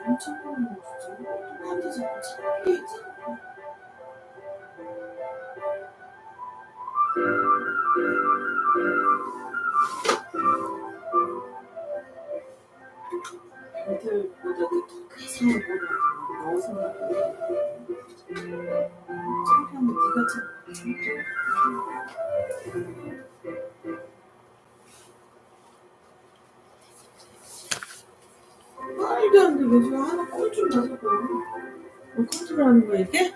엄청 많은 거 진짜. 나한테 자꾸 참게 있잖아. 애들보다도 더 큰 이상을 보려고 너 생각해. 창피하면 네가 창피해. 말도 안 돼. 왜 지금 하나 꼴좀 가져가. 컨트롤 하는 거야 이게?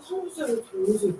소스를 조르지.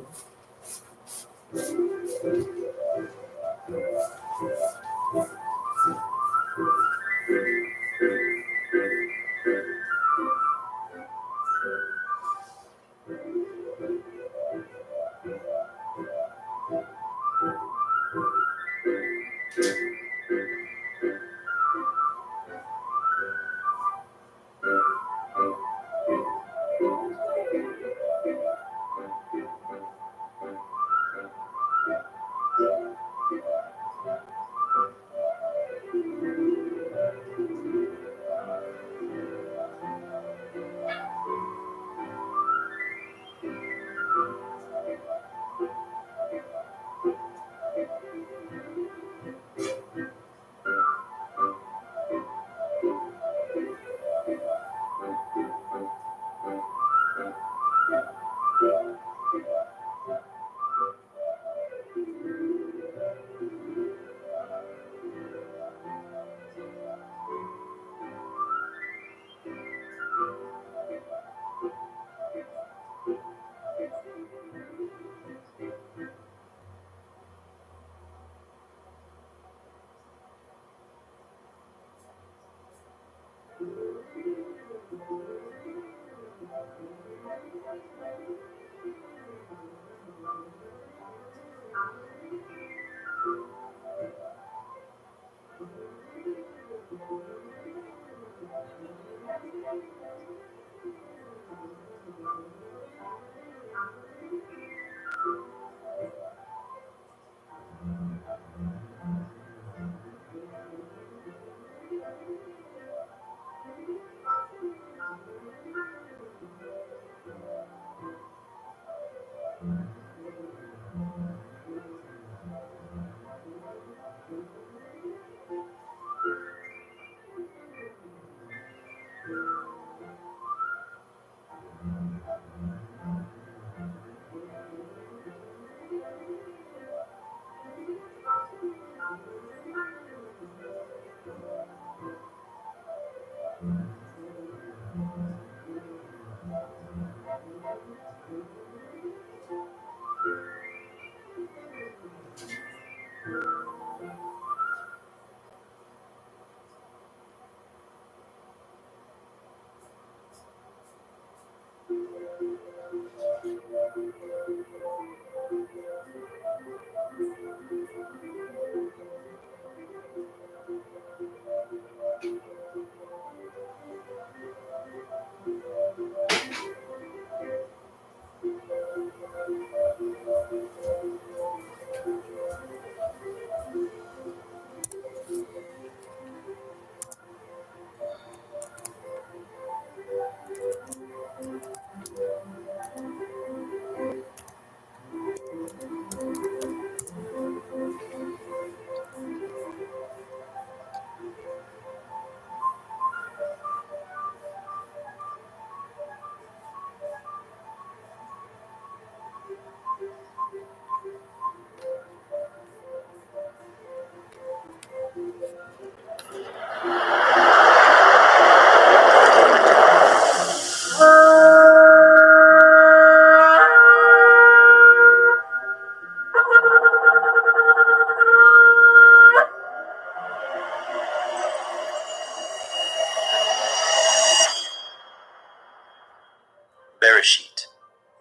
Bereshit,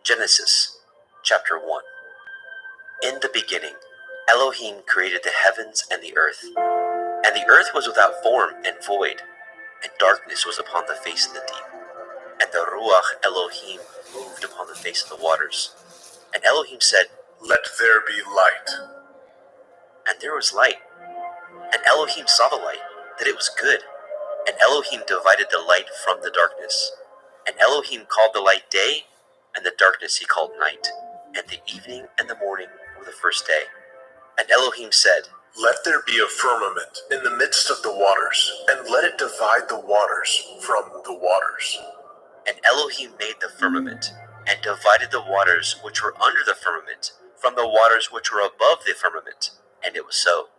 Genesis, chapter 1. In the beginning, Elohim created the heavens and the earth. And the earth was without form and void, and darkness was upon the face of the deep. And the Ruach Elohim moved upon the face of the waters. And Elohim said, "Let there be light." And there was light. And Elohim saw the light, that it was good. And Elohim divided the light from the darkness. And Elohim called the light day, and the darkness he called night. And the evening and the morning were the first day. And Elohim said, "Let there be a firmament in the midst of the waters, and let it divide the waters from the waters." And Elohim made the firmament, and divided the waters which were under the firmament from the waters which were above the firmament. And it was so.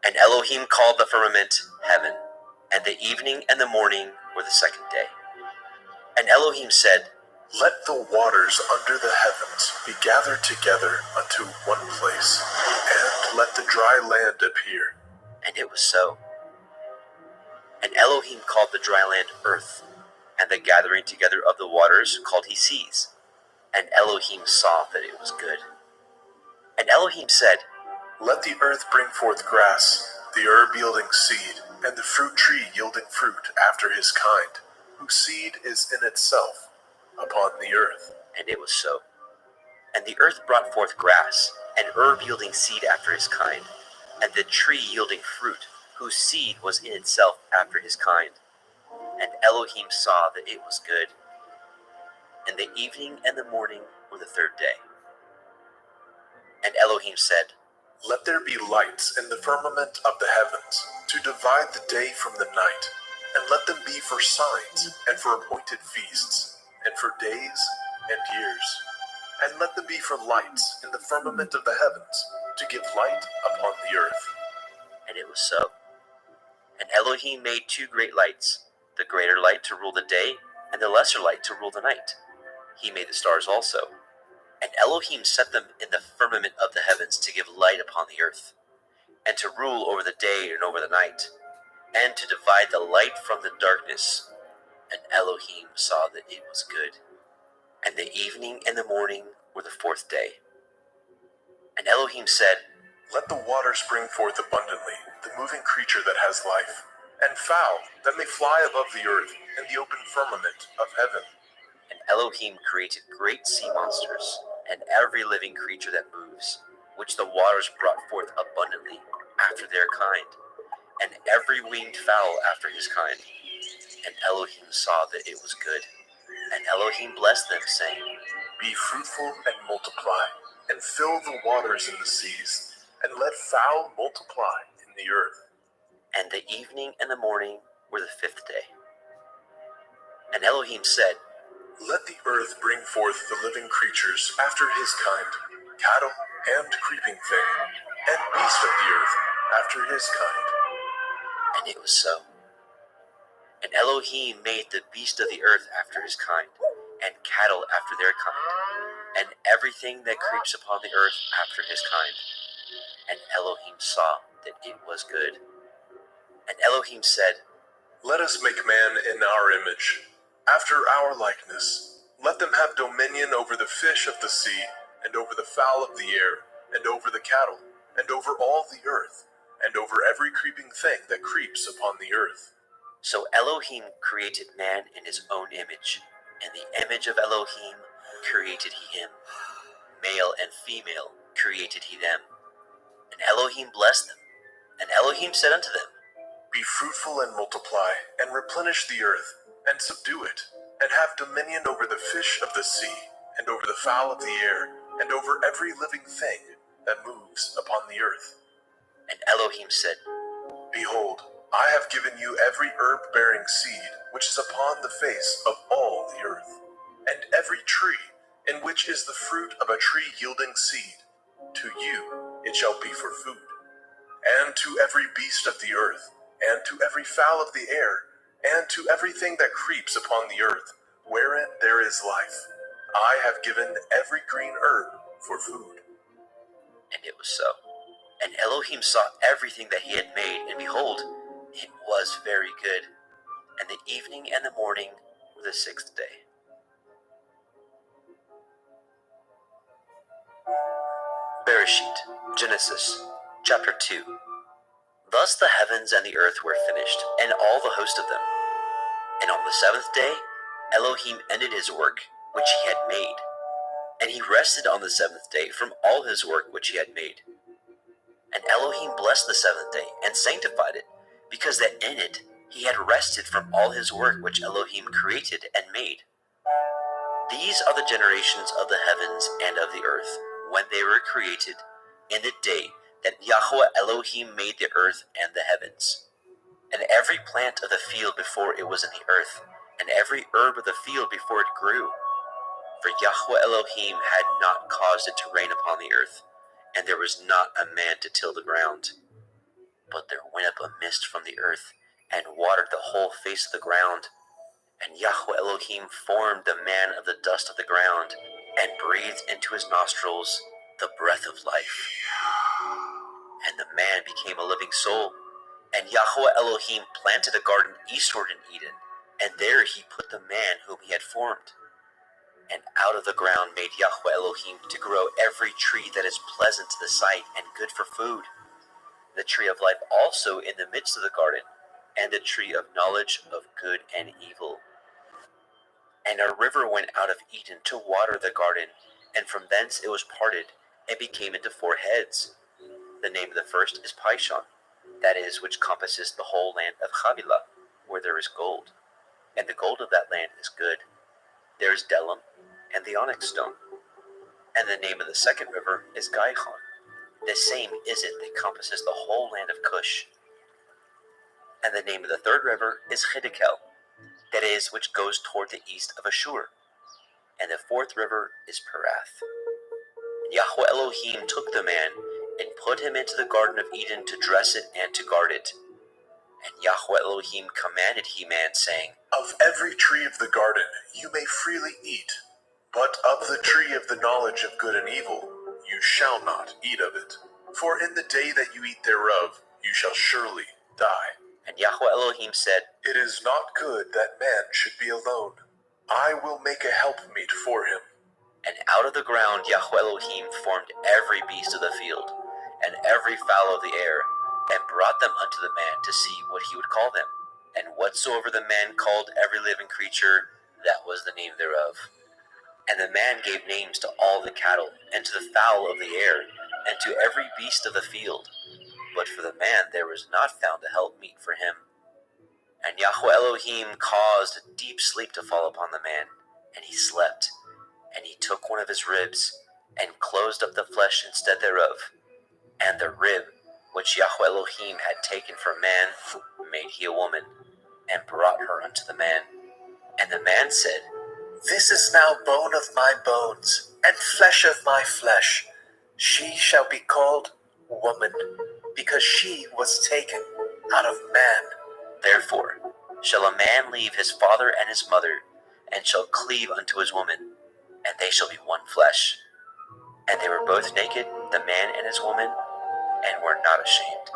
And Elohim called the firmament heaven, and the evening and the morning were the second day. And Elohim said, Let the waters under the heavens be gathered together unto one place, and let the dry land appear. And it was so. And Elohim called the dry land earth, and the gathering together of the waters called he seas. And Elohim saw that it was good. And Elohim said, Let the earth bring forth grass, the herb yielding seed, and the fruit tree yielding fruit after his kind, whose seed is in itself upon the earth. and it was so. And the earth brought forth grass, and herb yielding seed after his kind, and the tree yielding fruit, whose seed was in itself after his kind. And Elohim saw that it was good. And the evening and the morning were the third day. And Elohim said, Let there be lights in the firmament of the heavens, to divide the day from the night, and let them be for signs, and for appointed feasts, and for days and years. And let them be for lights in the firmament of the heavens, to give light upon the earth. and it was so. And Elohim made two great lights, the greater light to rule the day, and the lesser light to rule the night. He made the stars also. And Elohim set them in the firmament of the heavens to give light upon the earth, and to rule over the day and over the night, and to divide the light from the darkness. And Elohim saw that it was good. And the evening and the morning were the fourth day. And Elohim said, Let the waters bring forth abundantly the moving creature that has life, and fowl that may fly above the earth in the open firmament of heaven. And Elohim created great sea monsters, and every living creature that moves, which the waters brought forth abundantly after their kind, and every winged fowl after his kind. And Elohim saw that it was good. And Elohim blessed them, saying, Be fruitful and multiply, and fill the waters in the seas, and let fowl multiply in the earth. And the evening and the morning were the fifth day. And Elohim said, Let the earth bring forth the living creatures after his kind, cattle and creeping thing, and beast of the earth after his kind. and it was so. And Elohim made the beast of the earth after his kind, and cattle after their kind, and everything that creeps upon the earth after his kind. And Elohim saw that it was good. And Elohim said, Let us make man in our image, after our likeness. Let them have dominion over the fish of the sea, and over the fowl of the air, and over the cattle, and over all the earth, and over every creeping thing that creeps upon the earth. So Elohim created man in his own image. In the image of Elohim created he him. Male and female created he them. And Elohim blessed them. And Elohim said unto them, Be fruitful and multiply, and replenish the earth, and subdue it, and have dominion over the fish of the sea, and over the fowl of the air, and over every living thing that moves upon the earth. And Elohim said, Behold, I have given you every herb-bearing seed which is upon the face of all the earth, and every tree in which is the fruit of a tree yielding seed. To you it shall be for food. And to every beast of the earth, and to every fowl of the air, and to everything that creeps upon the earth, wherein there is life, I have given every green herb for food. and it was so. And Elohim saw everything that he had made, and behold, it was very good. And the evening and the morning were the sixth day. Bereshit, Genesis, chapter 2. Thus the heavens and the earth were finished, and all the host of them. And on the seventh day, Elohim ended his work which he had made, and he rested on the seventh day from all his work which he had made. And Elohim blessed the seventh day, and sanctified it, because that in it he had rested from all his work which Elohim created and made. These are the generations of the heavens and of the earth, when they were created, in the day that Yahweh Elohim made the earth and the heavens. And every plant of the field before it was in the earth, and every herb of the field before it grew. For Yahweh Elohim had not caused it to rain upon the earth, and there was not a man to till the ground. But there went up a mist from the earth, and watered the whole face of the ground. And Yahweh Elohim formed the man of the dust of the ground and breathed into his nostrils the breath of life. And the man became a living soul. And Yahweh Elohim planted a garden eastward in Eden, and there he put the man whom he had formed. And out of the ground made Yahweh Elohim to grow every tree that is pleasant to the sight and good for food, the tree of life also in the midst of the garden, and the tree of knowledge of good and evil. And a river went out of Eden to water the garden, and from thence it was parted, and became into 4 heads. The name of the first is Pishon, that is, which compasses the whole land of Havilah, where there is gold. And the gold of that land is good. There is Delam, and the onyx stone. And the name of the second river is Gihon. The same is it that compasses the whole land of Cush. And the name of the third river is Hiddekel, that is, which goes toward the east of Ashur. And the fourth river is Perath. And Yahweh Elohim took the man and put him into the Garden of Eden to dress it and to guard it. And Yahweh Elohim commanded he-man, saying, Of every tree of the garden you may freely eat, but of the tree of the knowledge of good and evil you shall not eat of it. For in the day that you eat thereof you shall surely die. And Yahweh Elohim said, It is not good that man should be alone. I will make a helpmeet for him. And out of the ground Yahweh Elohim formed every beast of the field, and every fowl of the air, and brought them unto the man to see what he would call them. And whatsoever the man called every living creature, that was the name thereof. And the man gave names to all the cattle, and to the fowl of the air, and to every beast of the field. But for the man there was not found a helpmeet for him. And Yahweh Elohim caused a deep sleep to fall upon the man, and he slept. And he took one of his ribs, and closed up the flesh instead thereof. And the rib which Yahweh Elohim had taken from man made he a woman, and brought her unto the man. And the man said, This is now bone of my bones, and flesh of my flesh. She shall be called woman, because she was taken out of man. Therefore shall a man leave his father and his mother, and shall cleave unto his woman, and they shall be one flesh. And they were both naked, the man and his woman, and were not ashamed.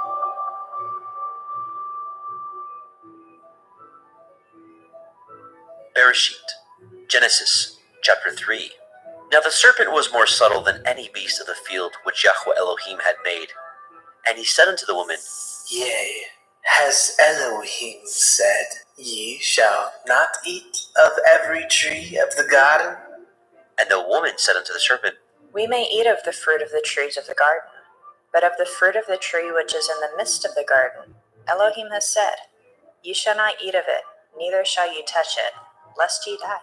Bereshit, Genesis, chapter 3. Now the serpent was more subtle than any beast of the field which Yahweh Elohim had made. And he said unto the woman, Yea, has Elohim said, Ye shall not eat of every tree of the garden? And the woman said unto the serpent, We may eat of the fruit of the trees of the garden, but of the fruit of the tree which is in the midst of the garden, Elohim has said, Ye shall not eat of it, neither shall ye touch it, lest ye die.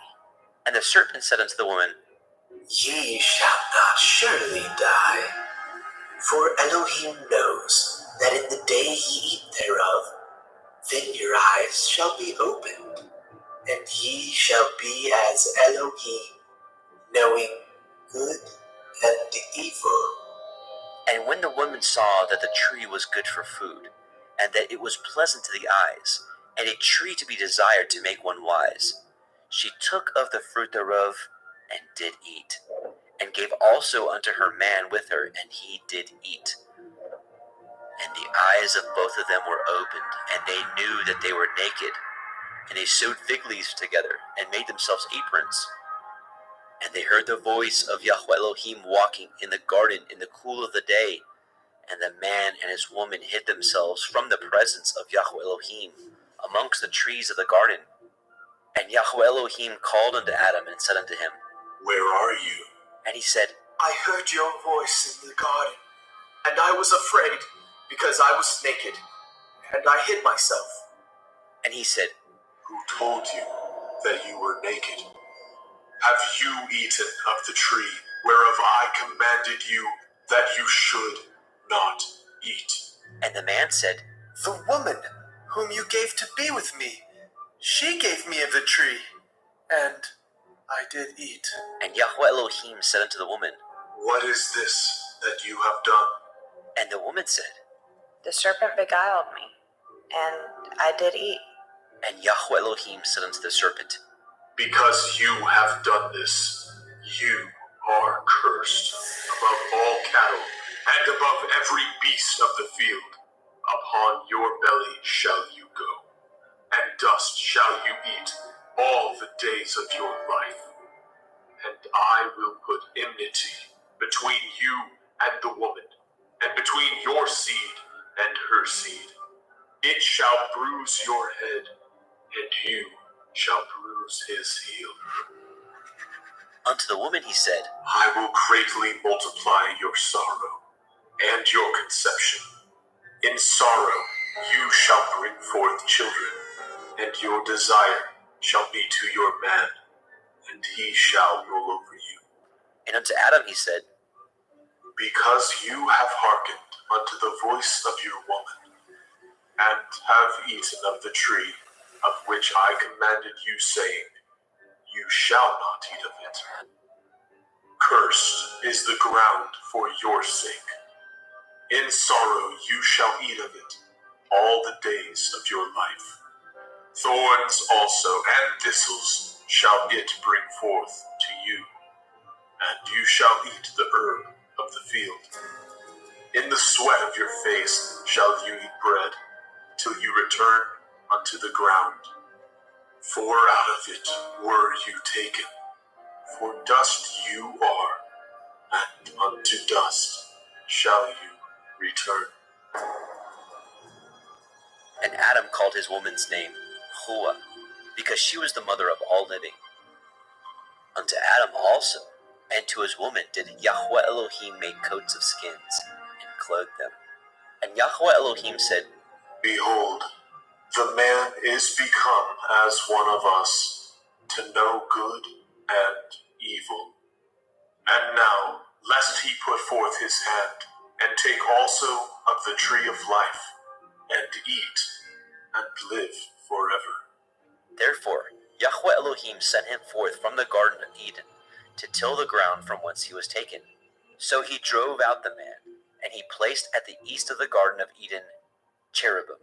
And the serpent said unto the woman, Ye shall not surely die, for Elohim knows that in the day ye eat thereof, then your eyes shall be opened, and ye shall be as Elohim, knowing good and evil. And when the woman saw that the tree was good for food, and that it was pleasant to the eyes, and a tree to be desired to make one wise, she took of the fruit thereof, and did eat, and gave also unto her man with her, and he did eat. And the eyes of both of them were opened, and they knew that they were naked. And they sewed fig leaves together, and made themselves aprons. And they heard the voice of Yahweh Elohim walking in the garden in the cool of the day. And the man and his woman hid themselves from the presence of Yahweh Elohim amongst the trees of the garden. And Yahweh Elohim called unto Adam and said unto him, Where are you? And he said, I heard your voice in the garden, and I was afraid, because I was naked, and I hid myself. And he said, Who told you that you were naked? Have you eaten of the tree whereof I commanded you that you should not eat? And the man said, The woman whom you gave to be with me, she gave me of the tree, and I did eat. And Yahweh Elohim said unto the woman, What is this that you have done? And the woman said, The serpent beguiled me, and I did eat. And Yahweh Elohim said unto the serpent, Because you have done this, you are cursed above all cattle and above every beast of the field. Upon your belly shall you go, and dust shall you eat all the days of your life. And I will put enmity between you and the woman, and between your seed and her seed. It shall bruise your head, and you shall bruise his heel. Unto the woman he said, I will greatly multiply your sorrow and your conception. In sorrow you shall bring forth children, and your desire shall be to your man, and he shall rule over you. and unto Adam he said, Because you have hearkened unto the voice of your woman, and have eaten of the tree of which I commanded you, saying, You shall not eat of it. Cursed is the ground for your sake. In sorrow you shall eat of it all the days of your life. Thorns also and thistles shall it bring forth to you, and you shall eat the herb of the field. In the sweat of your face shall you eat bread, till you return unto the ground. For out of it were you taken, for dust you are, and unto dust shall you return. And Adam called his woman's name Hua, because she was the mother of all living. Unto Adam also, and to his woman did Yahweh Elohim make coats of skins, and clothed them. And Yahweh Elohim said, Behold, the man is become as one of us, to know good and evil. And now, lest he put forth his hand, and take also of the tree of life, and eat, and live forever. Therefore Yahweh Elohim sent him forth from the Garden of Eden, to till the ground from whence he was taken. So he drove out the man, and he placed at the east of the Garden of Eden cherubim,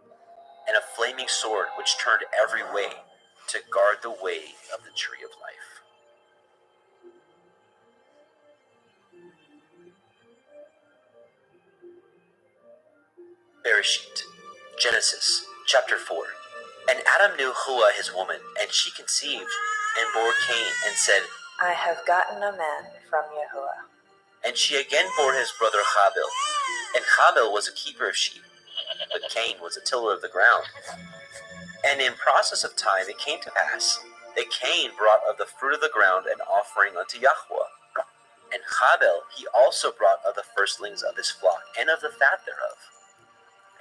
and a flaming sword which turned every way, to guard the way of the tree of life. Bereshit, Genesis, chapter 4. And Adam knew Hua his woman, and she conceived, and bore Cain, and said, I have gotten a man from Yahuwah. And she again bore his brother Habil. And Habil was a keeper of sheep, but Cain was a tiller of the ground. And in process of time it came to pass that Cain brought of the fruit of the ground an offering unto Yahweh. And Habil he also brought of the firstlings of his flock, and of the fat thereof.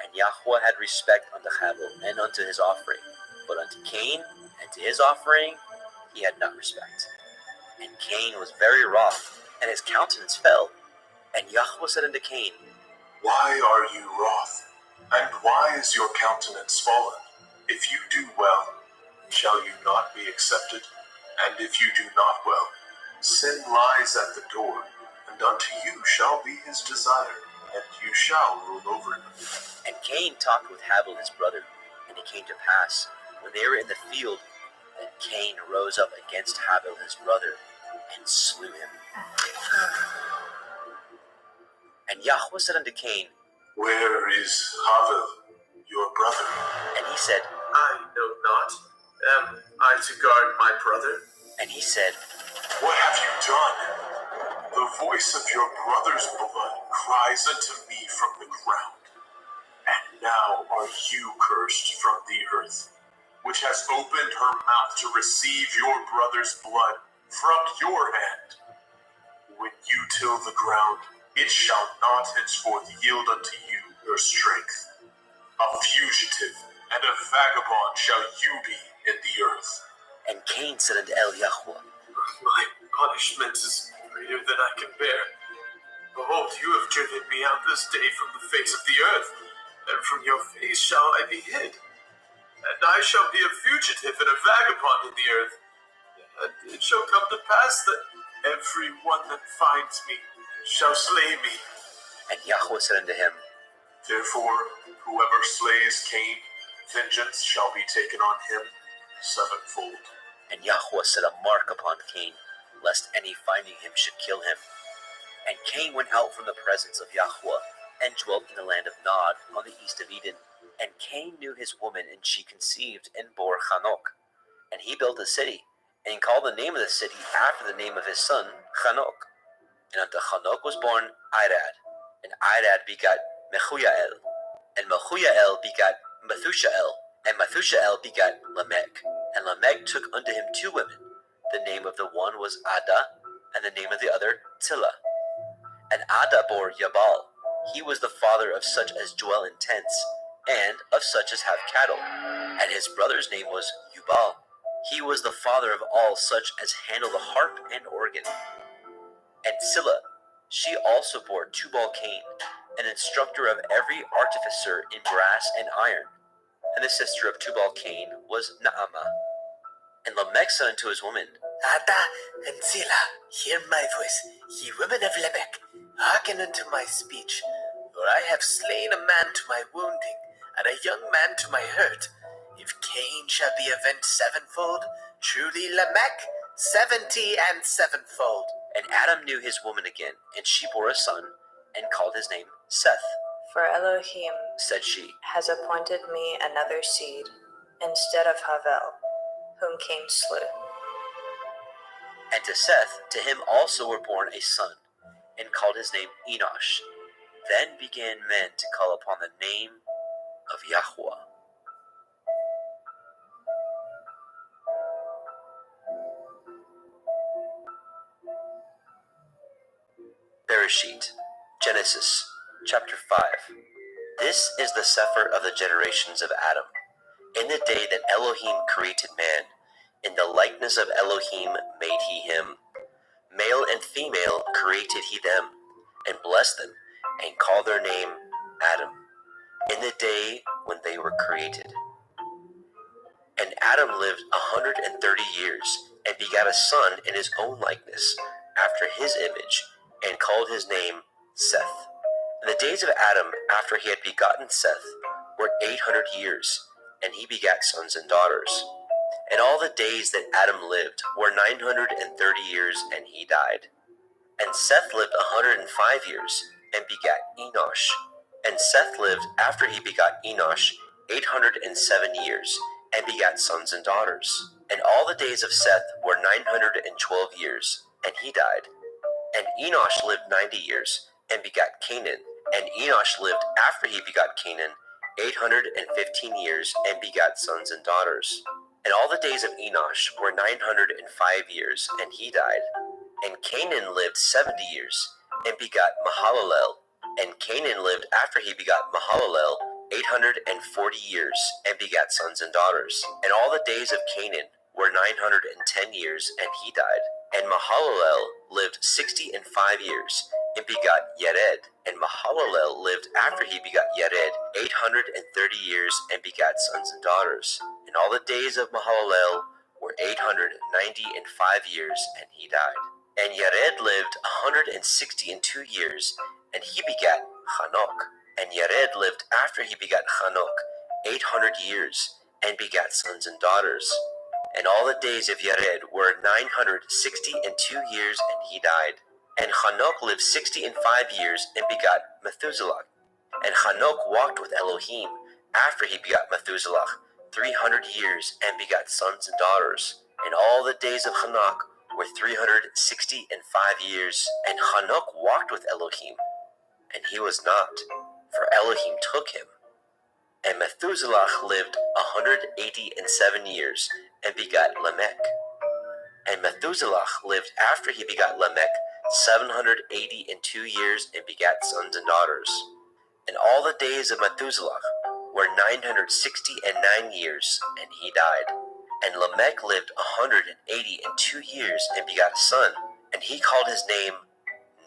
And Yahweh had respect unto Habil and unto his offering, but unto Cain and to his offering he had not respect. And Cain was very wroth, and his countenance fell. And Yahweh said unto Cain, Why are you wroth? And why is your countenance fallen? If you do well, shall you not be accepted? And if you do not well, sin lies at the door, and unto you shall be his desire, and you shall rule over him. And Cain talked with Habil his brother. And it came to pass, when they were in the field, that Cain rose up against Habil his brother, and slew him. And Yahweh said unto Cain, Where is Havel, your brother? and he said, I know not. Am I to guard my brother? and he said, What have you done? The voice of your brother's blood cries unto me from the ground. And now are you cursed from the earth, which has opened her mouth to receive your brother's blood from your hand. When you till the ground, it shall not henceforth yield unto you your strength. A fugitive and a vagabond shall you be in the earth. And Cain said unto Yahweh, My punishment is greater than I can bear. Behold, you have driven me out this day from the face of the earth, and from your face shall I be hid. And I shall be a fugitive and a vagabond in the earth. And it shall come to pass that every one that finds me shall slay me. And Yahweh said unto him, Therefore, whoever slays Cain, Vengeance shall be taken on him sevenfold. And Yahweh set a mark upon Cain, lest any finding him should kill him. And Cain went out from the presence of Yahweh, and dwelt in the land of Nod, on the east of Eden. And Cain knew his woman, and she conceived, and bore Hanok. And he built a city, and called the name of the city after the name of his son, Hanok. And unto Hanok was born Irad, and Irad begat Mehujael, and Mehujael begat Methushael, and Methushael begat Lamech. And Lamech took unto him 2 women. The name of the one was Ada, and the name of the other Tillah. And Ada bore Jabal. He was the father of such as dwell in tents, and of such as have cattle. And his brother's name was Jubal. He was the father of all such as handle the harp and organ. And Silla, she also bore Tubal-Cain, an instructor of every artificer in brass and iron. And the sister of Tubal-Cain was Naamah. And Lamech said unto his woman, Ada and Zillah, hear my voice, ye women of Lamech, hearken unto my speech. For I have slain a man to my wounding, and a young man to my hurt. If Cain shall be avenged sevenfold, truly Lamech 70 and sevenfold. And Adam knew his woman again, and she bore a son, and called his name Seth. For Elohim Said she, has appointed me another seed instead of Havel, whom Cain slew. And to Seth, to him also were born a son, and called his name Enosh. Then began men to call upon the name of Yahweh. Bereshit, Genesis, chapter 5. This is the sefer of the generations of Adam. In the day that Elohim created man, in the likeness of Elohim made he him. Male and female created he them, and blessed them, and called their name Adam, in the day when they were created. And Adam lived 130 years, and begat a son in his own likeness, after his image, and called his name Seth. And the days of Adam after he had begotten Seth were 800 years, and he begat sons and daughters. And all the days that Adam lived were 930 years, and he died. And Seth lived 105 years, and begat Enosh. And Seth lived after he begot Enosh 807 years, and begat sons and daughters. And all the days of Seth were 912 years, and he died. And Enosh lived 90 years, and begat Canaan. And Enosh lived after he begot Canaan 815 years, and begat sons and daughters. And all the days of Enosh were 905 years, and he died. And Canaan lived 70 years, and begat Mahalalel. And Canaan lived after he begot Mahalalel 840 years, and begat sons and daughters. And all the days of Canaan were 910 years, and he died. And Mahalalel lived 65 years, and begot Yered. And Mahalalel lived after he begot Yered 830 years, and begat sons and daughters. And all the days of Mahalalel were 895 years, and he died. And Yered lived 162 years, and he begat Hanok. And Yered lived after he begat Hanok 800 years, and begat sons and daughters. And all the days of Yered were 962 years, and he died. And Hanok lived 65 years, and begat Methuselah. And Hanok walked with Elohim after he begat Methuselah 300 years, and begat sons and daughters. And all the days of Hanok were 365 years. And Hanok walked with Elohim, and he was not, for Elohim took him. And Methuselah lived 187 years, and begat Lamech. And Methuselah lived after he begat Lamech 782 years, and begat sons and daughters. And all the days of Methuselah were 969 years, and he died. And Lamech lived 182 years, and begat a son, and he called his name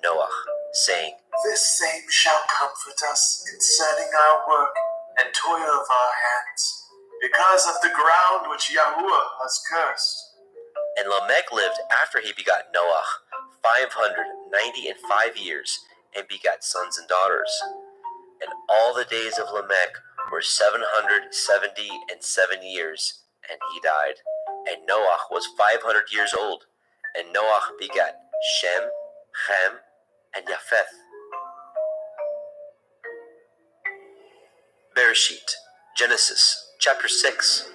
Noah, saying, This same shall comfort us concerning our work and toil of our hands, because of the ground which Yahuwah has cursed. And Lamech lived after he begot Noah 595 years, and begat sons and daughters. And all the days of Lamech were 770 years, and he died. And Noach was 500 years old, and Noach begat Shem, Ham, and Japheth. Bereshit, Genesis, chapter 6.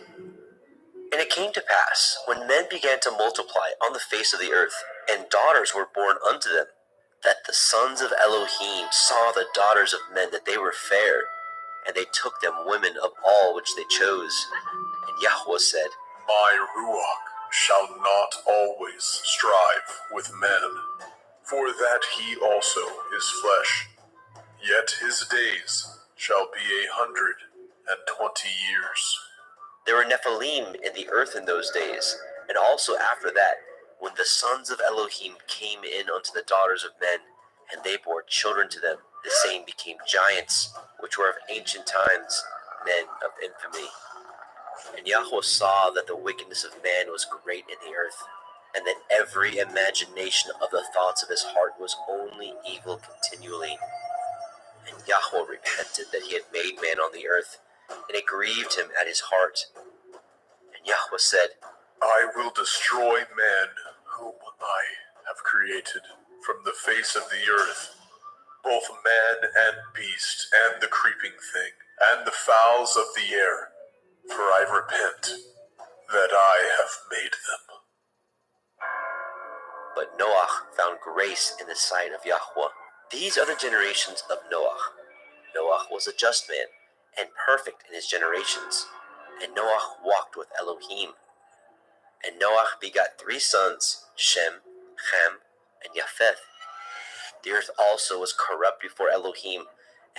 And it came to pass, when men began to multiply on the face of the earth, and daughters were born unto them, that the sons of Elohim saw the daughters of men that they were fair, and they took them women of all which they chose. And Yahweh said, My Ruach shall not always strive with men, for that he also is flesh. Yet his days shall be 120 years. There were Nephilim in the earth in those days, and also after that, when the sons of Elohim came in unto the daughters of men, and they bore children to them, the same became giants, which were of ancient times, men of infamy. And Yahweh saw that the wickedness of man was great in the earth, and that every imagination of the thoughts of his heart was only evil continually. And Yahweh repented that he had made man on the earth, and it grieved him at his heart. And Yahweh said, I will destroy man whom I have created from the face of the earth, both man and beast, and the creeping thing, and the fowls of the air, for I repent that I have made them. But Noach found grace in the sight of Yahweh. These are the generations of Noach. Noach was a just man, and perfect in his generations. And Noach walked with Elohim. And Noach begot 3 sons, Shem, Ham, and Japheth. The earth also was corrupt before Elohim,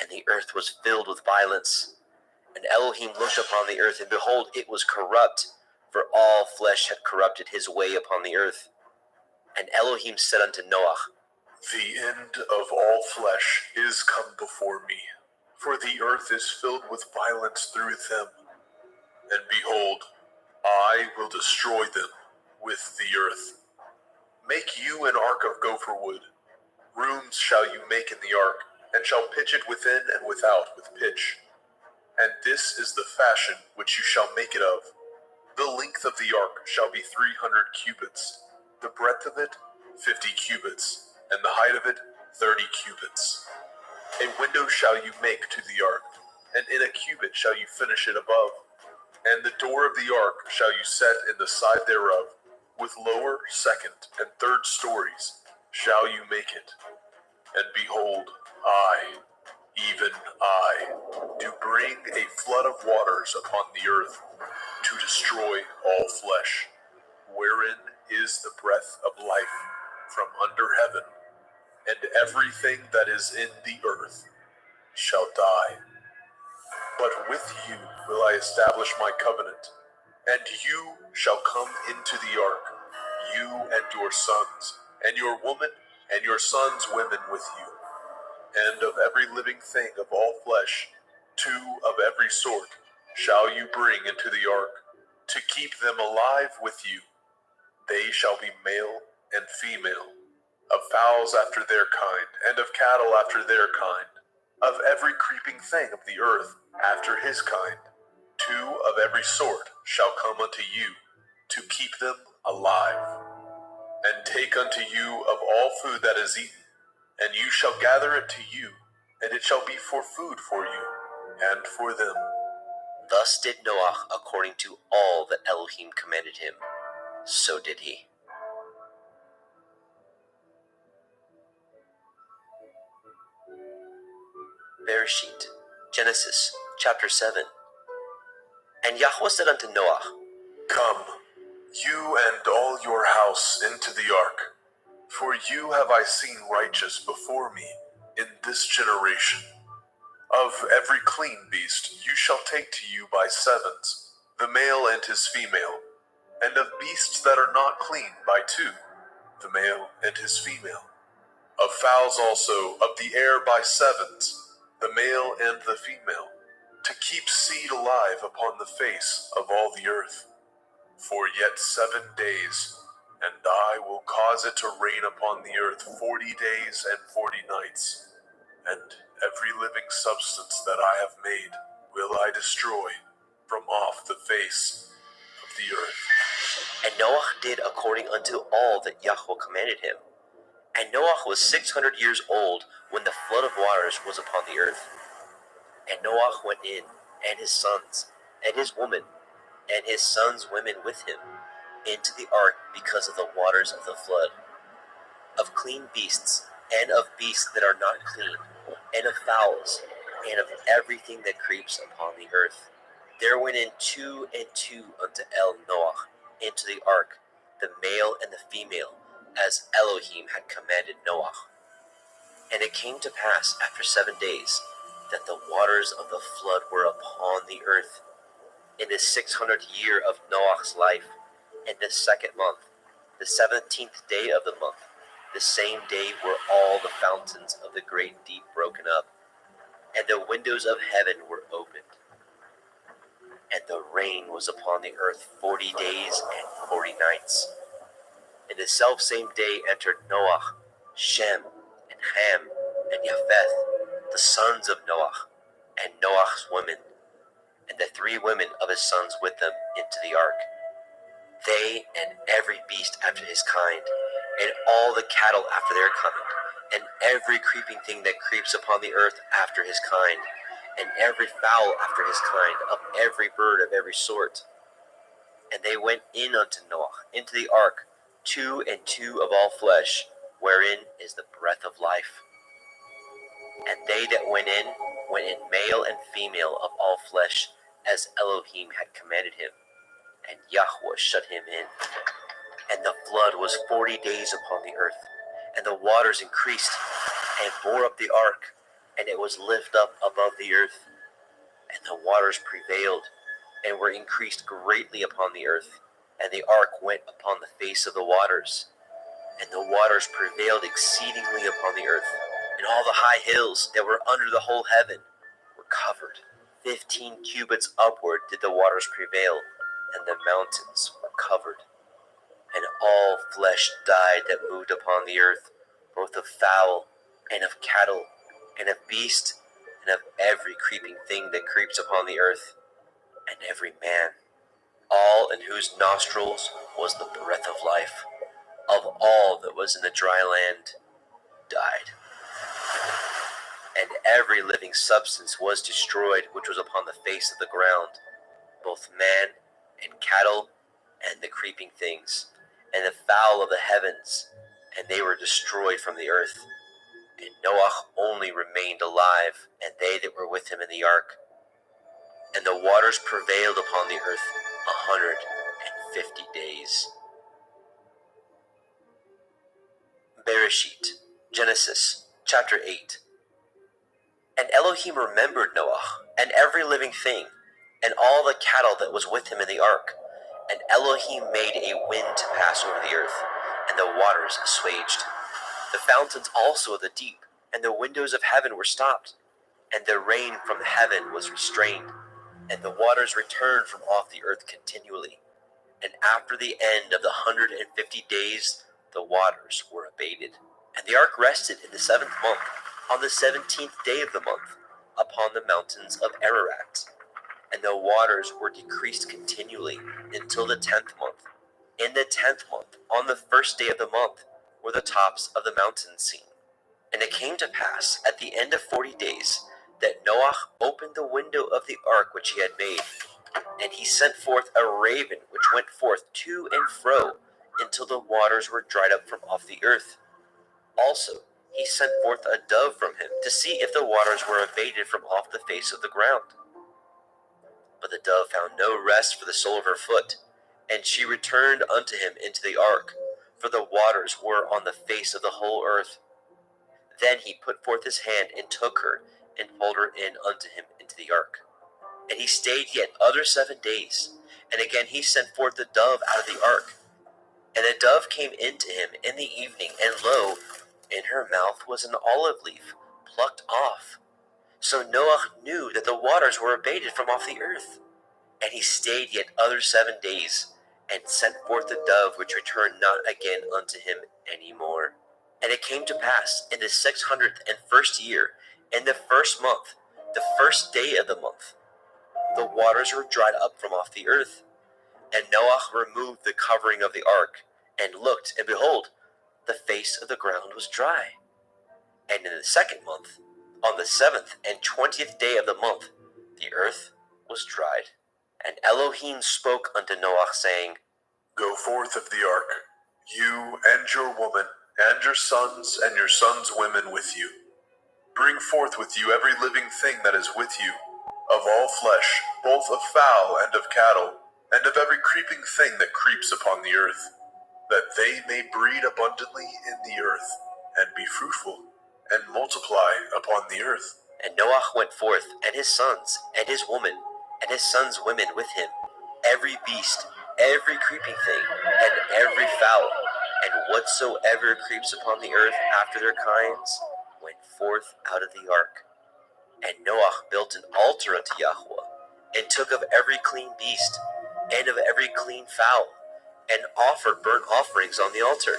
and the earth was filled with violence. And Elohim looked upon the earth, and behold, it was corrupt, for all flesh had corrupted his way upon the earth. And Elohim said unto Noach, The end of all flesh is come before me, for the earth is filled with violence through them. And behold, I will destroy them with the earth. Make you an ark of gopher wood. Rooms shall you make in the ark, and shall pitch it within and without with pitch. And this is the fashion which you shall make it of. The length of the ark shall be 300 cubits, the breadth of it 50 cubits, and the height of it 30 cubits. A window shall you make to the ark, and in a cubit shall you finish it above. And the door of the ark shall you set in the side thereof, with lower, second, and third stories shall you make it. And behold, I, even I, do bring a flood of waters upon the earth, to destroy all flesh, wherein is the breath of life from under heaven, and everything that is in the earth shall die. But with you will I establish my covenant, and you shall come into the ark, you and your sons, and your woman, and your sons' women with you. And of every living thing of all flesh, 2 of every sort shall you bring into the ark, to keep them alive with you. They shall be male and female, of fowls after their kind, and of cattle after their kind, of every creeping thing of the earth after his kind. 2 of every sort shall come unto you, to keep them alive. And take unto you of all food that is eaten, and you shall gather it to you, and it shall be for food for you, and for them. Thus did Noach according to all that Elohim commanded him. So did he. Bereshit, Genesis, chapter 7. And Yahweh said unto Noach, Come, you and all your house into the ark, for you have I seen righteous before me in this generation. Of every clean beast you shall take to you by 7s, the male and his female, and of beasts that are not clean by 2, the male and his female. Of fowls also of the air by 7s, the male and the female, to keep seed alive upon the face of all the earth. For yet 7 days, and I will cause it to rain upon the earth 40 days and 40 nights, and every living substance that I have made will I destroy from off the face of the earth. And Noah did according unto all that Yahweh commanded him. And Noah was 600 years old when the flood of waters was upon the earth. And Noah went in, and his sons, and his woman, and his sons' women with him, into the ark because of the waters of the flood, of clean beasts, and of beasts that are not clean, and of fowls, and of everything that creeps upon the earth. There went in 2 and 2 unto Noah into the ark, the male and the female, as Elohim had commanded Noah. And it came to pass after 7 days that the waters of the flood were upon the earth, in the 600th year of Noah's life, in the 2nd month, the 17th day of the month. The same day were all the fountains of the great deep broken up, and the windows of heaven were opened. And the rain was upon the earth 40 days and 40 nights. In the selfsame day entered Noah, Shem, and Ham, and Japheth, the sons of Noah, and Noah's women, and the 3 women of his sons with them into the ark. They and every beast after his kind, and all the cattle after their kind, and every creeping thing that creeps upon the earth after his kind, and every fowl after his kind, of every bird of every sort. And they went in unto Noah into the ark, 2 and 2 of all flesh, wherein is the breath of life. And they that went in male and female of all flesh, as Elohim had commanded him. And Yahweh shut him in. And the flood was 40 days upon the earth, and the waters increased, and bore up the ark, and it was lifted up above the earth. And the waters prevailed, and were increased greatly upon the earth, and the ark went upon the face of the waters. And the waters prevailed exceedingly upon the earth, and all the high hills that were under the whole heaven were covered. 15 cubits upward did the waters prevail, and the mountains were covered. And all flesh died that moved upon the earth, both of fowl, and of cattle, and of beast, and of every creeping thing that creeps upon the earth, and every man, all in whose nostrils was the breath of life, of all that was in the dry land, died. And every living substance was destroyed which was upon the face of the ground, both man and cattle, and the creeping things, and the fowl of the heavens, and they were destroyed from the earth. And Noah only remained alive, and they that were with him in the ark. And the waters prevailed upon the earth 150 days. Bereshit, Genesis, chapter 8. And Elohim remembered Noah, and every living thing, and all the cattle that was with him in the ark. And Elohim made a wind to pass over the earth, and the waters assuaged. The fountains also of the deep, and the windows of heaven were stopped, and the rain from heaven was restrained, and the waters returned from off the earth continually. And after the end of the 150 days, the waters were abated. And the ark rested in the 7th month, on the 17th day of the month, upon the mountains of Ararat. And the waters were decreased continually until the 10th month. In the 10th month, on the 1st day of the month, were the tops of the mountains seen. And it came to pass at the end of 40 days that Noah opened the window of the ark which he had made, and he sent forth a raven which went forth to and fro until the waters were dried up from off the earth. Also he sent forth a dove from him to see if the waters were abated from off the face of the ground. But the dove found no rest for the sole of her foot, and she returned unto him into the ark, for the waters were on the face of the whole earth. Then he put forth his hand and took her, and pulled her in unto him into the ark. And he stayed yet other 7 days, and again he sent forth the dove out of the ark. And the dove came into him in the evening, and lo, in her mouth was an olive leaf plucked off. So Noah knew that the waters were abated from off the earth. And he stayed yet other 7 days, and sent forth the dove, which returned not again unto him any more. And it came to pass in the 601st year, in the 1st month, the 1st day of the month, the waters were dried up from off the earth. And Noah removed the covering of the ark, and looked, and behold, the face of the ground was dry. And in the 2nd month, on the 7th and 20th day of the month, the earth was dried. And Elohim spoke unto Noah, saying, Go forth of the ark, you and your woman, and your sons women with you. Bring forth with you every living thing that is with you, of all flesh, both of fowl and of cattle, and of every creeping thing that creeps upon the earth, that they may breed abundantly in the earth, and be fruitful, and multiply upon the earth. And Noah went forth, and his sons, and his woman, and his sons' women with him, every beast, every creeping thing, and every fowl, and whatsoever creeps upon the earth after their kinds, went forth out of the ark. And Noah built an altar unto Yahweh, and took of every clean beast, and of every clean fowl, and offered burnt offerings on the altar.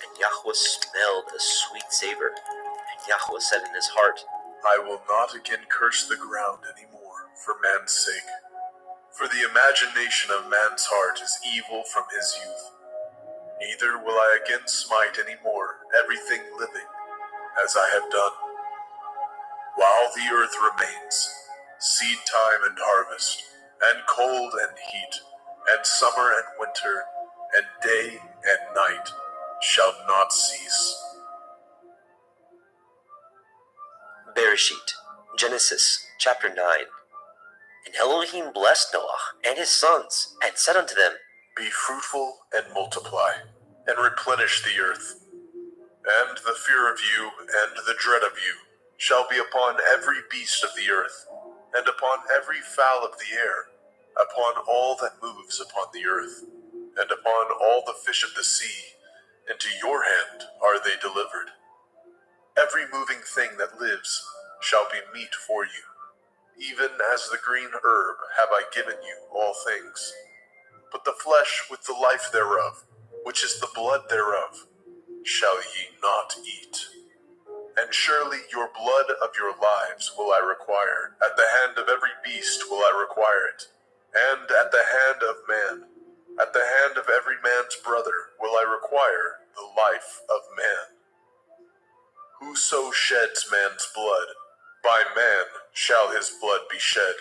And Yahweh smelled a sweet savor. And Yahweh said in his heart, I will not again curse the ground any more for man's sake. For the imagination of man's heart is evil from his youth. Neither will I again smite any more everything living, as I have done. While the earth remains, seed time and harvest, and cold and heat, and summer and winter, and day and night shall not cease. Bereshit, Genesis, chapter 9. And Elohim blessed Noah and his sons, and said unto them, Be fruitful and multiply, and replenish the earth. And the fear of you and the dread of you shall be upon every beast of the earth, and upon every fowl of the air, upon all that moves upon the earth, and upon all the fish of the sea. Into your hand are they delivered. Every moving thing that lives shall be meat for you. Even as the green herb have I given you all things. But the flesh with the life thereof, which is the blood thereof, shall ye not eat. And surely your blood of your lives will I require. At the hand of every beast will I require it. And at the hand of man, at the hand of every man's brother will I require the life of man. Whoso sheds man's blood, by man shall his blood be shed.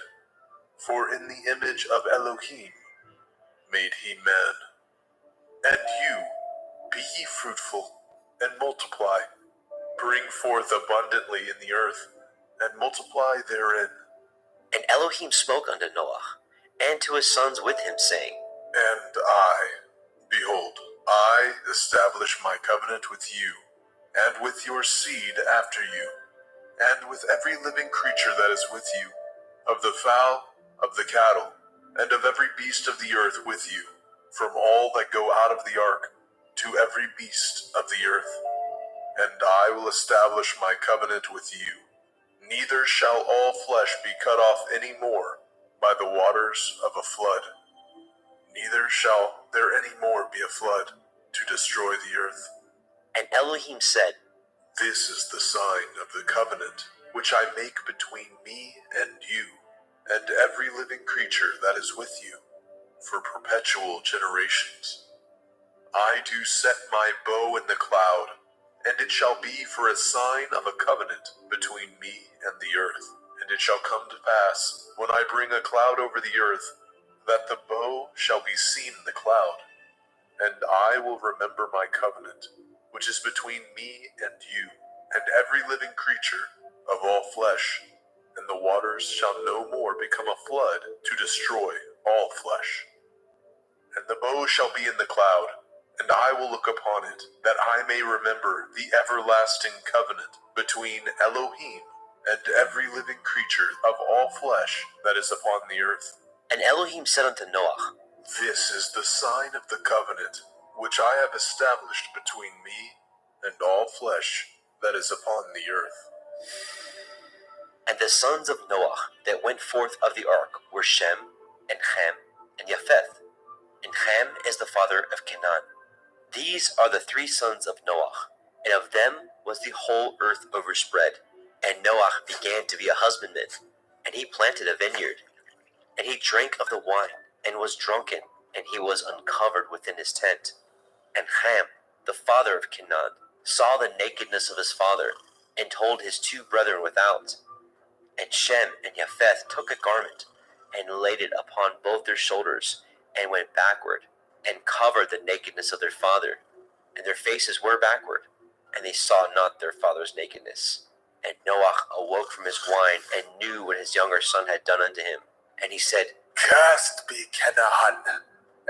For in the image of Elohim made he man. And you, be ye fruitful, and multiply. Bring forth abundantly in the earth, and multiply therein. And Elohim spoke unto Noah, and to his sons with him, saying, And I, behold, I establish my covenant with you, and with your seed after you, and with every living creature that is with you, of the fowl, of the cattle, and of every beast of the earth with you, from all that go out of the ark, to every beast of the earth. And I will establish my covenant with you. Neither shall all flesh be cut off any more by the waters of a flood. Neither shall there any more be a flood to destroy the earth. And Elohim said, This is the sign of the covenant which I make between me and you, and every living creature that is with you, for perpetual generations. I do set my bow in the cloud, and it shall be for a sign of a covenant between me and the earth. And it shall come to pass, when I bring a cloud over the earth, that the bow shall be seen in the cloud. And I will remember my covenant, which is between me and you, and every living creature of all flesh. And the waters shall no more become a flood to destroy all flesh. And the bow shall be in the cloud, and I will look upon it, that I may remember the everlasting covenant between Elohim and every living creature of all flesh that is upon the earth. And Elohim said unto Noah, This is the sign of the covenant which I have established between me and all flesh that is upon the earth. And the sons of Noah that went forth of the ark were Shem, and Ham, and Japheth. And Ham is the father of Canaan. These are the 3 sons of Noah, and of them was the whole earth overspread. And Noah began to be a husbandman, and he planted a vineyard. And he drank of the wine, and was drunken, and he was uncovered within his tent. And Ham, the father of Canaan, saw the nakedness of his father, and told his two brethren without. And Shem and Japheth took a garment, and laid it upon both their shoulders, and went backward, and covered the nakedness of their father. And their faces were backward, and they saw not their father's nakedness. And Noah awoke from his wine, and knew what his younger son had done unto him. And he said, Cursed be Canaan,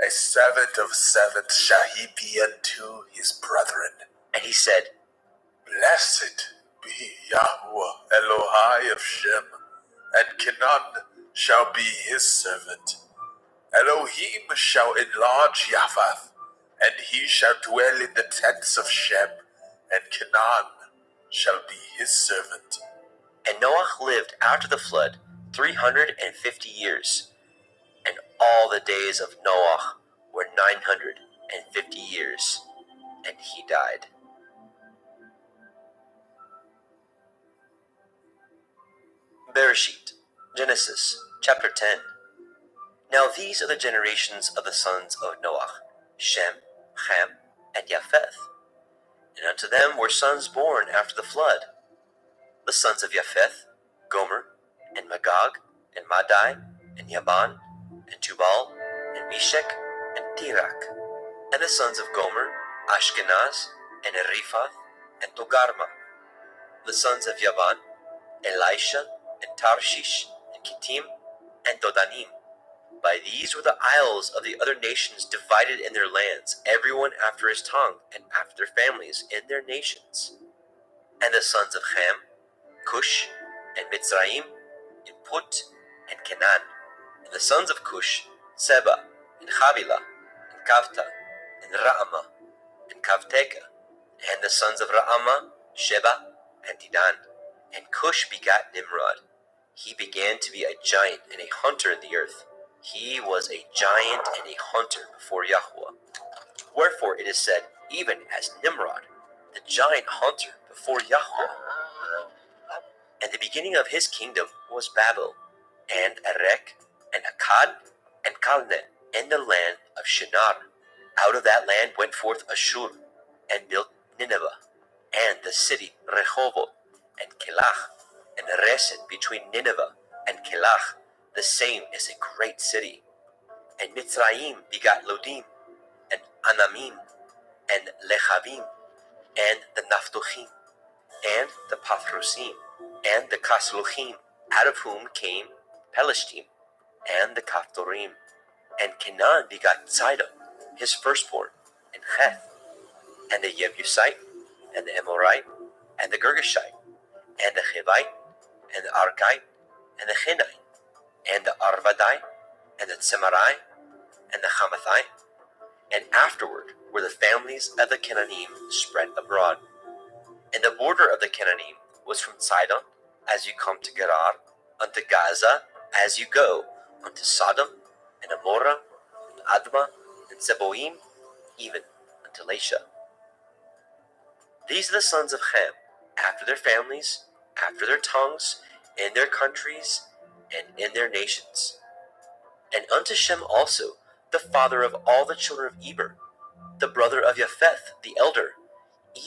a servant of servants shall he be unto his brethren. And he said, Blessed be Yahweh Elohai of Shem, and Canaan shall be his servant. Elohim shall enlarge Japheth, and he shall dwell in the tents of Shem, and Canaan shall be his servant. And Noah lived after the flood 350 years, and all the days of Noah were 950 years, and he died. Bereshit, Genesis, chapter 10. Now these are the generations of the sons of Noah, Shem, Ham, and Japheth. And unto them were sons born after the flood. The sons of Japheth, Gomer, and Magog, and Madai, and Yaban, and Tubal, and Meshech, and Tirak. And the sons of Gomer, Ashkenaz, and Riphath, and Togarma. The sons of Yaban, Elisha, and Tarshish, and Kittim, and Dodanim. By these were the isles of the other nations divided in their lands, everyone after his tongue, and after their families in their nations. And the sons of Ham, Cush, and Mitzrayim, and Put, and Canaan. And the sons of Cush, Seba, and Havilah, and Kavta, and Raamah, and Kavteka. And the sons of Raamah, Sheba, and Dedan. And Cush begat Nimrod. He began to be a giant and a hunter in the earth. He was a giant and a hunter before Yahweh. Wherefore it is said, even as Nimrod, the giant hunter before Yahweh. And the beginning of his kingdom was Babel, and Erech, and Akkad, and Calneh, in the land of Shinar. Out of that land went forth Ashur, and built Nineveh, and the city Rehoboth, and Kelach, and Resen between Nineveh and Kelach. The same is a great city. And Mitzrayim begat Lodim, and Anamim, and Lechavim, and the Naphtuchim, and the Pathrusim, and the Kasluchim, out of whom came Pelishtim, and the Kaphtorim. And Canaan begat Sidon, his firstborn, and Heth, and the Jebusite, and the Amorite, and the Girgashite, and the Hivite, and the Arkite, and the Hinite, and the Arvadite, and the Tsemarai, and the Hamathite. And afterward were the families of the Canaanim spread abroad. And the border of the Canaanim was from Sidon, as you come to Gerar, unto Gaza, as you go unto Sodom, and Amorah, and Admah, and Zeboim, even unto Lasha. These are the sons of Ham, after their families, after their tongues, in their countries, and in their nations. And unto Shem also, the father of all the children of Eber, the brother of Japheth, the elder,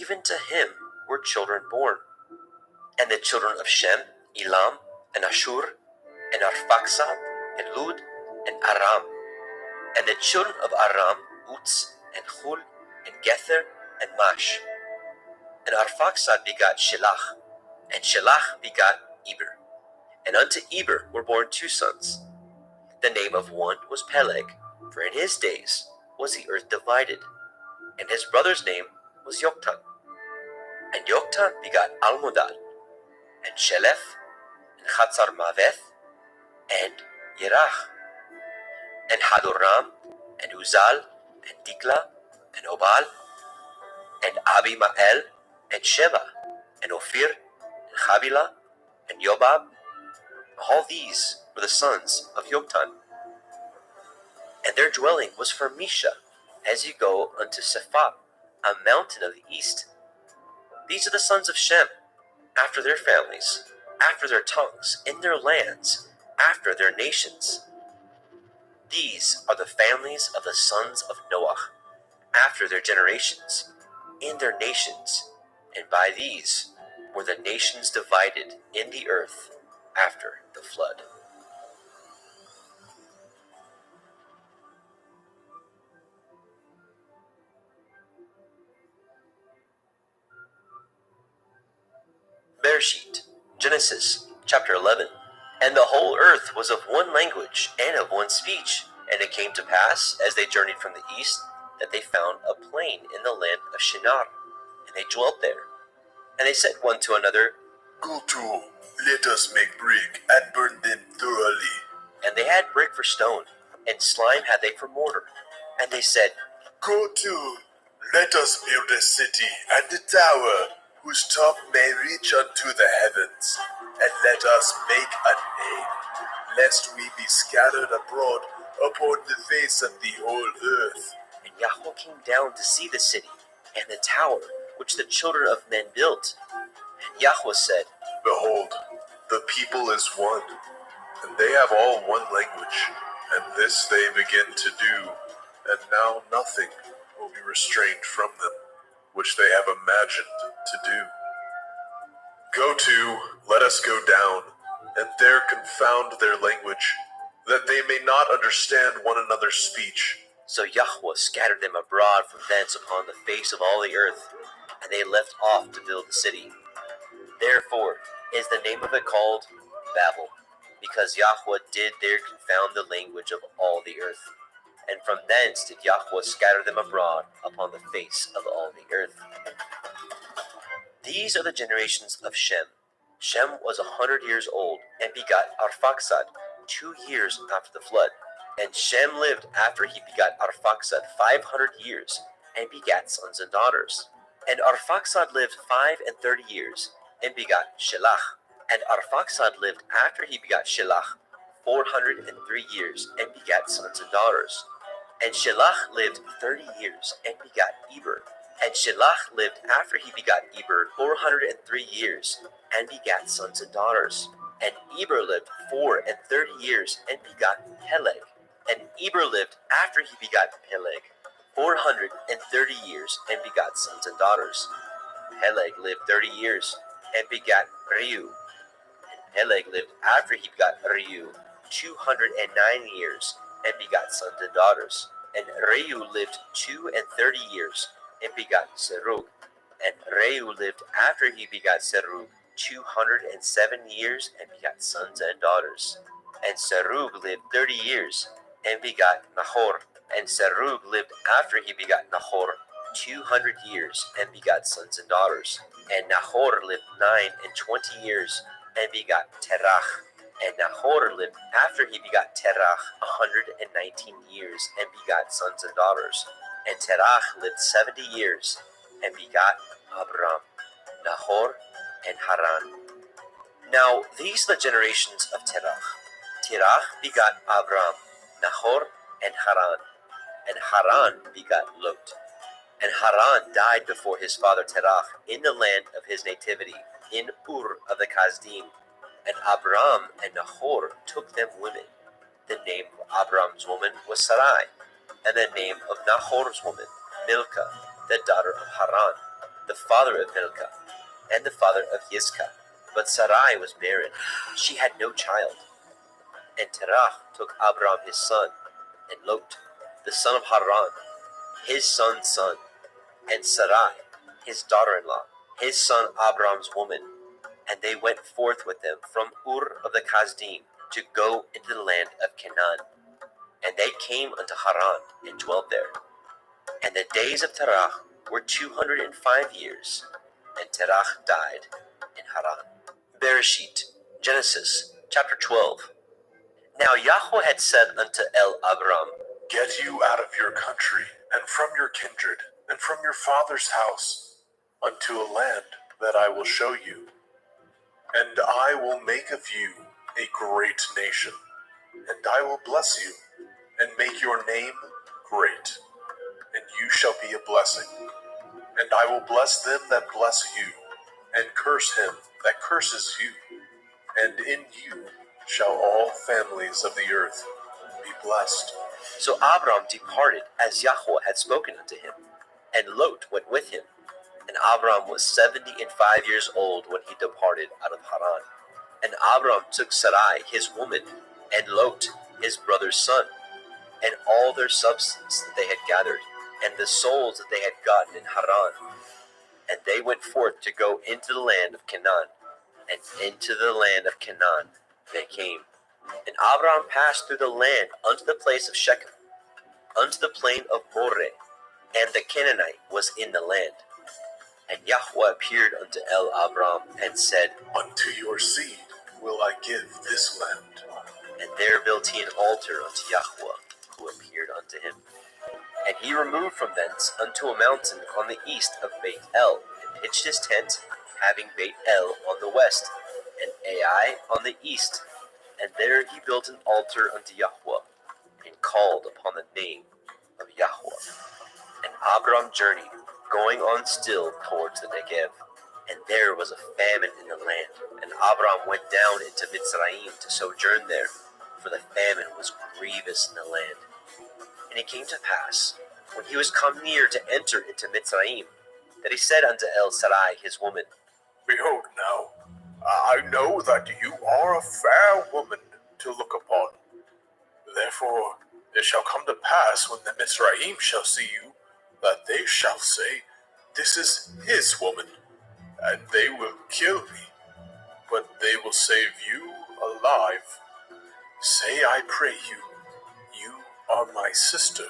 even to him were children born. And the children of Shem, Elam, and Ashur, and Arphaxad, and Lud, and Aram. And the children of Aram, Uz, and Hul, and Gether, and Mash. And Arphaxad begat Shelach, and Shelach begat Eber. And unto Eber were born two sons. The name of one was Peleg, for in his days was the earth divided. And his brother's name was Yoktan. And Yoktan begat Almodad, and Shelef, and Chatzar-Maveth, and Yerach, and Hadoram, and Uzal, and Dikla, and Obal, and Abimael, and Sheba, and Ophir, and Havilah, and Yobab. All these were the sons of Yoktan. And their dwelling was from Misha, as you go unto Sephah, a mountain of the east. These are the sons of Shem, after their families, after their tongues, in their lands, after their nations. These are the families of the sons of Noah, after their generations, in their nations, and by these were the nations divided in the earth after the flood. Bereshit, Genesis, chapter 11. And the whole earth was of one language and of one speech. And it came to pass, as they journeyed from the east, that they found a plain in the land of Shinar, and they dwelt there. And they said one to another, Go to, let us make brick and burn them thoroughly. and they had brick for stone, and slime had they for mortar. And they said, Go to, let us build a city and a tower, whose top may reach unto the heavens, and let us make a name, lest we be scattered abroad upon the face of the whole earth. And Yahweh came down to see the city, and the tower which the children of men built. And Yahweh said, Behold, the people is one, and they have all one language, and this they begin to do, and now nothing will be restrained from them, which they have imagined to do. Go to, let us go down, and there confound their language, that they may not understand one another's speech. So Yahweh scattered them abroad from thence upon the face of all the earth, and they left off to build the city. Therefore is the name of it called Babel, because Yahweh did there confound the language of all the earth. And from thence did Yahweh scatter them abroad upon the face of all the earth. These are the generations of Shem. Shem was 100 years old, and begot Arphaxad 2 years after the flood. And Shem lived after he begot Arphaxad 500 years, and begat sons and daughters. And Arphaxad lived 35 years, and begot Shelach. And Arphaxad lived after he begot Shelach 403 years, and begat sons and daughters. And Shelach lived 30 years, and begot Eber. And Shelach lived after he begot Eber 403 years, and begat sons and daughters. And Eber lived 34 years, and begot Peleg. And Eber lived after he begot Peleg 430 years, and begot sons and daughters. Peleg lived 30 years, and begat Reu. And Peleg lived after he begot Reu 209 years, and begot sons and daughters. And Reu lived 32 years, and begot Serug. And Reu lived after he begot Serug 207 years, and begot sons and daughters. And Serug lived 30 years, and begot Nahor. And Serug lived after he begot Nahor 200 years, and begot sons and daughters. And Nahor lived 29 years, and begot Terach. And Nahor lived after he begot Terach 119 years, and begot sons and daughters. And Terach lived 70 years, and begot Abram, Nahor, and Haran. Now these are the generations of Terach. Terach begot Abram, Nahor, and Haran. And Haran begot Lot. And Haran died before his father Terach in the land of his nativity, in Ur of the Kasdim. And Abram and Nahor took them women. The name of Abram's woman was Sarai, and the name of Nahor's woman, Milcah, the daughter of Haran, the father of Milcah, and the father of Yiscah. But Sarai was barren, she had no child. And Terach took Abram his son, and Lot, the son of Haran, his son's son, and Sarai, his daughter-in-law, his son Abram's woman. And they went forth with them from Ur of the Kasdim to go into the land of Canaan. And they came unto Haran and dwelt there. And the days of Terach were 205 years, and Terach died in Haran. Bereshit, Genesis, chapter 12. Now Yahweh had said unto Abram, Get you out of your country, and from your kindred, and from your father's house, unto a land that I will show you. And I will make of you a great nation, and I will bless you, and make your name great, and you shall be a blessing. And I will bless them that bless you, and curse him that curses you. And in you shall all families of the earth be blessed. So Abram departed as Yahweh had spoken unto him, and Lot went with him. And Abram was 75 years old when he departed out of Haran. And Abram took Sarai his woman, and Lot his brother's son, and all their substance that they had gathered, and the souls that they had gotten in Haran. And they went forth to go into the land of Canaan, and into the land of Canaan they came. And Abram passed through the land unto the place of Shechem, unto the plain of Moreh, and the Canaanite was in the land. And Yahweh appeared unto Abram and said, Unto your seed will I give this land. And there built he an altar unto Yahweh, who appeared unto him. And he removed from thence unto a mountain on the east of Beit El, and pitched his tent, having Beit El on the west, and Ai on the east. And there he built an altar unto Yahweh, and called upon the name of Yahweh. And Abram journeyed, going on still towards the Negev. And there was a famine in the land. And Abram went down into Mitzrayim to sojourn there, for the famine was grievous in the land. And it came to pass, when he was come near to enter into Mitzrayim, that he said unto Sarai his woman, Behold now, I know that you are a fair woman to look upon. Therefore it shall come to pass when the Mitzrayim shall see you, that they shall say, This is his woman, and they will kill me, but they will save you alive. Say, I pray you, you are my sister,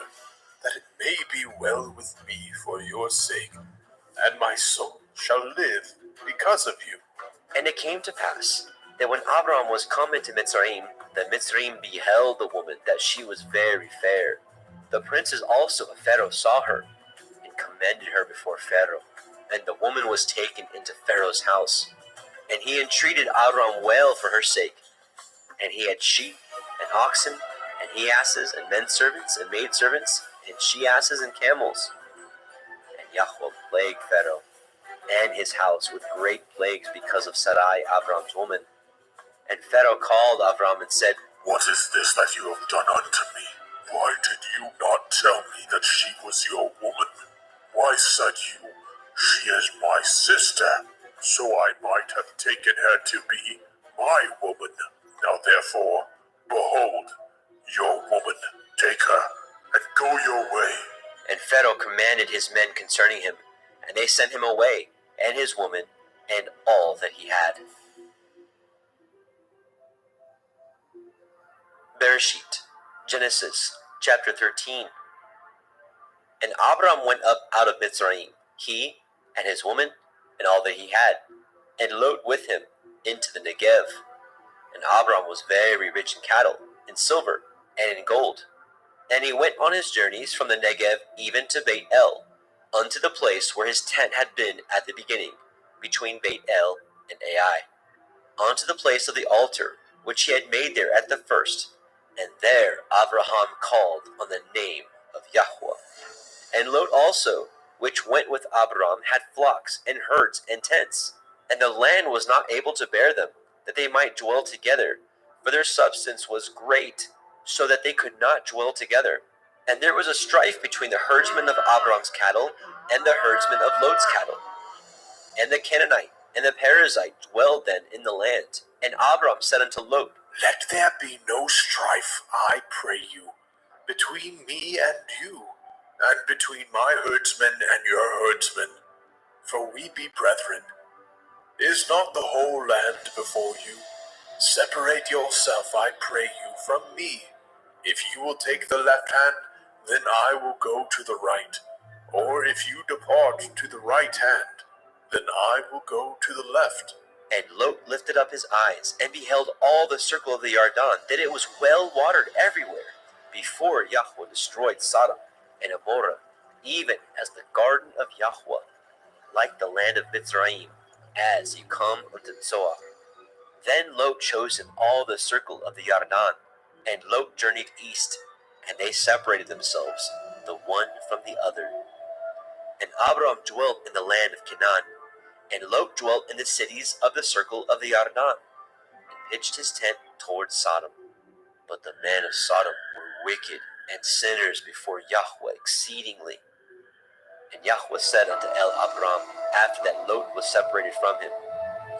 that it may be well with me for your sake, and my soul shall live because of you. And it came to pass, that when Abram was come into Mitzrayim, that Mitzrayim beheld the woman, that she was very fair. The princes also of Pharaoh saw her, and commended her before Pharaoh. And the woman was taken into Pharaoh's house. And he entreated Abram well for her sake. And he had sheep, and oxen, and he-asses, and men-servants, and maidservants, and she-asses, and camels. And Yahweh plagued Pharaoh and his house with great plagues because of Sarai, Abram's woman. And Pharaoh called Abram and said, What is this that you have done unto me? Why did you not tell me that she was your woman? Why said you, She is my sister, so I might have taken her to be my woman? Now therefore, behold, your woman, take her, and go your way. And Pharaoh commanded his men concerning him, and they sent him away, and his woman, and all that he had. Bereshit, Genesis, chapter 13. And Abram went up out of Mitzrayim, he, and his woman, and all that he had, and Lot with him, into the Negev. And Abram was very rich in cattle, in silver, and in gold. And he went on his journeys from the Negev even to Beit El, unto the place where his tent had been at the beginning, between Beit El and Ai, unto the place of the altar, which he had made there at the first. And there Abraham called on the name of Yahweh. And Lot also, which went with Abram, had flocks, and herds, and tents. And the land was not able to bear them, that they might dwell together, for their substance was great, so that they could not dwell together. And there was a strife between the herdsmen of Abram's cattle, and the herdsmen of Lot's cattle. And the Canaanite and the Perizzite dwelled then in the land. And Abram said unto Lot, Let there be no strife, I pray you, between me and you, and between my herdsmen and your herdsmen, for we be brethren. Is not the whole land before you? Separate yourself, I pray you, from me. If you will take the left hand, then I will go to the right. Or if you depart to the right hand, then I will go to the left. And Lot lifted up his eyes, and beheld all the circle of the Yarden, that it was well watered everywhere, before Yahweh destroyed Sodom and Amorah, even as the garden of Yahweh, like the land of Mitzrayim, as you come unto Zoar. Then Lot chose him all the circle of the Yarden, and Lot journeyed east, and they separated themselves, the one from the other. And Abram dwelt in the land of Canaan, and Lot dwelt in the cities of the circle of the Yarden, and pitched his tent towards Sodom. But the men of Sodom were wicked and sinners before Yahweh exceedingly. And Yahweh said unto Abram, after that Lot was separated from him,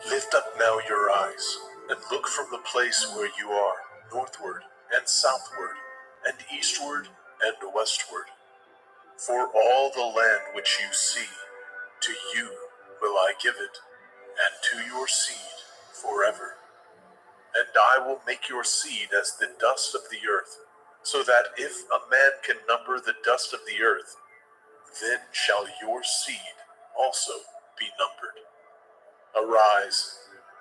Lift up now your eyes, and look from the place where you are, northward and southward, and eastward and westward. For all the land which you see, to you will I give it, and to your seed forever. And I will make your seed as the dust of the earth, so that if a man can number the dust of the earth, then shall your seed also be numbered. Arise,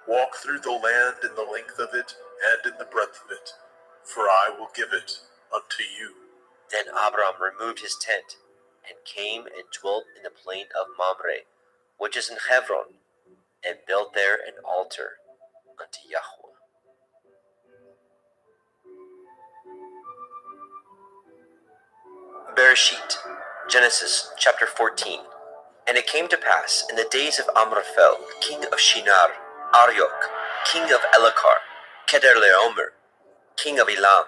walk through the land in the length of it and in the breadth of it, for I will give it unto you. Then Abram removed his tent, and came and dwelt in the plain of Mamre, which is in Hebron, and built there an altar unto Yahweh. Bereshit, Genesis chapter 14. And it came to pass in the days of Amraphel, king of Shinar, Arioch, king of Elakar, Chedorlaomer, king of Elam,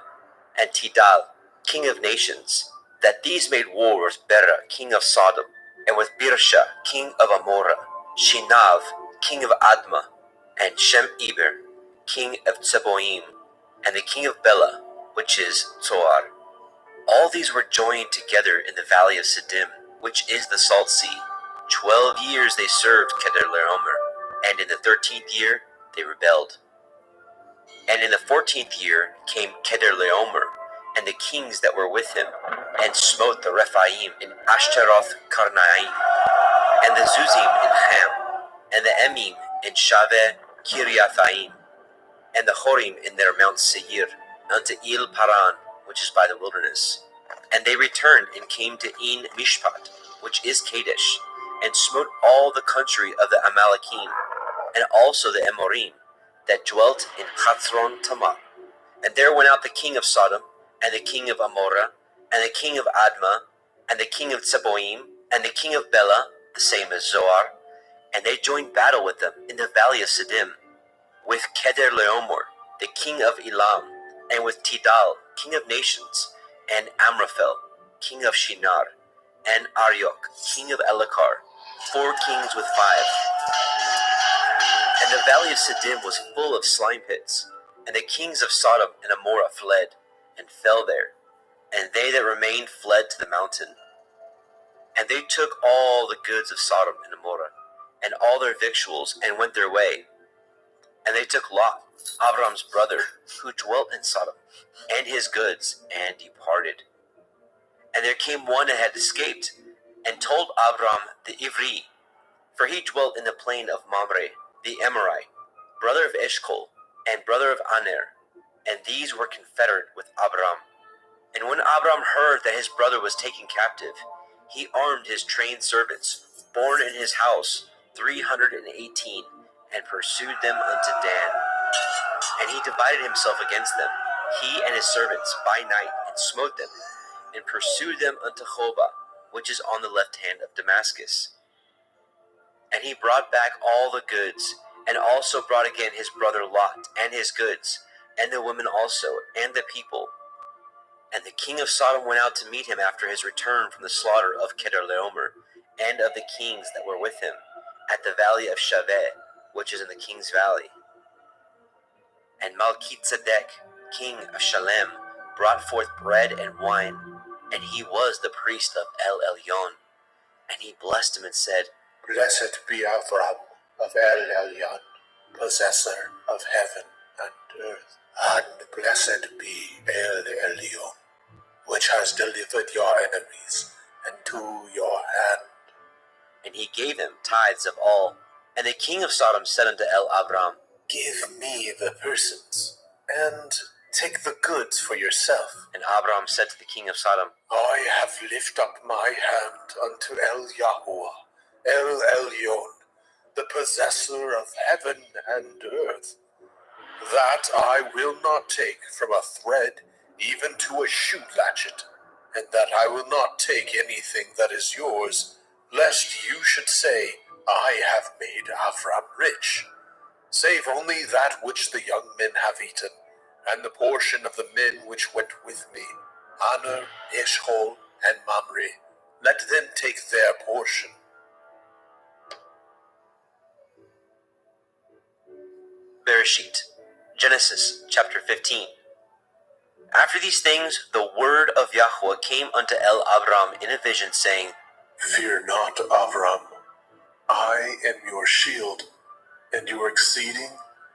and Tidal, king of nations, that these made war with Bera, king of Sodom, and with Birsha, king of Amorah, Shinav, king of Admah, and Shem-Eber, king of Zeboim, and the king of Bela, which is Zoar. All these were joined together in the valley of Siddim, which is the salt sea. 12 years they served Chedorlaomer, and in the 13th year they rebelled. And in the 14th year came Chedorlaomer, and the kings that were with him, and smote the Rephaim in Ashtaroth Karnaim, and the Zuzim in Ham, and the Emim in Shaveh Kiriathaim, and the Horim in their Mount Seir, unto El Paran, which is by the wilderness. And they returned and came to En Mishpat, which is Kadesh, and smote all the country of the Amalekim, and also the Amorim, that dwelt in Hatzron Tamar. And there went out the king of Sodom, and the king of Amorah, and the king of Admah, and the king of Zeboim, and the king of Bela, the same as Zoar, and they joined battle with them in the valley of Siddim, with Chedorlaomer, the king of Elam, and with Tidal, king of nations, and Amraphel, king of Shinar, and Arioch, king of Elakar, 4 kings with 5. And the valley of Siddim was full of slime pits, and the kings of Sodom and Amorah fled, and fell there, and they that remained fled to the mountain. And they took all the goods of Sodom and Amorah, and all their victuals, and went their way. And they took Lot, Abram's brother, who dwelt in Sodom, and his goods, and departed. And there came one that had escaped, and told Abram the Ivri, for he dwelt in the plain of Mamre, the Amorite, brother of Eshcol, and brother of Aner, and these were confederate with Abram. And when Abram heard that his brother was taken captive, he armed his trained servants, born in his house, 318, and pursued them unto Dan. And he divided himself against them, he and his servants, by night, and smote them, and pursued them unto Hobah, which is on the left hand of Damascus. And he brought back all the goods, and also brought again his brother Lot, and his goods, and the women also, and the people. And the king of Sodom went out to meet him after his return from the slaughter of Chedorlaomer, and of the kings that were with him, at the valley of Shaveh, which is in the king's valley. And Malchizedek, king of Shalem, brought forth bread and wine, and he was the priest of El Elyon. And he blessed him and said, Blessed be Avram of El Elyon, possessor of heaven and earth. And blessed be El Elyon, which has delivered your enemies into your hand. And he gave him tithes of all. And the king of Sodom said unto El Abram, Give me the persons, and take the goods for yourself. And Abram said to the king of Sodom, I have lifted up my hand unto El Yahuwah, El Elyon, the possessor of heaven and earth, that I will not take from a thread even to a shoe latchet, and that I will not take anything that is yours, lest you should say, I have made Avram rich, save only that which the young men have eaten, and the portion of the men which went with me, Aner, Eshcol, and Mamre, let them take their portion. Bereshit, Genesis chapter 15. After these things, the word of Yahweh came unto Abram in a vision, saying, Fear not, Avram. I am your shield, and your exceeding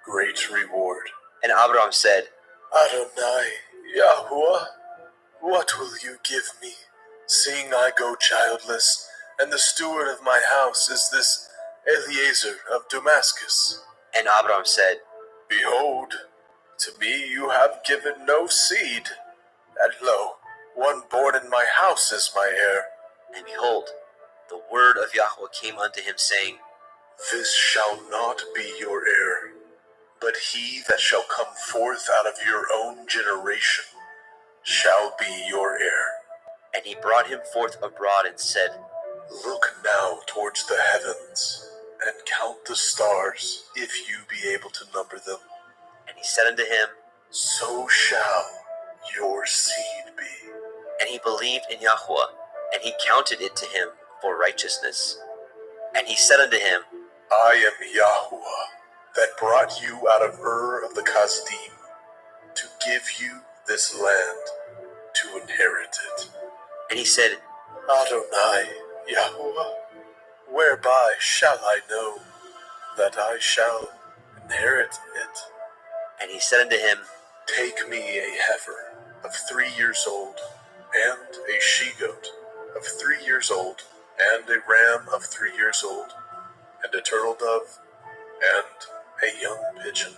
great reward. And Abram said, Adonai, Yahuwah, what will you give me, seeing I go childless, and the steward of my house is this Eliezer of Damascus? And Abram said, Behold, to me you have given no seed, and lo, one born in my house is my heir. And behold, the word of Yahweh came unto him, saying, This shall not be your heir, but he that shall come forth out of your own generation shall be your heir. And he brought him forth abroad and said, Look now towards the heavens, and count the stars, if you be able to number them. And he said unto him, So shall your seed be. and he believed in Yahweh, and he counted it to him for righteousness. And he said unto him, I am Yahuwah, that brought you out of Ur of the Kasdim, to give you this land, to inherit it. And he said, Adonai, Yahuwah, whereby shall I know that I shall inherit it? And he said unto him, Take me a heifer of 3 years old, and a she-goat of 3 years old, and a ram of 3 years old, and a turtle dove, and a young pigeon.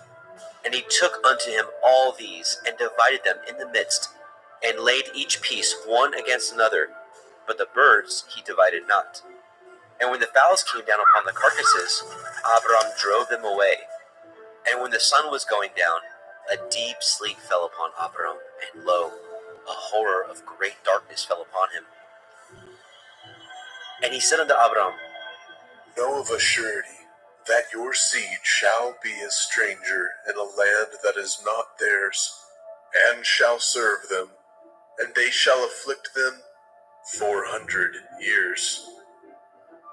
And he took unto him all these, and divided them in the midst, and laid each piece one against another, but the birds he divided not. And when the fowls came down upon the carcasses, Abram drove them away. And when the sun was going down, a deep sleep fell upon Abram, and lo, a horror of great darkness fell upon him. And he said unto Abram, Know of a surety that your seed shall be a stranger in a land that is not theirs, and shall serve them, and they shall afflict them 400 years.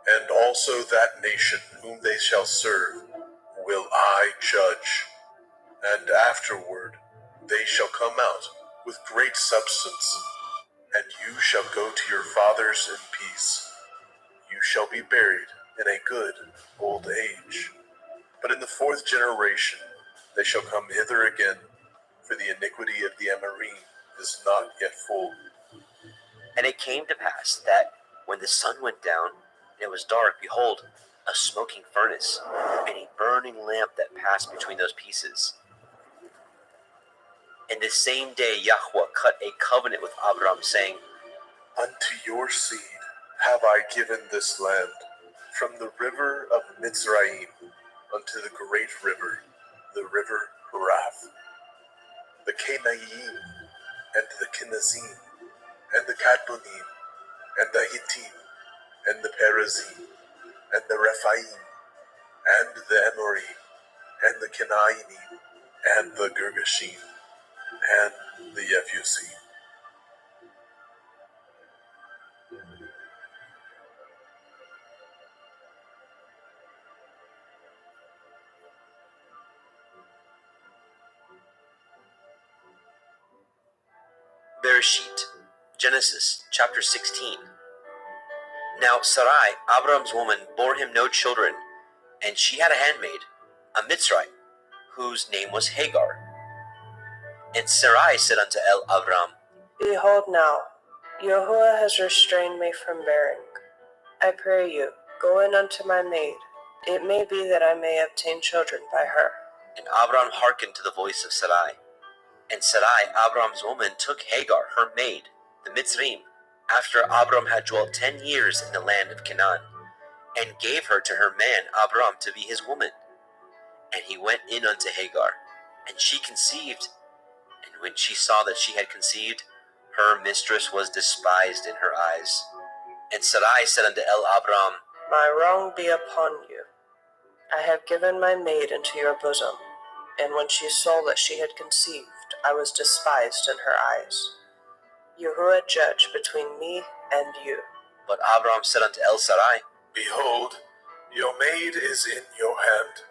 And also that nation whom they shall serve will I judge, and afterward they shall come out with great substance, and you shall go to your fathers in peace. You shall be buried in a good old age. But in the 4th generation they shall come hither again, for the iniquity of the Amorim is not yet full. And it came to pass that, when the sun went down, and it was dark, behold, a smoking furnace, and a burning lamp that passed between those pieces. And this same day Yahweh cut a covenant with Abram, saying, Unto your seed have I given this land, from the river of Mitzrayim unto the great river, the river Harath, the Canaanite, and the Kenizzim, and the Kadmonim, and the Hittim, and the Perizim, and the Rephaim, and the Amorim, and the Kenainim, and the Girgashim, and the Yebusim. Bereshit, Genesis chapter 16. Now Sarai, Abram's woman, bore him no children, and she had a handmaid, a Mitzrite, whose name was Hagar. And Sarai said unto Abram, Behold now, Yahuwah has restrained me from bearing. I pray you, go in unto my maid. It may be that I may obtain children by her. And Abram hearkened to the voice of Sarai. And Sarai, Abram's woman, took Hagar, her maid, the Mitzrim, after Abram had dwelt 10 years in the land of Canaan, and gave her to her man Abram to be his woman. And he went in unto Hagar, and she conceived. And when she saw that she had conceived, her mistress was despised in her eyes. And Sarai said unto Abram, My wrong be upon you. I have given my maid into your bosom. And when she saw that she had conceived, I was despised in her eyes. Yahuwah judge between me and you. But Abram said unto El Sarai, Behold, your maid is in your hand.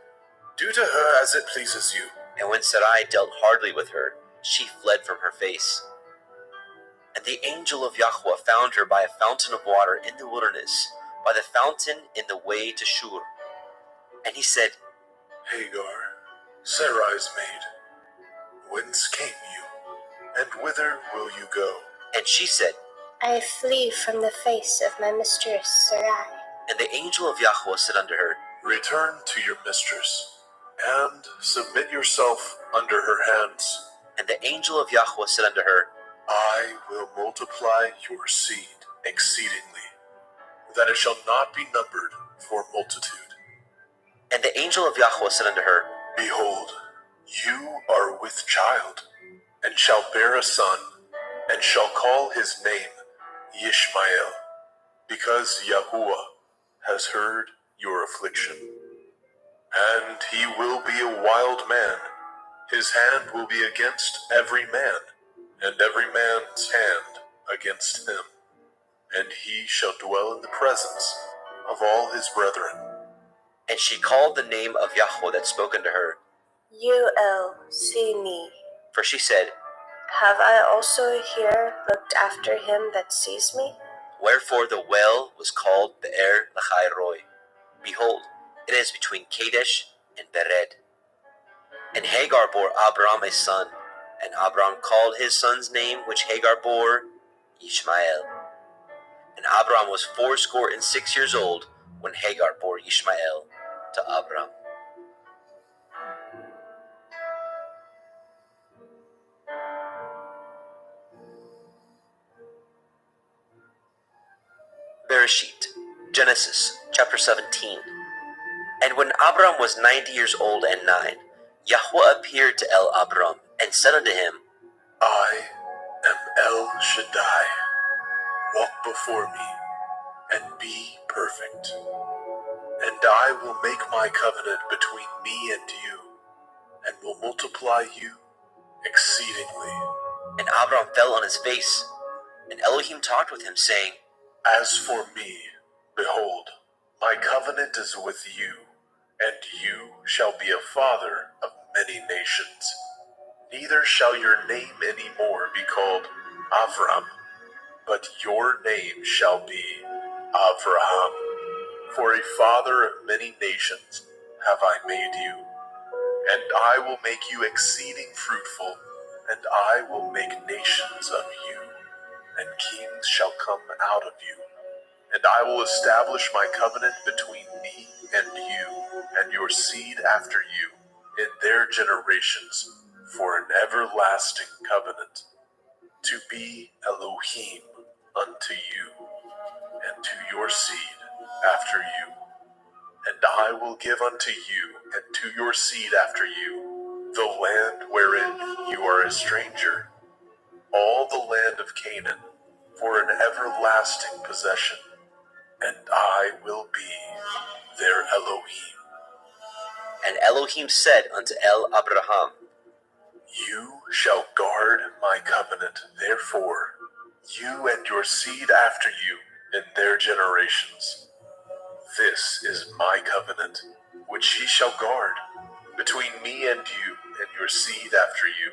Do to her as it pleases you. And when Sarai dealt hardly with her, she fled from her face. And the angel of Yahweh found her by a fountain of water in the wilderness, by the fountain in the way to Shur. And he said, Hagar, Sarai's maid, whence came you, and whither will you go? and she said, I flee from the face of my mistress Sarai. and the angel of Yahweh said unto her, Return to your mistress, and submit yourself under her hands. and the angel of Yahweh said unto her, I will multiply your seed exceedingly, that it shall not be numbered for multitude. and the angel of Yahweh said unto her, Behold, you are with child, and shall bear a son, and shall call his name Yishmael, because Yahuwah has heard your affliction. And he will be a wild man. His hand will be against every man, and every man's hand against him. And he shall dwell in the presence of all his brethren. and she called the name of Yahweh that spoke unto her. Uel Sini. For she said, Have I also here looked after him that sees me? Wherefore the well was called Be'er Lachai Roi. Behold, it is between Kadesh and Bered. And Hagar bore Abram a son, and Abram called his son's name which Hagar bore Ishmael. And Abram was 86 years old when Hagar bore Ishmael to Abram. Bereshit, Genesis, chapter 17. And when Abram was 90 years old and 9, Yahweh appeared to Abram and said unto him, I am El Shaddai. Walk before me and be perfect. And I will make my covenant between me and you, and will multiply you exceedingly. And Abram fell on his face. And Elohim talked with him, saying, As for me, behold, my covenant is with you, and you shall be a father of many nations. Neither shall your name any more be called Avram, but your name shall be Avraham. For a father of many nations have I made you. And I will make you exceeding fruitful, and I will make nations of you, and kings shall come out of you. And I will establish my covenant between me and you, and your seed after you, in their generations, for an everlasting covenant, to be Elohim unto you, and to your seed after you. And I will give unto you, and to your seed after you, the land wherein you are a stranger, all the land of Canaan, for an everlasting possession, and I will be their Elohim. And Elohim said unto Abraham, You shall guard my covenant, therefore, you and your seed after you in their generations. This is my covenant, which ye shall guard, between me and you and your seed after you.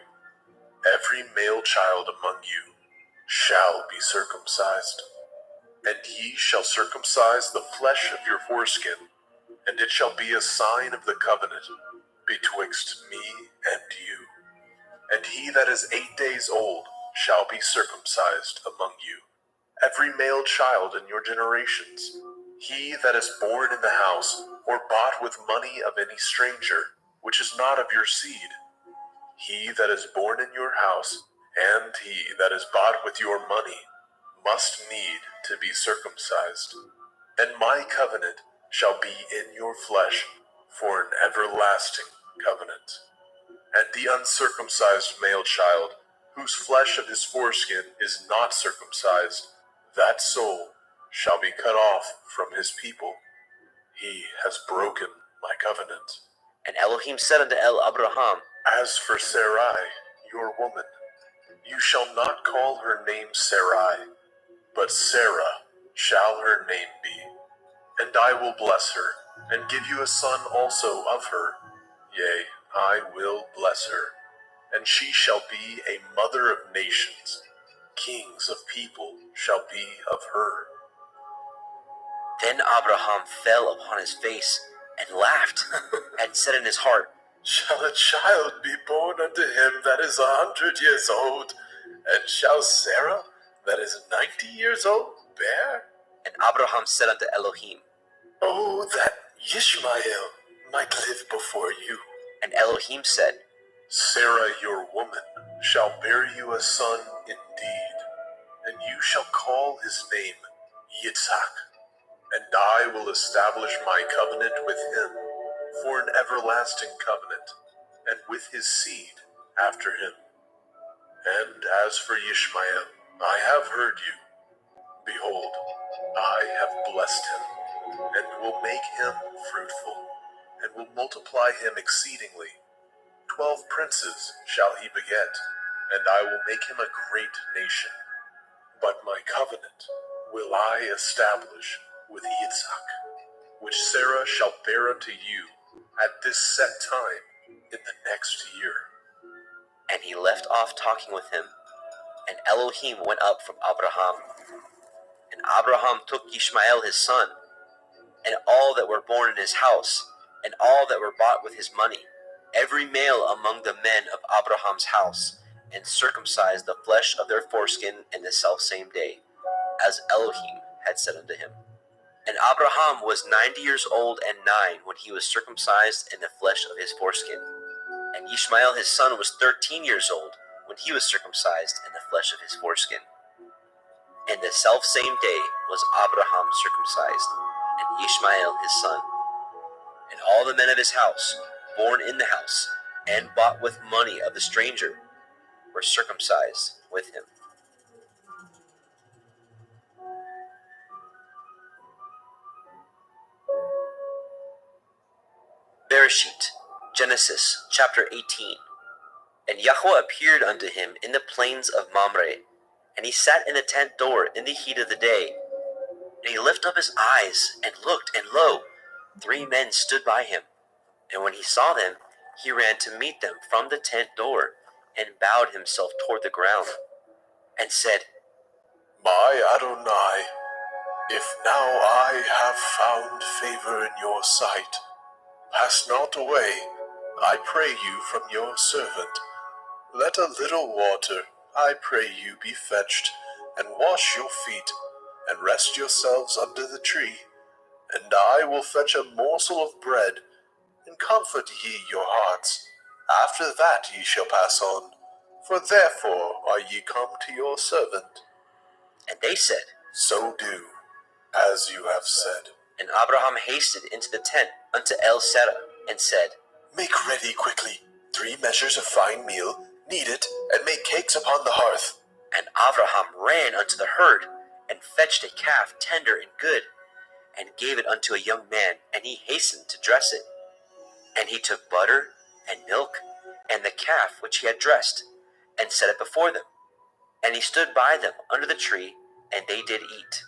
Every male child among you shall be circumcised, and ye shall circumcise the flesh of your foreskin, and it shall be a sign of the covenant betwixt me and you. And he that is 8 days old shall be circumcised among you, every male child in your generations. He that is born in the house, or bought with money of any stranger, which is not of your seed, he that is born in your house, and he that is bought with your money, must need to be circumcised. And my covenant shall be in your flesh for an everlasting covenant. And the uncircumcised male child, whose flesh of his foreskin is not circumcised, that soul shall be cut off from his people. He has broken my covenant. And Elohim said unto Abraham, As for Sarai, your woman, you shall not call her name Sarai, but Sarah shall her name be. And I will bless her, and give you a son also of her. Yea, I will bless her, and she shall be a mother of nations. Kings of people shall be of her. Then Abraham fell upon his face and laughed, and said in his heart, Shall a child be born unto him that is 100 years old? And shall Sarah, that is 90 years old, bear? And Abraham said unto Elohim, Oh, that Ishmael might live before you. and Elohim said, Sarah, your woman, shall bear you a son indeed, and you shall call his name Yitzhak. And I will establish my covenant with him for an everlasting covenant, and with his seed after him. And as for Ishmael, I have heard you. Behold, I have blessed him, and will make him fruitful, and will multiply him exceedingly. 12 princes shall he beget, and I will make him a great nation. But my covenant will I establish with Yitzhak, which Sarah shall bear unto you at this set time in the next year. And he left off talking with him, and Elohim went up from Abraham. And Abraham took Ishmael his son, and all that were born in his house, and all that were bought with his money, every male among the men of Abraham's house, and circumcised the flesh of their foreskin in the selfsame day, as Elohim had said unto him. And Abraham was 90 years old and 9 when he was circumcised in the flesh of his foreskin. And Ishmael his son was 13 years old when he was circumcised in the flesh of his foreskin. And the selfsame day was Abraham circumcised, and Ishmael his son. And all the men of his house, born in the house, and bought with money of the stranger, were circumcised with him. Bereshit, Genesis chapter 18. And Yahweh appeared unto him in the plains of Mamre, and he sat in the tent door in the heat of the day. And he lifted up his eyes, and looked, and lo, 3 men stood by him. And when he saw them, he ran to meet them from the tent door, and bowed himself toward the ground, and said, My Adonai, if now I have found favor in your sight, pass not away, I pray you, from your servant. Let a little water, I pray you, be fetched, and wash your feet, and rest yourselves under the tree. And I will fetch a morsel of bread, and comfort ye your hearts. After that ye shall pass on, for therefore are ye come to your servant. And they said, So do, as you have said. And Abraham hasted into the tent unto El Sarah, and said, Make ready quickly 3 measures of fine meal, knead it, and make cakes upon the hearth. And Abraham ran unto the herd, and fetched a calf tender and good, and gave it unto a young man, and he hastened to dress it. And he took butter and milk, and the calf which he had dressed, and set it before them. And he stood by them under the tree, and they did eat.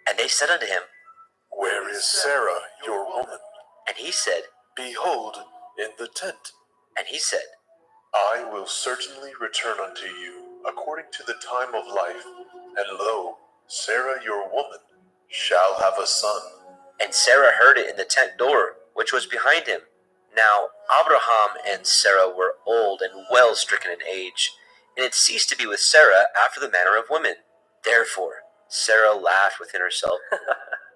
And they said unto him, Where is Sarah, your woman? and he said, Behold, in the tent. and he said, I will certainly return unto you according to the time of life, and lo, Sarah your woman shall have a son. and Sarah heard it in the tent door, which was behind him. Now Abraham and Sarah were old and well stricken in age, and had ceased to be with Sarah after the manner of women. Therefore Sarah laughed within herself,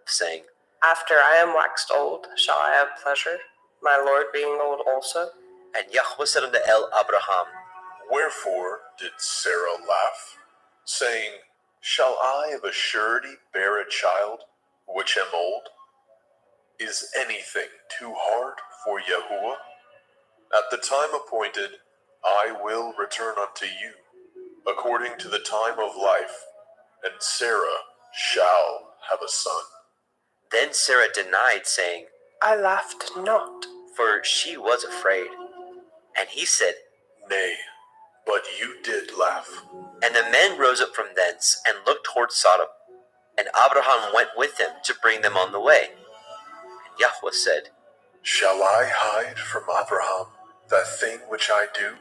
saying, After I am waxed old, shall I have pleasure, my Lord being old also? And Yahweh said unto Abraham, Wherefore did Sarah laugh, saying, Shall I of a surety bear a child, which am old? Is anything too hard for Yahuwah? At the time appointed, I will return unto you, according to the time of life, and Sarah shall have a son. Then Sarah denied, saying, I laughed not, for she was afraid. And he said, Nay, but you did laugh. And the men rose up from thence and looked toward Sodom. And Abraham went with them to bring them on the way. And Yahweh said, Shall I hide from Abraham that thing which I do?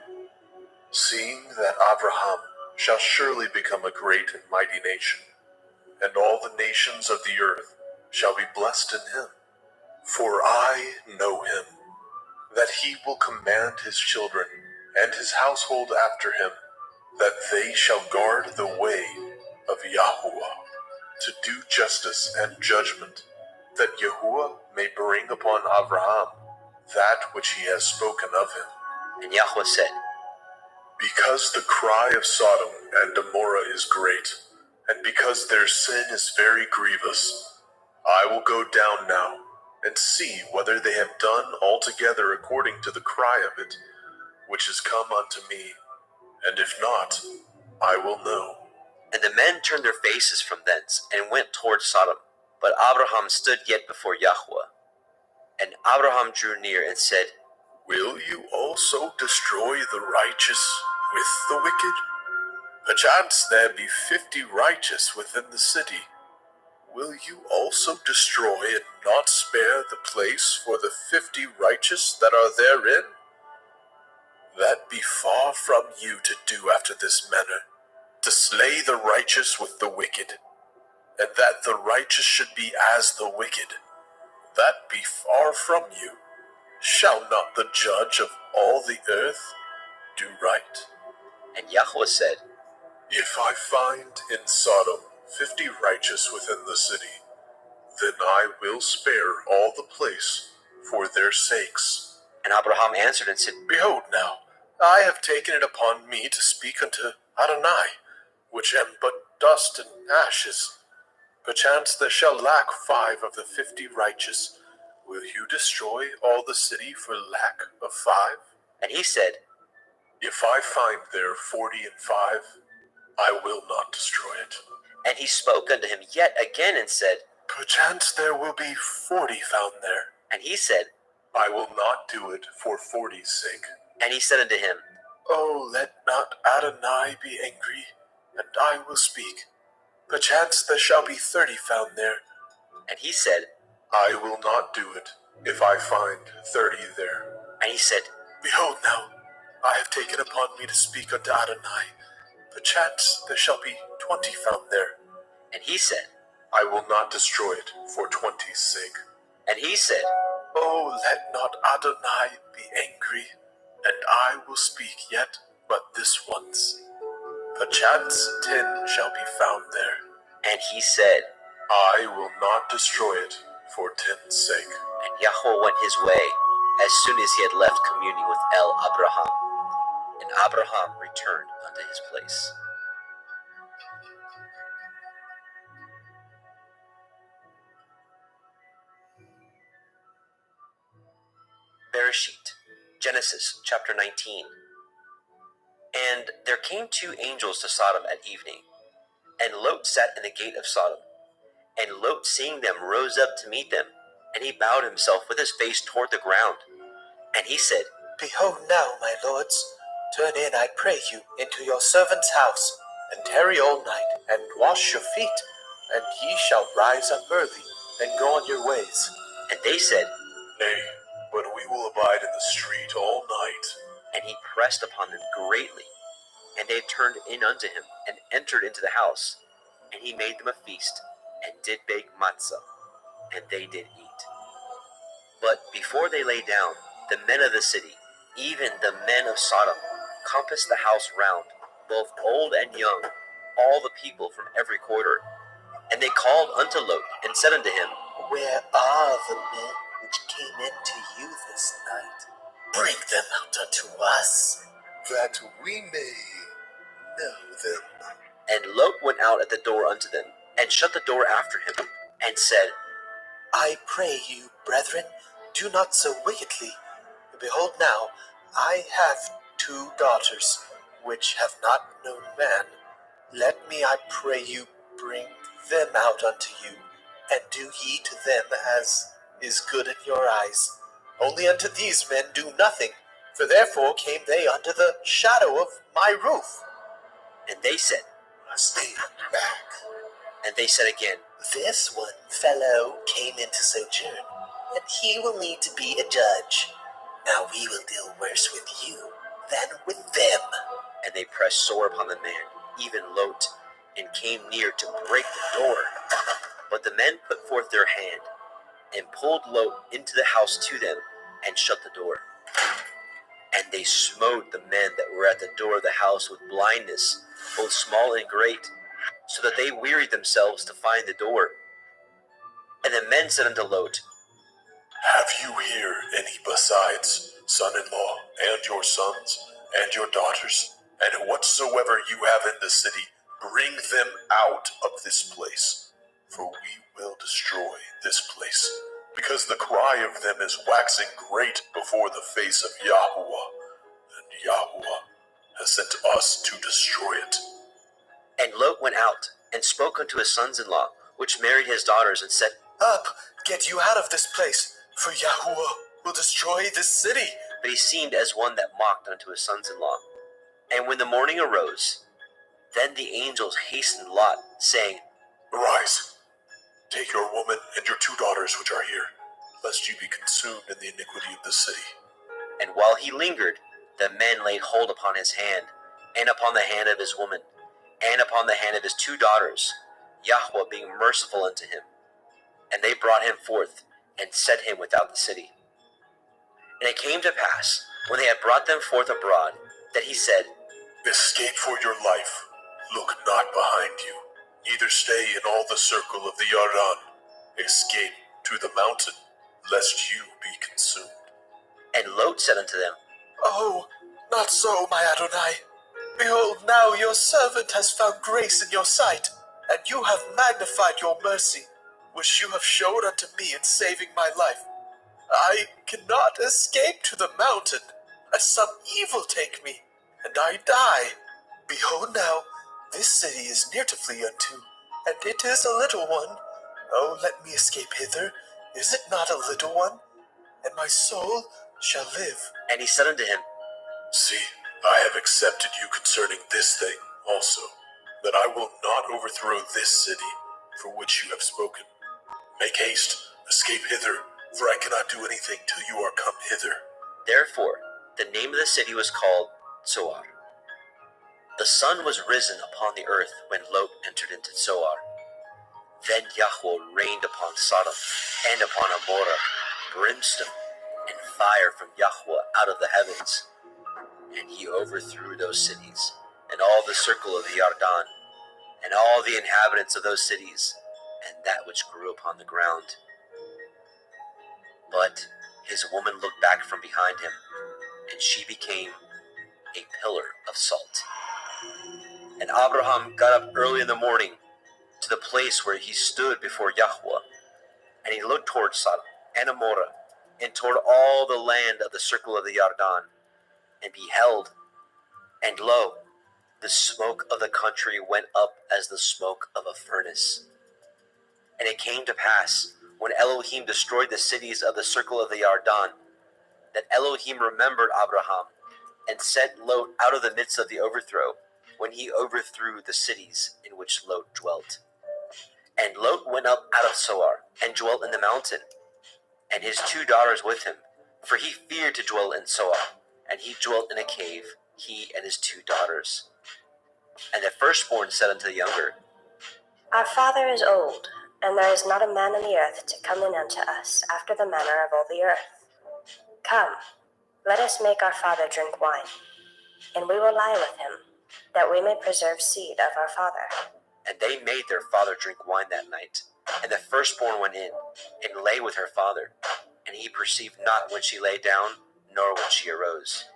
Seeing that Abraham shall surely become a great and mighty nation, and all the nations of the earth shall be blessed in him. For I know him, that he will command his children and his household after him, that they shall guard the way of Yahuwah, to do justice and judgment, that Yahuwah may bring upon Abraham that which he has spoken of him. And Yahweh said, Because the cry of Sodom and Gomorrah is great, and because their sin is very grievous, I will go down now and see whether they have done altogether according to the cry of it, which is come unto me, and if not, I will know. And the men turned their faces from thence and went toward Sodom. But Abraham stood yet before Yahweh. And Abraham drew near and said, Will you also destroy the righteous with the wicked? Perchance there be 50 righteous within the city. Will you also destroy and not spare the place for the 50 righteous that are therein? That be far from you to do after this manner, to slay the righteous with the wicked, and that the righteous should be as the wicked. That be far from you. Shall not the judge of all the earth do right? And Yahweh said, If I find in Sodom 50 righteous within the city, then I will spare all the place for their sakes. And Abraham answered and said, Behold now, I have taken it upon me to speak unto Adonai, which am but dust and ashes. Perchance there shall lack 5 of the 50 righteous. Will you destroy all the city for lack of 5? And he said, If I find there 40 and 5, I will not destroy it. And he spoke unto him yet again and said, Perchance there will be 40 found there. And he said, I will not do it for 40's sake. And he said unto him, Oh, let not Adonai be angry, and I will speak. Perchance there shall be 30 found there. And he said, I will not do it if I find 30 there. And he said, Behold now, I have taken upon me to speak unto Adonai. Perchance there shall be 20 found there. And he said, I will not destroy it for 20's sake. And he said, Oh, let not Adonai be angry, and I will speak yet but this once. Perchance 10 shall be found there. And he said, I will not destroy it for 10's sake. And Yahweh went his way as soon as he had left communing with El Abraham. And Abraham returned unto his place. Bereshit, Genesis chapter 19. And there came 2 angels to Sodom at evening, and Lot sat in the gate of Sodom. And Lot, seeing them, rose up to meet them, and he bowed himself with his face toward the ground. And he said, Behold now, my lords, turn in, I pray you, into your servant's house, and tarry all night, and wash your feet, and ye shall rise up early, and go on your ways. And they said, Nay, but we will abide in the street all night. And he pressed upon them greatly. And they turned in unto him, and entered into the house. And he made them a feast, and did bake matzah, and they did eat. But before they lay down, the men of the city, even the men of Sodom, compassed the house round, both old and young, all the people from every quarter. And they called unto Lot, and said unto him, Where are the men which came in to you this night? Bring them out unto us, that we may know them. And Lot went out at the door unto them, and shut the door after him, and said, I pray you, brethren, do not so wickedly. Behold now, I have 2 daughters, which have not known man. Let me, I pray you, bring them out unto you, and do ye to them as is good in your eyes. Only unto these men do nothing, for therefore came they under the shadow of my roof. And they said, Stay back. and they said again, This one fellow came into sojourn, and he will need to be a judge. Now we will deal worse with you than with them. and they pressed sore upon the man, even Lot, and came near to break the door. But the men put forth their hand, and pulled Lot into the house to them, and shut the door. And they smote the men that were at the door of the house with blindness, both small and great, so that they wearied themselves to find the door. And the men said unto Lot, Have you here any besides son-in-law and your sons and your daughters? And whatsoever you have in the city, bring them out of this place. For we will destroy this place, because the cry of them is waxing great before the face of Yahuwah, and Yahuwah has sent us to destroy it. And Lot went out, and spoke unto his sons-in-law, which married his daughters, and said, Up, get you out of this place, for Yahuwah will destroy this city. But he seemed as one that mocked unto his sons-in-law. And when the morning arose, then the angels hastened Lot, saying, Arise, take your woman and your 2 daughters which are here, lest you be consumed in the iniquity of the city. And while he lingered, the men laid hold upon his hand, and upon the hand of his woman, and upon the hand of his 2 daughters, Yahweh being merciful unto him. And they brought him forth, and set him without the city. And it came to pass, when they had brought them forth abroad, that he said, Escape for your life, look not behind you, neither stay in all the circle of the Yarden. Escape to the mountain, lest you be consumed. And Lot said unto them, Oh, not so, my Adonai. Behold, now your servant has found grace in your sight, and you have magnified your mercy, which you have showed unto me in saving my life. I cannot escape to the mountain, lest some evil take me, and I die. Behold now, this city is near to flee unto, and it is a little one. Oh, let me escape hither. Is it not a little one? And my soul shall live. and he said unto him, See, I have accepted you concerning this thing also, that I will not overthrow this city for which you have spoken. Make haste, escape hither, for I cannot do anything till you are come hither. Therefore the name of the city was called Zoar. The sun was risen upon the earth when Lot entered into Zoar. Then Yahweh rained upon Sodom and upon Amorah brimstone and fire from Yahweh out of the heavens. And he overthrew those cities, and all the circle of the Yarden, and all the inhabitants of those cities, and that which grew upon the ground. But his woman looked back from behind him, and she became a pillar of salt. And Abraham got up early in the morning to the place where he stood before Yahweh, and he looked toward Sodom and Amorah, and toward all the land of the circle of the Yarden, and beheld, and lo, the smoke of the country went up as the smoke of a furnace. And it came to pass, when Elohim destroyed the cities of the circle of the Yarden, that Elohim remembered Abraham, and sent Lot out of the midst of the overthrow, when he overthrew the cities in which Lot dwelt. And Lot went up out of Zoar, and dwelt in the mountain, and his 2 daughters with him, for he feared to dwell in Zoar, and he dwelt in a cave, he and his 2 daughters. And the firstborn said unto the younger, Our father is old, and there is not a man in the earth to come in unto us after the manner of all the earth. Come, let us make our father drink wine, and we will lie with him, that we may preserve seed of our father. And they made their father drink wine that night. And the firstborn went in, and lay with her father. And he perceived not when she lay down, nor when she arose.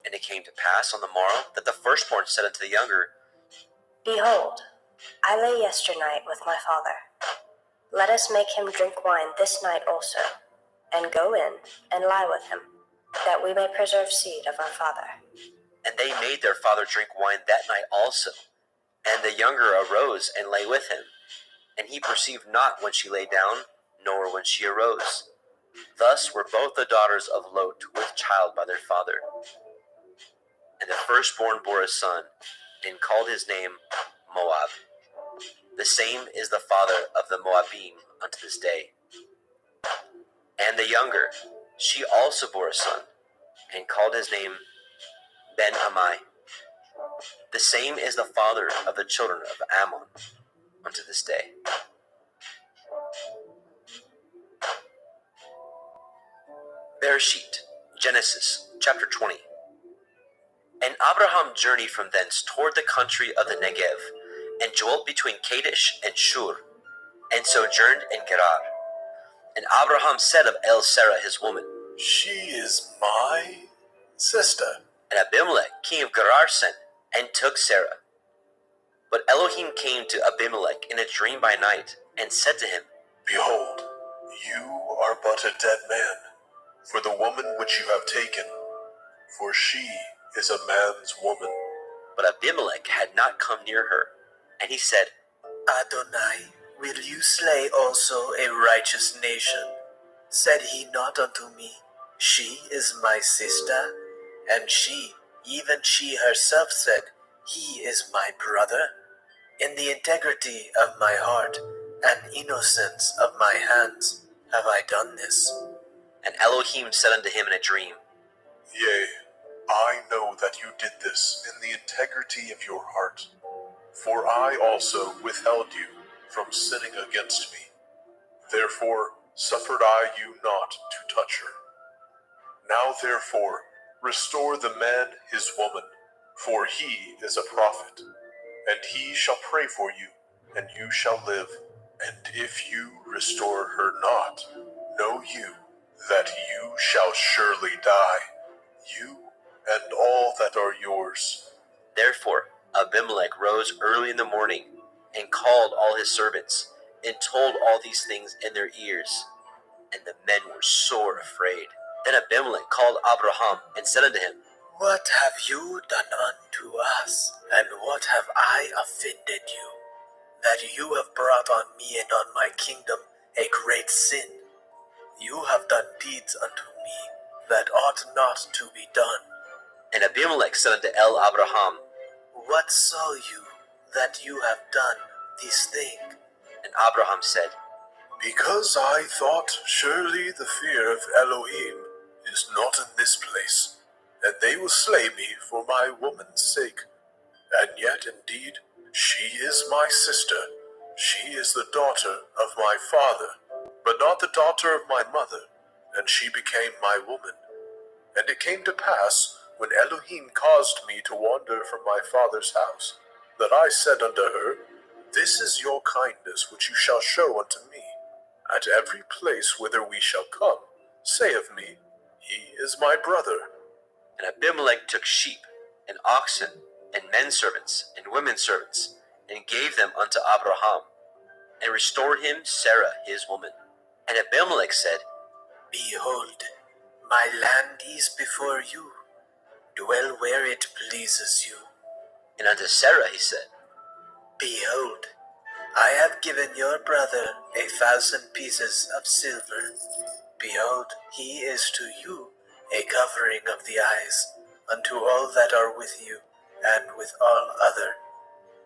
And it came to pass on the morrow, that the firstborn said unto the younger, Behold, I lay yesternight with my father. Let us make him drink wine this night also, and go in and lie with him, that we may preserve seed of our father. And they made their father drink wine that night also. And the younger arose and lay with him. And he perceived not when she lay down, nor when she arose. Thus were both the daughters of Lot with child by their father. And the firstborn bore a son, and called his name Moab. The same is the father of the Moabim unto this day. And the younger, she also bore a son, and called his name Ben-Ammi. The same is the father of the children of Ammon unto this day. Bereshit, Genesis, chapter 20. And Abraham journeyed from thence toward the country of the Negev, and dwelt between Kadesh and Shur, and sojourned in Gerar. And Abraham said of Sarah his woman, She is my sister. And Abimelech king of Gerar sent, and took Sarah. But Elohim came to Abimelech in a dream by night, and said to him, Behold, you are but a dead man, for the woman which you have taken, for she is a man's woman. But Abimelech had not come near her. And he said, Adonai, will you slay also a righteous nation? Said he not unto me, She is my sister? And she, even she herself said, He is my brother? In the integrity of my heart and innocence of my hands have I done this. And Elohim said unto him in a dream, Yea, I know that you did this in the integrity of your heart, for I also withheld you from sinning against me. Therefore suffered I you not to touch her. Now therefore restore the man his woman, for he is a prophet, and he shall pray for you, and you shall live. And if you restore her not, know you that you shall surely die, you and all that are yours. Therefore Abimelech rose early in the morning, and called all his servants, and told all these things in their ears. And the men were sore afraid. Then Abimelech called Abraham, and said unto him, What have you done unto us, and what have I offended you, that you have brought on me and on my kingdom a great sin? You have done deeds unto me that ought not to be done. And Abimelech said unto Abraham, What saw you that you have done this thing? And Abraham said, Because I thought surely the fear of Elohim is not in this place, and they will slay me for my woman's sake. And yet indeed she is my sister. She is the daughter of my father, but not the daughter of my mother, and she became my woman. And it came to pass, when Elohim caused me to wander from my father's house, that I said unto her, This is your kindness which you shall show unto me. At every place whither we shall come, say of me, He is my brother. And Abimelech took sheep, and oxen, and men servants, and women servants, and gave them unto Abraham, and restored him Sarah his woman. And Abimelech said, Behold, my land is before you. Dwell where it pleases you. And unto Sarah he said, Behold, I have given your brother 1,000 pieces of silver. Behold, he is to you a covering of the eyes unto all that are with you, and with all other.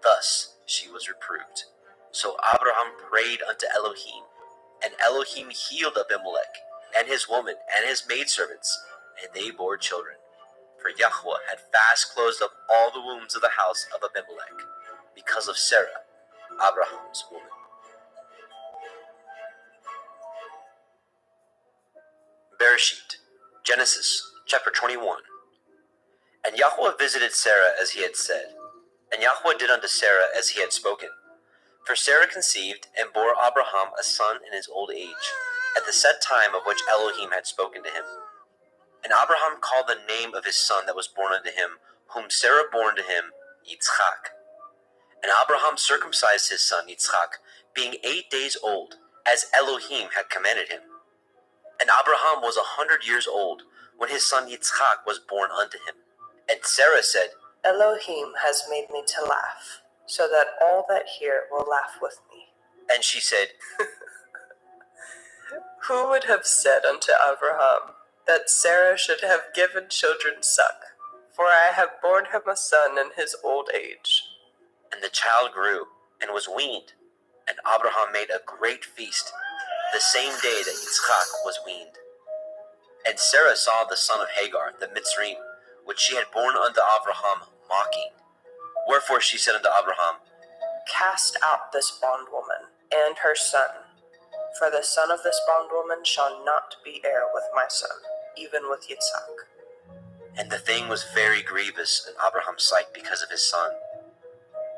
Thus she was reproved. So Abraham prayed unto Elohim, and Elohim healed Abimelech, and his woman, and his maidservants, and they bore children. For Yahweh had fast closed up all the wombs of the house of Abimelech, because of Sarah, Abraham's woman. Bereshit, Genesis, chapter 21. And Yahweh visited Sarah as he had said, and Yahweh did unto Sarah as he had spoken. For Sarah conceived, and bore Abraham a son in his old age, at the set time of which Elohim had spoken to him. And Abraham called the name of his son that was born unto him, whom Sarah bore to him, Yitzchak. And Abraham circumcised his son Yitzchak, being 8 days old, as Elohim had commanded him. And Abraham was 100 years old, when his son Yitzchak was born unto him. And Sarah said, Elohim has made me to laugh, so that all that hear will laugh with me. and she said, Who would have said unto Abraham that Sarah should have given children suck? For I have borne him a son in his old age. And the child grew and was weaned, and Abraham made a great feast the same day that Yitzchak was weaned. And Sarah saw the son of Hagar, the Mitzrayim, which she had borne unto Abraham, mocking. Wherefore she said unto Abraham, Cast out this bondwoman and her son, for the son of this bondwoman shall not be heir with my son, even with Yitzhak. And the thing was very grievous in Abraham's sight because of his son.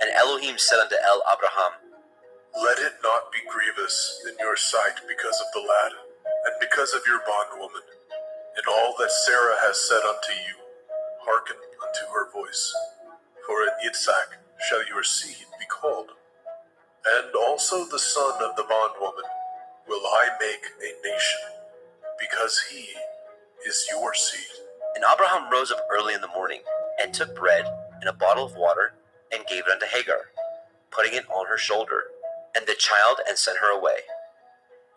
And Elohim said unto Abraham, Let it not be grievous in your sight because of the lad, and because of your bondwoman. In all that Sarah has said unto you, hearken unto her voice. For in Yitzhak shall your seed be called. And also the son of the bondwoman will I make a nation, because he is your seed. And Abraham rose up early in the morning, and took bread and a bottle of water, and gave it unto Hagar, putting it on her shoulder, and the child, and sent her away.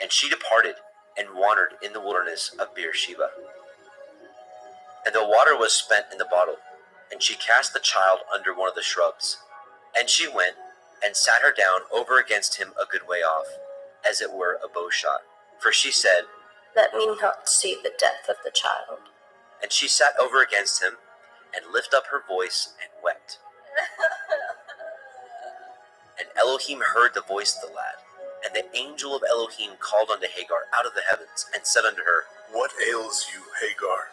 And she departed, and wandered in the wilderness of Beersheba. And the water was spent in the bottle, and she cast the child under one of the shrubs. And she went, and sat her down over against him a good way off, as it were a bow shot. For she said, Let me not see the death of the child. And she sat over against him, and lifted up her voice, and wept. And Elohim heard the voice of the lad. And the angel of Elohim called unto Hagar out of the heavens, and said unto her, What ails you, Hagar?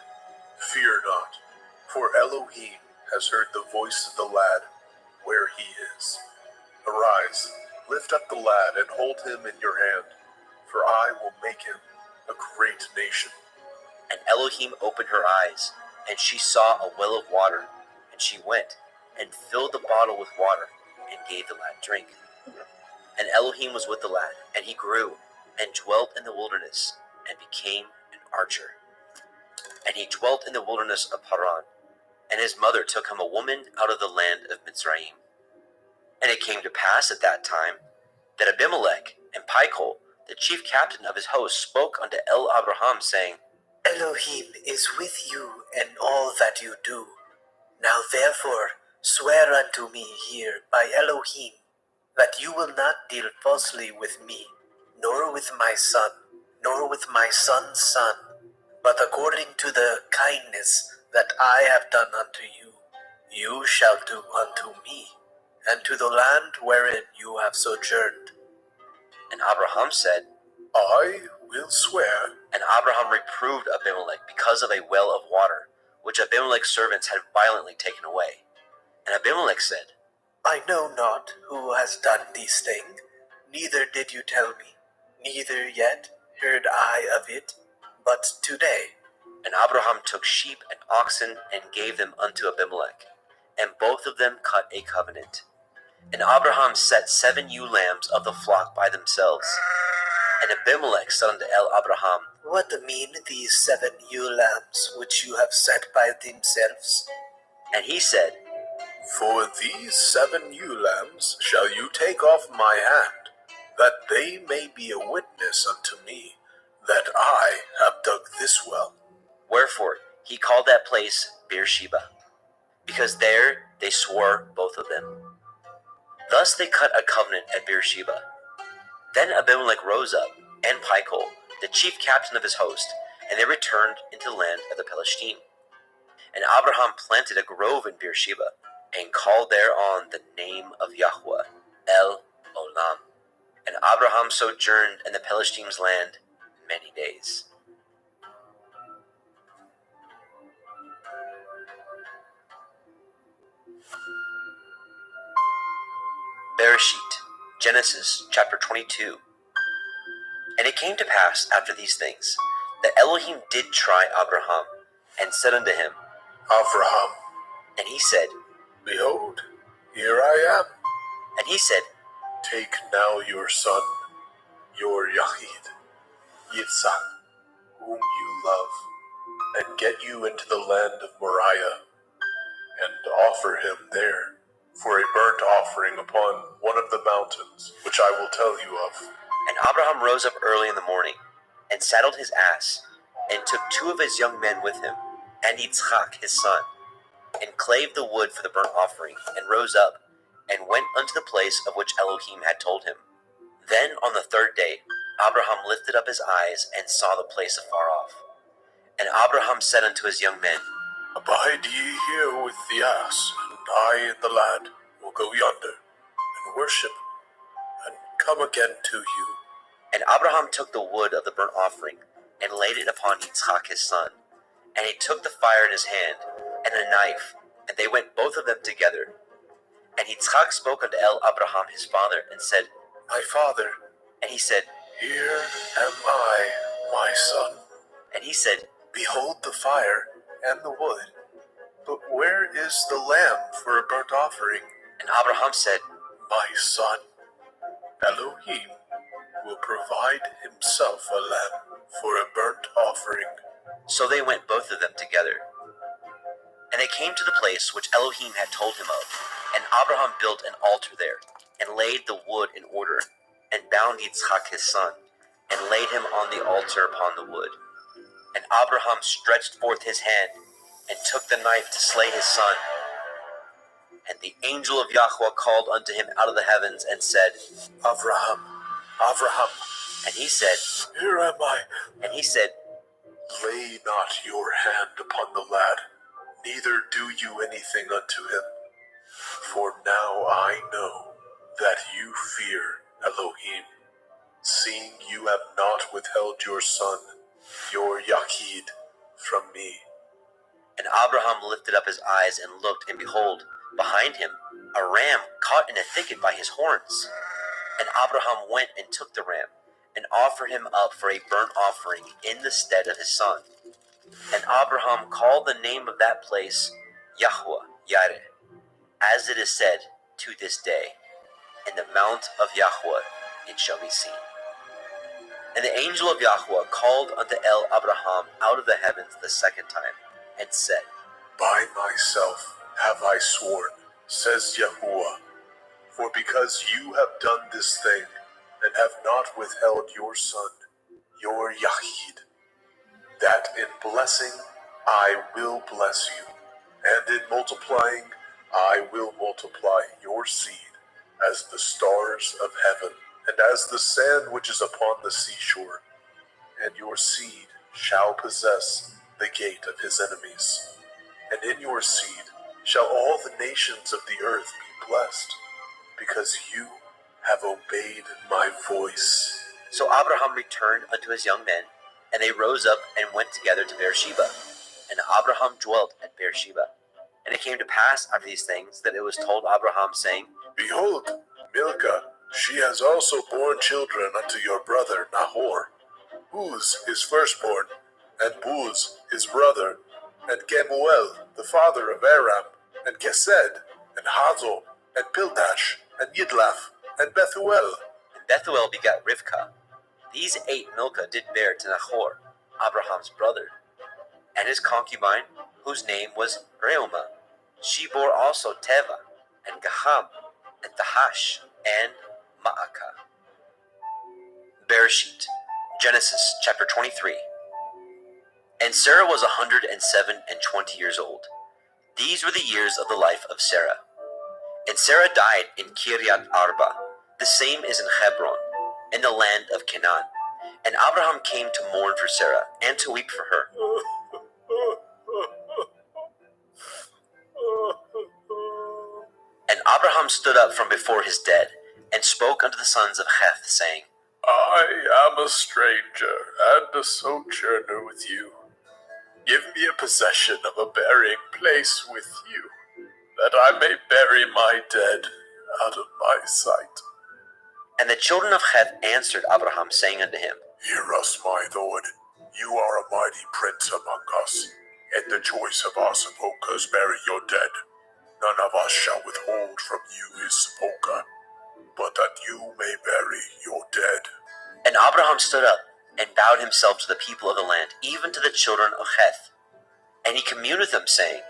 Fear not, for Elohim has heard the voice of the lad where he is. Arise, lift up the lad, and hold him in your hand, for I will make him a great nation. And Elohim opened her eyes, and she saw a well of water. And she went, and filled the bottle with water, and gave the lad drink. And Elohim was with the lad, and he grew, and dwelt in the wilderness, and became an archer. And he dwelt in the wilderness of Paran, and his mother took him a woman out of the land of Mitzrayim. And it came to pass at that time, that Abimelech and Pichol, the chief captain of his host, spoke unto Abraham, saying, Elohim is with you in all that you do. Now therefore swear unto me here by Elohim, that you will not deal falsely with me, nor with my son, nor with my son's son, but according to the kindness that I have done unto you, you shall do unto me, and to the land wherein you have sojourned. And Abraham said, I will swear. And Abraham reproved Abimelech because of a well of water, which Abimelech's servants had violently taken away. And Abimelech said, I know not who has done these things, neither did you tell me, neither yet heard I of it, but today. And Abraham took sheep and oxen, and gave them unto Abimelech, and both of them cut a covenant. And Abraham set 7 ewe lambs of the flock by themselves. And Abimelech said unto Abraham, What mean these 7 ewe lambs which you have set by themselves? And he said, For these 7 ewe lambs shall you take off my hand, that they may be a witness unto me, that I have dug this well. Wherefore he called that place Beersheba, because there they swore both of them. Thus they cut a covenant at Beersheba. Then Abimelech rose up, and Pichol, the chief captain of his host, and they returned into the land of the Pelishtim. And Abraham planted a grove in Beersheba, and called thereon the name of Yahweh, El Olam. And Abraham sojourned in the Pelishtim's land many days. Bereshit, Genesis chapter 22. And it came to pass after these things, that Elohim did try Abraham, and said unto him, Abraham, and he said, behold, here I am. and he said, Take now your son, your Yahid, Yitzhak, whom you love, and get you into the land of Moriah, and offer him there for a burnt offering upon one of the mountains, which I will tell you of. And Abraham rose up early in the morning, and saddled his ass, and took 2 of his young men with him, and Yitzchak his son, and clave the wood for the burnt offering, and rose up, and went unto the place of which Elohim had told him. Then on the 3rd day Abraham lifted up his eyes, and saw the place afar off. And Abraham said unto his young men, Abide ye here with the ass, and I and the lad will go yonder, and worship, and come again to you. And Abraham took the wood of the burnt offering, and laid it upon Yitzchak his son. And he took the fire in his hand, and a knife, and they went both of them together. And Yitzchak spoke unto Abraham his father, and said, My father, and he said, here am I, my son. and he said, Behold the fire and the wood, but where is the lamb for a burnt offering? and Abraham said, My son, Elohim will provide himself a lamb for a burnt offering. So they went both of them together. And they came to the place which Elohim had told him of, and Abraham built an altar there, and laid the wood in order, and bound Yitzchak his son, and laid him on the altar upon the wood. And Abraham stretched forth his hand, and took the knife to slay his son. And the angel of Yahweh called unto him out of the heavens, and said, Abraham, Abraham, and he said, here am I. and he said, Lay not your hand upon the lad, neither do you anything unto him. For now I know that you fear Elohim, seeing you have not withheld your son, your Yachid, from me. And Abraham lifted up his eyes and looked, and behold, behind him a ram caught in a thicket by his horns. And Abraham went and took the ram, and offered him up for a burnt offering in the stead of his son. And Abraham called the name of that place Yahweh Yireh, as it is said to this day, In the mount of Yahweh it shall be seen. And the angel of Yahweh called unto Abraham out of the heavens the 2nd time, and said, By myself have I sworn, says Yahuwah, for because you have done this thing, and have not withheld your son, your Yahid, that in blessing I will bless you, and in multiplying I will multiply your seed as the stars of heaven, and as the sand which is upon the seashore, and your seed shall possess the gate of his enemies. And in your seed shall all the nations of the earth be blessed, because you have obeyed my voice. So Abraham returned unto his young men, and they rose up and went together to Beersheba. And Abraham dwelt at Beersheba. And it came to pass after these things that it was told Abraham, saying, Behold, Milcah, she has also borne children unto your brother Nahor, Uz his firstborn, and Buz his brother, and Kemuel the father of Aram, and Kesed, and Hazo, and Pildash, and Yidlaf, and Bethuel. And Bethuel begat Rivkah. These 8 Milcah did bear to Nahor, Abraham's brother, and his concubine, whose name was Reumah. She bore also Teva, and Gaham, and Tahash, and Ma'akah. Bereshit, Genesis chapter 23. And Sarah was 127 years old. These were the years of the life of Sarah. And Sarah died in Kiryat Arba, the same is in Hebron, in the land of Canaan. And Abraham came to mourn for Sarah, and to weep for her. And Abraham stood up from before his dead, and spoke unto the sons of Heth, saying, I am a stranger and a sojourner with you. Give me a possession of a burying place with you, that I may bury my dead out of my sight. And the children of Heth answered Abraham, saying unto him, Hear us, my lord. You are a mighty prince among us. At the choice of our sepulchres bury your dead. None of us shall withhold from you his sepulchre, but that you may bury your dead. And Abraham stood up, and bowed himself to the people of the land, even to the children of Heth. And he communed with them, saying,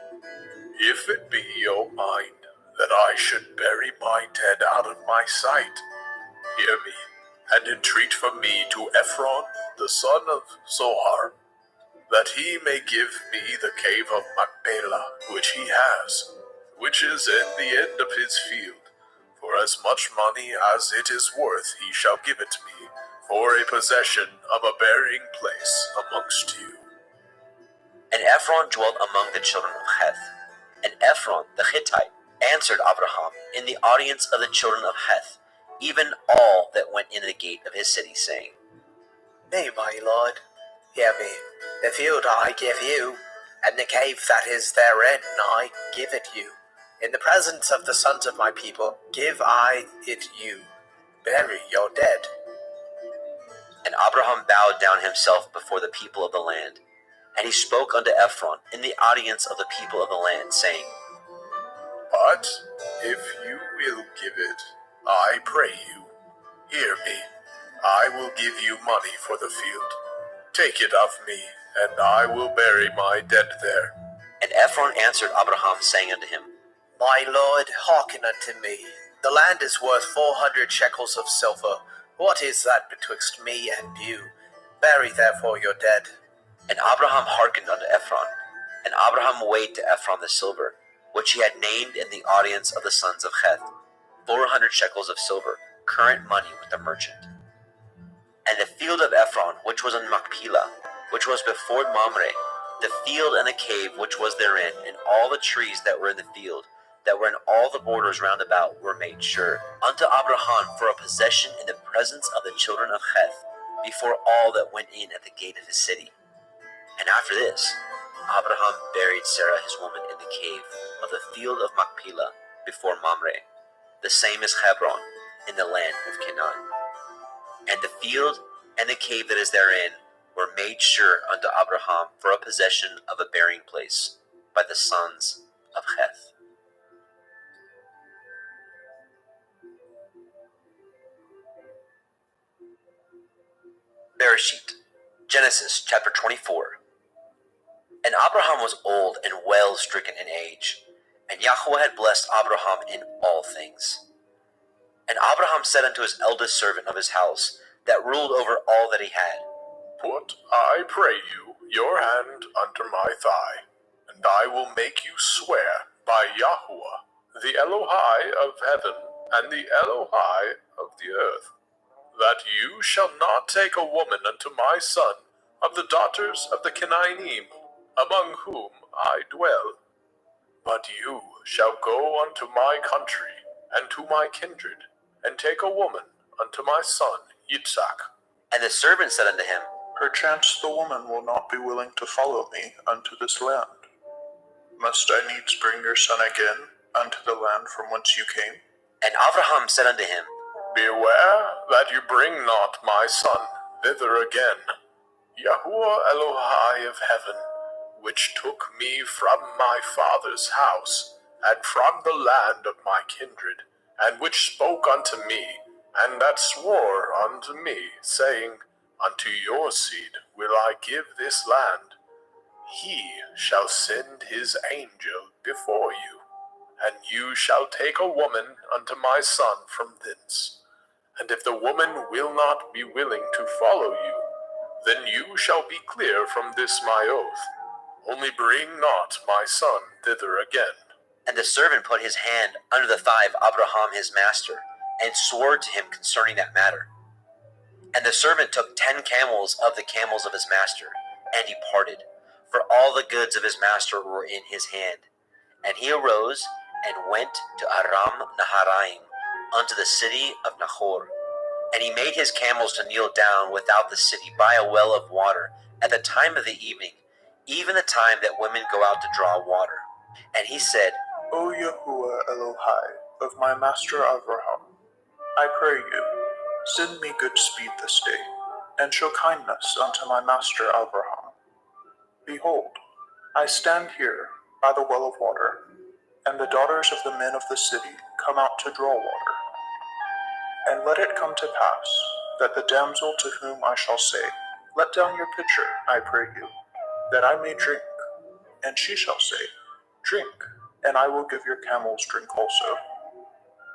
If it be your mind that I should bury my dead out of my sight, hear me, and entreat from me to Ephron, the son of Zohar, that he may give me the cave of Machpelah, which he has, which is in the end of his field. For as much money as it is worth he shall give it me, for a possession of a burying place amongst you. And Ephron dwelt among the children of Heth. And Ephron the Hittite answered Abraham in the audience of the children of Heth, even all that went in the gate of his city, saying, Nay, my lord, hear me. The field I give you, and the cave that is therein I give it you. In the presence of the sons of my people give I it you. Bury your dead. And Abraham bowed down himself before the people of the land. And he spoke unto Ephron in the audience of the people of the land, saying, But if you will give it, I pray you, hear me. I will give you money for the field. Take it of me, and I will bury my dead there. And Ephron answered Abraham, saying unto him, My lord, hearken unto me. The land is worth 400 shekels of silver. What is that betwixt me and you? Bury therefore your dead. And Abraham hearkened unto Ephron. And Abraham weighed to Ephron the silver, which he had named in the audience of the sons of Heth, 400 shekels of silver, current money with the merchant. And the field of Ephron, which was in Machpelah, which was before Mamre, the field and the cave which was therein, and all the trees that were in the field, that were in all the borders round about, were made sure unto Abraham for a possession in the presence of the children of Heth, before all that went in at the gate of his city. And after this, Abraham buried Sarah his woman in the cave of the field of Machpelah before Mamre, the same as Hebron, in the land of Canaan. And the field and the cave that is therein were made sure unto Abraham for a possession of a burying place by the sons of Heth. Bereshit, Genesis chapter 24. And Abraham was old and well stricken in age, and Yahweh had blessed Abraham in all things. And Abraham said unto his eldest servant of his house, that ruled over all that he had, Put, I pray you, your hand under my thigh, and I will make you swear by Yahweh, the Elohai of heaven, and the Elohai of the earth, that you shall not take a woman unto my son of the daughters of the Canaanim, among whom I dwell. But you shall go unto my country, and to my kindred, and take a woman unto my son Yitzhak. And the servant said unto him, Perchance the woman will not be willing to follow me unto this land. Must I needs bring your son again unto the land from whence you came? And Abraham said unto him, Beware that you bring not my son thither again. Yahuwah Elohai of heaven, which took me from my father's house, and from the land of my kindred, and which spoke unto me, and that swore unto me, saying, Unto your seed will I give this land. He shall send his angel before you, and you shall take a woman unto my son from thence. And if the woman will not be willing to follow you, then you shall be clear from this my oath. Only bring not my son thither again. And the servant put his hand under the thigh of Abraham his master, and swore to him concerning that matter. And the servant took 10 camels of the camels of his master, and departed, for all the goods of his master were in his hand. And he arose, and went to Aram Naharaim, unto the city of Nahor. And he made his camels to kneel down without the city by a well of water, at the time of the evening, even the time that women go out to draw water. And he said, O Yahuwah Elohai of my master Abraham, I pray you, send me good speed this day, and show kindness unto my master Abraham. Behold, I stand here by the well of water, and the daughters of the men of the city come out to draw water. And let it come to pass, that the damsel to whom I shall say, Let down your pitcher, I pray you, that I may drink. And she shall say, Drink, and I will give your camels drink also.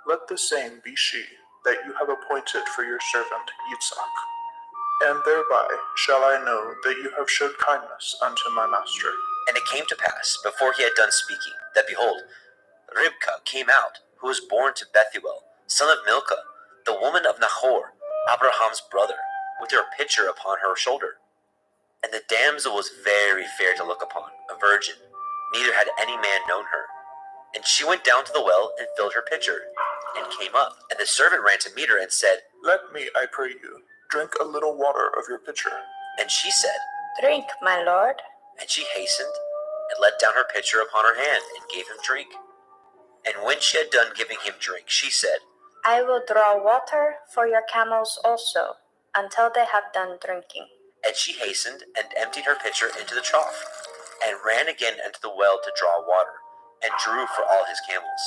Let the same be she that you have appointed for your servant Yitzhak. And thereby shall I know that you have showed kindness unto my master. And it came to pass, before he had done speaking, that behold, Ribkah came out, who was born to Bethuel, son of Milcah, the woman of Nahor, Abraham's brother, with her pitcher upon her shoulder. And the damsel was very fair to look upon, a virgin, neither had any man known her. And she went down to the well and filled her pitcher, and came up. And the servant ran to meet her and said, Let me, I pray you, drink a little water of your pitcher. And she said, Drink, my lord. And she hastened, and let down her pitcher upon her hand, and gave him drink. And when she had done giving him drink, she said, I will draw water for your camels also, until they have done drinking. And she hastened, and emptied her pitcher into the trough, and ran again unto the well to draw water, and drew for all his camels.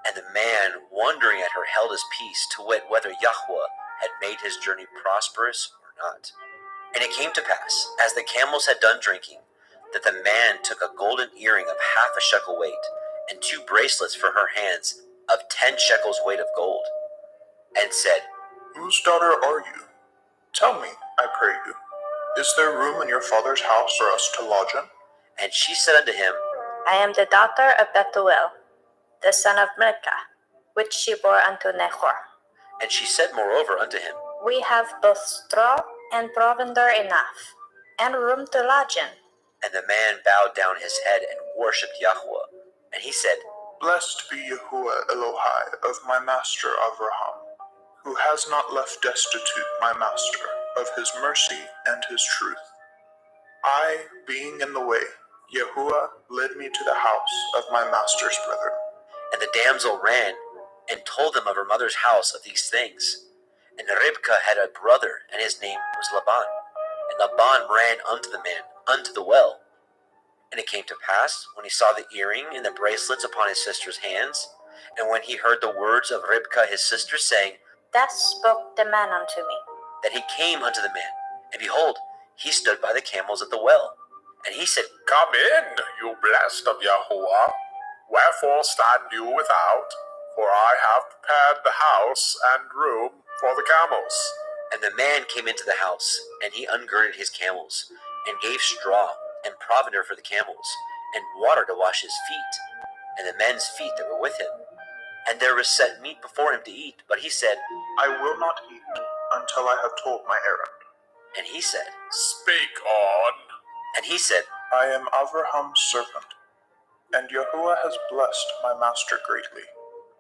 And the man, wondering at her, held his peace, to wit whether Yahweh had made his journey prosperous or not. And it came to pass, as the camels had done drinking, that the man took a golden earring of 1/2 shekel weight, and 2 bracelets for her hands of 10 shekels weight of gold, and said, Whose daughter are you? Tell me, I pray you, is there room in your father's house for us to lodge in? And she said unto him, I am the daughter of Bethuel, the son of Milcah, which she bore unto Nahor. And she said moreover unto him, We have both straw and provender enough, and room to lodge in. And the man bowed down his head and worshipped Yahweh. And he said, Blessed be Yahuwah Elohai of my master Avraham, who has not left destitute my master of his mercy and his truth. I, being in the way, Yahuwah led me to the house of my master's brethren. And the damsel ran and told them of her mother's house of these things. And Ribkah had a brother, and his name was Laban. And Laban ran unto the man, unto the well. And it came to pass, when he saw the earring and the bracelets upon his sister's hands, and when he heard the words of Ribkah his sister, saying, Thus spoke the man unto me. that he came unto the man. And behold, he stood by the camels at the well. And he said, Come in, you blessed of Yahuwah. Wherefore stand you without? For I have prepared the house and room for the camels. And the man came into the house, and he ungirded his camels, and gave straw and provender for the camels, and water to wash his feet, and the men's feet that were with him. And there was set meat before him to eat, but he said, I will not eat until I have told my errand. And he said, Speak on. And he said, I am Avraham's servant, and Yahuwah has blessed my master greatly,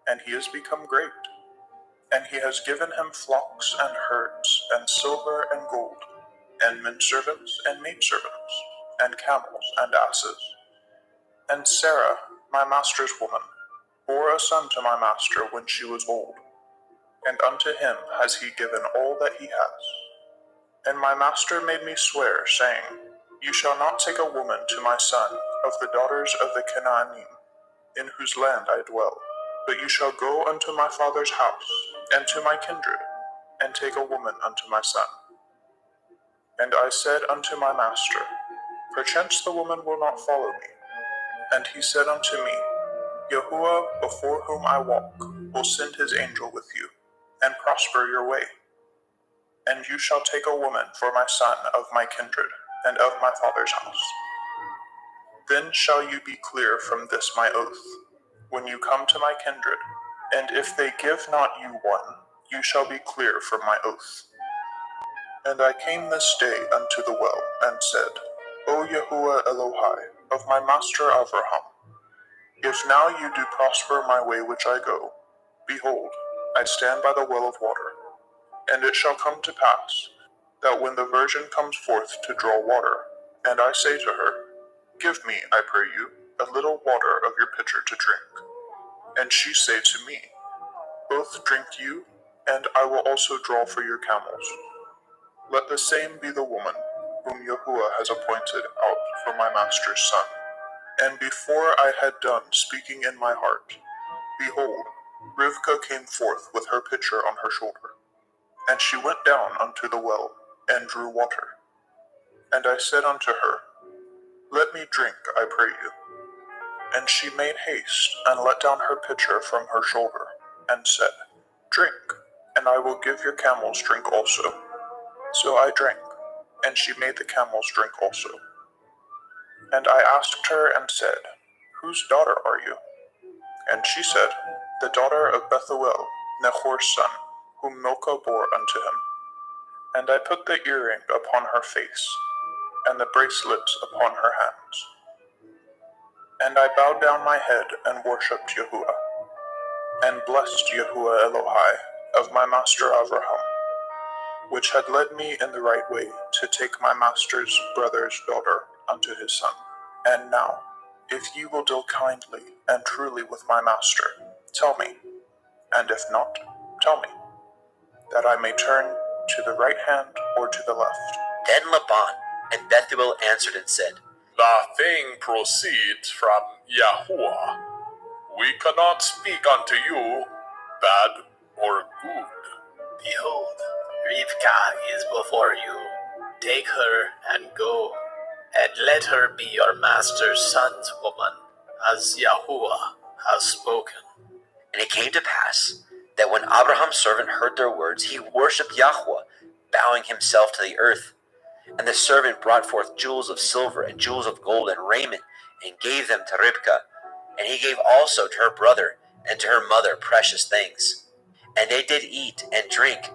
and he has become great. And he has given him flocks and herds, and silver and gold, and menservants and maidservants, and camels and asses. And Sarah, my master's woman, bore a son to my master when she was old, and unto him has he given all that he has. And my master made me swear, saying, You shall not take a woman to my son of the daughters of the Canaanim, in whose land I dwell, but you shall go unto my father's house, and to my kindred, and take a woman unto my son. And I said unto my master, Perchance the woman will not follow me. And he said unto me, Yahuwah, before whom I walk, will send his angel with you, and prosper your way. And you shall take a woman for my son of my kindred, and of my father's house. Then shall you be clear from this my oath, when you come to my kindred, and if they give not you one, you shall be clear from my oath. And I came this day unto the well, and said, O Yahuwah Elohai, of my master Avraham, if now you do prosper my way which I go, behold, I stand by the well of water. And it shall come to pass, that when the virgin comes forth to draw water, and I say to her, Give me, I pray you, a little water of your pitcher to drink. And she say to me, Both drink you, and I will also draw for your camels. Let the same be the woman whom Yahuwah has appointed out for my master's son. And before I had done speaking in my heart, behold, Rivkah came forth with her pitcher on her shoulder. And she went down unto the well, and drew water. And I said unto her, Let me drink, I pray you. And she made haste, and let down her pitcher from her shoulder, and said, Drink. and I will give your camels drink also. So I drank, and she made the camels drink also. And I asked her and said, Whose daughter are you? And she said, The daughter of Bethuel, Nahor's son, whom Milcah bore unto him. And I put the earring upon her face, and the bracelets upon her hands. And I bowed down my head and worshipped Yahuwah, and blessed Yahuwah Elohai of my master Avraham, which had led me in the right way to take my master's brother's daughter unto his son. And now, if ye will deal kindly and truly with my master, tell me, and if not, tell me, that I may turn to the right hand or to the left. Then Laban and Bethuel answered and said, The thing proceeds from Yahuwah. We cannot speak unto you bad or good. Behold, Rivkah is before you. Take her and go, and let her be your master's son's woman, as Yahuwah has spoken. And it came to pass that when Abraham's servant heard their words, he worshipped Yahweh, bowing himself to the earth. And the servant brought forth jewels of silver and jewels of gold and raiment, and gave them to Ribkah. And he gave also to her brother and to her mother precious things. And they did eat and drink,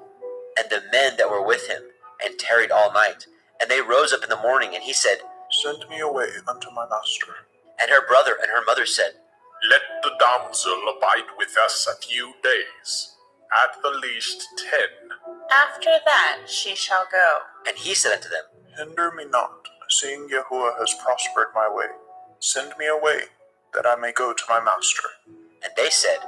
and the men that were with him, and tarried all night. And they rose up in the morning, and he said, Send me away unto my master. And her brother and her mother said, Let the damsel abide with us a few days, at the least 10. After that she shall go. And he said unto them, Hinder me not, seeing Yahuwah has prospered my way. Send me away, that I may go to my master. And they said,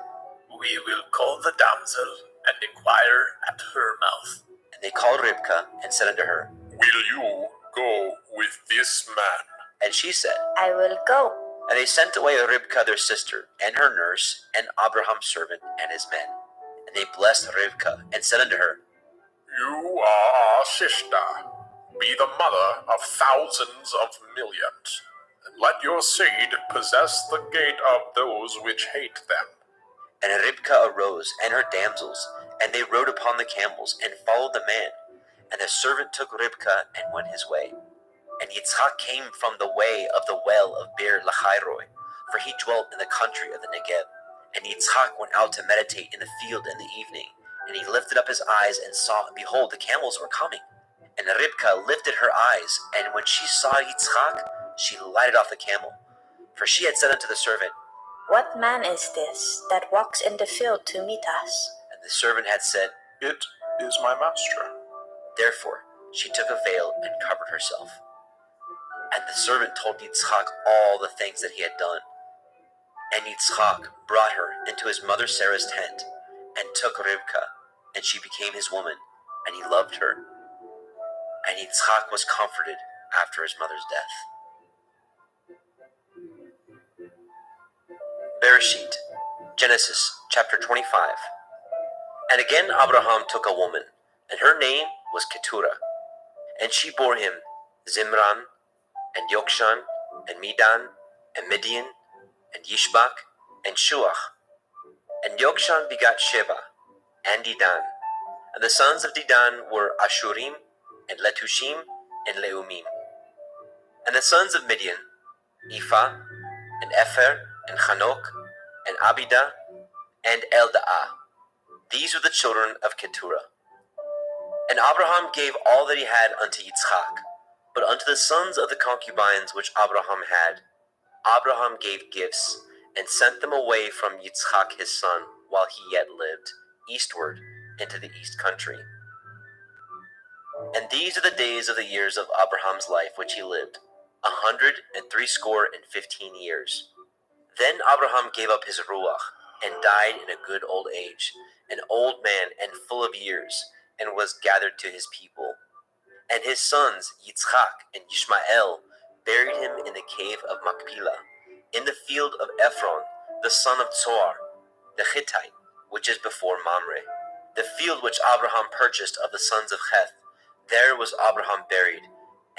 We will call the damsel and inquire at her mouth. And they called Ribkah and said unto her, Will you go with this man? And she said, I will go. And they sent away Ribkah their sister, and her nurse, and Abraham's servant, and his men. And they blessed Ribkah, and said unto her, You are our sister. Be the mother of thousands of millions, and let your seed possess the gate of those which hate them. And Ribkah arose, and her damsels, and they rode upon the camels, and followed the man. And the servant took Ribkah, and went his way. And Yitzchak came from the way of the well of Beer Lachairoi, for he dwelt in the country of the Negev. And Yitzchak went out to meditate in the field in the evening. And he lifted up his eyes and saw, and behold, the camels were coming. And Ribkah lifted her eyes, and when she saw Yitzchak, she lighted off the camel. For she had said unto the servant, What man is this that walks in the field to meet us? and the servant had said, It is my master. Therefore she took a veil and covered herself. And the servant told Yitzchak all the things that he had done. And Yitzchak brought her into his mother Sarah's tent, and took Ribkah, and she became his woman, and he loved her. And Yitzchak was comforted after his mother's death. Bereshit, Genesis chapter 25. And again Abraham took a woman, and her name was Keturah. And she bore him Zimran, and Yokshan, and Medan, and Midian, and Yishbak, and Shuach. And Yokshan begot Sheba, and Dedan. And the sons of Dedan were Ashurim, and Letushim, and Leumim. And the sons of Midian, Ephah, and Epher, and Chanok, and Abidah, and Eldaah. These were the children of Keturah. And Abraham gave all that he had unto Yitzchak. But unto the sons of the concubines which Abraham had, Abraham gave gifts, and sent them away from Yitzchak his son, while he yet lived, eastward into the east country. And these are the days of the years of Abraham's life which he lived, 160 years. Then Abraham gave up his ruach, and died in a good old age, an old man and full of years, and was gathered to his people. And his sons, Yitzchak and Yishmael, buried him in the cave of Machpelah, in the field of Ephron, the son of Zohar, the Hittite, which is before Mamre, the field which Abraham purchased of the sons of Heth. There was Abraham buried,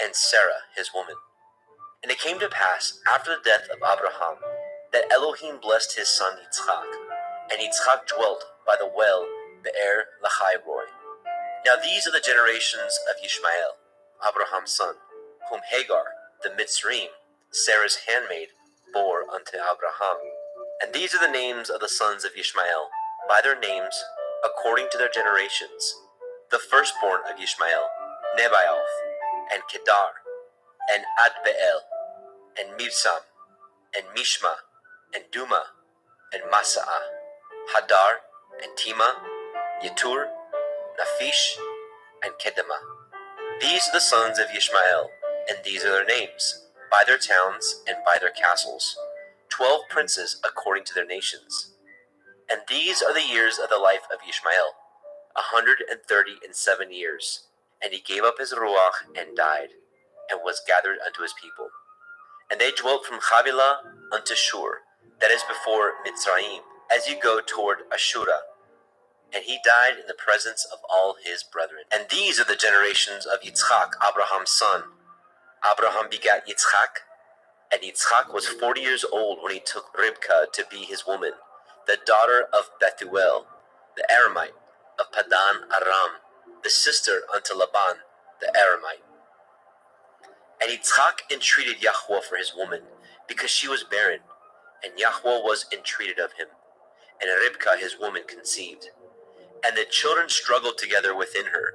and Sarah his woman. And it came to pass, after the death of Abraham, that Elohim blessed his son Yitzchak, and Yitzchak dwelt by the well Be'er Lahai Roy. Now these are the generations of Ishmael, Abraham's son, whom Hagar, the Mitzrayim, Sarah's handmaid, bore unto Abraham. And these are the names of the sons of Ishmael, by their names, according to their generations. The firstborn of Ishmael, Nebaioth, and Kedar, and Adbeel, and Mibsam, and Mishma, and Duma, and Masa'ah, Hadar, and Tima, Yetur, Naphish, and Kedemah. These are the sons of Ishmael, and these are their names, by their towns and by their castles, 12 princes according to their nations. And these are the years of the life of Ishmael, 137 years. And he gave up his ruach and died, and was gathered unto his people. And they dwelt from Havilah unto Shur, that is before Mitzrayim, as you go toward Ashura. And he died in the presence of all his brethren. And these are the generations of Yitzchak, Abraham's son. Abraham begat Yitzchak, and Yitzchak was 40 years old when he took Ribkah to be his woman, the daughter of Bethuel, the Aramite, of Padan Aram, the sister unto Laban, the Aramite. And Yitzchak entreated Yahweh for his woman, because she was barren, and Yahweh was entreated of him. And Ribkah his woman conceived. And the children struggled together within her.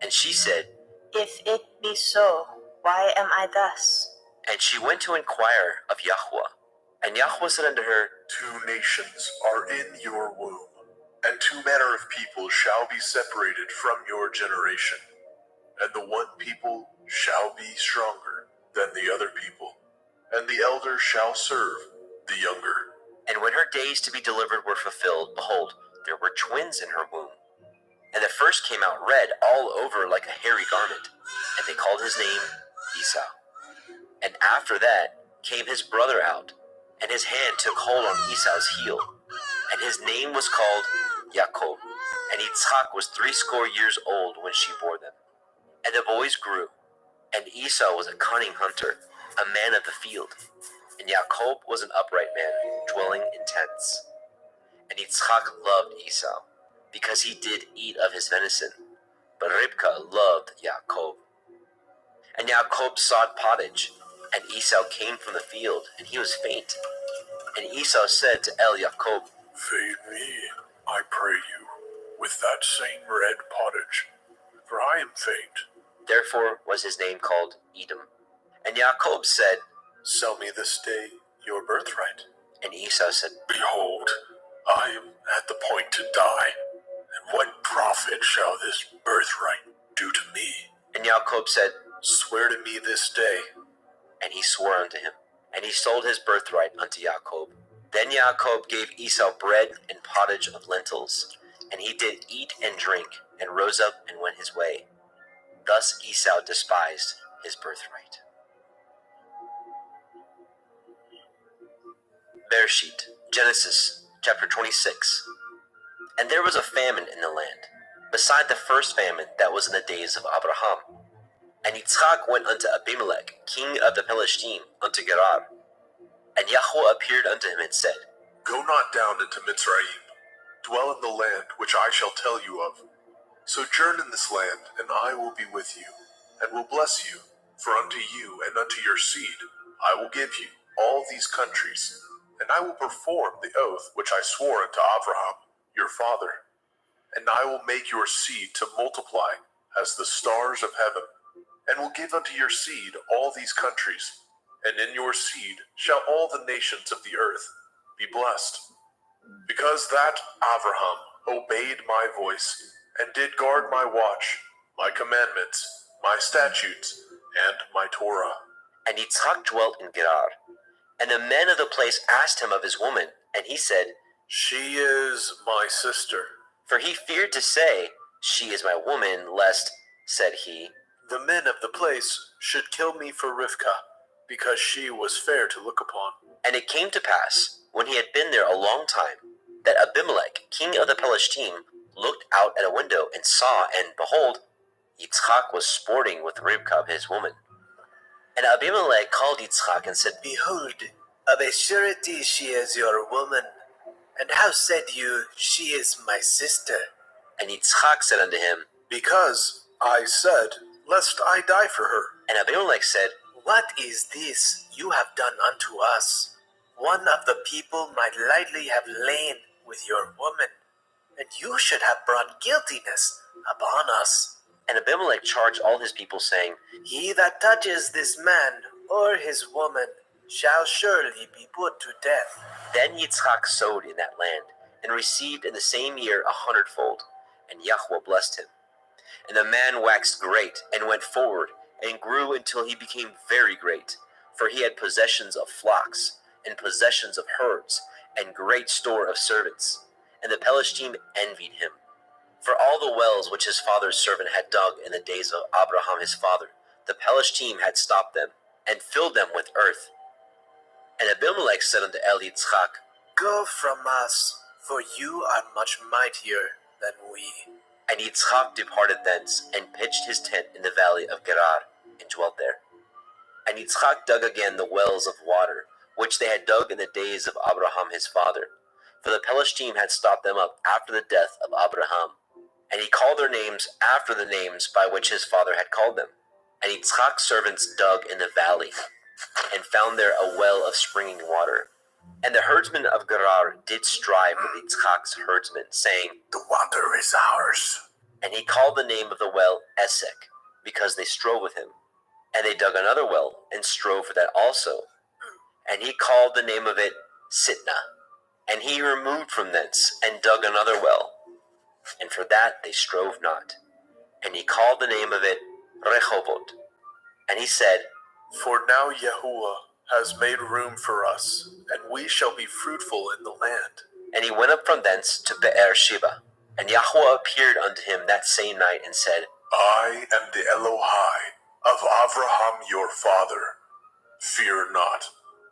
And she said, If it be so, why am I thus? And she went to inquire of Yahweh. And Yahweh said unto her, 2 nations are in your womb, and 2 manner of people shall be separated from your generation. And the one people shall be stronger than the other people, and the elder shall serve the younger. And when her days to be delivered were fulfilled, behold, there were twins in her womb. And the first came out red all over like a hairy garment, and they called his name Esau. And after that came his brother out, and his hand took hold on Esau's heel, and his name was called Jacob. And Yitzchak was 80 years old when she bore them. And the boys grew, and Esau was a cunning hunter, a man of the field, and Jacob was an upright man, dwelling in tents. And Yitzchak loved Esau, because he did eat of his venison, but Ribkah loved Jacob. And Jacob sought pottage, and Esau came from the field, and he was faint. And Esau said to Jacob, Feed me, I pray you, with that same red pottage, for I am faint. Therefore was his name called Edom. And Jacob said, Sell me this day your birthright. And Esau said, Behold, I am at the point to die, and what profit shall this birthright do to me? And Jacob said, Swear to me this day. And he swore unto him, and he sold his birthright unto Jacob. Then Jacob gave Esau bread and pottage of lentils, and he did eat and drink, and rose up and went his way. Thus Esau despised his birthright. Bereshit, Genesis, chapter 26. And there was a famine in the land, beside the first famine that was in the days of Abraham. And Yitzchak went unto Abimelech, king of the Philistine, unto Gerar. And Yahweh appeared unto him and said, Go not down into Mitzrayim. Dwell in the land which I shall tell you of. Sojourn in this land, and I will be with you, and will bless you. For unto you and unto your seed I will give you all these countries, and I will perform the oath which I swore unto Abraham your father. And I will make your seed to multiply as the stars of heaven, and will give unto your seed all these countries, and in your seed shall all the nations of the earth be blessed. Because that Abraham obeyed my voice, and did guard my watch, my commandments, my statutes, and my Torah. And Yitzchak dwelt in Gerar. And the men of the place asked him of his woman, and he said, She is my sister. For he feared to say, She is my woman, lest, said he, The men of the place should kill me for Rivkah, because she was fair to look upon. And it came to pass, when he had been there a long time, that Abimelech, king of the Philistine, looked out at a window and saw, and behold, Yitzchak was sporting with Ribkah his woman. And Abimelech called Yitzchak and said, Behold, of a surety she is your woman. And how said you, She is my sister? And Yitzchak said unto him, Because I said, lest I die for her. and Abimelech said, What is this you have done unto us? One of the people might lightly have lain with your woman, and you should have brought guiltiness upon us. And Abimelech charged all his people, saying, He that touches this man or his woman shall surely be put to death. Then Yitzchak sowed in that land, and received in the same year 100-fold, and Yahweh blessed him. And the man waxed great, and went forward, and grew until he became very great, for he had possessions of flocks, and possessions of herds, and great store of servants. And the Pelishtim envied him. For all the wells which his father's servant had dug in the days of Abraham his father, the Pelishtim had stopped them, and filled them with earth. And Abimelech said unto Yitzchak, Go from us, for you are much mightier than we. And Yitzchak departed thence, and pitched his tent in the valley of Gerar, and dwelt there. And Yitzchak dug again the wells of water, which they had dug in the days of Abraham his father, for the Pelishtim had stopped them up after the death of Abraham. And he called their names after the names by which his father had called them. And Yitzchak's servants dug in the valley, and found there a well of springing water. And the herdsmen of Gerar did strive with Yitzchak's herdsmen, saying, The water is ours. And he called the name of the well Esek, because they strove with him. And they dug another well, and strove for that also. And he called the name of it Sitnah. And he removed from thence, and dug another well. And for that they strove not. And he called the name of it Rehovot. And he said, For now Yahuwah has made room for us, and we shall be fruitful in the land. And he went up from thence to Be'er Sheba. And Yahweh appeared unto him that same night, and said, I am the Elohai of Abraham your father. Fear not,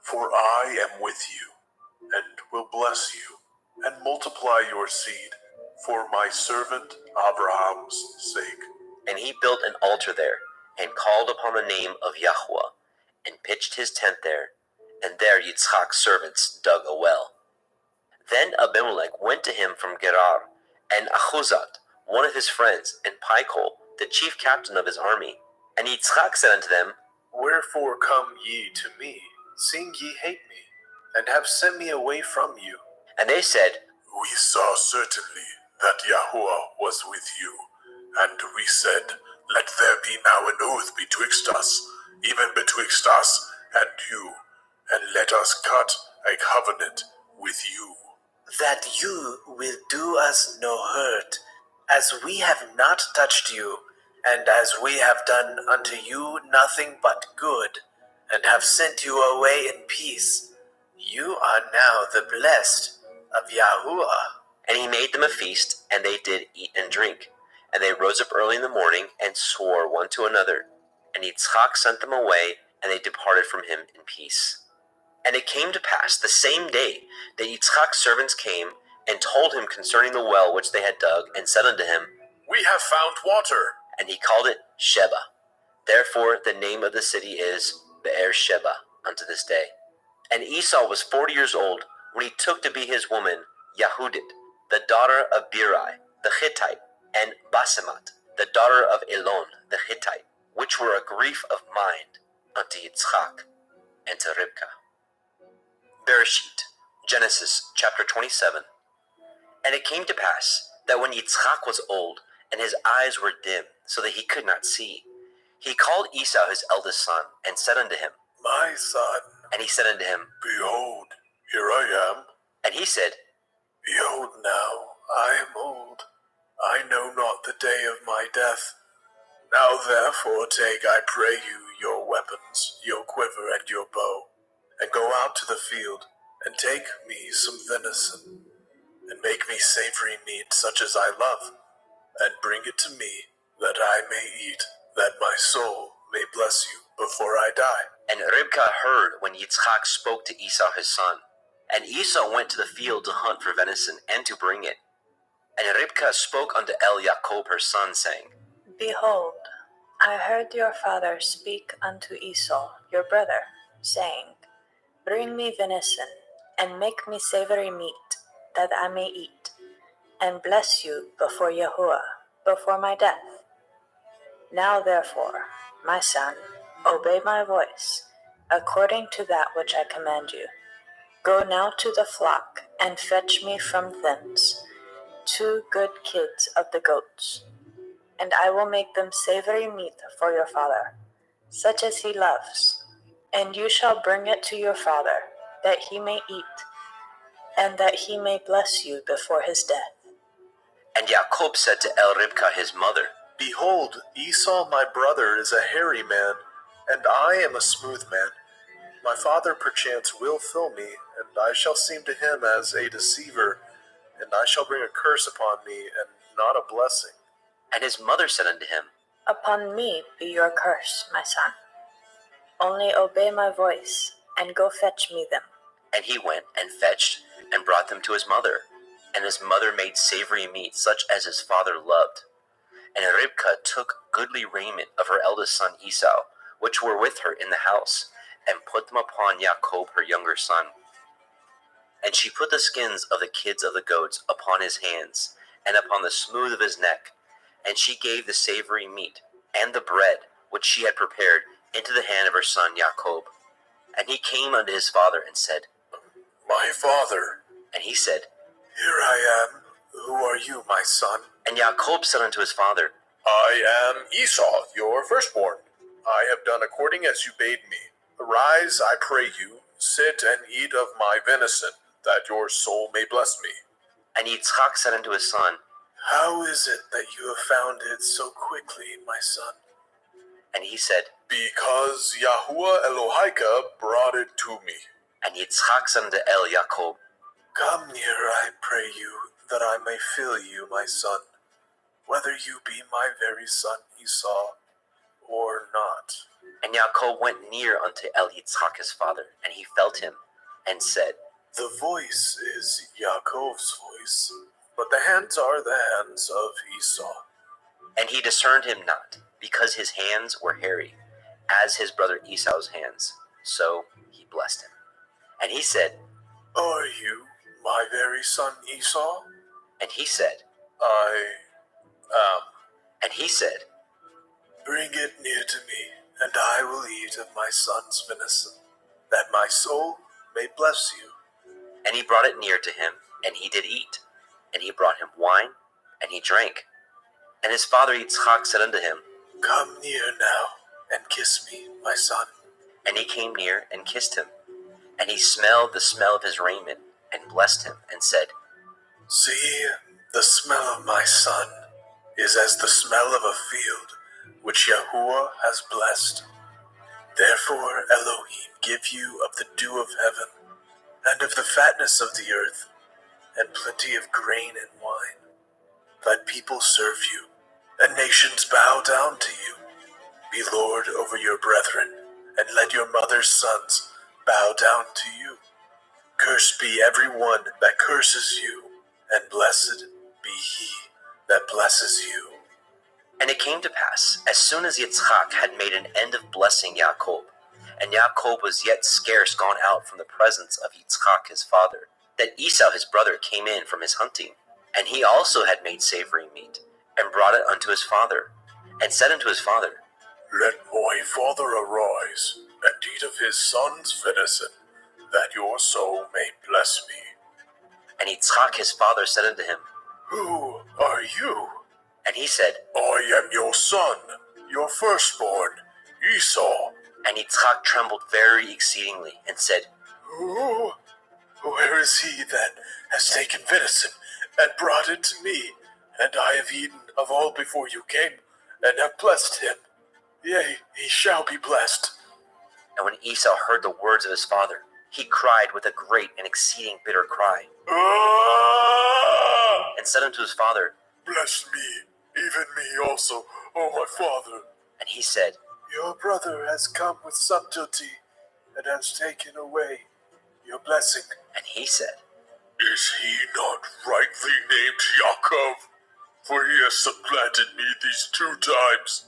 for I am with you, and will bless you, and multiply your seed, for my servant Abraham's sake. And he built an altar there, and called upon the name of Yahweh, and pitched his tent there, and there Yitzchak's servants dug a well. Then Abimelech went to him from Gerar, and Achuzat, one of his friends, and Pichol, the chief captain of his army. And Yitzchak said unto them, Wherefore come ye to me, seeing ye hate me, and have sent me away from you? And they said, We saw certainly that Yahuwah was with you, and we said, Let there be now an oath betwixt us, even betwixt us and you, and let us cut a covenant with you. That you will do us no hurt, as we have not touched you, and as we have done unto you nothing but good, and have sent you away in peace. You are now the blessed of Yahuwah. And he made them a feast, and they did eat and drink. And they rose up early in the morning, and swore one to another. And Yitzchak sent them away, and they departed from him in peace. And it came to pass the same day that Yitzchak's servants came, and told him concerning the well which they had dug, and said unto him, We have found water. And he called it Sheba. Therefore the name of the city is Be'er Sheba unto this day. And Esau was 40 years old when he took to be his woman Yahudit, the daughter of Beeri the Hittite, and Basemat, the daughter of Elon the Hittite, which were a grief of mind unto Yitzchak and to Ribkah. Bereshit, Genesis chapter 27. And it came to pass that when Yitzchak was old, and his eyes were dim, so that he could not see, he called Esau his eldest son, and said unto him, My son, And he said unto him, behold, here I am. And he said, Behold now, I am old. I know not the day of my death. Now therefore take, I pray you, your weapons, your quiver and your bow, and go out to the field, and take me some venison, and make me savory meat such as I love, and bring it to me, that I may eat, that my soul may bless you before I die. And Ribkah heard when Yitzchak spoke to Esau his son. And Esau went to the field to hunt for venison, and to bring it. And Ribkah spoke unto Jacob her son, saying, Behold, I heard your father speak unto Esau, your brother, saying, Bring me venison, and make me savory meat, that I may eat, and bless you before Yahuwah, before my death. Now therefore, my son, obey my voice, according to that which I command you. Go now to the flock, and fetch me from thence 2 good kids of the goats, and I will make them savory meat for your father, such as he loves. And you shall bring it to your father, that he may eat, and that he may bless you before his death. And Jacob said to Ribkah his mother, Behold, Esau my brother is a hairy man, and I am a smooth man. My father perchance will fill me, and I shall seem to him as a deceiver, and I shall bring a curse upon me, and not a blessing. And his mother said unto him, Upon me be your curse, my son. Only obey my voice, and go fetch me them. And he went and fetched, and brought them to his mother. And his mother made savory meat, such as his father loved. And Ribkah took goodly raiment of her eldest son Esau, which were with her in the house, and put them upon Jacob her younger son. And she put the skins of the kids of the goats upon his hands, and upon the smooth of his neck. And she gave the savory meat, and the bread, which she had prepared, into the hand of her son Jacob. And he came unto his father, and said, My father. And he said, Here I am. Who are you, my son? And Jacob said unto his father, I am Esau, your firstborn. I have done according as you bade me. Arise, I pray you, sit and eat of my venison, that your soul may bless me. And Yitzchak said unto his son, How is it that you have found it so quickly, my son? And he said, Because Yahuwah Elohika brought it to me. And Yitzchak said unto Jacob, Come near, I pray you, that I may fill you, my son, whether you be my very son Esau or not. And Jacob went near unto Yitzchak his father, and he felt him, and said, The voice is Yaakov's voice, but the hands are the hands of Esau. And he discerned him not, because his hands were hairy, as his brother Esau's hands. So he blessed him. And he said, Are you my very son Esau? And he said, I am. And he said, Bring it near to me, and I will eat of my son's venison, that my soul may bless you. And he brought it near to him, and he did eat. And he brought him wine, and he drank. And his father Yitzchak said unto him, Come near now, and kiss me, my son. And he came near and kissed him. And he smelled the smell of his raiment, and blessed him, and said, See, the smell of my son is as the smell of a field which Yahuwah has blessed. Therefore Elohim give you of the dew of heaven, and of the fatness of the earth, and plenty of grain and wine. Let people serve you, and nations bow down to you. Be Lord over your brethren, and let your mother's sons bow down to you. Cursed be every one that curses you, and blessed be he that blesses you. And it came to pass, as soon as Yitzchak had made an end of blessing Jacob, and Jacob was yet scarce gone out from the presence of Yitzchak his father, that Esau his brother came in from his hunting. And he also had made savory meat, and brought it unto his father, and said unto his father, Let my father arise, and eat of his son's venison, that your soul may bless me. And Yitzchak his father said unto him, Who are you? And he said, I am your son, your firstborn, Esau. And Yitzchak trembled very exceedingly, and said, Who? Where is he that has taken venison, and brought it to me? And I have eaten of all before you came, and have blessed him. Yea, he shall be blessed. And when Esau heard the words of his father, he cried with a great and exceeding bitter cry, Ah! and said unto his father, Bless me, even me also, O my father. And he said, Your brother has come with subtlety, and has taken away your blessing. And he said, Is he not rightly named Yaakov? For he has supplanted me these 2 times.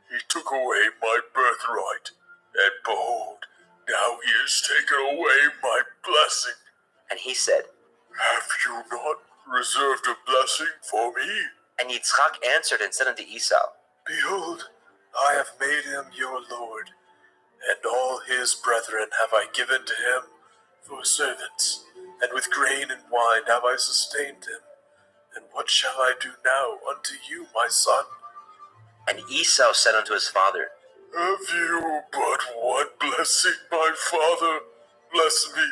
He took away my birthright, and behold, now he has taken away my blessing. And he said, Have you not reserved a blessing for me? And Yitzchak answered and said unto Esau, Behold, I have made him your lord, and all his brethren have I given to him for servants, and with grain and wine have I sustained him. And what shall I do now unto you, my son? And Esau said unto his father, Have you but one blessing, my father? Bless me,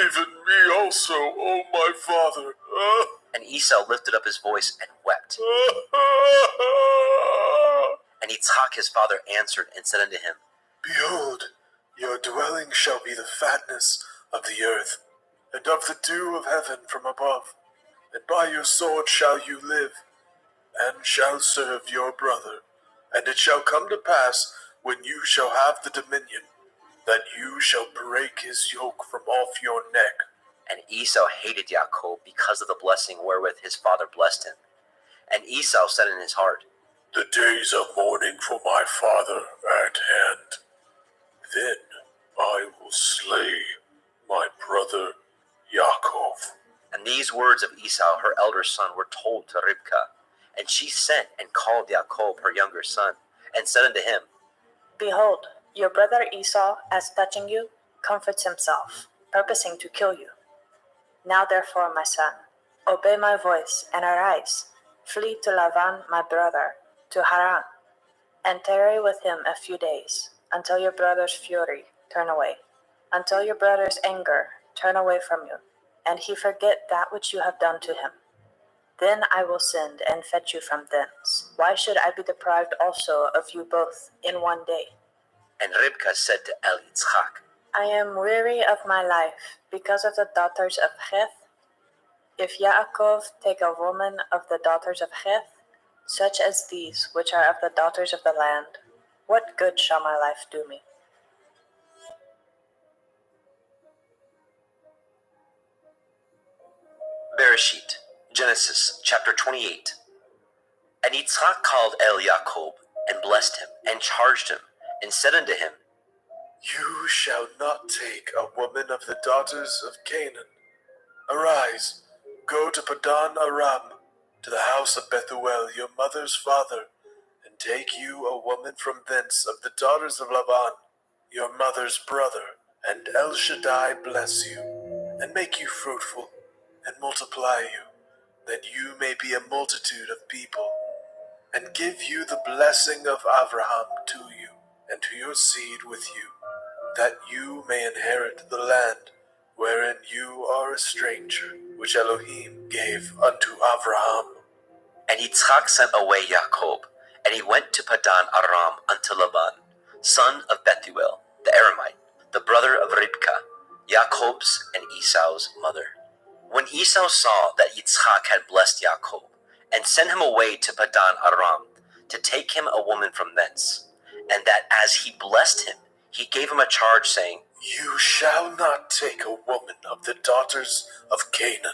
even me also, O my father. And Esau lifted up his voice and wept. And Yitzchak his father answered and said unto him, Behold, your dwelling shall be the fatness of the earth, and of the dew of heaven from above. And by your sword shall you live, and shall serve your brother. And it shall come to pass, when you shall have the dominion, that you shall break his yoke from off your neck. And Esau hated Jacob because of the blessing wherewith his father blessed him. And Esau said in his heart, The days of mourning for my father are at hand. Then I will slay my brother Yaakov. And these words of Esau, her elder son, were told to Ribkah. And she sent and called Jacob, her younger son, and said unto him, Behold, your brother Esau, as touching you, comforts himself, purposing to kill you. Now therefore, my son, obey my voice, and arise, flee to Laban my brother, to Haran, and tarry with him a few days, until your brother's fury turn away, until your brother's anger turn away from you, and he forget that which you have done to him. Then I will send and fetch you from thence. Why should I be deprived also of you both in one day? And Ribkah said to Yitzchak, I am weary of my life because of the daughters of Heth. If Yaakov take a woman of the daughters of Heth, such as these which are of the daughters of the land, what good shall my life do me? Bereshit, Genesis chapter 28. And Yitzchak called Jacob, and blessed him, and charged him, and said unto him, You shall not take a woman of the daughters of Canaan. Arise, go to Padan Aram, to the house of Bethuel, your mother's father, and take you a woman from thence of the daughters of Laban, your mother's brother, and El Shaddai bless you, and make you fruitful, and multiply you, that you may be a multitude of people, and give you the blessing of Abraham to you, and to your seed with you, that you may inherit the land wherein you are a stranger, which Elohim gave unto Abraham. And Yitzchak sent away Jacob, and he went to Padan Aram unto Laban, son of Bethuel, the Aramite, the brother of Ribkah, Jacob's and Esau's mother. When Esau saw that Yitzchak had blessed Jacob, and sent him away to Padan Aram, to take him a woman from thence, and that as he blessed him, he gave him a charge, saying, You shall not take a woman of the daughters of Canaan.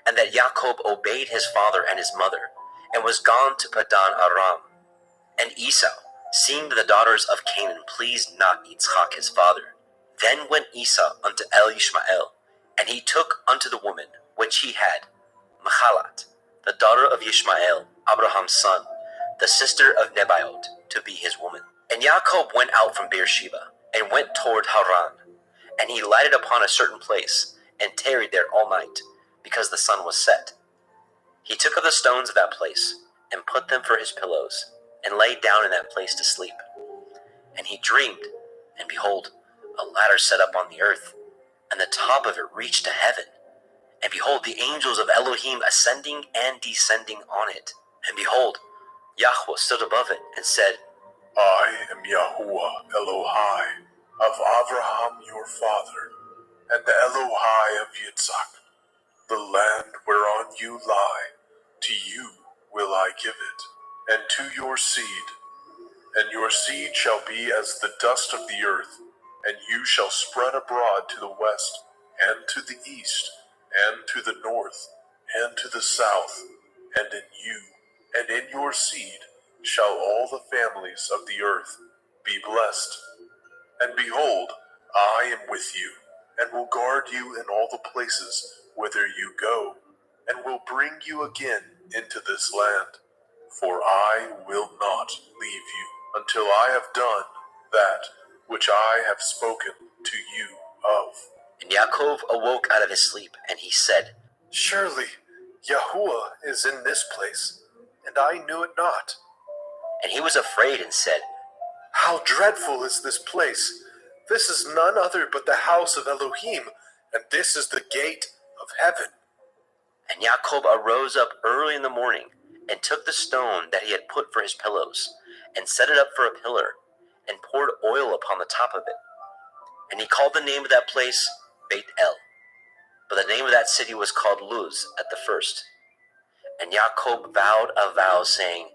and that Jacob obeyed his father and his mother, and was gone to Padan Aram. And Esau, seeing that the daughters of Canaan pleased not Yitzchak his father, then went Esau unto Ishmael, and he took unto the woman which he had, Mahalat, the daughter of Ishmael, Abraham's son, the sister of Nebaioth, to be his woman. And Jacob went out from Beersheba, and went toward Haran, and he lighted upon a certain place, and tarried there all night, because the sun was set. He took of the stones of that place, and put them for his pillows, and lay down in that place to sleep. And he dreamed, and behold, a ladder set up on the earth, and the top of it reached to heaven. And behold, the angels of Elohim ascending and descending on it. And behold, Yahweh stood above it, and said, I am Yahuwah Elohai of Abraham your father, and the Elohai of Yitzhak. The land whereon you lie, to you will I give it, and to your seed. And your seed shall be as the dust of the earth, and you shall spread abroad to the west, and to the east, and to the north, and to the south. And in you, and in your seed, shall all the families of the earth be blessed. And behold, I am with you, and will guard you in all the places whither you go. and will bring you again into this land. For I will not leave you until I have done that which I have spoken to you of. And Yaakov awoke out of his sleep, and he said, Surely Yahuwah is in this place, and I knew it not. and he was afraid and said, How dreadful is this place! This is none other but the house of Elohim, and this is the gate of heaven. And Yaakov arose up early in the morning, and took the stone that he had put for his pillows, and set it up for a pillar, and poured oil upon the top of it. And he called the name of that place Beit El. But the name of that city was called Luz at the first. And Yaakov vowed a vow, saying,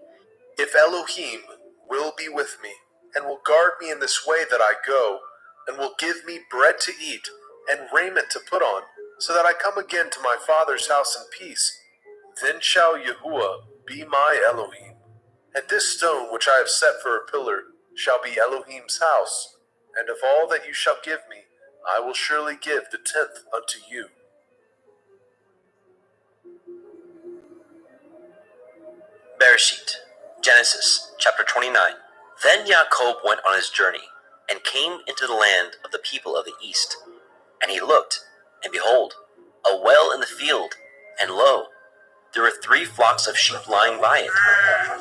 If Elohim will be with me, and will guard me in this way that I go, and will give me bread to eat, and raiment to put on, so that I come again to my father's house in peace, then shall Yahuwah be my Elohim. And this stone which I have set for a pillar shall be Elohim's house, and of all that you shall give me, I will surely give the 10th unto you. Bereshit, Genesis, chapter 29. Then Yaakov went on his journey, and came into the land of the people of the east. And he looked, and behold, a well in the field, and lo, there were 3 flocks of sheep lying by it.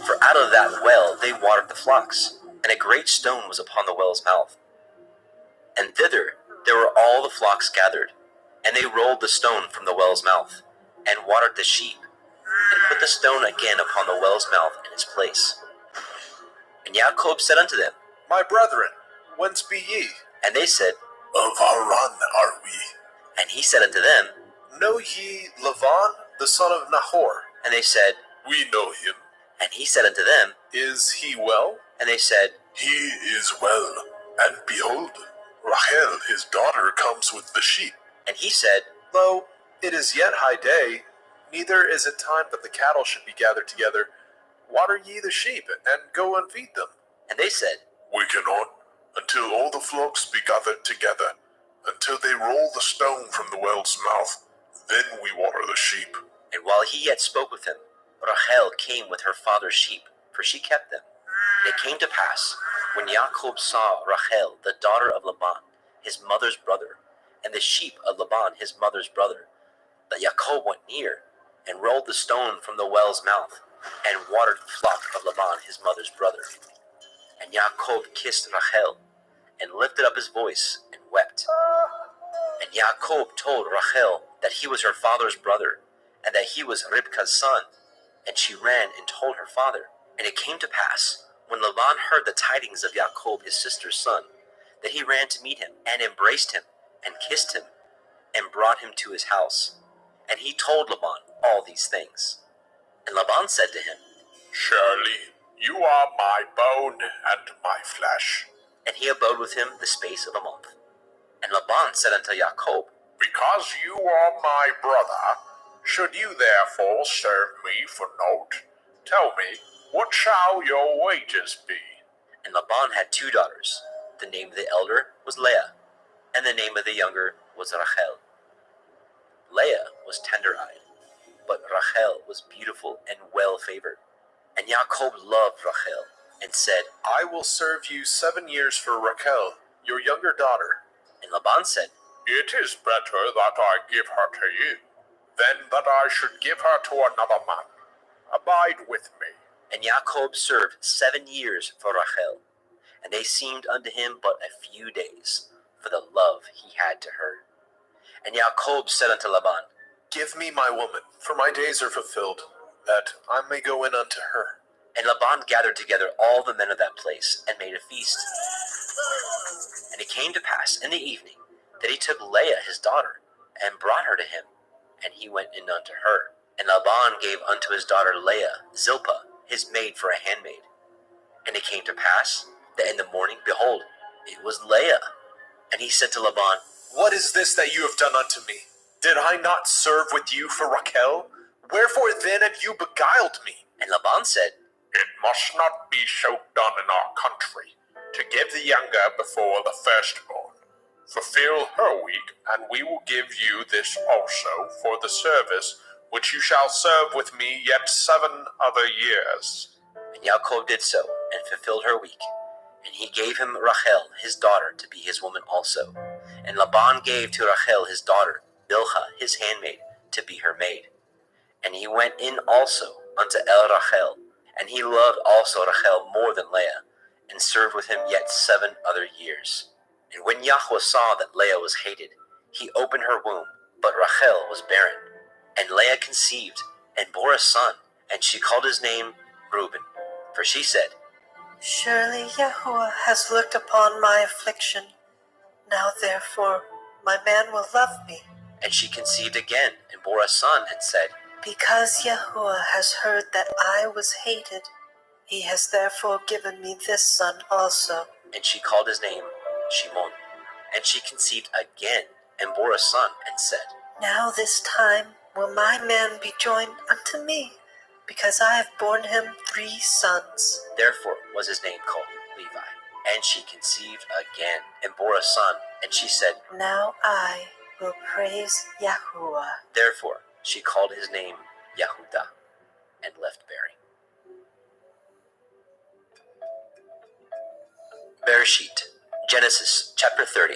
For out of that well they watered the flocks, and a great stone was upon the well's mouth. And thither there were all the flocks gathered, and they rolled the stone from the well's mouth, and watered the sheep, and put the stone again upon the well's mouth in its place. And Yaakov said unto them, My brethren, whence be ye? and they said, Of Haran are we. and he said unto them, Know ye Lavan, the son of Nahor? and they said, We know him. and he said unto them, Is he well? and they said, He is well, and behold, Rachel his daughter comes with the sheep. and he said, Lo, it is yet high day, neither is it time that the cattle should be gathered together. Water ye the sheep, and go and feed them. and they said, We cannot, until all the flocks be gathered together, until they roll the stone from the well's mouth. Then we water the sheep. And while he yet spoke with him, Rachel came with her father's sheep, for she kept them. And it came to pass, when Yaakov saw Rachel, the daughter of Laban, his mother's brother, and the sheep of Laban, his mother's brother, that Yaakov went near, and rolled the stone from the well's mouth, and watered the flock of Laban, his mother's brother. And Yaakov kissed Rachel, and lifted up his voice, and wept. And Yaakov told Rachel that he was her father's brother, and that he was Ribka's son. And she ran and told her father. And it came to pass, when Laban heard the tidings of Yaakov his sister's son, that he ran to meet him, and embraced him, and kissed him, and brought him to his house. And he told Laban all these things. And Laban said to him, Surely you are my bone and my flesh. and he abode with him the space of a month. And Laban said unto Yaakov, Because you are my brother, should you therefore serve me for naught? Tell me, what shall your wages be? And Laban had 2 daughters. The name of the elder was Leah, and the name of the younger was Rachel. Leah was tender-eyed, but Rachel was beautiful and well-favored. And Yaakov loved Rachel, and said, I will serve you 7 years for Rachel, your younger daughter. And Laban said, It is better that I give her to you, than that I should give her to another man. Abide with me. And Yaakov served 7 years for Rachel, and they seemed unto him but a few days, for the love he had to her. And Yaakov said unto Laban, Give me my woman, for my days are fulfilled, that I may go in unto her. And Laban gathered together all the men of that place, and made a feast. And it came to pass in the evening, that he took Leah his daughter, and brought her to him, and he went in unto her. And Laban gave unto his daughter Leah Zilpah, his maid, for a handmaid. And it came to pass, that in the morning, behold, it was Leah. And he said to Laban, What is this that you have done unto me? Did I not serve with you for Rachel? Wherefore then have you beguiled me? And Laban said, It must not be so done in our country, to give the younger before the firstborn. Fulfill her week, and we will give you this also for the service which you shall serve with me yet 7 other years. And Yaakov did so, and fulfilled her week. And he gave him Rachel, his daughter, to be his woman also. And Laban gave to Rachel his daughter, Bilhah, his handmaid, to be her maid. And he went in also unto El Rachel, and he loved also Rachel more than Leah, and served with him yet 7 other years. And when Yahweh saw that Leah was hated, he opened her womb, but Rachel was barren. And Leah conceived, and bore a son, and she called his name Reuben. For she said, Surely Yahuwah has looked upon my affliction. Now therefore my man will love me. and she conceived again, and bore a son, and said, Because Yahuwah has heard that I was hated, he has therefore given me this son also. and she called his name Shimon. And she conceived again, and bore a son, and said, Now this time will my man be joined unto me, because I have borne him 3 sons. Therefore was his name called Levi. And she conceived again, and bore a son, and she said, Now I will praise Yahuwah. Therefore she called his name Yahudah, and left bearing. Bereshit, Genesis chapter 30.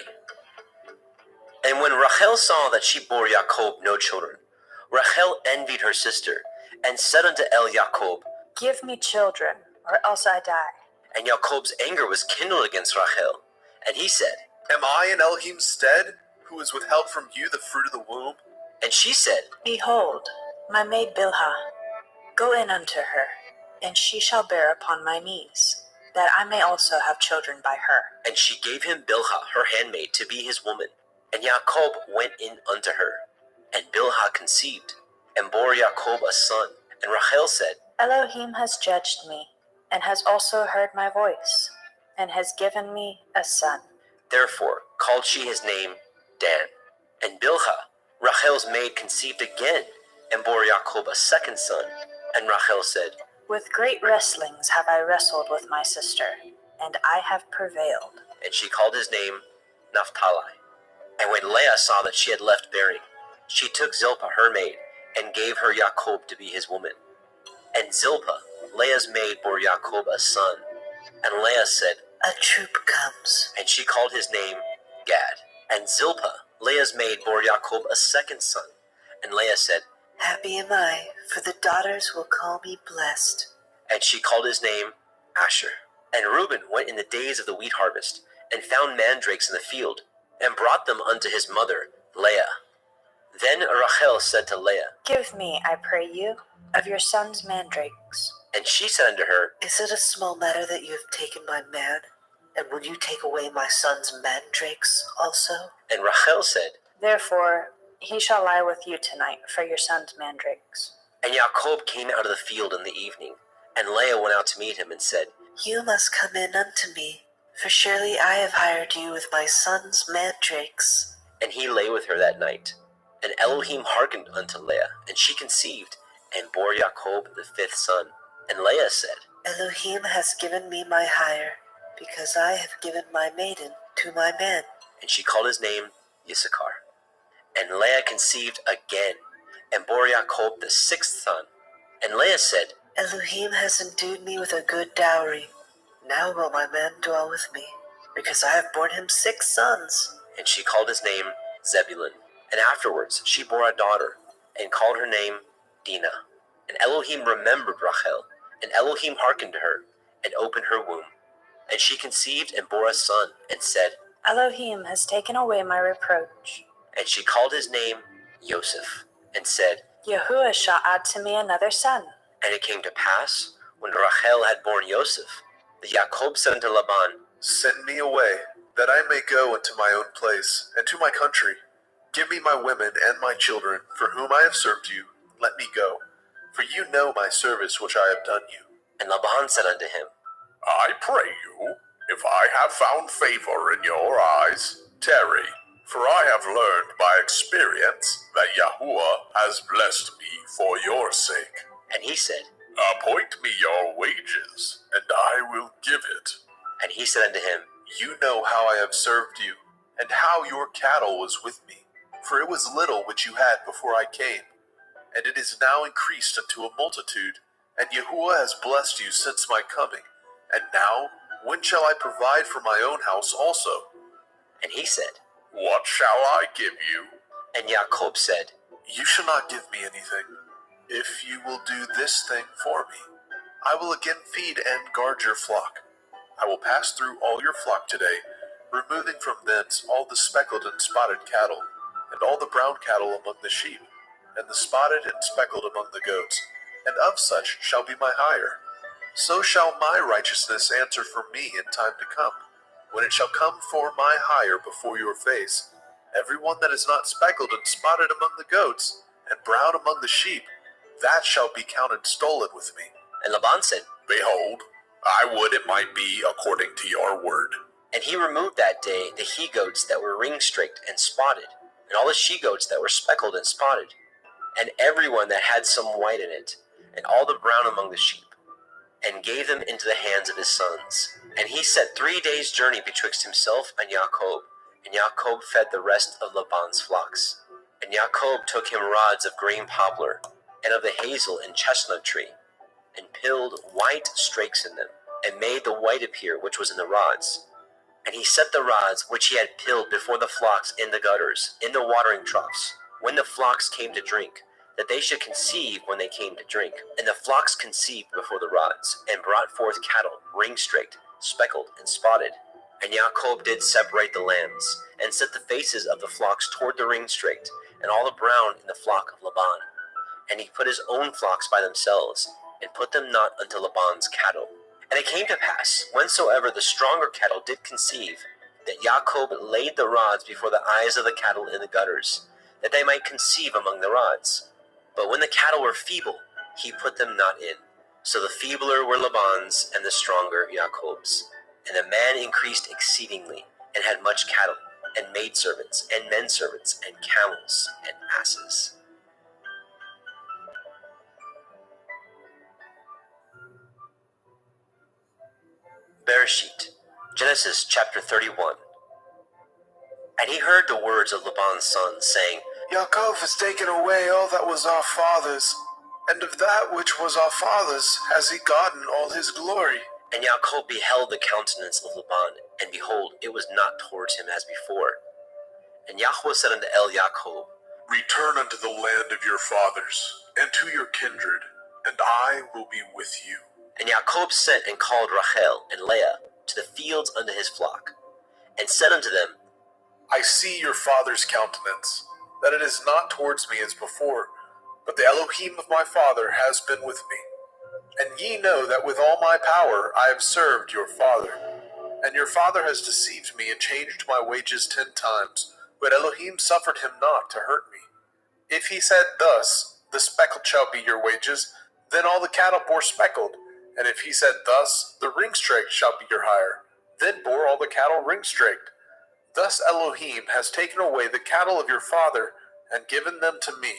And when Rachel saw that she bore Jacob no children, Rachel envied her sister, and said unto Jacob, Give me children, or else I die. and Jacob's anger was kindled against Rachel. And he said, Am I in Elohim's stead, who has withheld from you the fruit of the womb? and she said, Behold, my maid Bilhah, go in unto her, and she shall bear upon my knees, that I may also have children by her. and she gave him Bilhah her handmaid to be his woman. And Jacob went in unto her, and Bilhah conceived, and bore Jacob a son. And Rachel said, Elohim has judged me, and has also heard my voice, and has given me a son. Therefore called she his name Dan. And Bilhah, Rachel's maid, conceived again, and bore Jacob a second son. And Rachel said, With great wrestlings have I wrestled with my sister, and I have prevailed. and she called his name Naphtali. And when Leah saw that she had left bearing, she took Zilpah her maid, and gave her Jacob to be his woman. And Zilpah, Leah's maid, bore Jacob a son. And Leah said, A troop comes. and she called his name Gad. And Zilpah, Leah's maid, bore Jacob a second son. And Leah said, Happy am I, for the daughters will call me blessed. and she called his name Asher. And Reuben went in the days of the wheat harvest, and found mandrakes in the field, and brought them unto his mother, Leah. Then Rachel said to Leah, Give me, I pray you, of your son's mandrakes. and she said unto her, Is it a small matter that you have taken my man? And will you take away my son's mandrakes also? and Rachel said, Therefore he shall lie with you tonight for your son's mandrakes. and Jacob came out of the field in the evening, and Leah went out to meet him, and said, You must come in unto me, for surely I have hired you with my son's mandrakes. and he lay with her that night. And Elohim hearkened unto Leah, and she conceived, and bore Jacob the 5th son. And Leah said, Elohim has given me my hire, because I have given my maiden to my man. and she called his name Issachar. And Leah conceived again, and bore Jacob the 6th son. And Leah said, Elohim has endued me with a good dowry. Now will my man dwell with me, because I have borne him 6 sons. and she called his name Zebulun. And afterwards she bore a daughter, and called her name Dinah. And Elohim remembered Rachel, and Elohim hearkened to her, and opened her womb. And she conceived and bore a son, and said, Elohim has taken away my reproach. and she called his name Joseph, and said, Yahuwah shall add to me another son. And it came to pass, when Rachel had borne Joseph, that Jacob said unto Laban, Send me away, that I may go into my own place, and to my country. Give me my women and my children, for whom I have served you. Let me go, for you know my service which I have done you. And Laban said unto him, I pray you, if I have found favor in your eyes, tarry, for I have learned by experience that Yahuwah has blessed me for your sake. and he said, Appoint me your wages, and I will give it. and he said unto him, You know how I have served you, and how your cattle was with me, for it was little which you had before I came. and it is now increased unto a multitude. And Yahuwah has blessed you since my coming. And now, when shall I provide for my own house also? And he said, What shall I give you? and Jacob said, You shall not give me anything. If you will do this thing for me, I will again feed and guard your flock. I will pass through all your flock today, removing from thence all the speckled and spotted cattle, and all the brown cattle among the sheep, and the spotted and speckled among the goats, and of such shall be my hire. So shall my righteousness answer for me in time to come, when it shall come for my hire before your face. Every one that is not speckled and spotted among the goats, and brown among the sheep, that shall be counted stolen with me. And Laban said, Behold, I would it might be according to your word. and he removed that day the he-goats that were ring-streaked and spotted, and all the she-goats that were speckled and spotted, and every one that had some white in it, and all the brown among the sheep, and gave them into the hands of his sons. And he set 3 days' journey betwixt himself and Jacob, and Jacob fed the rest of Laban's flocks. And Jacob took him rods of green poplar, and of the hazel and chestnut tree, and pilled white strakes in them, and made the white appear which was in the rods. And he set the rods which he had pilled before the flocks in the gutters, in the watering troughs, when the flocks came to drink, that they should conceive when they came to drink. And the flocks conceived before the rods, and brought forth cattle, ring-straked, speckled, and spotted. And Jacob did separate the lambs, and set the faces of the flocks toward the ring-straked, and all the brown in the flock of Laban. And he put his own flocks by themselves, and put them not unto Laban's cattle. And it came to pass, whensoever the stronger cattle did conceive, that Jacob laid the rods before the eyes of the cattle in the gutters, that they might conceive among the rods. But when the cattle were feeble, he put them not in. So the feebler were Laban's, and the stronger Jacob's. And the man increased exceedingly, and had much cattle, and maidservants, and menservants, and camels, and asses. Bereshit, Genesis chapter 31. And he heard the words of Laban's son, saying, Yaakov has taken away all that was our father's, and of that which was our father's has he gotten all his glory. And Jacob beheld the countenance of Laban, and behold, it was not towards him as before. And Yahweh said unto Jacob, Return unto the land of your fathers, and to your kindred, and I will be with you. And Jacob sent and called Rachel and Leah to the fields unto his flock, and said unto them, I see your father's countenance, that it is not towards me as before, but the Elohim of my father has been with me. And ye know that with all my power I have served your father. And your father has deceived me and changed my wages 10 times, but Elohim suffered him not to hurt me. If he said thus, the speckled shall be your wages, then all the cattle bore speckled. And if he said thus, the ring-straked shall be your hire, then bore all the cattle ring-straked. Thus Elohim has taken away the cattle of your father, and given them to me.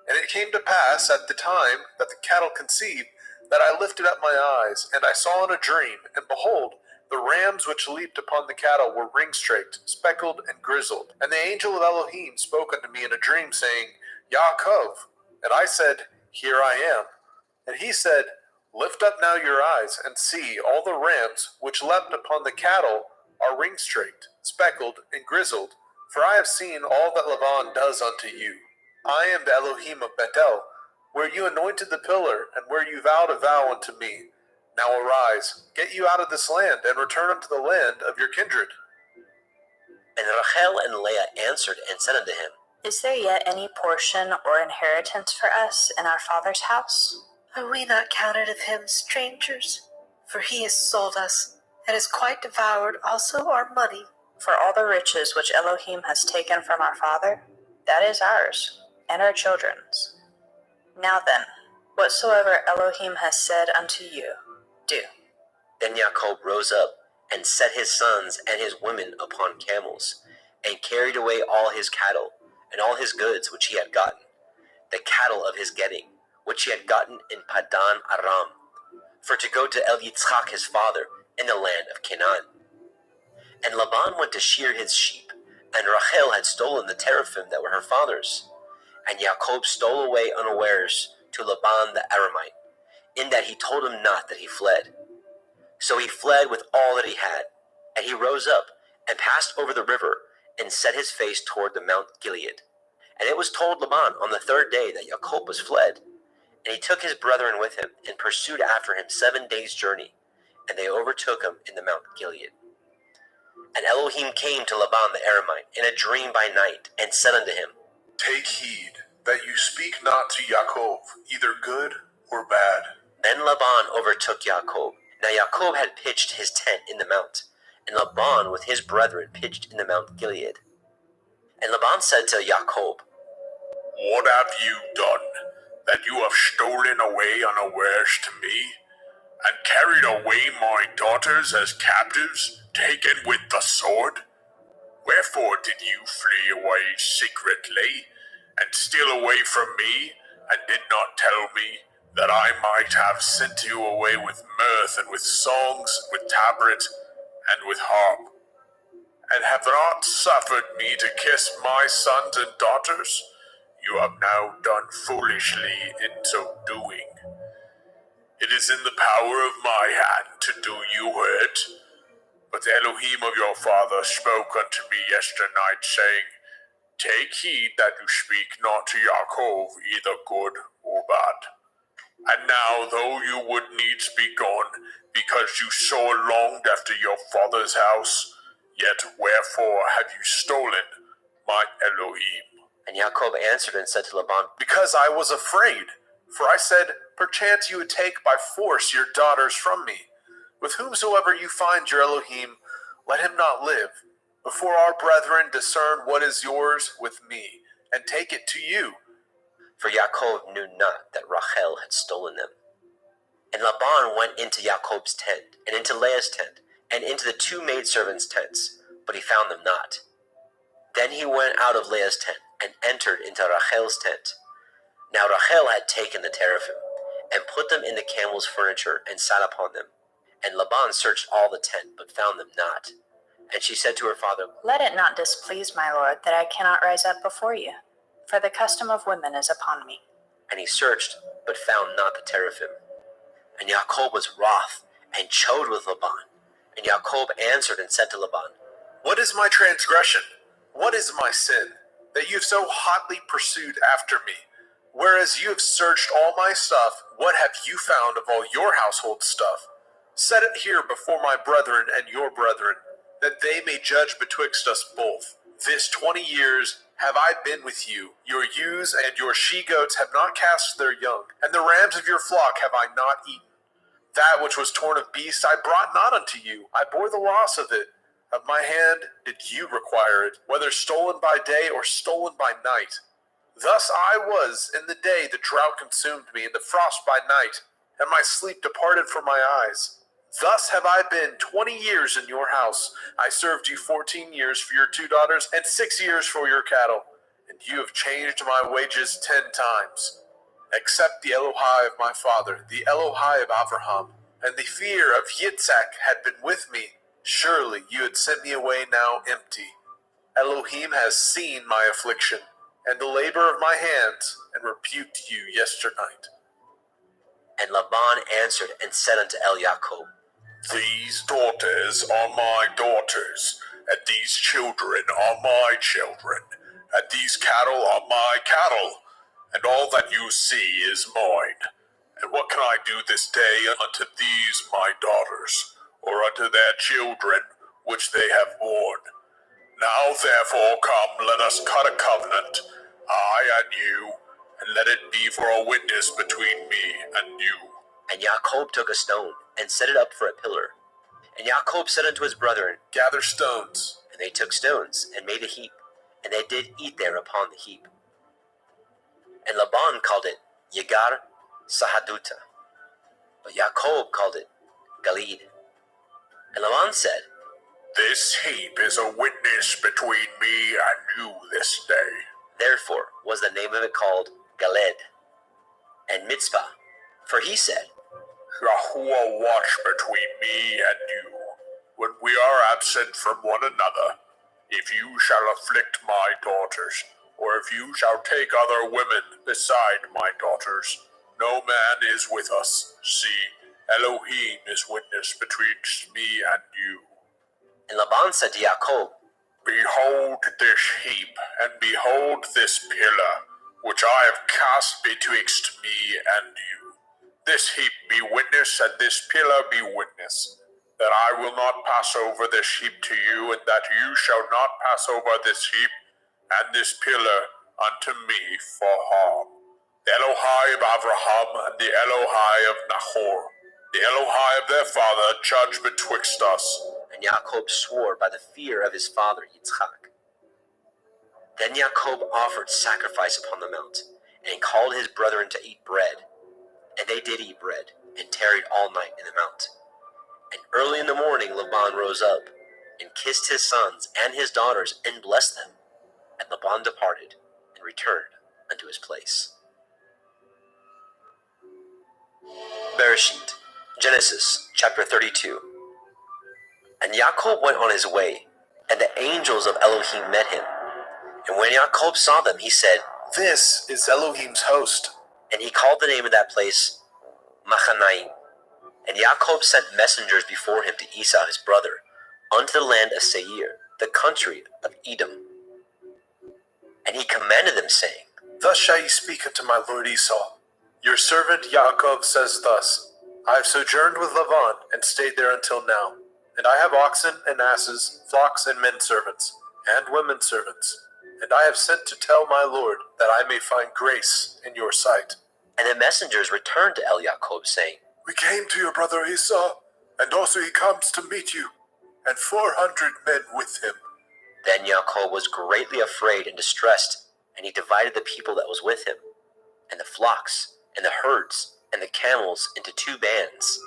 And it came to pass at the time that the cattle conceived, that I lifted up my eyes, and I saw in a dream, and behold, the rams which leaped upon the cattle were ring-straked, speckled, and grizzled. And the angel of Elohim spoke unto me in a dream, saying, Yaakov. And I said, Here I am. And he said, Lift up now your eyes, and see, all the rams which leapt upon the cattle are ring-straked, speckled, and grizzled. For I have seen all that Laban does unto you. I am the Elohim of Bethel, where you anointed the pillar, and where you vowed a vow unto me. Now arise, get you out of this land, and return unto the land of your kindred. And Rachel and Leah answered and said unto him, Is there yet any portion or inheritance for us in our father's house? Are we not counted of him strangers? For he has sold us, and has quite devoured also our money. For all the riches which Elohim has taken from our father, that is ours, and our children's. Now then, whatsoever Elohim has said unto you, do. Then Jacob rose up, and set his sons and his women upon camels, and carried away all his cattle, and all his goods which he had gotten, the cattle of his getting, which he had gotten in Padan Aram, for to go to El Yitzchak his father in the land of Canaan. And Laban went to shear his sheep, and Rachel had stolen the teraphim that were her father's. And Jacob stole away unawares to Laban the Aramite, in that he told him not that he fled. So he fled with all that he had, and he rose up and passed over the river and set his face toward the Mount Gilead. And it was told Laban on the third day that Jacob was fled. And he took his brethren with him and pursued after him 7 days' journey, and they overtook him in the Mount Gilead. And Elohim came to Laban the Aramite in a dream by night, and said unto him, Take heed that you speak not to Yaakov, either good or bad. Then Laban overtook Jacob. Now Jacob had pitched his tent in the mount, and Laban with his brethren pitched in the Mount Gilead. And Laban said to Jacob, What have you done, that you have stolen away unawares to me, and carried away my daughters as captives, taken with the sword? Wherefore did you flee away secretly, and steal away from me, and did not tell me, that I might have sent you away with mirth, and with songs, and with tabret, and with harp? And have not suffered me to kiss my sons and daughters? You have now done foolishly in so doing. It is in the power of my hand to do you hurt. But the Elohim of your father spoke unto me yesternight, saying, Take heed that you speak not to Yaakov, either good or bad. And now, though you would needs be gone, because you so longed after your father's house, yet wherefore have you stolen my Elohim? And Jacob answered and said to Laban, Because I was afraid, for I said, Perchance you would take by force your daughters from me. With whomsoever you find your Elohim, let him not live, before our brethren discern what is yours with me, and take it to you. for Jacob knew not that Rachel had stolen them. And Laban went into Jacob's tent, and into Leah's tent, and into the 2 maidservants' tents, but he found them not. Then he went out of Leah's tent, and entered into Rachel's tent. Now Rachel had taken the teraphim, and put them in the camel's furniture, and sat upon them. And Laban searched all the tent, but found them not. And she said to her father, Let it not displease my lord that I cannot rise up before you, for the custom of women is upon me. And he searched, but found not the teraphim. And Jacob was wroth, and chode with Laban. And Jacob answered and said to Laban, What is my transgression? What is my sin, that you have so hotly pursued after me? Whereas you have searched all my stuff, what have you found of all your household stuff? Set it here before my brethren and your brethren, that they may judge betwixt us both. This 20 years have I been with you. Your ewes and your she-goats have not cast their young, and the rams of your flock have I not eaten. That which was torn of beasts I brought not unto you. I bore the loss of it. Of my hand did you require it, whether stolen by day or stolen by night. Thus I was in the day the drought consumed me, and the frost by night, and my sleep departed from my eyes. Thus have I been 20 years in your house. I served you 14 years for your 2 daughters, and 6 years for your cattle, and you have changed my wages 10 times. Except the Elohai of my father, the Elohai of Abraham, and the fear of Yitzhak had been with me, surely you had sent me away now empty. Elohim has seen my affliction, and the labor of my hands, and rebuked you yesternight. And Laban answered and said unto Jacob, These daughters are my daughters, and these children are my children, and these cattle are my cattle, and all that you see is mine. And what can I do this day unto these my daughters, or unto their children which they have borne? Now therefore come, let us cut a covenant, I and you, and let it be for a witness between me and you. And Jacob took a stone, and set it up for a pillar. And Jacob said unto his brethren, Gather stones. And they took stones, and made a heap, and they did eat there upon the heap. And Laban called it Yegar Sahaduta, but Jacob called it Galid. And Laban said, This heap is a witness between me and you this day. Therefore was the name of it called Galed. And Mitzpah, for he said, Yahuwah watch between me and you, when we are absent from one another. If you shall afflict my daughters, or if you shall take other women beside my daughters, no man is with us. See, Elohim is witness betwixt me and you. And Laban said to Yaakov, Behold this heap, and behold this pillar, which I have cast betwixt me and you. This heap be witness, and this pillar be witness, that I will not pass over this heap to you, and that you shall not pass over this heap and this pillar unto me for harm. The Elohai of Abraham and the Elohai of Nahor, the Elohai of their father, judge betwixt us. And Yaakov swore by the fear of his father Yitzchak. Then Yaakov offered sacrifice upon the mount, and called his brethren to eat bread. And they did eat bread, and tarried all night in the mount. And early in the morning Laban rose up, and kissed his sons and his daughters, and blessed them. And Laban departed, and returned unto his place. Bereshit, Genesis chapter 32. And Yaakov went on his way, and the angels of Elohim met him. And when Yaakov saw them, he said, This is Elohim's host. And he called the name of that place Machanaim. And Yaakov sent messengers before him to Esau his brother, unto the land of Seir, the country of Edom. And he commanded them, saying, Thus shall ye speak unto my lord Esau. Your servant Yaakov says thus, I have sojourned with Laban, and stayed there until now. And I have oxen and asses, flocks and men servants, and women servants. And I have sent to tell my lord, that I may find grace in your sight. And the messengers returned to Yaakov, saying, We came to your brother Esau, and also he comes to meet you, and 400 men with him. Then Yaakov was greatly afraid and distressed, and he divided the people that was with him, and the flocks, and the herds, and the camels into 2 bands,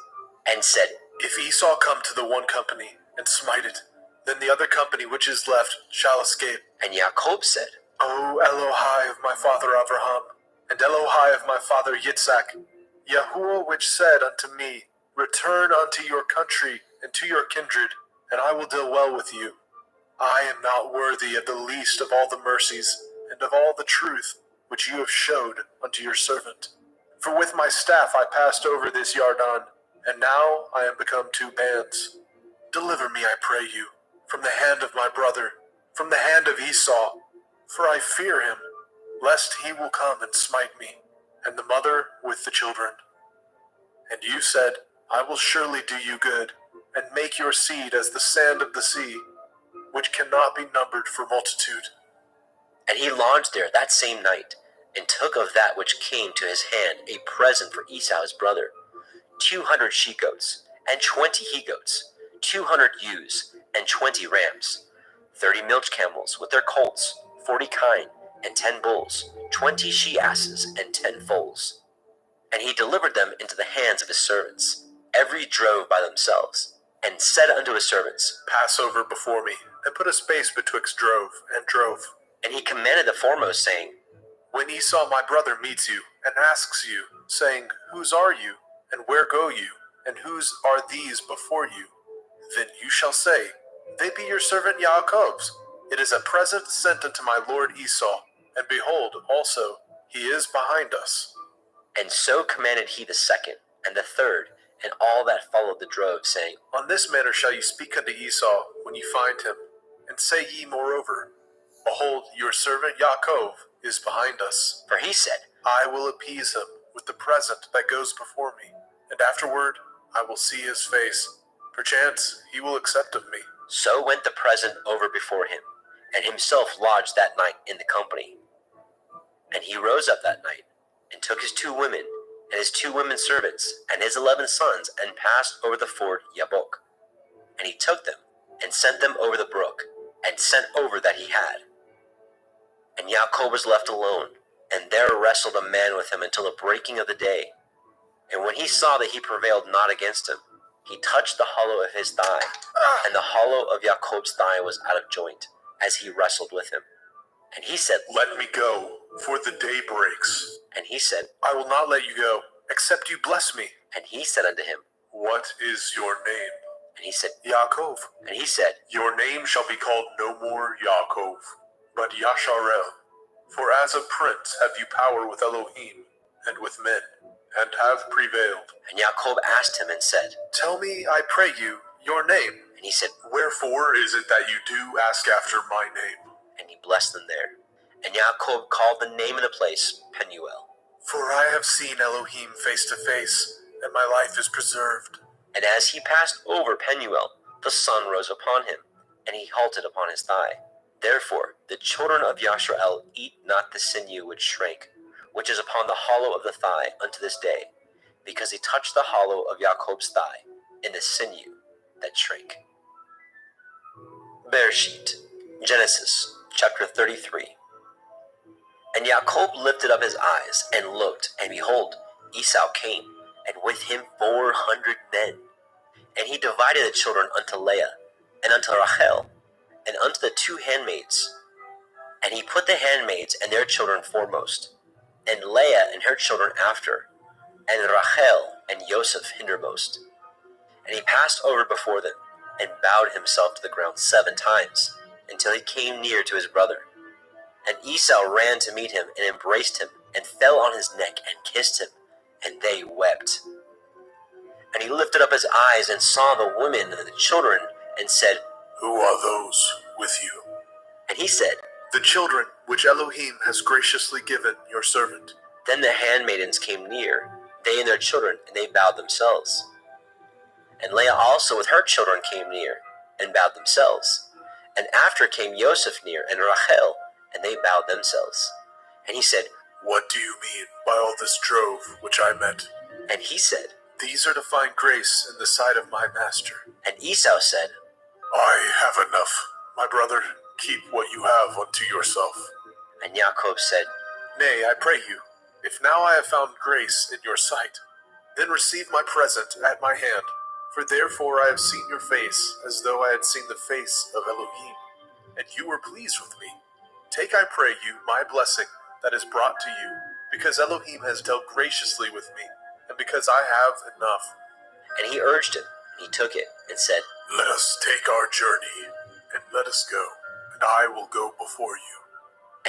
and said, If Esau come to the one company, and smite it, then the other company which is left shall escape. And Yaakov said, O Elohai of my father Abraham, and Elohai of my father Yitzhak, Yahuwah which said unto me, Return unto your country and to your kindred, and I will deal well with you. I am not worthy of the least of all the mercies, and of all the truth which you have showed unto your servant. For with my staff I passed over this Yarden, and now I am become 2 bands. Deliver me, I pray you, from the hand of my brother, from the hand of Esau, for I fear him, lest he will come and smite me, and the mother with the children. And you said, I will surely do you good, and make your seed as the sand of the sea, which cannot be numbered for multitude. And he lodged there that same night, and took of that which came to his hand a present for Esau his brother, 200 she-goats, and 20 he-goats, 200 ewes, and 20 rams, 30 milch camels with their colts, 40 kine, and 10 bulls, 20 she-asses, and 10 foals. And he delivered them into the hands of his servants, every drove by themselves, and said unto his servants, Pass over before me, and put a space betwixt drove and drove. And he commanded the foremost, saying, When Esau my brother meets you, and asks you, saying, Whose are you, and where go you, and whose are these before you? Then you shall say, They be your servant Yaakov's. It is a present sent unto my lord Esau, and behold, also, he is behind us. And so commanded he the second, and the third, and all that followed the drove, saying, On this manner shall ye speak unto Esau when ye find him, and say ye moreover, Behold, your servant Yaakov is behind us. For he said, I will appease him with the present that goes before me, and afterward I will see his face. Perchance he will accept of me. So went the present over before him, and himself lodged that night in the company. And he rose up that night, and took his 2 women, and his 2 women servants, and his 11 sons, and passed over the ford Yabok. And he took them, and sent them over the brook, and sent over that he had. And Yaakov was left alone, and there wrestled a man with him until the breaking of the day. And when he saw that he prevailed not against him, he touched the hollow of his thigh, and the hollow of Yaakov's thigh was out of joint, as he wrestled with him. And he said, Let me go, for the day breaks. And he said, I will not let you go, except you bless me. And he said unto him, What is your name? And he said, Yaakov. And he said, Your name shall be called no more Yaakov, but Yasharel, For as a prince have you power with Elohim and with men, and have prevailed. And Jacob asked him and said, Tell me, I pray you, your name. and he said, Wherefore is it that you do ask after my name? and he blessed them there. And Jacob called the name of the place Penuel. For I have seen Elohim face to face, and my life is preserved. And as he passed over Penuel, the sun rose upon him, and he halted upon his thigh. Therefore the children of Yashrael eat not the sinew which shrank, which is upon the hollow of the thigh unto this day, because he touched the hollow of Jacob's thigh in the sinew that shrank. Bereshit, Genesis, chapter 33. And Jacob lifted up his eyes, and looked, and behold, Esau came, and with him 400 men. And he divided the children unto Leah, and unto Rachel, and unto the 2 handmaids. And he put the handmaids and their children foremost, and Leah and her children after, and Rachel and Joseph hindermost. And he passed over before them, and bowed himself to the ground 7 times, until he came near to his brother. And Esau ran to meet him, and embraced him, and fell on his neck, and kissed him, and they wept. And he lifted up his eyes, and saw the women and the children, and said, Who are those with you? and he said, The children which Elohim has graciously given your servant. Then the handmaidens came near, they and their children, and they bowed themselves. And Leah also with her children came near, and bowed themselves. And after came Joseph near, and Rachel, and they bowed themselves. And he said, What do you mean by all this drove which I met? and he said, These are to find grace in the sight of my master. and Esau said, I have enough. My brother, keep what you have unto yourself. and Jacob said, Nay, I pray you, if now I have found grace in your sight, then receive my present at my hand. For therefore I have seen your face, as though I had seen the face of Elohim, and you were pleased with me. Take, I pray you, my blessing that is brought to you, because Elohim has dealt graciously with me, and because I have enough. and he urged him, and he took it, and said, Let us take our journey, and let us go, and I will go before you.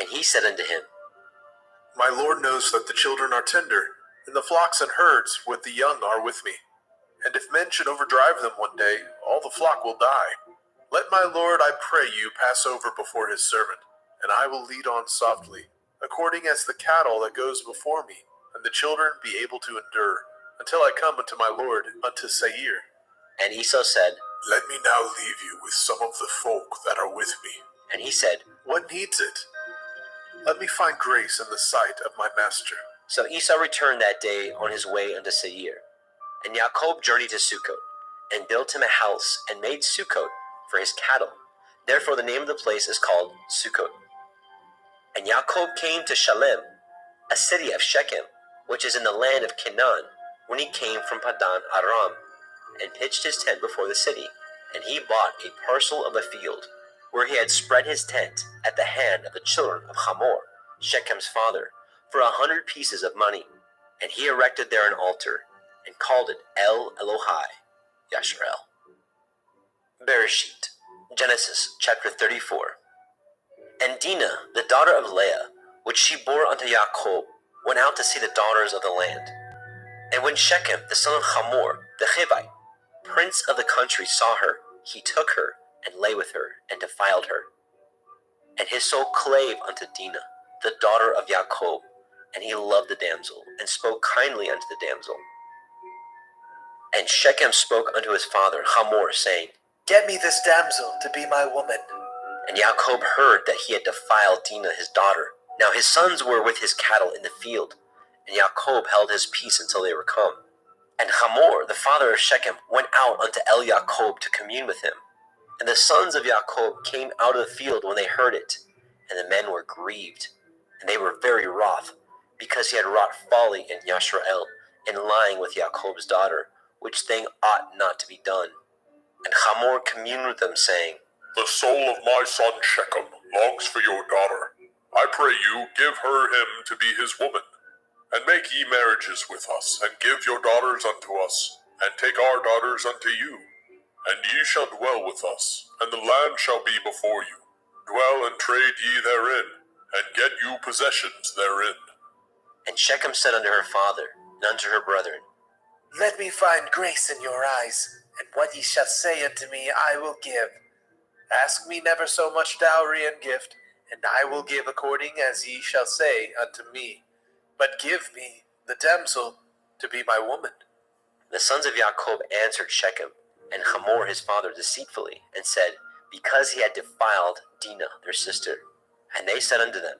and he said unto him, My Lord knows that the children are tender, and the flocks and herds with the young are with me. And if men should overdrive them one day, all the flock will die. Let my Lord, I pray you, pass over before his servant, and I will lead on softly, according as the cattle that goes before me, and the children be able to endure, until I come unto my Lord, unto Seir. and Esau said, Let me now leave you with some of the folk that are with me. and he said, What needs it? Let me find grace in the sight of my master. So Esau returned that day on his way unto Seir. And Jacob journeyed to Sukkot, and built him a house, and made Sukkot for his cattle. Therefore the name of the place is called Sukkot. And Jacob came to Shalem, a city of Shechem, which is in the land of Canaan, when he came from Padan Aram, and pitched his tent before the city. And he bought a parcel of a field, where he had spread his tent at the hand of the children of Hamor, Shechem's father, for 100 pieces of money. And he erected there an altar, and called it El Elohai Yashrael. Bereshit, Genesis chapter 34. And Dinah, the daughter of Leah, which she bore unto Jacob, went out to see the daughters of the land. And when Shechem, the son of Hamor, the Hivite, prince of the country, saw her, he took her, and lay with her, and defiled her. And his soul clave unto Dinah, the daughter of Jacob, and he loved the damsel, and spoke kindly unto the damsel. And Shechem spoke unto his father Hamor, saying, Get me this damsel to be my woman. And Jacob heard that he had defiled Dinah his daughter. Now his sons were with his cattle in the field, and Jacob held his peace until they were come. And Hamor, the father of Shechem, went out unto El Jacob to commune with him. And the sons of Jacob came out of the field when they heard it, and the men were grieved, and they were very wroth, because he had wrought folly in Yashrael, in lying with Jacob's daughter, which thing ought not to be done. And Hamor communed with them, saying, The soul of my son Shechem longs for your daughter. I pray you, give her him to be his woman, and make ye marriages with us, and give your daughters unto us, and take our daughters unto you. And ye shall dwell with us, and the land shall be before you. Dwell and trade ye therein, and get you possessions therein. And Shechem said unto her father, and unto her brethren, Let me find grace in your eyes, and what ye shall say unto me I will give. Ask me never so much dowry and gift, and I will give according as ye shall say unto me. But give me the damsel to be my woman. The sons of Jacob answered Shechem and Hamor his father deceitfully, and said, because he had defiled Dinah their sister. And they said unto them,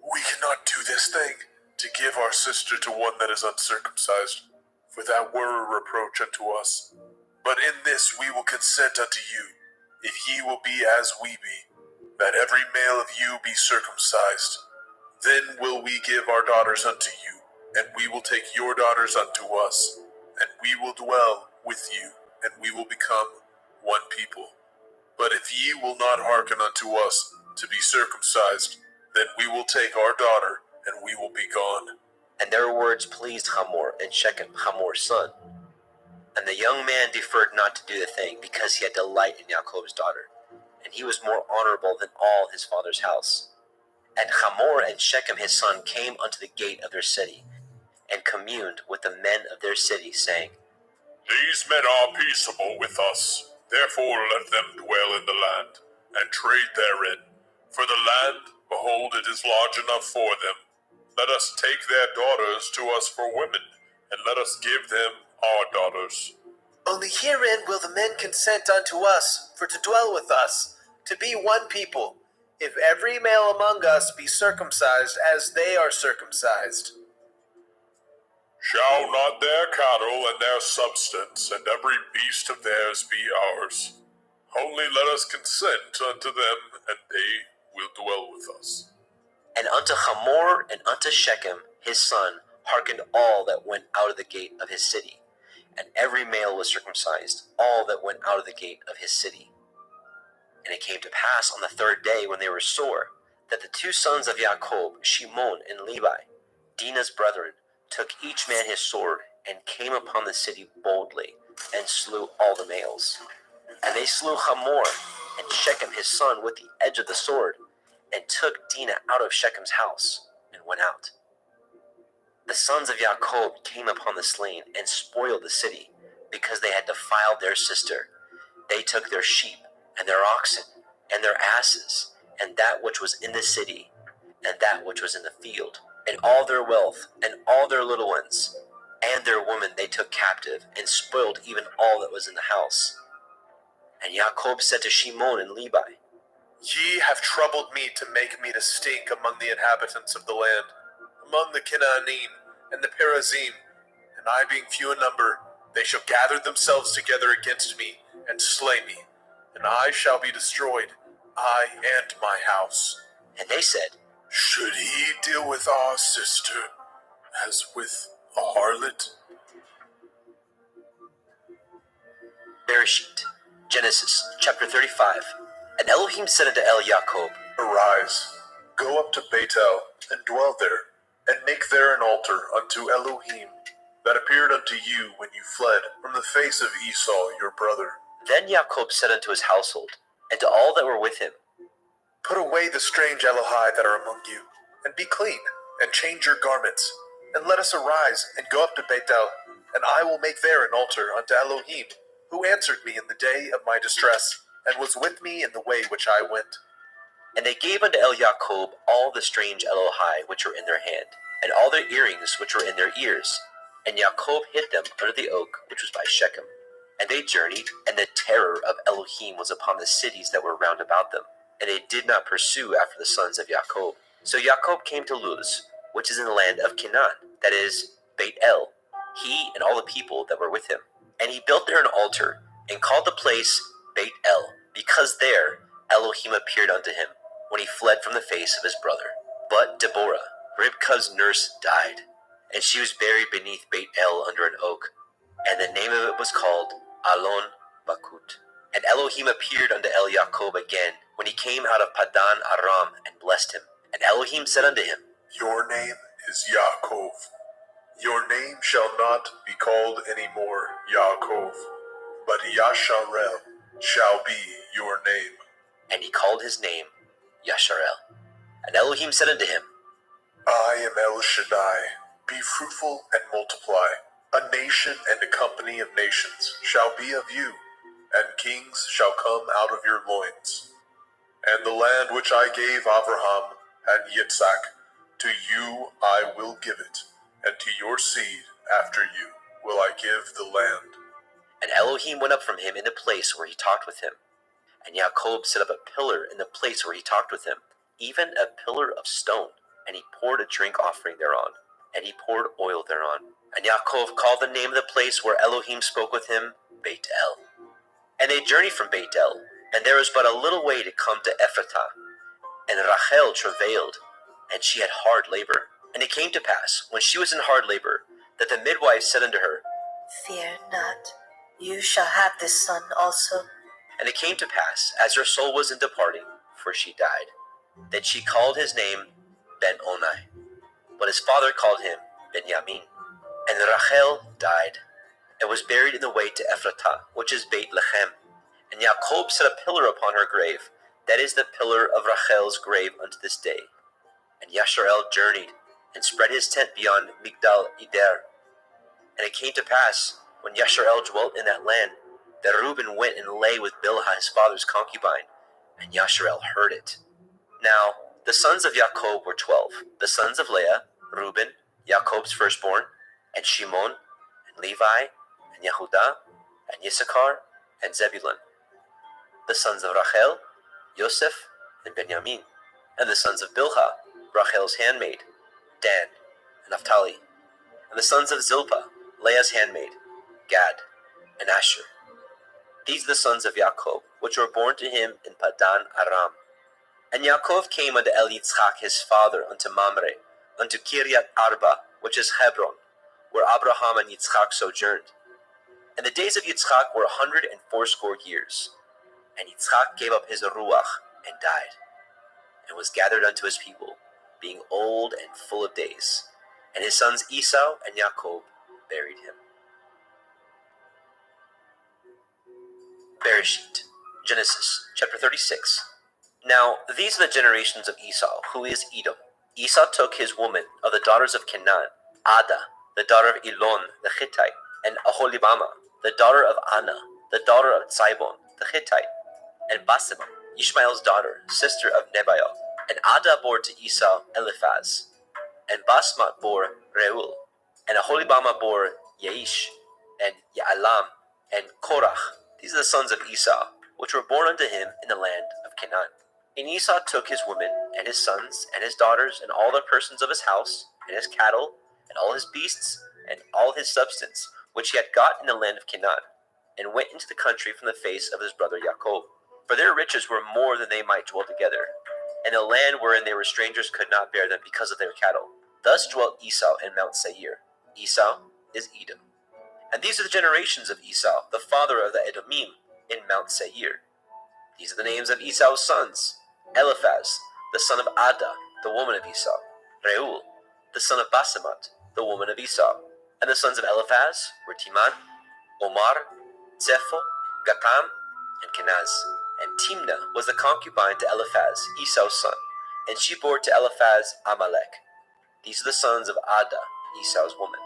We cannot do this thing, to give our sister to one that is uncircumcised, for that were a reproach unto us. But in this we will consent unto you, if ye will be as we be, that every male of you be circumcised. Then will we give our daughters unto you, and we will take your daughters unto us, and we will dwell with you, and we will become one people. But if ye will not hearken unto us to be circumcised, then we will take our daughter, and we will be gone. And their words pleased Hamor and Shechem, Hamor's son. And the young man deferred not to do the thing, because he had delight in Jacob's daughter, and he was more honorable than all his father's house. And Hamor and Shechem his son came unto the gate of their city, and communed with the men of their city, saying, These men are peaceable with us, therefore let them dwell in the land, and trade therein. For the land, behold, it is large enough for them. Let us take their daughters to us for women, and let us give them our daughters. Only herein will the men consent unto us, for to dwell with us, to be one people, if every male among us be circumcised as they are circumcised. Shall not their cattle and their substance and every beast of theirs be ours? Only let us consent unto them, and they will dwell with us. And unto Hamor and unto Shechem his son hearkened all that went out of the gate of his city, and every male was circumcised, all that went out of the gate of his city. And it came to pass on the third day, when they were sore, that the two sons of Jacob, Shimon and Levi, Dinah's brethren, took each man his sword, and came upon the city boldly, and slew all the males. And they slew Hamor and Shechem his son with the edge of the sword, and took Dinah out of Shechem's house, and went out. The sons of Jacob came upon the slain, and spoiled the city, because they had defiled their sister. They took their sheep, and their oxen, and their asses, and that which was in the city, and that which was in the field, and all their wealth, and all their little ones, and their women they took captive, and spoiled even all that was in the house. And Jacob said to Shimon and Levi, Ye have troubled me to make me to stink among the inhabitants of the land, among the Canaanim and the Perizim, and I being few in number, they shall gather themselves together against me, and slay me, and I shall be destroyed, I and my house. and they said, Should he deal with our sister as with a harlot? Bereshit, Genesis, chapter 35. And Elohim said unto Jacob, Arise, go up to Bethel, and dwell there, and make there an altar unto Elohim, that appeared unto you when you fled from the face of Esau your brother. Then Jacob said unto his household, and to all that were with him, Put away the strange Elohai that are among you, and be clean, and change your garments, and let us arise, and go up to Bethel, and I will make there an altar unto Elohim, who answered me in the day of my distress, and was with me in the way which I went. And they gave unto Jacob all the strange Elohai which were in their hand, and all their earrings which were in their ears. And Jacob hid them under the oak which was by Shechem. And they journeyed, and the terror of Elohim was upon the cities that were round about them, and they did not pursue after the sons of Jacob. So Jacob came to Luz, which is in the land of Canaan, that is, Beit El, he and all the people that were with him. And he built there an altar, and called the place Beit El, because there Elohim appeared unto him, when he fled from the face of his brother. But Deborah, Ribkah's nurse, died, and she was buried beneath Beit El under an oak, and the name of it was called Alon Bakut. And Elohim appeared unto Jacob again, when he came out of Padan Aram, and blessed him. And Elohim said unto him, Your name is Yaakov. Your name shall not be called any more Yaakov, but Yasharel shall be your name. and he called his name Yasharel. And Elohim said unto him, I am El Shaddai. Be fruitful and multiply. A nation and a company of nations shall be of you, and kings shall come out of your loins. And the land which I gave Abraham and Yitzhak, to you I will give it, and to your seed after you will I give the land. And Elohim went up from him in the place where he talked with him. And Jacob set up a pillar in the place where he talked with him, even a pillar of stone. And he poured a drink offering thereon, and he poured oil thereon. And Yaakov called the name of the place where Elohim spoke with him, Beit El. And they journeyed from Beit El, and there was but a little way to come to Ephratah. And Rachel travailed, and she had hard labor. And it came to pass, when she was in hard labor, that the midwife said unto her, Fear not, you shall have this son also. And it came to pass, as her soul was in departing, for she died, that she called his name Ben-Oni, but his father called him Benjamin. And Rachel died, and was buried in the way to Ephratah, which is Beit Lechem. And Jacob set a pillar upon her grave, that is the pillar of Rachel's grave unto this day. And Yasharel journeyed, and spread his tent beyond Migdal Eder. And it came to pass, when Yasharel dwelt in that land, that Reuben went and lay with Bilhah his father's concubine, and Yasharel heard it. Now the sons of Jacob were 12, the sons of Leah, Reuben, Jacob's firstborn, and Shimon, and Levi, and Yehudah, and Issachar, and Zebulun. The sons of Rachel, Yosef, and Benjamin. And the sons of Bilhah, Rachel's handmaid, Dan, and Naphtali. And the sons of Zilpah, Leah's handmaid, Gad, and Asher. These are the sons of Jacob, which were born to him in Padan Aram. And Yaakov came unto Yitzchak his father, unto Mamre, unto Kiryat Arba, which is Hebron, where Abraham and Yitzchak sojourned. And the days of Yitzchak were 180 years. And Yitzchak gave up his ruach and died, and was gathered unto his people, being old and full of days. And his sons Esau and Jacob buried him. Bereshit, Genesis, chapter 36. Now these are the generations of Esau, who is Edom. Esau took his woman of the daughters of Canaan, Ada, the daughter of Elon the Hittite, and Aholibama, the daughter of Anna, the daughter of Tzibon the Hittite, and Basema, Ishmael's daughter, sister of Nebaioth. And Ada bore to Esau Eliphaz, and Basmat bore Reuel, and Aholibama bore Yaish, and Ya'alam, and Korach. These are the sons of Esau, which were born unto him in the land of Canaan. And Esau took his women, and his sons, and his daughters, and all the persons of his house, and his cattle, and all his beasts, and all his substance, which he had got in the land of Canaan, and went into the country from the face of his brother Jacob. For their riches were more than they might dwell together, and the land wherein they were strangers could not bear them because of their cattle. Thus dwelt Esau in Mount Seir. Esau is Edom. And these are the generations of Esau, the father of the Edomim, in Mount Seir. These are the names of Esau's sons: Eliphaz, the son of Ada, the woman of Esau; Reuel, the son of Basemat, the woman of Esau. And the sons of Eliphaz were Timan, Omar, Zepho, Gatam, and Kenaz. And Timnah was the concubine to Eliphaz, Esau's son, and she bore to Eliphaz Amalek. These are the sons of Ada, Esau's woman.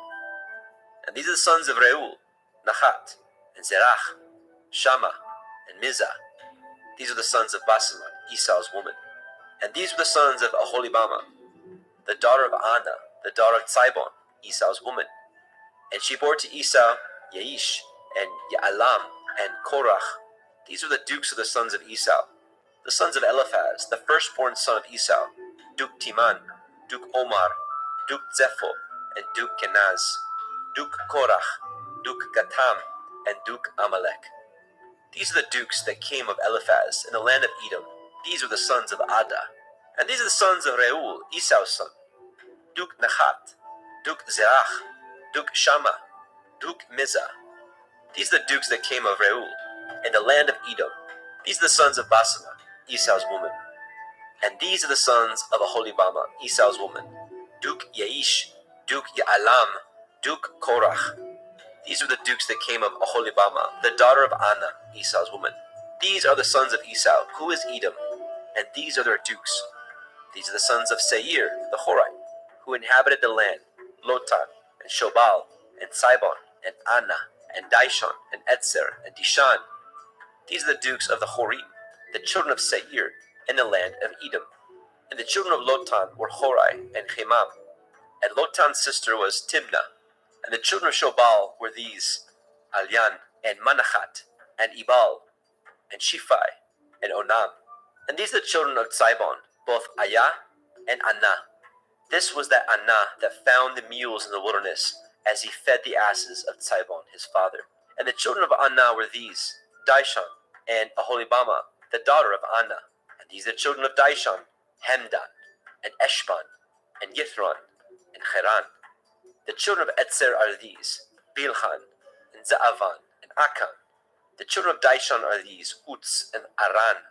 And these are the sons of Reuel, Nahat, and Zerach, Shammah, and Mizah. These are the sons of Basemat, Esau's woman. And these were the sons of Aholibama, the daughter of Anna, the daughter of Tzibon, Esau's woman. And she bore to Esau Yaish, and Ya'alam, and Korach. These were the dukes of the sons of Esau. The sons of Eliphaz, the firstborn son of Esau: Duke Timan, Duke Omar, Duke Zepho, and Duke Kenaz, Duke Korach, Duke Gatam, and Duke Amalek. These are the dukes that came of Eliphaz in the land of Edom. These were the sons of Ada. And these are the sons of Reuel, Esau's son: Duke Nahat, Duke Zerach, Duke Shammah, Duke Mizah. These are the dukes that came of Reuel in the land of Edom. These are the sons of Basemat, Esau's woman. And these are the sons of Aholibama, Esau's woman: Duke Yaish, Duke Ya'alam, Duke Korach. These are the dukes that came of Aholibama, the daughter of Anna, Esau's woman. These are the sons of Esau, who is Edom, and these are their dukes. These are the sons of Seir, the Horite, who inhabited the land, Lotan, and Shobal, and Sibon, and Anna, and Dishon, and Etzer, and Dishan. These are the dukes of the Horim, the children of Seir, in the land of Edom. And the children of Lotan were Horai and Chemam. And Lotan's sister was Timnah. And the children of Shobal were these, Alyan, and Manachat, and Ebal, and Shiphi, and Onam. And these are the children of Sibon, both Ayah and Anah. This was that Anah that found the mules in the wilderness, as he fed the asses of Sibon his father. And the children of Anah were these, Dishon, and Aholibama, the daughter of Anah. And these are the children of Dishon, Hemdan, and Eshban, and Yithron, and Cheran. The children of Etzer are these, Bilhan, and Zaavan, and Akan. The children of Dishon are these, Uts, and Aran.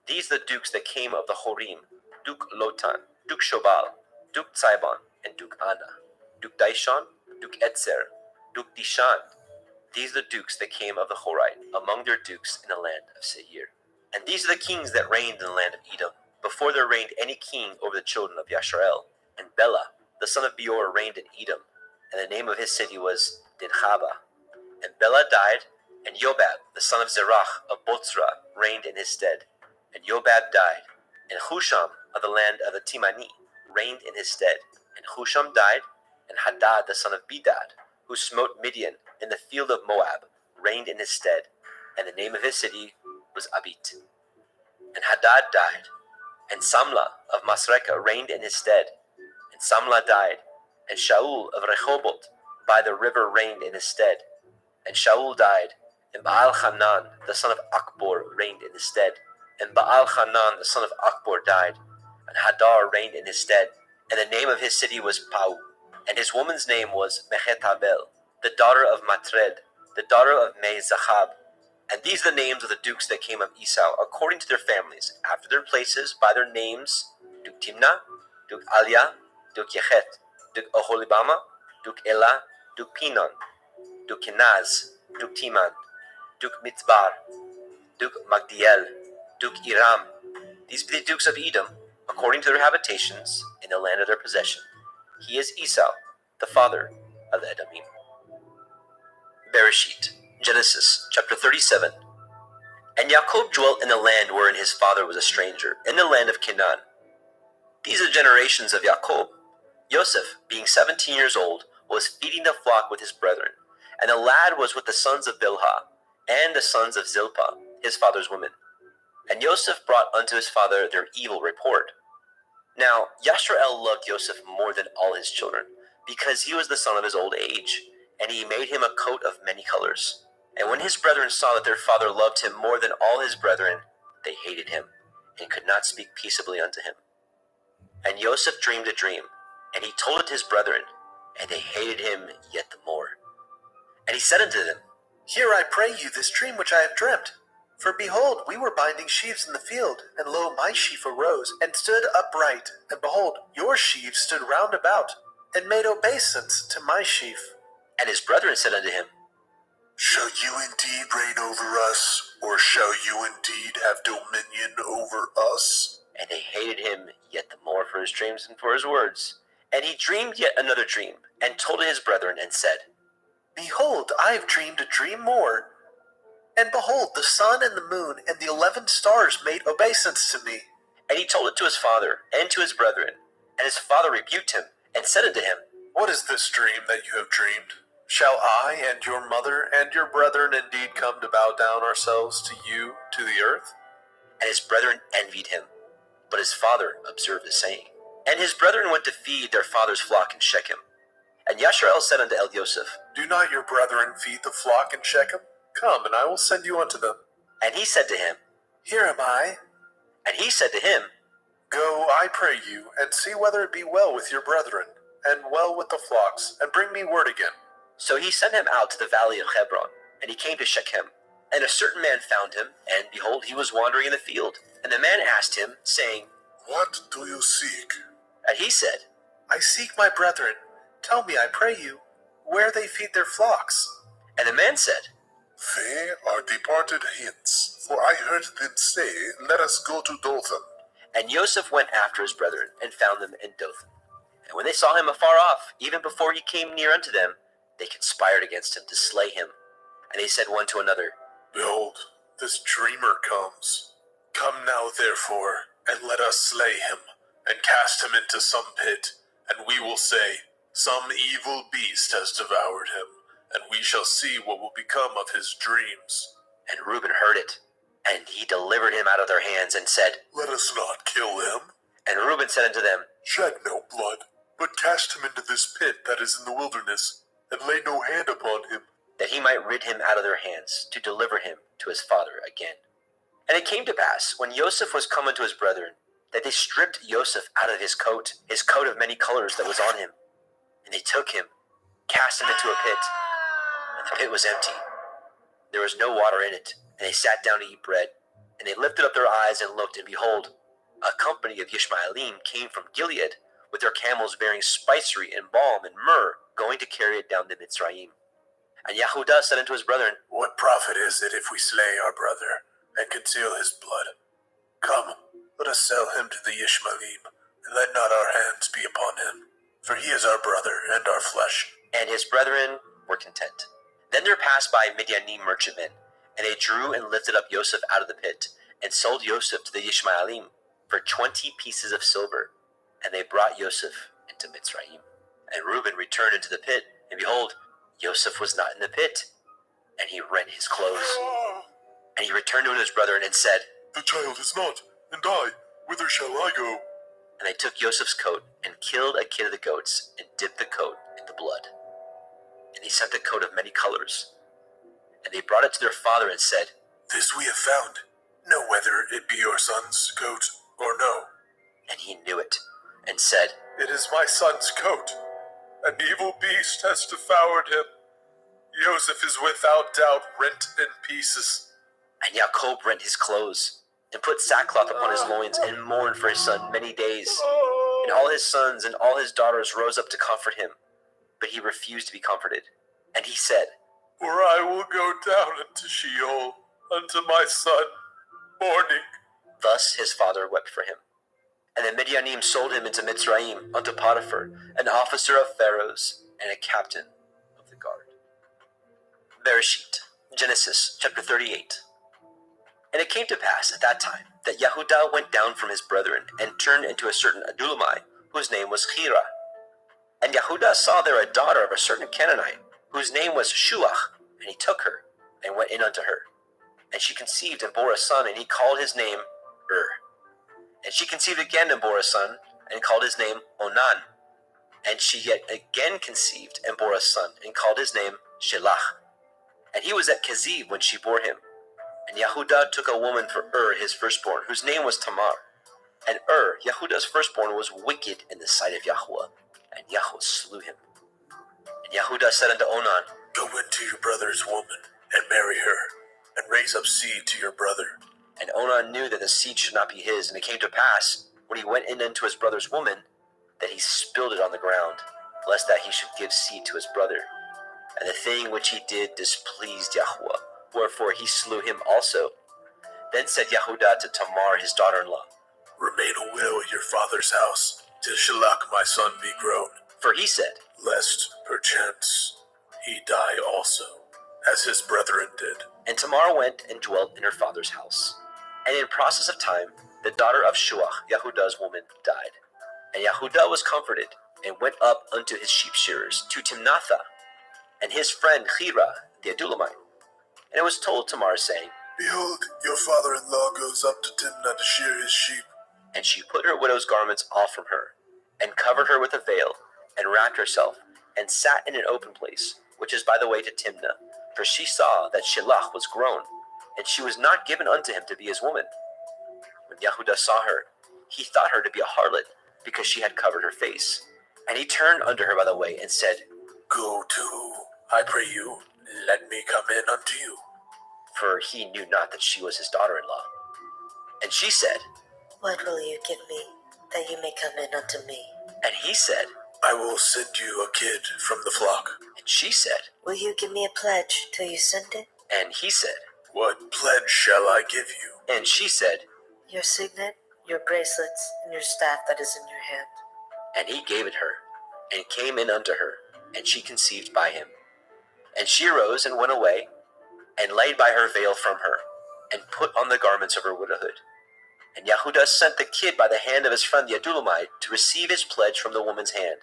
These are the dukes that came of the Horim, Duke Lotan, Duke Shobal, Duke Sibon, and Duke Anah, Duke Dishon, Duke Etzer, Duke Dishan. These are the dukes that came of the Horite, among their dukes in the land of Seir. And these are the kings that reigned in the land of Edom, before there reigned any king over the children of Yasharel. And Bela, the son of Beor, reigned in Edom, and the name of his city was Dinhaba. And Bela died, and Yobab, the son of Zerach of Botzra, reigned in his stead. And Yobab died, and Husham of the land of the Timani reigned in his stead. And Husham died, and Hadad, the son of Bedad, who smote Midian in the field of Moab, reigned in his stead. And the name of his city was Abit. And Hadad died, and Samlah of Masrekah reigned in his stead. And Samlah died, and Shaul of Rehoboth by the river reigned in his stead. And Shaul died, and Baal-Hanan, the son of Akbor, reigned in his stead. And Baal-Hanan, the son of Akbor, died, and Hadar reigned in his stead. And the name of his city was Pau. And his woman's name was Mehetabel, the daughter of Matred, the daughter of Me-Zahab. And these are the names of the dukes that came of Esau, according to their families, after their places, by their names: Duke Timnah, Duke Alia, Duke Yechet, Duke Oholibama, Duke Elah, Duke Pinon, Duke Kenaz, Duke Timan, Duke Mitzbar, Duke Magdiel, Duke Iram. These be the dukes of Edom, according to their habitations, in the land of their possession. He is Esau, the father of the Edomim. Bereshit, Genesis, chapter 37. And Jacob dwelt in the land wherein his father was a stranger, in the land of Canaan. These are the generations of Jacob. Joseph, being 17 years old, was feeding the flock with his brethren, and the lad was with the sons of Bilhah, and the sons of Zilpah, his father's women. And Joseph brought unto his father their evil report. Now Yashrael loved Joseph more than all his children, because he was the son of his old age, and he made him a coat of many colors. And when his brethren saw that their father loved him more than all his brethren, they hated him, and could not speak peaceably unto him. And Joseph dreamed a dream, and he told it to his brethren, and they hated him yet the more. And he said unto them, Hear, I pray you, this dream which I have dreamt. For behold, we were binding sheaves in the field, and lo, my sheaf arose, and stood upright, and behold, your sheaves stood round about, and made obeisance to my sheaf. And his brethren said unto him, Shall you indeed reign over us, or shall you indeed have dominion over us? And they hated him yet the more for his dreams and for his words. And he dreamed yet another dream, and told it his brethren, and said, Behold, I have dreamed a dream more. And behold, the sun and the moon and the 11 stars made obeisance to me. And he told it to his father and to his brethren. And his father rebuked him, and said unto him, What is this dream that you have dreamed? Shall I and your mother and your brethren indeed come to bow down ourselves to you, to the earth? And his brethren envied him. But his father observed the saying. And his brethren went to feed their father's flock in Shechem. And Yashrael said unto El-Yoseph, Do not your brethren feed the flock in Shechem? Come, and I will send you unto them. And he said to him, Here am I. And he said to him, Go, I pray you, and see whether it be well with your brethren, and well with the flocks, and bring me word again. So he sent him out to the valley of Hebron, and he came to Shechem. And a certain man found him, and behold, he was wandering in the field. And the man asked him, saying, What do you seek? And he said, I seek my brethren. Tell me, I pray you, where they feed their flocks. And the man said, They are departed hence, for I heard them say, Let us go to Dothan. And Yosef went after his brethren, and found them in Dothan. And when they saw him afar off, even before he came near unto them, they conspired against him to slay him. And they said one to another, Behold, this dreamer comes. Come now, therefore, and let us slay him, and cast him into some pit, and we will say, Some evil beast has devoured him, and we shall see what will become of his dreams. And Reuben heard it, and he delivered him out of their hands, and said, Let us not kill him. And Reuben said unto them, Shed no blood, but cast him into this pit that is in the wilderness, and lay no hand upon him. that he might rid him out of their hands, to deliver him to his father again. And it came to pass, when Joseph was come unto his brethren, that they stripped Joseph out of his coat of many colors that was on him. And they took him, cast him into a pit, and the pit was empty. There was no water in it, and they sat down to eat bread. And they lifted up their eyes and looked, and behold, a company of Ishmaelim came from Gilead, with their camels bearing spicery and balm and myrrh, going to carry it down to Mitzrayim. And Yehudah said unto his brethren, What profit is it if we slay our brother, and conceal his blood? Come, let us sell him to the Ishmaelim, and let not our hands be upon him, for he is our brother and our flesh. And his brethren were content. Then there passed by Midianim merchantmen, and they drew and lifted up Joseph out of the pit, and sold Joseph to the Ishmaelim for 20 pieces of silver. And they brought Joseph into Mitzrayim. And Reuben returned into the pit, and behold, Joseph was not in the pit. And he rent his clothes. And he returned to his brethren and said, The child is not, and I, whither shall I go? And they took Joseph's coat, and killed a kid of the goats, and dipped the coat in the blood. And he sent the coat of many colors. And they brought it to their father, and said, This we have found. Know whether it be your son's coat or no. And he knew it, and said, It is my son's coat. An evil beast has devoured him. Joseph is without doubt rent in pieces. And Jacob rent his clothes, and put sackcloth upon his loins, and mourned for his son many days. And all his sons and all his daughters rose up to comfort him, but he refused to be comforted. And he said, For I will go down into Sheol unto my son, mourning. Thus his father wept for him. And the Midianim sold him into Mitzrayim unto Potiphar, an officer of Pharaoh's, and a captain of the guard. Bereshit, Genesis chapter 38. And it came to pass at that time that Yehudah went down from his brethren, and turned into a certain Adulamite, whose name was Hira. And Yehudah saw there a daughter of a certain Canaanite, whose name was Shuach, and he took her, and went in unto her. And she conceived and bore a son, and he called his name And she conceived again and bore a son, and called his name Onan. And she yet again conceived and bore a son, and called his name Shelach. And he was at Keziv when she bore him. And Yehudah took a woman for his firstborn, whose name was Tamar. And Yehudah's firstborn, was wicked in the sight of Yahweh, and Yahweh slew him. And Yehudah said unto Onan, Go into your brother's woman, and marry her, and raise up seed to your brother. And Onan knew that the seed should not be his. And it came to pass, when he went in unto his brother's woman, that he spilled it on the ground, lest that he should give seed to his brother. And the thing which he did displeased Yahweh, wherefore he slew him also. Then said Yehudah to Tamar his daughter-in-law, Remain a widow at your father's house, till Shelach my son be grown. For he said, Lest, perchance, he die also, as his brethren did. And Tamar went and dwelt in her father's house. And in process of time, the daughter of Shuach, Yehudah's woman, died. And Yehudah was comforted, and went up unto his sheep shearers, to Timnathah, and his friend Hira, the Adulamite. And it was told Tamar, saying, Behold, your father-in-law goes up to Timnah to shear his sheep. And she put her widow's garments off from her, and covered her with a veil, and wrapped herself, and sat in an open place, which is by the way to Timnah. For she saw that Shelach was grown, and she was not given unto him to be his woman. When Yehudah saw her, he thought her to be a harlot, because she had covered her face. And he turned unto her by the way, and said, Go to, I pray you, let me come in unto you. For he knew not that she was his daughter-in-law. And she said, What will you give me, that you may come in unto me? And he said, I will send you a kid from the flock. And she said, Will you give me a pledge till you send it? And he said, What pledge shall I give you? And she said, Your signet your bracelets and your staff that is in your hand. And he gave it her, and came in unto her, and she conceived by him. And she arose and went away, and laid by her veil from her, and put on the garments of her widowhood. And Yehuda sent the kid by the hand of his friend the Adulamite to receive his pledge from the woman's hand,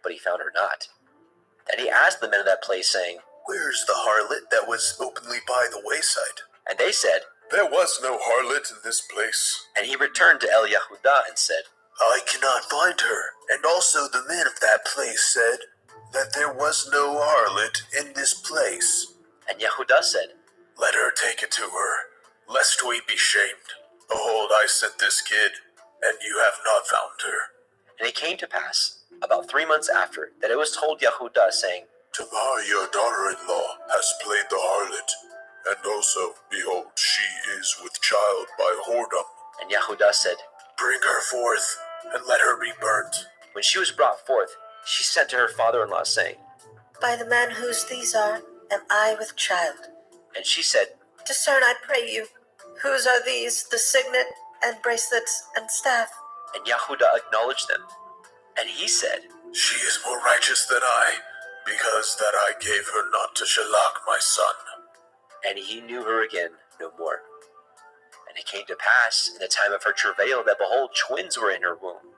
but he found her not. Then he asked the men of that place, saying, Where's the harlot that was openly by the wayside? And they said, There was no harlot in this place. and he returned to El Yehuda and said, I cannot find her. And also the men of that place said that there was no harlot in this place. And Yehuda said, Let her take it to her, lest we be shamed. Behold, I sent this kid, and you have not found her. And it came to pass, about 3 months after, that it was told Yehuda, saying, Tamar, your daughter-in-law, has played the harlot, and also, behold, she is with child by whoredom. And Yehuda said, Bring her forth, and let her be burnt. When she was brought forth, she sent to her father-in-law, saying, By the man whose these are, am I with child. and she said, Discern, I pray you, whose are these, the signet and bracelets and staff? and Yehuda acknowledged them. And he said, She is more righteous than I, because that I gave her not to Shalach my son. and he knew her again no more. And it came to pass in the time of her travail that, behold, twins were in her womb.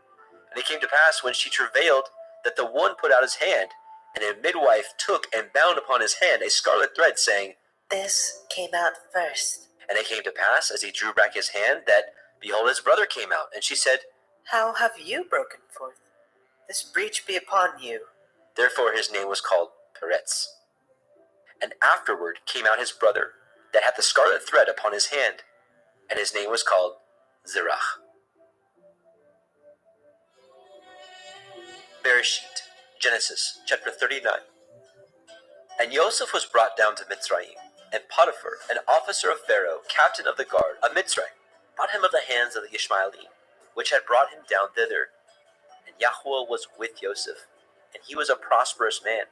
And it came to pass when she travailed that the one put out his hand, and a midwife took and bound upon his hand a scarlet thread, saying, This came out first. And it came to pass, as he drew back his hand, that, behold, his brother came out. And she said, How have you broken forth? This breach be upon you. Therefore his name was called Peretz. And afterward came out his brother, that had the scarlet thread upon his hand, and his name was called Zerach. Bereshit, Genesis, chapter 39. And Joseph was brought down to Mitzrayim, and Potiphar, an officer of Pharaoh, captain of the guard of Mitzrayim, brought him of the hands of the Ishmaelim, which had brought him down thither. And Yahuwah was with Joseph, and he was a prosperous man,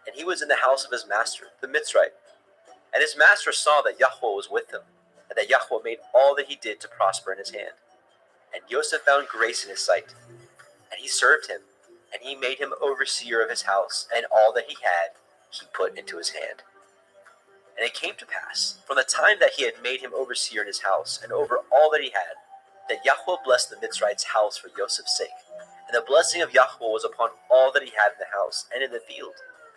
and he was in the house of his master, the Mitzrayim. And his master saw that Yahuwah was with him, and that Yahuwah made all that he did to prosper in his hand. And Joseph found grace in his sight, and he served him, and he made him overseer of his house, and all that he had he put into his hand. And it came to pass, from the time that he had made him overseer in his house, and over all that he had, that Yahuwah blessed the Mitzrayim's house for Joseph's sake. And the blessing of Yahuwah was upon all that he had in the house and in the field.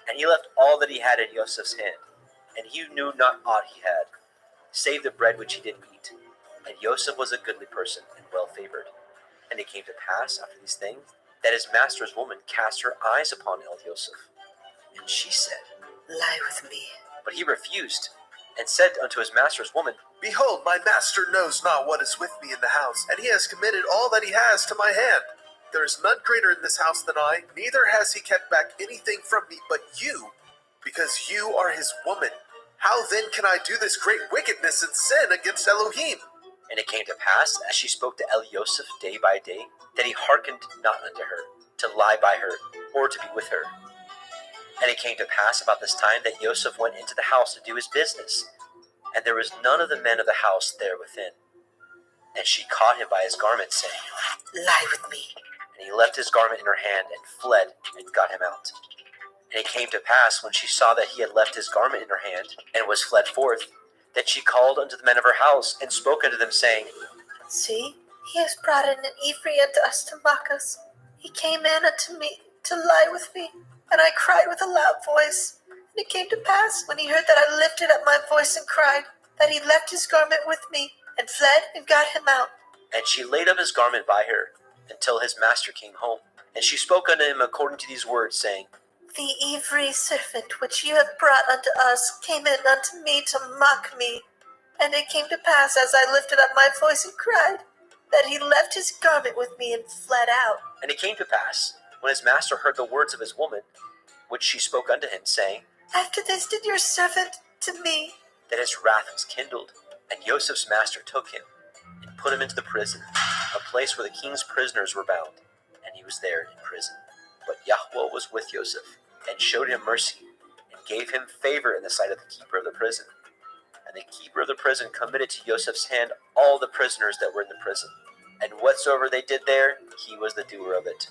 And he left all that he had in Joseph's hand, and he knew not aught he had, save the bread which he did eat. And Joseph was a goodly person and well favored. And it came to pass after these things, that his master's woman cast her eyes upon El Joseph. And she said, Lie with me. But he refused, and said unto his master's woman, Behold, my master knows not what is with me in the house, and he has committed all that he has to my hand. There is none greater in this house than I, neither has he kept back anything from me but you, because you are his woman. How then can I do this great wickedness and sin against Elohim? And it came to pass, as she spoke to El Joseph day by day, that he hearkened not unto her, to lie by her, or to be with her. And it came to pass about this time that Joseph went into the house to do his business, and there was none of the men of the house there within. And she caught him by his garment, saying, Lie with me. And he left his garment in her hand, and fled, and got him out. And it came to pass, when she saw that he had left his garment in her hand, and was fled forth, that she called unto the men of her house, and spoke unto them, saying, See, he has brought in an Ephraim unto us to mock us. He came in unto me to lie with me, and I cried with a loud voice. And it came to pass, when he heard that I lifted up my voice and cried, that he left his garment with me, and fled, and got him out. And she laid up his garment by her, until his master came home. And she spoke unto him according to these words, saying, The Ephraim servant which you have brought unto us came in unto me to mock me. And it came to pass, as I lifted up my voice and cried, that he left his garment with me and fled out. And it came to pass, when his master heard the words of his woman, which she spoke unto him, saying, After this did your servant to me. that his wrath was kindled. And Joseph's master took him, and put him into the prison, a place where the king's prisoners were bound. And he was there in prison. But Yahuwah was with Joseph, and showed him mercy, and gave him favor in the sight of the keeper of the prison. And the keeper of the prison committed to Joseph's hand all the prisoners that were in the prison. and whatsoever they did there, he was the doer of it.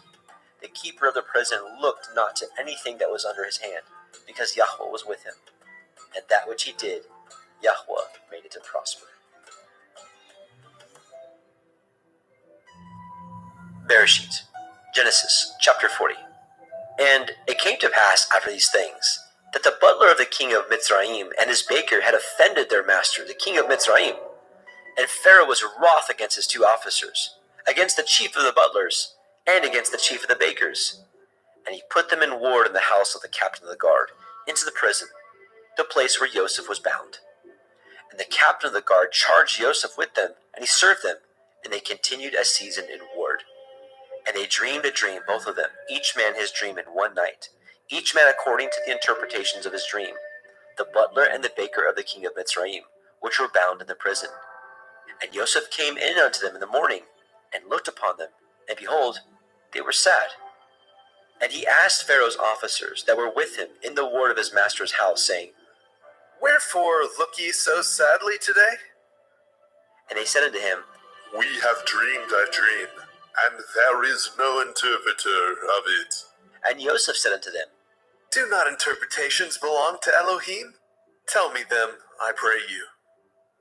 The keeper of the prison looked not to anything that was under his hand, because Yahweh was with him, and that which he did, Yahweh made it to prosper. Bereshit, Genesis chapter 40. And it came to pass after these things, that the butler of the king of Mitzrayim and his baker had offended their master, the king of Mitzrayim. And Pharaoh was wroth against his two officers, against the chief of the butlers, and against the chief of the bakers. And he put them in ward in the house of the captain of the guard, into the prison, the place where Joseph was bound. And the captain of the guard charged Joseph with them, and he served them, and they continued a season in ward. And they dreamed a dream, both of them, each man his dream in one night, each man according to the interpretations of his dream, the butler and the baker of the king of Mitzrayim, which were bound in the prison. And Joseph came in unto them in the morning, and looked upon them, and behold, they were sad. And he asked Pharaoh's officers that were with him in the ward of his master's house, saying, Wherefore look ye so sadly today? And they said unto him, We have dreamed a dream, and there is no interpreter of it. And Joseph said unto them, Do not interpretations belong to Elohim? Tell me them, I pray you.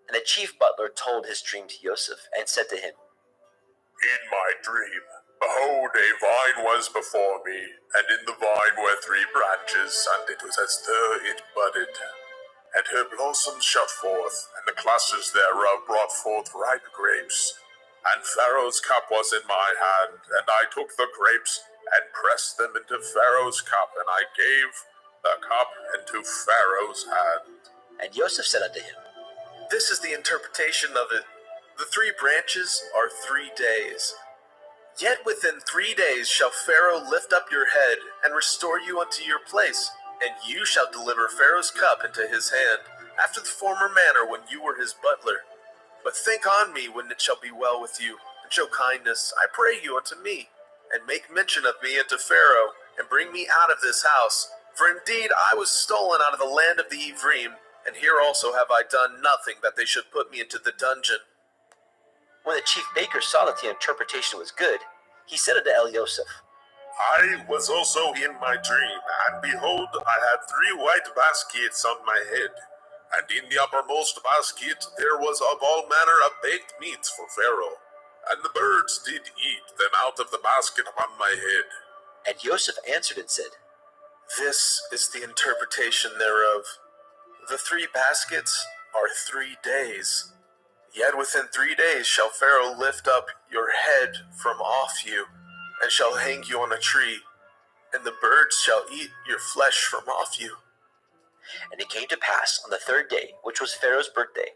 And the chief butler told his dream to Joseph, and said to him, In my dream, behold, a vine was before me, and in the vine were 3 branches, and it was as though it budded. And her blossoms shot forth, and the clusters thereof brought forth ripe grapes. And Pharaoh's cup was in my hand, and I took the grapes, and pressed them into Pharaoh's cup, and I gave the cup into Pharaoh's hand. And Joseph said unto him, This is the interpretation of it. The 3 branches are 3 days. Yet within 3 days shall Pharaoh lift up your head, and restore you unto your place, and you shall deliver Pharaoh's cup into his hand, after the former manner when you were his butler. But think on me when it shall be well with you, and show kindness, I pray you, unto me, and make mention of me unto Pharaoh, and bring me out of this house. For indeed I was stolen out of the land of the Ephraim, and here also have I done nothing that they should put me into the dungeon. When the chief baker saw that the interpretation was good, he said unto Elioseph, I was also in my dream, and behold, I had 3 white baskets on my head. And in the uppermost basket there was of all manner of baked meats for Pharaoh. And the birds did eat them out of the basket upon my head. And Joseph answered and said, This is the interpretation thereof. The 3 baskets are 3 days. Yet within 3 days shall Pharaoh lift up your head from off you, and shall hang you on a tree, and the birds shall eat your flesh from off you. And it came to pass on the 3rd day, which was Pharaoh's birthday,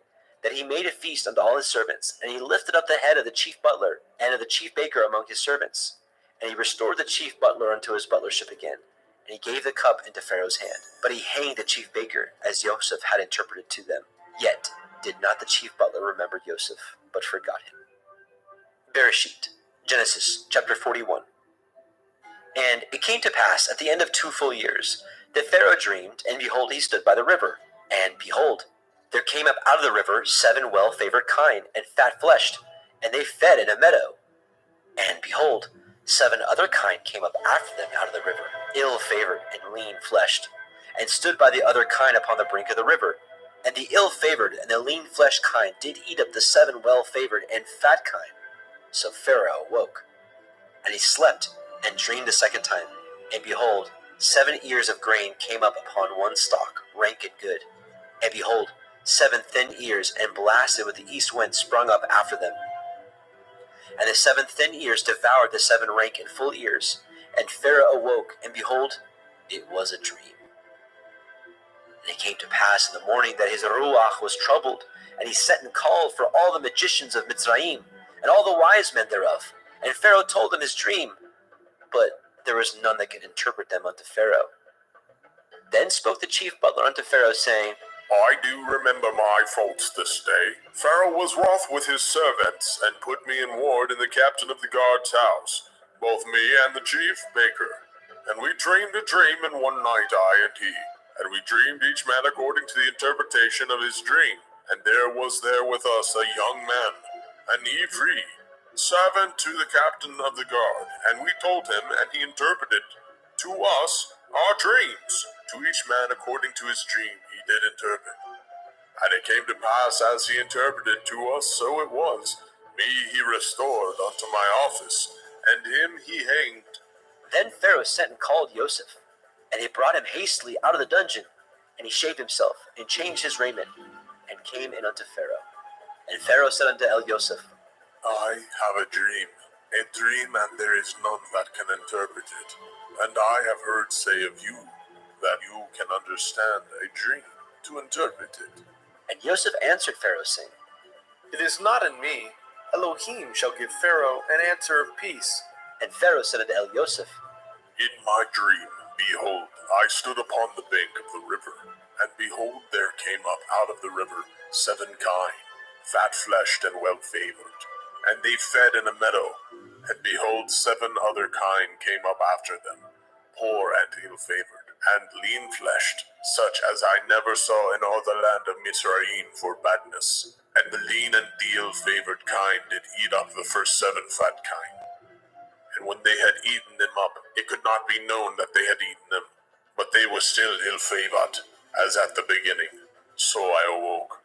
that he made a feast unto all his servants, and he lifted up the head of the chief butler and of the chief baker among his servants. And he restored the chief butler unto his butlership again, and he gave the cup into Pharaoh's hand. But he hanged the chief baker, as Joseph had interpreted to them. Yet did not the chief butler remember Joseph, but forgot him. Bereshit, Genesis chapter 41. And it came to pass at the end of 2 full years, that Pharaoh dreamed, and behold, he stood by the river. And behold, there came up out of the river 7 well-favored kine, and fat-fleshed, and they fed in a meadow. And behold, 7 other kine came up after them out of the river, ill-favored and lean-fleshed, and stood by the other kine upon the brink of the river. And the ill-favored and the lean-fleshed kine did eat up the 7 well-favored and fat kine. So Pharaoh awoke, and he slept, and dreamed a 2nd time. And behold, 7 ears of grain came up upon one stalk, rank and good. And behold, 7 thin ears, and blasted with the east wind, sprung up after them. And the 7 thin ears devoured the 7 rank and full ears. And Pharaoh awoke, and behold, it was a dream. And it came to pass in the morning that his ruach was troubled, and he sent and called for all the magicians of Mitzrayim, and all the wise men thereof. And Pharaoh told them his dream, but there was none that could interpret them unto Pharaoh. Then spoke the chief butler unto Pharaoh, saying, I do remember my faults this day. Pharaoh was wroth with his servants, and put me in ward in the captain of the guard's house, both me and the chief baker. And we dreamed a dream in one night, I and he. And we dreamed each man according to the interpretation of his dream. And there was there with us a young man, an Ephraim, servant to the captain of the guard, and we told him, and he interpreted to us our dreams. To each man according to his dream he did interpret. And it came to pass as he interpreted to us, so it was. Me he restored unto my office, and him he hanged. Then Pharaoh sent and called Joseph, and he brought him hastily out of the dungeon. And he shaved himself, and changed his raiment, and came in unto Pharaoh. And Pharaoh said unto Joseph, I have a dream, and there is none that can interpret it. And I have heard say of you, that you can understand a dream to interpret it. And Joseph answered Pharaoh, saying, It is not in me. Elohim shall give Pharaoh an answer of peace. And Pharaoh said unto Joseph, In my dream, behold, I stood upon the bank of the river, and behold, there came up out of the river 7 kine, fat-fleshed and well-favored. And they fed in a meadow, and behold, 7 other kine came up after them, poor and ill-favored, and lean-fleshed, such as I never saw in all the land of Mizraim for badness. And the lean and the ill-favored kine did eat up the first 7 fat kine. And when they had eaten them up, it could not be known that they had eaten them, but they were still ill-favored, as at the beginning. So I awoke.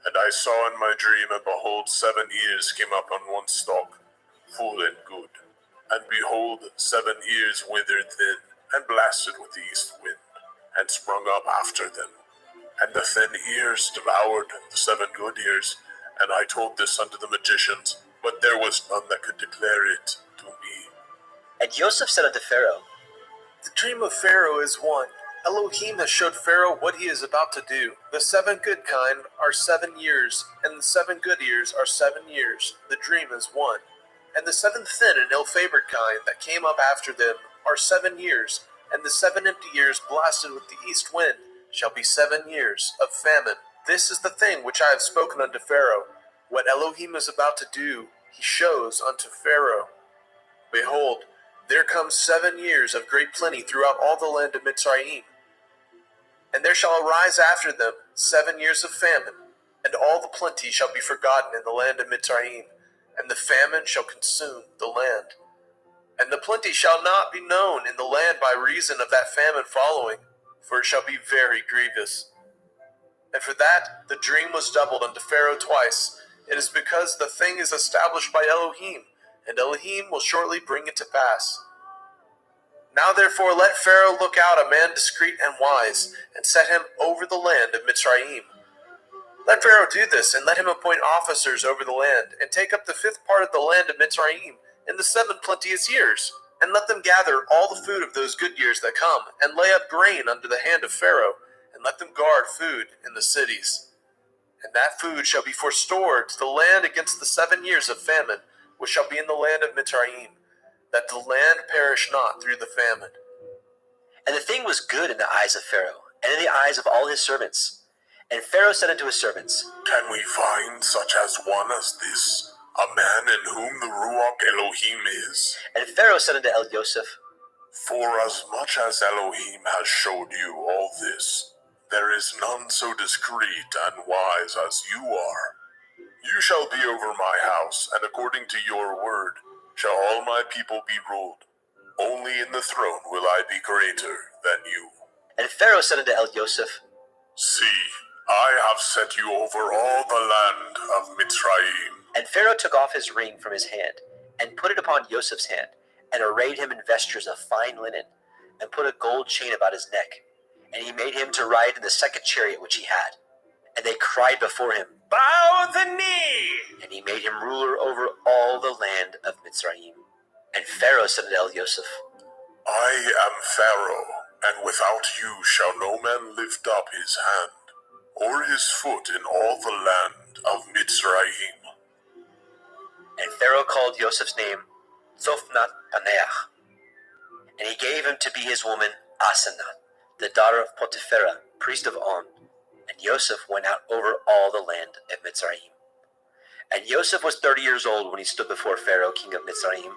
And I saw in my dream, and behold, 7 ears came up on one stalk, full and good. And behold, 7 ears withered then, and blasted with the east wind, and sprung up after them. And the thin ears devoured the 7 good ears. And I told this unto the magicians, but there was none that could declare it to me. And Joseph said unto Pharaoh, The dream of Pharaoh is one. Elohim has showed Pharaoh what he is about to do. The 7 good kine are 7 years, and the 7 good ears are 7 years. The dream is one. And the 7 thin and ill-favored kine that came up after them are 7 years, and the 7 empty ears blasted with the east wind shall be 7 years of famine. This is the thing which I have spoken unto Pharaoh. What Elohim is about to do, he shows unto Pharaoh. Behold, there come 7 years of great plenty throughout all the land of Mitzrayim. And there shall arise after them 7 years of famine, and all the plenty shall be forgotten in the land of Mitzrayim, and the famine shall consume the land. And the plenty shall not be known in the land by reason of that famine following, for it shall be very grievous. And for that the dream was doubled unto Pharaoh twice. It is because the thing is established by Elohim, and Elohim will shortly bring it to pass. Now therefore let Pharaoh look out a man discreet and wise, and set him over the land of Mitzrayim. Let Pharaoh do this, and let him appoint officers over the land, and take up the 5th part of the land of Mitzrayim in the 7 plenteous years, and let them gather all the food of those good years that come, and lay up grain under the hand of Pharaoh, and let them guard food in the cities. And that food shall be forestored to the land against the 7 years of famine, which shall be in the land of Mitzrayim, that the land perish not through the famine. And the thing was good in the eyes of Pharaoh, and in the eyes of all his servants. And Pharaoh said unto his servants, Can we find such as one as this, a man in whom the Ruach Elohim is? And Pharaoh said unto Joseph, For as much as Elohim has showed you all this, there is none so discreet and wise as you are. You shall be over my house, and according to your word shall all my people be ruled. Only in the throne will I be greater than you. And Pharaoh said unto Joseph, See, I have set you over all the land of Mitzrayim. And Pharaoh took off his ring from his hand, and put it upon Joseph's hand, and arrayed him in vestures of fine linen, and put a gold chain about his neck. And he made him to ride in the 2nd chariot which he had. And they cried before him, Bow the knee! And he made him ruler over all the land of Mitzrayim. And Pharaoh said unto Joseph, I am Pharaoh, and without you shall no man lift up his hand, or his foot in all the land of Mitzrayim. And Pharaoh called Joseph's name Zophnath Paneach. And he gave him to be his woman Asenath, the daughter of Potipherah, priest of On. And Joseph went out over all the land of Mitzrayim. And Joseph was 30 years old when he stood before Pharaoh, king of Mitzrayim.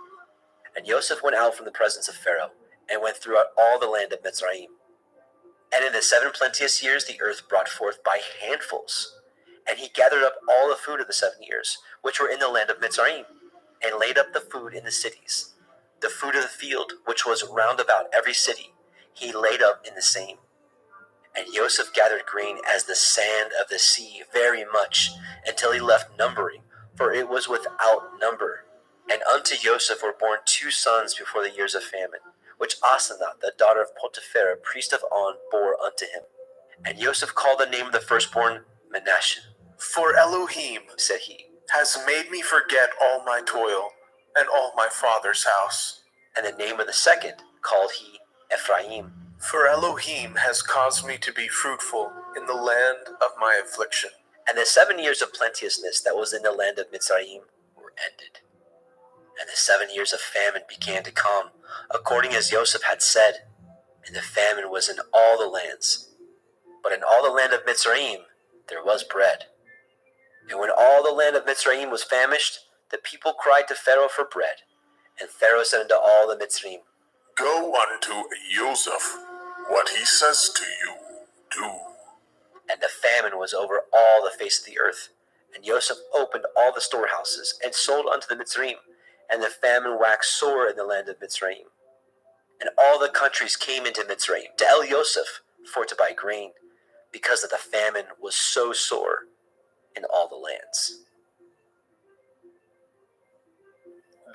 And Joseph went out from the presence of Pharaoh, and went throughout all the land of Mitzrayim. And in the 7 plenteous years the earth brought forth by handfuls. And he gathered up all the food of the 7 years, which were in the land of Mitzrayim. and laid up the food in the cities. The food of the field, which was round about every city, he laid up in the same. And Joseph gathered grain as the sand of the sea very much, until he left numbering, for it was without number. And unto Joseph were born 2 sons before the years of famine, which Asenath, the daughter of Potiphera, priest of On, bore unto him. And Joseph called the name of the firstborn Manasseh. For Elohim, Said he, has made me forget all my toil and all my father's house. and the name of the second called he Ephraim. For Elohim has caused me to be fruitful in the land of my affliction. And the 7 years of plenteousness that was in the land of Mitzrayim were ended. And the 7 years of famine began to come, according as Joseph had said, and the famine was in all the lands. But in all the land of Mitzrayim there was bread. And when all the land of Mitzrayim was famished, the people cried to Pharaoh for bread. And Pharaoh said unto all the Mitzrayim, Go unto Joseph. What he says to you, do. And the famine was over all the face of the earth. And Joseph opened all the storehouses, and sold unto the Mitzrayim. And the famine waxed sore in the land of Mitzrayim. And all the countries came into Mitzrayim to El Joseph for to buy grain, because that the famine was so sore in all the lands.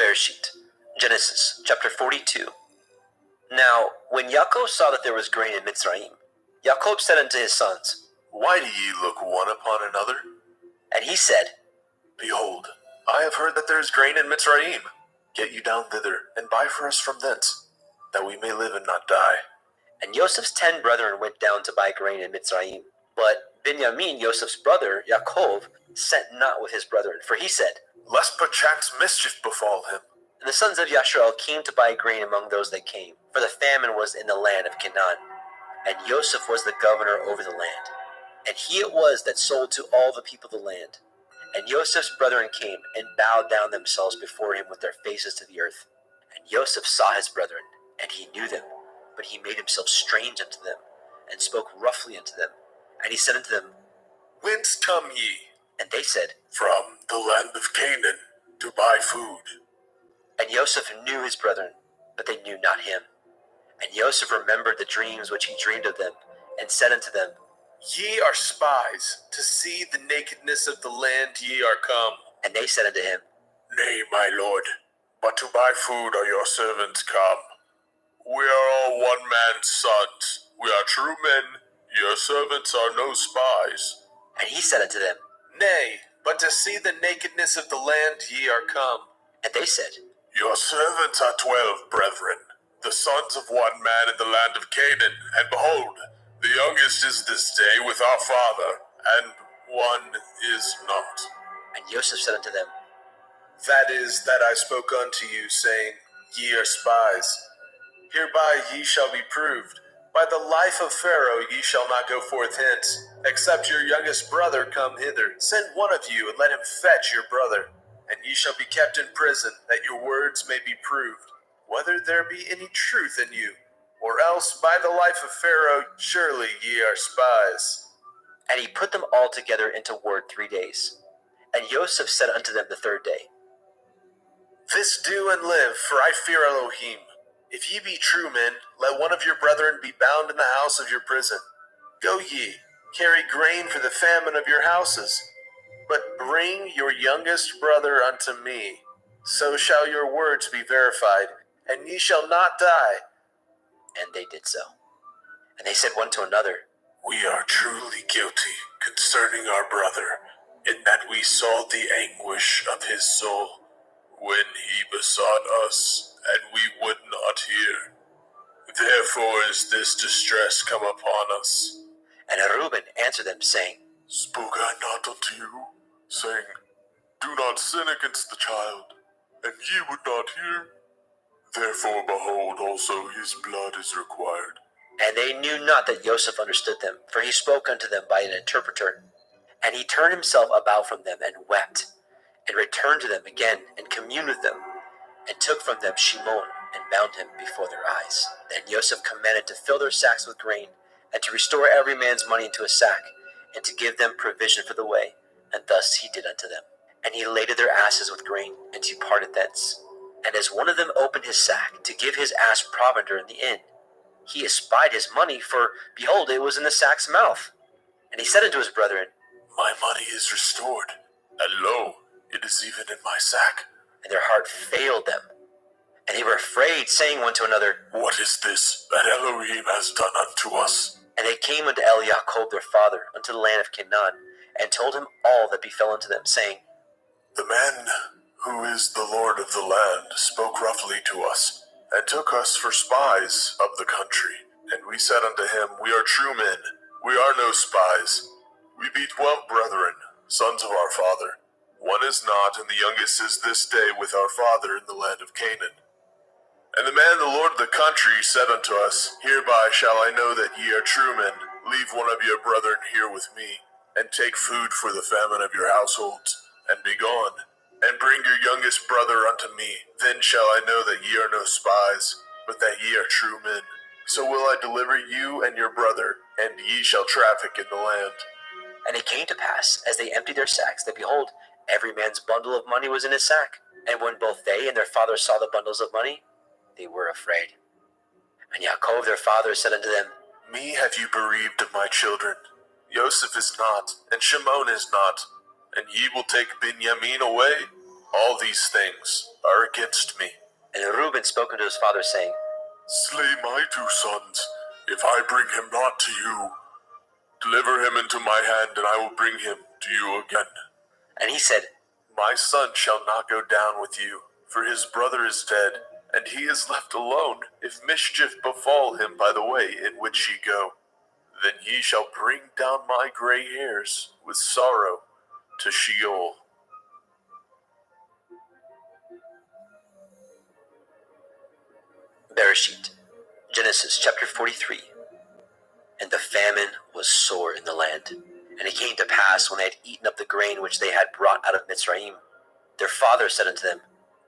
Bereshit, Genesis chapter 42. Now, when Yaakov saw that there was grain in Mitzrayim, Yaakov said unto his sons, Why do ye look one upon another? and he said, Behold, I have heard that there is grain in Mitzrayim. Get you down thither, and buy for us from thence, that we may live and not die. And Joseph's 10 brethren went down to buy grain in Mitzrayim. But Benjamin, Joseph's brother, Yaakov, sent not with his brethren, for he said, Lest perchance mischief befall him. And the sons of Yashrael came to buy grain among those that came, for the famine was in the land of Canaan. And Joseph was the governor over the land. And he it was that sold to all the people of the land. And Joseph's brethren came, and bowed down themselves before him with their faces to the earth. And Joseph saw his brethren, and he knew them, but he made himself strange unto them, and spoke roughly unto them. And he said unto them, Whence come ye? and they said, From the land of Canaan, to buy food. And Joseph knew his brethren, but they knew not him. And Joseph remembered the dreams which he dreamed of them, and said unto them, Ye are spies, to see the nakedness of the land ye are come. and they said unto him, Nay, my lord, but to buy food are your servants come. We are all one man's sons. We are true men. Your servants are no spies. and he said unto them, Nay, but to see the nakedness of the land ye are come. and they said, Your servants are 12 brethren, the sons of one man in the land of Canaan. And behold, the youngest is this day with our father, and one is not. and Joseph said unto them, That is that I spoke unto you, saying, Ye are spies. Hereby ye shall be proved. By the life of Pharaoh ye shall not go forth hence, except your youngest brother come hither. Send one of you, and let him fetch your brother. And ye shall be kept in prison, that your words may be proved, whether there be any truth in you. Or else by the life of Pharaoh surely ye are spies. And he put them all together into word 3 days. And Joseph said unto them the 3rd day, This do and live, for I fear Elohim. If ye be true men, let one of your brethren be bound in the house of your prison. Go ye, carry grain for the famine of your houses, but bring your youngest brother unto me. So shall your words be verified, and ye shall not die. and they did so. And they said one to another, We are truly guilty concerning our brother, in that we saw the anguish of his soul when he besought us, and we would not hear. Therefore is this distress come upon us. And Reuben answered them, saying, Spoke I not unto you, saying, Do not sin against the child, and ye would not hear? Therefore, behold, also his blood is required. And they knew not that Joseph understood them, for he spoke unto them by an interpreter. And he turned himself about from them, and wept, and returned to them again, and communed with them, and took from them Shimon, and bound him before their eyes. Then Joseph commanded to fill their sacks with grain, and to restore every man's money into a sack, and to give them provision for the way. And thus he did unto them. And he laded their asses with grain, and departed thence. And as one of them opened his sack to give his ass provender in the inn, he espied his money, for, behold, it was in the sack's mouth. And he said unto his brethren, My money is restored, and lo, it is even in my sack. And their heart failed them. And they were afraid, saying one to another, What is this that Elohim has done unto us? And they came unto Eliakob their father, unto the land of Canaan, and told him all that befell unto them, saying, The man who is the Lord of the land spoke roughly to us, and took us for spies of the country. And we said unto him, We are true men, we are no spies. We be 12 brethren, sons of our father. One is not, and the youngest is this day with our father in the land of Canaan. And the man, the Lord of the country, said unto us, Hereby shall I know that ye are true men. Leave one of your brethren here with me, and take food for the famine of your households, and be gone. And bring your youngest brother unto me. Then shall I know that ye are no spies, but that ye are true men. So will I deliver you and your brother, and ye shall traffic in the land. And it came to pass, as they emptied their sacks, that behold, every man's bundle of money was in his sack. And when both they and their father saw the bundles of money, they were afraid. And Yaakov their father said unto them, Me have you bereaved of my children. Joseph is not, and Shimon is not, and ye will take Benjamin away? All these things are against me. And Reuben spoke unto his father, saying, Slay my 2 sons, if I bring him not to you. Deliver him into my hand, and I will bring him to you again. And he said, My son shall not go down with you, for his brother is dead, and he is left alone, if mischief befall him by the way in which ye go. Then ye shall bring down my gray hairs with sorrow to Sheol. Bereshit, Genesis chapter 43. And the famine was sore in the land. And it came to pass, when they had eaten up the grain which they had brought out of Mitzrayim, their father said unto them,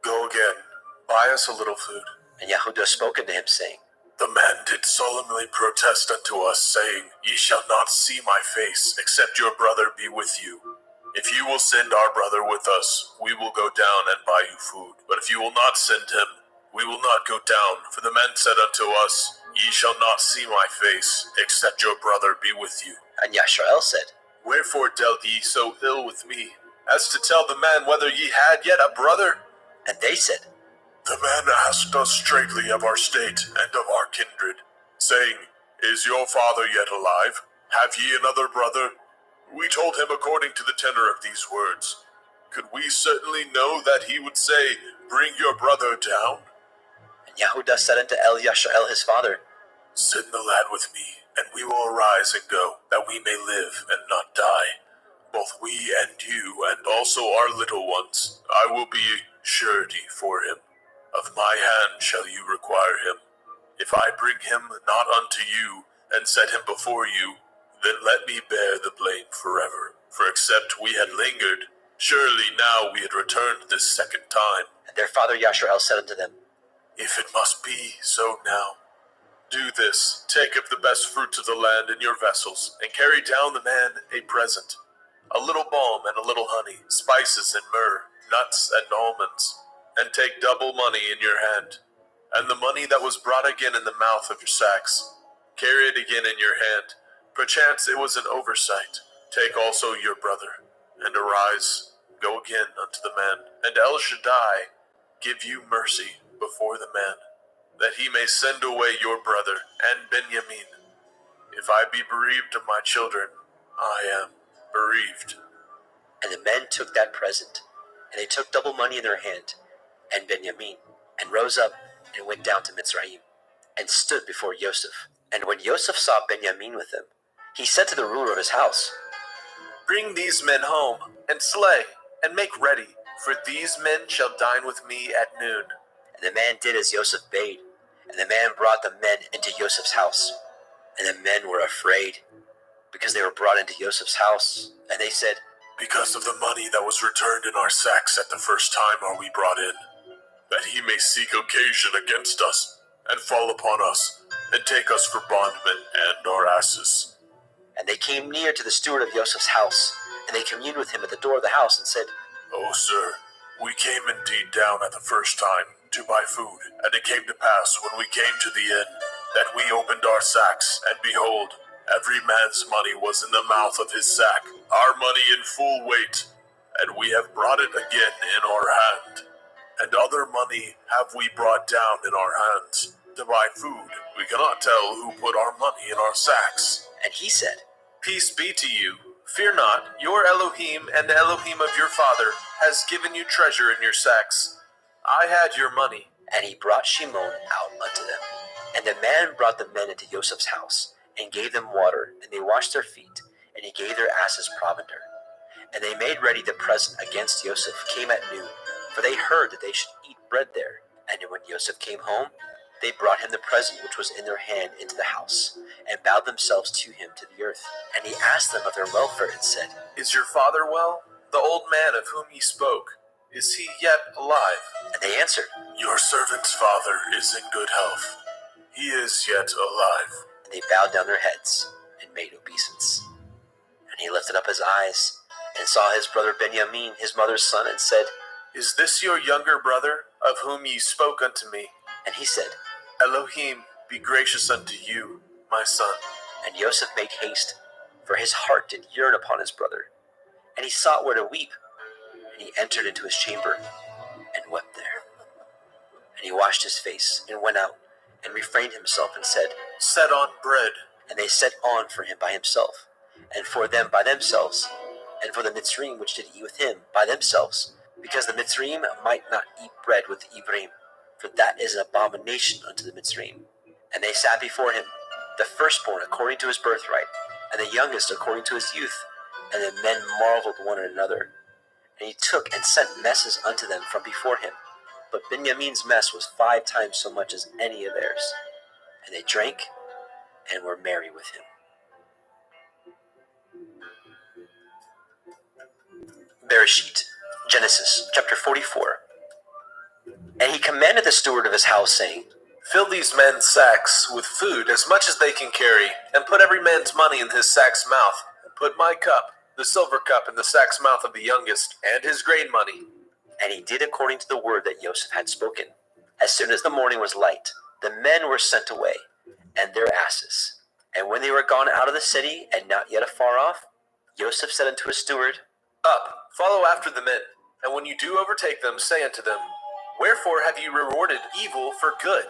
Go again, buy us a little food. And Yehudah spoke unto him, saying, The man did solemnly protest unto us, saying, Ye shall not see my face, except your brother be with you. If you will send our brother with us, we will go down and buy you food. But if you will not send him, we will not go down. For the men said unto us, Ye shall not see my face, except your brother be with you. And Yashrael said, Wherefore dealt ye so ill with me, as to tell the man whether ye had yet a brother? And they said, The man asked us straightly of our state and of our kindred, saying, Is your father yet alive? Have ye another brother? We told him according to the tenor of these words. Could we certainly know that he would say, Bring your brother down? And Yehudah said unto Yashrael his father, Send the lad with me, and we will arise and go, that we may live and not die. Both we and you, and also our little ones. I will be surety for him. Of my hand shall you require him. If I bring him not unto you, and set him before you, then let me bear the blame forever. For except we had lingered, surely now we had returned this second time. And their father Yashrael said unto them, If it must be so now, do this, take of the best fruits of the land in your vessels, and carry down the man a present, a little balm and a little honey, spices and myrrh, nuts and almonds, and take double money in your hand. And the money that was brought again in the mouth of your sacks, carry it again in your hand. Perchance it was an oversight. Take also your brother, and arise, go again unto the man. And El Shaddai give you mercy before the man, that he may send away your brother and Benjamin. If I be bereaved of my children, I am bereaved. And the men took that present, and they took double money in their hand, and Benjamin, and rose up, and went down to Mitzrayim, and stood before Yosef. And when Yosef saw Benjamin with him, he said to the ruler of his house, Bring these men home, and slay, and make ready, for these men shall dine with me at noon. And the man did as Yosef bade, and the man brought the men into Yosef's house. And the men were afraid, because they were brought into Yosef's house. And they said, Because of the money that was returned in our sacks at the first time are we brought in, that he may seek occasion against us, and fall upon us, and take us for bondmen and our asses. And they came near to the steward of Yosef's house, and they communed with him at the door of the house, and said, O sir, we came indeed down at the first time to buy food, and it came to pass when we came to the inn that we opened our sacks, and behold, every man's money was in the mouth of his sack, our money in full weight, and we have brought it again in our hand. And other money have we brought down in our hands to buy food. We cannot tell who put our money in our sacks. And he said, Peace be to you. Fear not, your Elohim and the Elohim of your father has given you treasure in your sacks. I had your money. And he brought Shimon out unto them. And the man brought the men into Joseph's house, and gave them water, and they washed their feet, and he gave their asses provender. And they made ready the present against Joseph came at noon, for they heard that they should eat bread there. And when Joseph came home, they brought him the present which was in their hand into the house, and bowed themselves to him to the earth. And he asked them of their welfare, and said, Is your father well? The old man of whom ye spoke, is he yet alive? And they answered, Your servant's father is in good health. He is yet alive. And they bowed down their heads, and made obeisance. And he lifted up his eyes, and saw his brother Benjamin, his mother's son, and said, Is this your younger brother, of whom ye spoke unto me? And he said, Elohim be gracious unto you, my son. And Joseph made haste, for his heart did yearn upon his brother. And he sought where to weep. And he entered into his chamber, and wept there. And he washed his face, and went out, and refrained himself, and said, Set on bread. And they set on for him by himself, and for them by themselves, and for the Mitzrayim which did eat with him by themselves, because the Mitzrayim might not eat bread with the Ephraim, for that is an abomination unto the Mitzrayim. And they sat before him, the firstborn according to his birthright, and the youngest according to his youth. And the men marveled one at another. And he took and sent messes unto them from before him. But Benjamin's mess was 5 times so much as any of theirs. And they drank and were merry with him. Bereshit, Genesis, chapter 44. And he commanded the steward of his house, saying, Fill these men's sacks with food as much as they can carry, and put every man's money in his sack's mouth, and put my cup, the silver cup, in the sack's mouth of the youngest, and his grain money. And he did according to the word that Joseph had spoken. As soon as the morning was light, the men were sent away, and their asses. And when they were gone out of the city, and not yet afar off, Joseph said unto his steward, Up, follow after the men, and when you do overtake them, say unto them, Wherefore have you rewarded evil for good?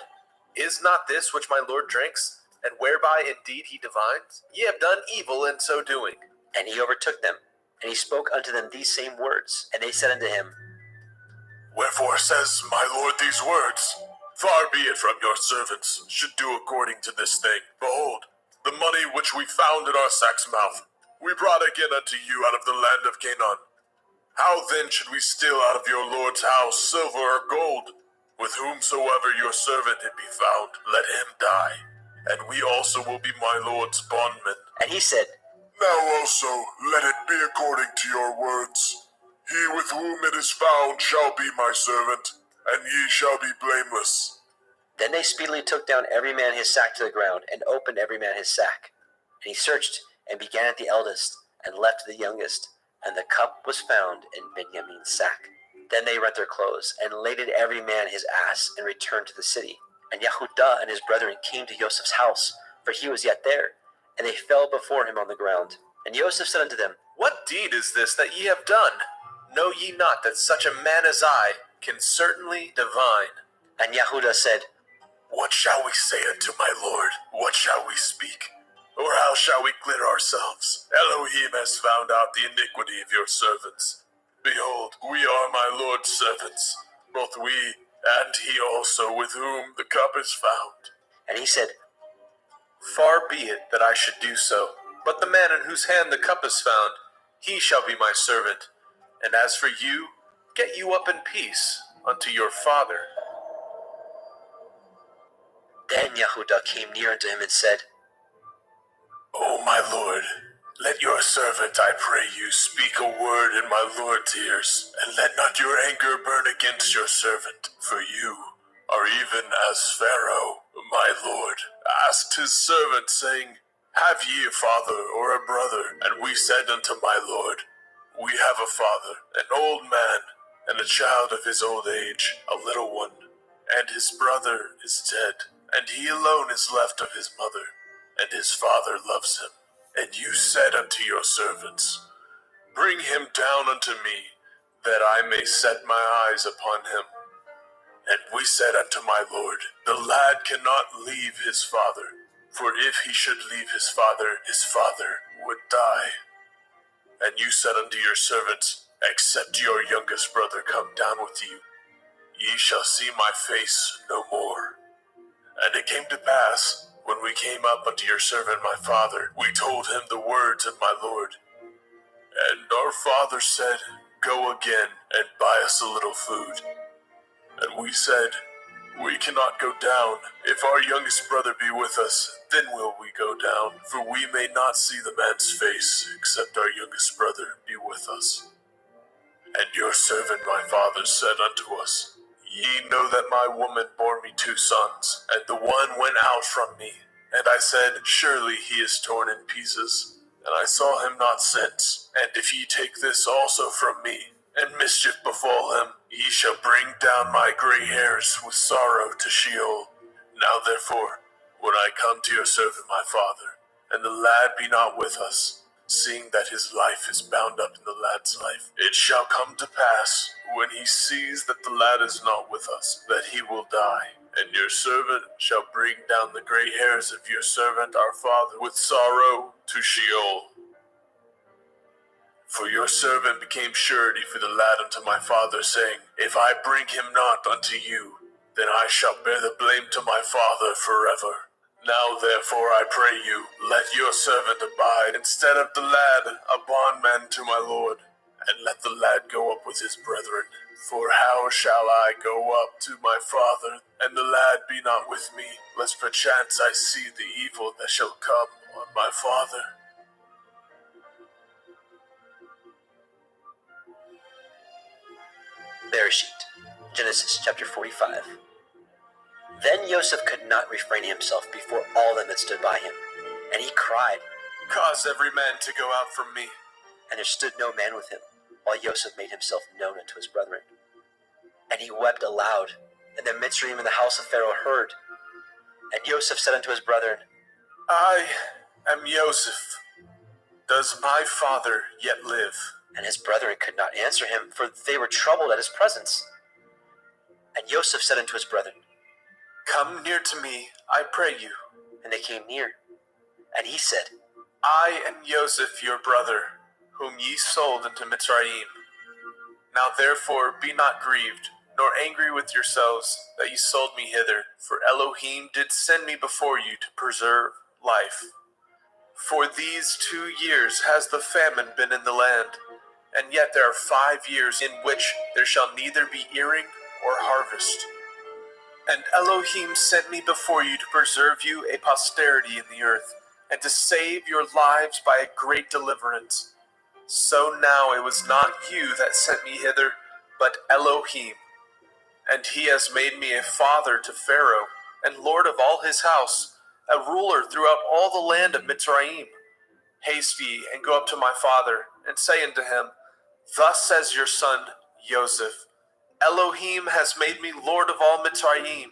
Is not this which my Lord drinks, and whereby indeed he divines? Ye have done evil in so doing. And he overtook them, and he spoke unto them these same words. And they said unto him, Wherefore says my Lord these words? Far be it from your servants should do according to this thing. Behold, the money which we found in our sack's mouth, we brought again unto you out of the land of Canaan. How then should we steal out of your Lord's house silver or gold? With whomsoever your servant it be found, let him die, and we also will be my Lord's bondmen. And he said, Now also let it be according to your words. He with whom it is found shall be my servant, and ye shall be blameless. Then they speedily took down every man his sack to the ground, and opened every man his sack. And he searched, and began at the eldest, and left the youngest. And the cup was found in Benjamin's sack. Then they rent their clothes, and laded every man his ass, and returned to the city. And Yehudah and his brethren came to Joseph's house, for he was yet there. And they fell before him on the ground. And Joseph said unto them, What deed is this that ye have done? Know ye not that such a man as I can certainly divine? And Yehudah said, What shall we say unto my Lord? What shall we speak? Or how shall we clear ourselves? Elohim has found out the iniquity of your servants. Behold, we are my Lord's servants, both we and he also with whom the cup is found. And he said, Far be it that I should do so. But the man in whose hand the cup is found, he shall be my servant. And as for you, get you up in peace unto your father. Then Yehudah came near unto him and said, O my Lord, let your servant, I pray you, speak a word in my Lord's ears, and let not your anger burn against your servant, for you are even as Pharaoh, my Lord, asked his servant, saying, Have ye a father or a brother? And we said unto my Lord, We have a father, an old man, and a child of his old age, a little one. And his brother is dead, and he alone is left of his mother, and his father loves him. And you said unto your servants, Bring him down unto me, that I may set my eyes upon him. And we said unto my lord, The lad cannot leave his father, for if he should leave his father would die. And you said unto your servants, Except your youngest brother come down with you, ye shall see my face no more. And it came to pass, when we came up unto your servant my father, we told him the words of my lord. And our father said, Go again, and buy us a little food. And we said, We cannot go down. If our youngest brother be with us, then will we go down. For we may not see the man's face, except our youngest brother be with us. And your servant my father said unto us, Ye know that my woman bore me 2 sons, and the one went out from me. And I said, Surely he is torn in pieces, and I saw him not since. And if ye take this also from me, and mischief befall him, ye shall bring down my gray hairs with sorrow to Sheol. Now therefore, when I come to your servant my father, and the lad be not with us, seeing that his life is bound up in the lad's life, it shall come to pass, when he sees that the lad is not with us, that he will die. And your servant shall bring down the gray hairs of your servant our father with sorrow to Sheol. For your servant became surety for the lad unto my father, saying, If I bring him not unto you, then I shall bear the blame to my father forever. Now therefore I pray you, let your servant abide instead of the lad, a bondman to my lord, and let the lad go up with his brethren. For how shall I go up to my father, and the lad be not with me, lest perchance I see the evil that shall come on my father? Bereshit, Genesis chapter 45. Then Joseph could not refrain himself before all them that stood by him, and he cried, Cause every man to go out from me. and there stood no man with him, while Joseph made himself known unto his brethren. And he wept aloud, and the Mitzrayim in the house of Pharaoh heard. And Joseph said unto his brethren, I am Joseph. Does my father yet live? And his brethren could not answer him, for they were troubled at his presence. And Joseph said unto his brethren, Come near to me, I pray you. and they came near. And he said, I am Joseph your brother, whom ye sold into Mitzrayim. Now therefore be not grieved, nor angry with yourselves that ye sold me hither, for Elohim did send me before you to preserve life. For these 2 years has the famine been in the land, and yet there are 5 years in which there shall neither be earing or harvest. And Elohim sent me before you to preserve you a posterity in the earth, and to save your lives by a great deliverance. So now it was not you that sent me hither, but Elohim. And he has made me a father to Pharaoh, and lord of all his house, a ruler throughout all the land of Mitzrayim. Haste ye, and go up to my father, and say unto him, Thus says your son, Joseph, Elohim has made me lord of all Mitzrayim.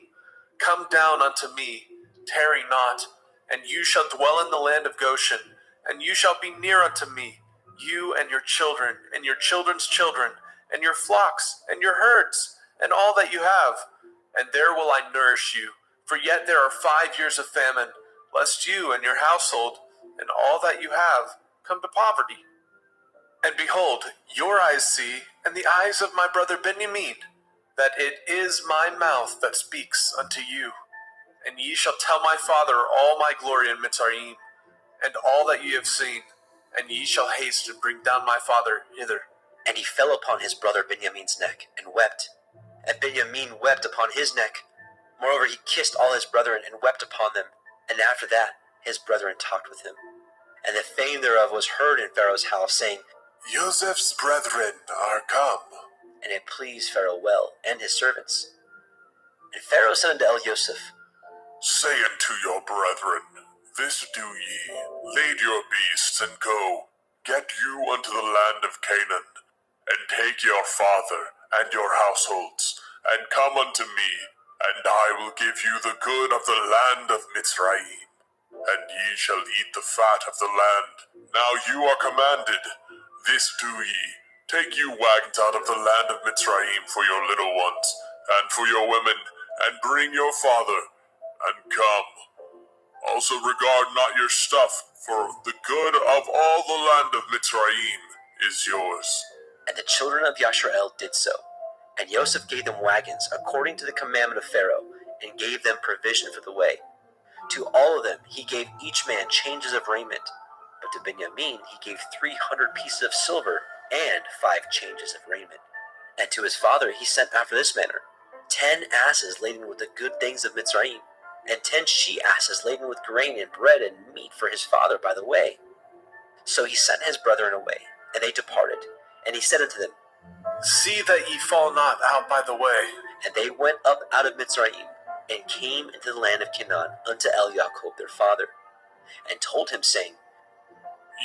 Come down unto me, tarry not, and you shall dwell in the land of Goshen, and you shall be near unto me, you and your children, and your children's children, and your flocks, and your herds, and all that you have. And there will I nourish you, for yet there are 5 years of famine, lest you and your household, and all that you have, come to poverty. And behold, your eyes see, and the eyes of my brother Benjamin, that it is my mouth that speaks unto you. And ye shall tell my father all my glory in Mitzrayim, and all that ye have seen, and ye shall haste and bring down my father hither. And he fell upon his brother Benjamin's neck, and wept. And Benjamin wept upon his neck. Moreover, he kissed all his brethren, and wept upon them. And after that, his brethren talked with him. And the fame thereof was heard in Pharaoh's house, saying, Joseph's brethren are come. And it pleased Pharaoh well, and his servants. And Pharaoh said unto El-Joseph, Say unto your brethren, This do ye, lade your beasts, and go. Get you unto the land of Canaan, and take your father and your households, and come unto me, and I will give you the good of the land of Mitzrayim, and ye shall eat the fat of the land. Now you are commanded, this do ye, take you wagons out of the land of Mitzrayim for your little ones, and for your women, and bring your father, and come. Also regard not your stuff, for the good of all the land of Mitzrayim is yours. And the children of Yashrael did so. And Joseph gave them wagons according to the commandment of Pharaoh, and gave them provision for the way. To all of them he gave each man changes of raiment. But to Benjamin he gave 300 pieces of silver and 5 changes of raiment. And to his father he sent after this manner: 10 asses laden with the good things of Mitzrayim, and 10 she-asses laden with grain and bread and meat for his father by the way. So he sent his brethren away, and they departed. And he said unto them, See that ye fall not out by the way. And they went up out of Mitzrayim, and came into the land of Canaan unto Jacob their father, and told him, saying,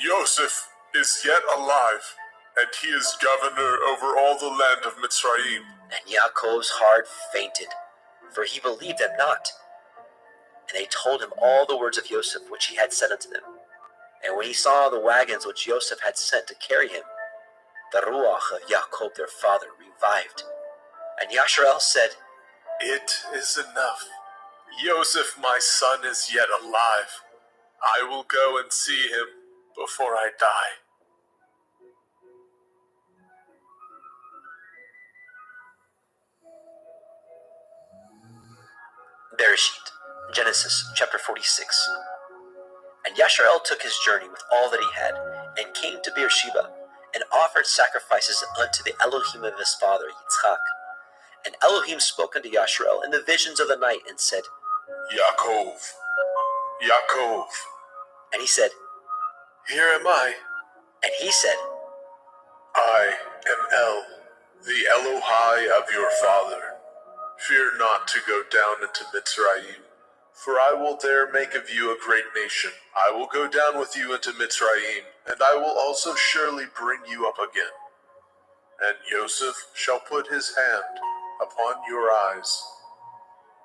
Joseph is yet alive, and he is governor over all the land of Mitzrayim. And Jacob's heart fainted, for he believed them not. And they told him all the words of Joseph which he had said unto them. And when he saw the wagons which Joseph had sent to carry him, the ruach of Jacob their father revived. And Yashrael said, It is enough. Joseph my son is yet alive. I will go and see him before I die. Bereshit, Genesis chapter 46. And Yashrael took his journey with all that he had, and came to Beersheba, and offered sacrifices unto the Elohim of his father Yitzchak. And Elohim spoke unto Yashrael in the visions of the night, and said, Yaakov, Yaakov. And he said, Here am I. And he said, I am El, the Elohai of your father. Fear not to go down into Mitzrayim, for I will there make of you a great nation. I will go down with you into Mitzrayim, and I will also surely bring you up again. And Joseph shall put his hand upon your eyes.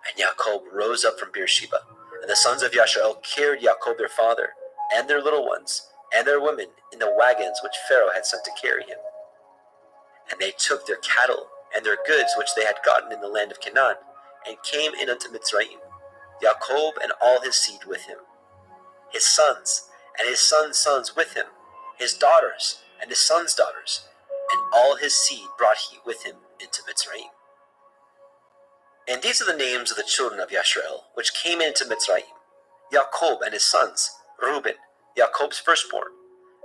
And Jacob rose up from Beersheba, and the sons of Yashrael carried Jacob their father, and their little ones, and their women, in the wagons which Pharaoh had sent to carry him. And they took their cattle and their goods which they had gotten in the land of Canaan, and came in unto Mitzrayim, Jacob and all his seed with him, his sons and his sons' sons with him, his daughters and his sons' daughters, and all his seed brought he with him into Mitzrayim. And these are the names of the children of Yashrael, which came into Mitzrayim: Jacob and his sons, Reuben, Jacob's firstborn,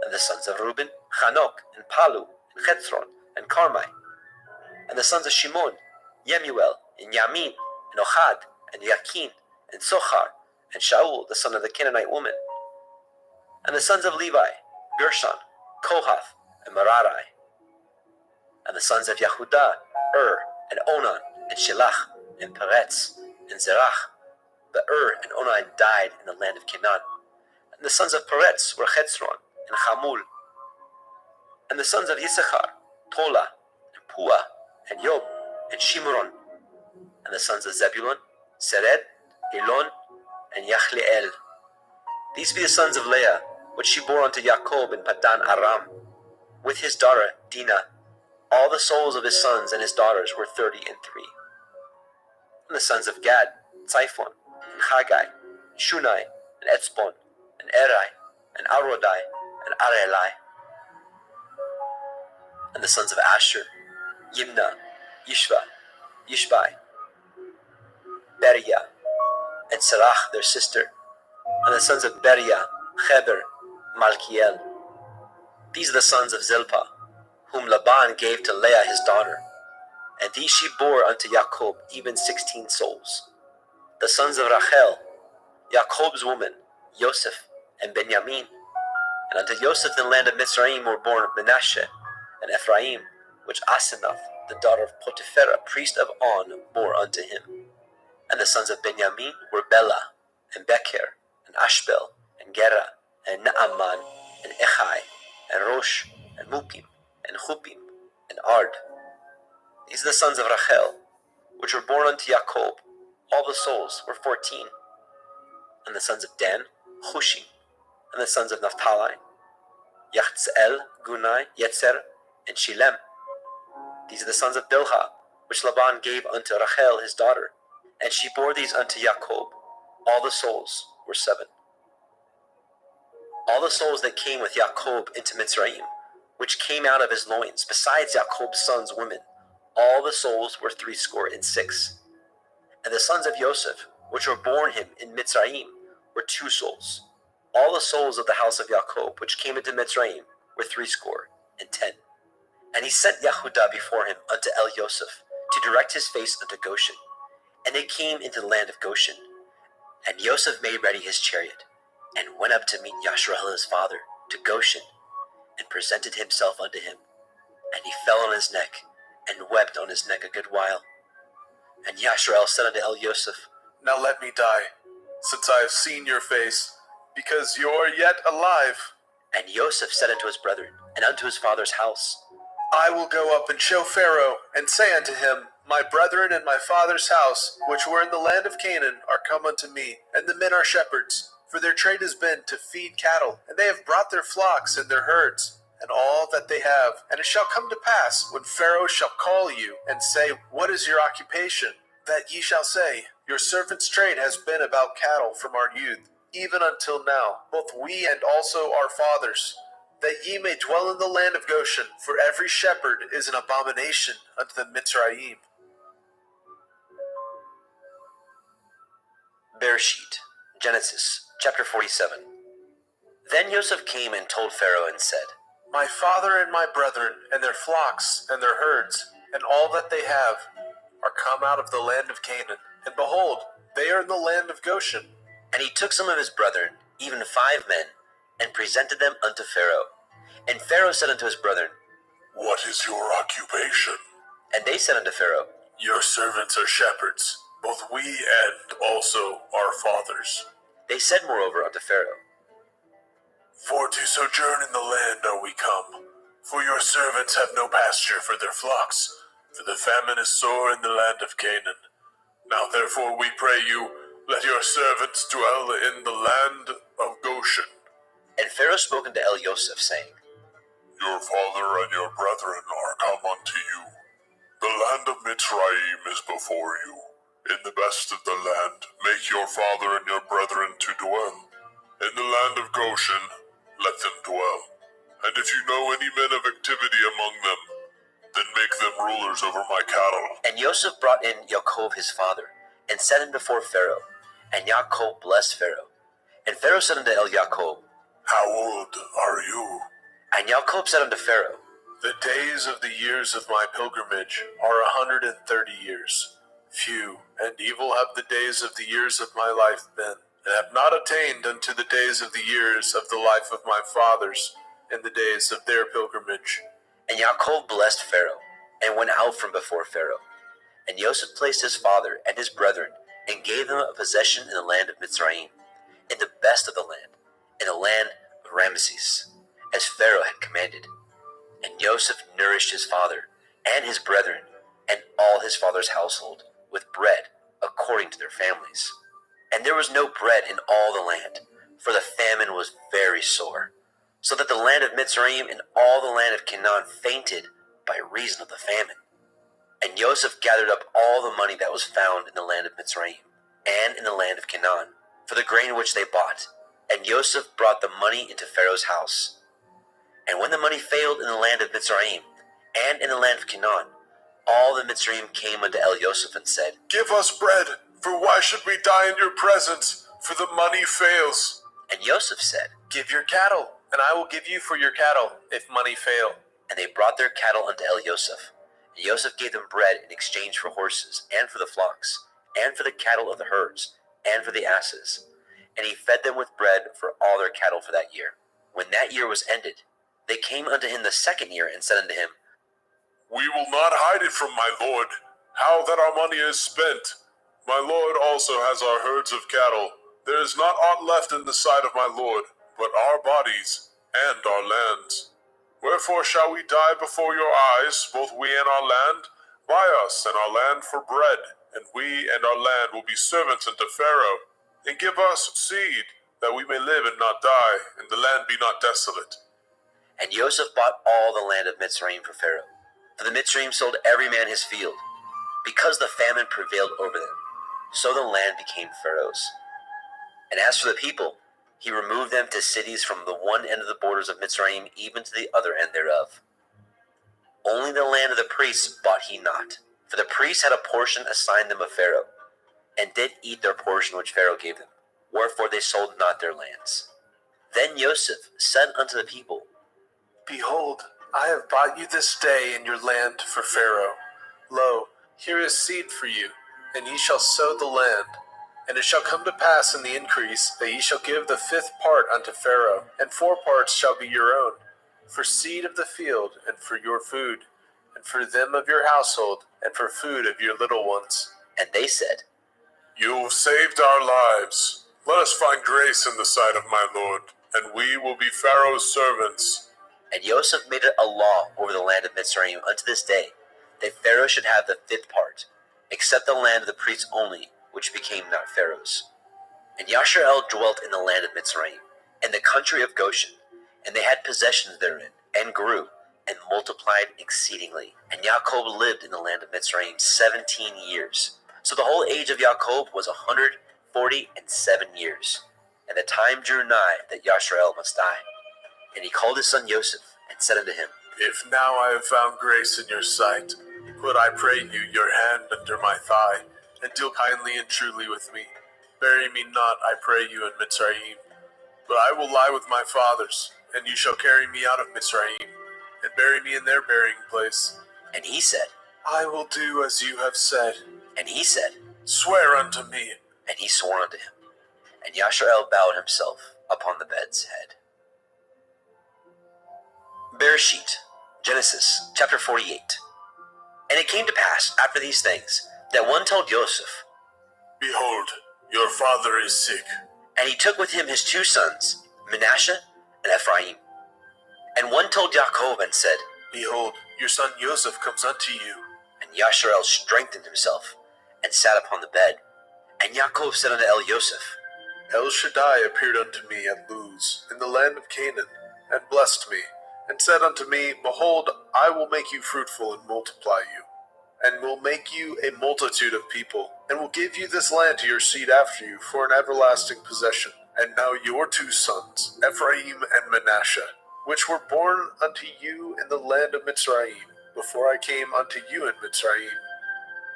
and the sons of Reuben, Hanok, and Palu, and Chetzron, and Carmi, and the sons of Shimon, Yemuel, and Yamin, and Ohad, and Yakin, and Sochar, and Shaul, the son of the Canaanite woman, and the sons of Levi, Gershon, Kohath, and Merari, and the sons of Yehudah, and Onan, and Shelach, and Peretz, and Zerach. But and Onan died in the land of Canaan. And the sons of Peretz were Chetzron, and Hamul. And the sons of Yisachar, Tola, and Pua, and Yob, and Shimron. And the sons of Zebulun, Sered, Elon, and Yachleel. These be the sons of Leah, which she bore unto Jacob in Padan Aram, with his daughter Dinah. All the souls of his sons and his daughters were 33. And the sons of Gad, Tzaiphon, and Haggai, and Shunai, and Etzbon, and Eri, and Arodai, and Arelai. And the sons of Asher, Yimna, Yishva, Yishbai, Beriah, and Serach their sister. And the sons of Beriah, Heber, Malkiel. These are the sons of Zilpah, whom Laban gave to Leah his daughter. And these she bore unto Jacob, even 16 souls. The sons of Rachel, Jacob's woman, Joseph, and Benjamin. And unto Joseph in the land of Mitzrayim were born Menashe and Ephraim, which Asenath, the daughter of Potiphera, priest of On, bore unto him. And the sons of Benjamin were Bela, and Becher, and Ashbel, and Gera, and Naaman, and Echai, and Rosh, and Mupim, and Hupim, and Ard. These are the sons of Rachel, which were born unto Jacob. All the souls were 14. And the sons of Dan, Hushim. And the sons of Naphtali, Yachzeel, Gunai, Yetzer, and Shilem. These are the sons of Bilhah, which Laban gave unto Rachel his daughter. And she bore these unto Jacob. All the souls were 7. All the souls that came with Jacob into Mitzrayim, which came out of his loins, besides Jacob's sons' women, all the souls were 66. And the sons of Joseph, which were born him in Mitzrayim, were 2 souls. All the souls of the house of Jacob, which came into Mitzrayim, were 70. And he sent Yehudah before him unto El Yosef, to direct his face unto Goshen. And they came into the land of Goshen. And Yosef made ready his chariot, and went up to meet Yasharahel his father, to Goshen, and presented himself unto him. And he fell on his neck, and wept on his neck a good while. And Yasharahel said unto El Yosef, Now let me die, since I have seen your face, because you are yet alive. And Yosef said unto his brethren, and unto his father's house, I will go up and show Pharaoh, and say unto him, My brethren and my father's house, which were in the land of Canaan, are come unto me, and the men are shepherds. For their trade has been to feed cattle, and they have brought their flocks and their herds, and all that they have. And it shall come to pass, when Pharaoh shall call you, and say, What is your occupation? That ye shall say, Your servant's trade has been about cattle from our youth, even until now, both we and also our fathers, that ye may dwell in the land of Goshen, for every shepherd is an abomination unto the Mitzrayim. Bereshit, Genesis, chapter 47. Then Joseph came and told Pharaoh and said, My father and my brethren, and their flocks, and their herds, and all that they have, are come out of the land of Canaan. And behold, they are in the land of Goshen. And he took some of his brethren, even 5 men, and presented them unto Pharaoh. And Pharaoh said unto his brethren, What is your occupation? And they said unto Pharaoh, Your servants are shepherds, both we and also our fathers. They said moreover unto Pharaoh, For to sojourn in the land are we come, for your servants have no pasture for their flocks, for the famine is sore in the land of Canaan. Now therefore we pray you, let your servants dwell in the land of Goshen. And Pharaoh spoke unto El Yosef, saying, Your father and your brethren are come unto you. The land of Mitzrayim is before you. In the best of the land make your father and your brethren to dwell. In the land of Goshen let them dwell. And if you know any men of activity among them, then make them rulers over my cattle. And Joseph brought in Jacob his father, and set him before Pharaoh. And Jacob blessed Pharaoh. And Pharaoh said unto El Jacob, How old are you? And Jacob said unto Pharaoh, The days of the years of my pilgrimage are 130 years. Few and evil have the days of the years of my life been, and have not attained unto the days of the years of the life of my fathers, in the days of their pilgrimage. And Jacob blessed Pharaoh, and went out from before Pharaoh. And Joseph placed his father and his brethren, and gave them a possession in the land of Mitzrayim, in the best of the land, in the land of Ramesses, as Pharaoh had commanded. And Joseph nourished his father, and his brethren, and all his father's household, with bread according to their families. And there was no bread in all the land, for the famine was very sore, so that the land of Mitzrayim and all the land of Canaan fainted by reason of the famine. And Joseph gathered up all the money that was found in the land of Mitzrayim, and in the land of Canaan, for the grain which they bought. And Joseph brought the money into Pharaoh's house. And when the money failed in the land of Mitzrayim, and in the land of Canaan, all the Mitzrayim came unto El Yosef and said, Give us bread, for why should we die in your presence? For the money fails. And Joseph said, Give your cattle, and I will give you for your cattle, if money fail. And they brought their cattle unto El Yosef. And Joseph gave them bread in exchange for horses, and for the flocks, and for the cattle of the herds, and for the asses. And he fed them with bread for all their cattle for that year. When that year was ended, they came unto him the 2nd year, and said unto him, We will not hide it from my lord, how that our money is spent. My lord also has our herds of cattle. There is not aught left in the sight of my lord, but our bodies and our lands. Wherefore shall we die before your eyes, both we and our land? Buy us and our land for bread, and we and our land will be servants unto Pharaoh. And give us seed, that we may live and not die, and the land be not desolate. And Joseph bought all the land of Mitzrayim for Pharaoh. For the Mitzrayim sold every man his field, because the famine prevailed over them. So the land became Pharaoh's. And as for the people, he removed them to cities from the one end of the borders of Mitzrayim even to the other end thereof. Only the land of the priests bought he not, for the priests had a portion assigned them of Pharaoh, and did eat their portion which Pharaoh gave them, wherefore they sold not their lands. Then Joseph said unto the people, Behold, I have bought you this day in your land for Pharaoh. Lo, here is seed for you, and ye shall sow the land. And it shall come to pass in the increase that ye shall give the 5th part unto Pharaoh, and 4 parts shall be your own, for seed of the field, and for your food, and for them of your household, and for food of your little ones. And they said, You have saved our lives. Let us find grace in the sight of my Lord, and we will be Pharaoh's servants. And Joseph made it a law over the land of Mitzrayim unto this day, that Pharaoh should have the 5th part, except the land of the priests only, which became not Pharaoh's. And Yasharel dwelt in the land of Mitzrayim, in the country of Goshen, and they had possessions therein, and grew, and multiplied exceedingly. And Jacob lived in the land of Mitzrayim 17 years. So the whole age of Jacob was 147 years. And the time drew nigh that Yasharel must die. And he called his son Joseph, and said unto him, If now I have found grace in your sight, put, I pray you, your hand under my thigh, and deal kindly and truly with me. Bury me not, I pray you, in Mitzrayim. But I will lie with my fathers, and you shall carry me out of Mitzrayim, and bury me in their burying place. And he said, I will do as you have said. And he said, Swear unto me. And he swore unto him. And Yasharel bowed himself upon the bed's head. Bereshit, Genesis, chapter 48. And it came to pass, after these things, that one told Joseph, Behold, your father is sick. and he took with him his 2 sons, Manasseh and Ephraim. And one told Jacob and said, Behold, your son Joseph comes unto you. And Yasharel strengthened himself, and sat upon the bed. And Jacob said unto Joseph, El Shaddai appeared unto me at Luz, in the land of Canaan, and blessed me, and said unto me, Behold, I will make you fruitful and multiply you, and will make you a multitude of people, and will give you this land to your seed after you for an everlasting possession. And now your 2 sons, Ephraim and Manasseh, which were born unto you in the land of Mitzrayim, before I came unto you in Mitzrayim,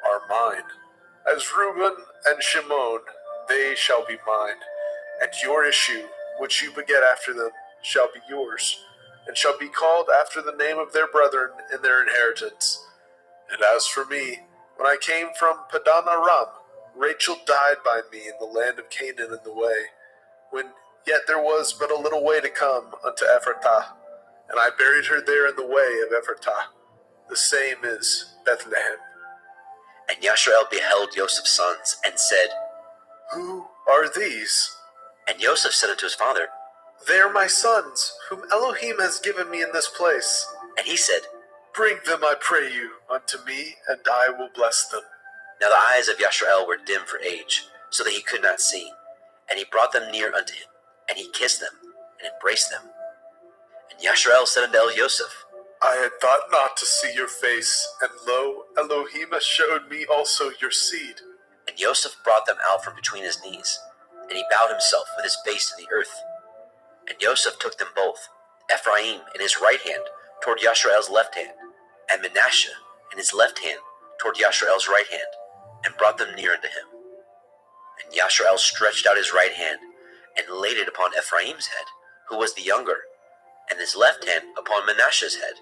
are mine. As Reuben and Shimon, they shall be mine, and your issue, which you beget after them, shall be yours, and shall be called after the name of their brethren in their inheritance. And as for me, when I came from Padan Aram, Rachel died by me in the land of Canaan in the way, when yet there was but a little way to come unto Ephratah, and I buried her there in the way of Ephratah. The same is Bethlehem. And Yasharel beheld Joseph's sons, and said, Who are these? And Joseph said unto his father, They are my sons, whom Elohim has given me in this place. And he said, Bring them, I pray you, unto me, and I will bless them. Now the eyes of Yasharel were dim for age, so that he could not see. And he brought them near unto him, and he kissed them, and embraced them. And Yasharel said unto Joseph, I had thought not to see your face, and lo, Elohim has showed me also your seed. And Joseph brought them out from between his knees, and he bowed himself with his face to the earth. And Joseph took them both, Ephraim in his right hand toward Yasharel's left hand, and Manasseh in his left hand toward Yasharel's right hand, and brought them near unto him. And Yasharel stretched out his right hand, and laid it upon Ephraim's head, who was the younger, and his left hand upon Manasseh's head,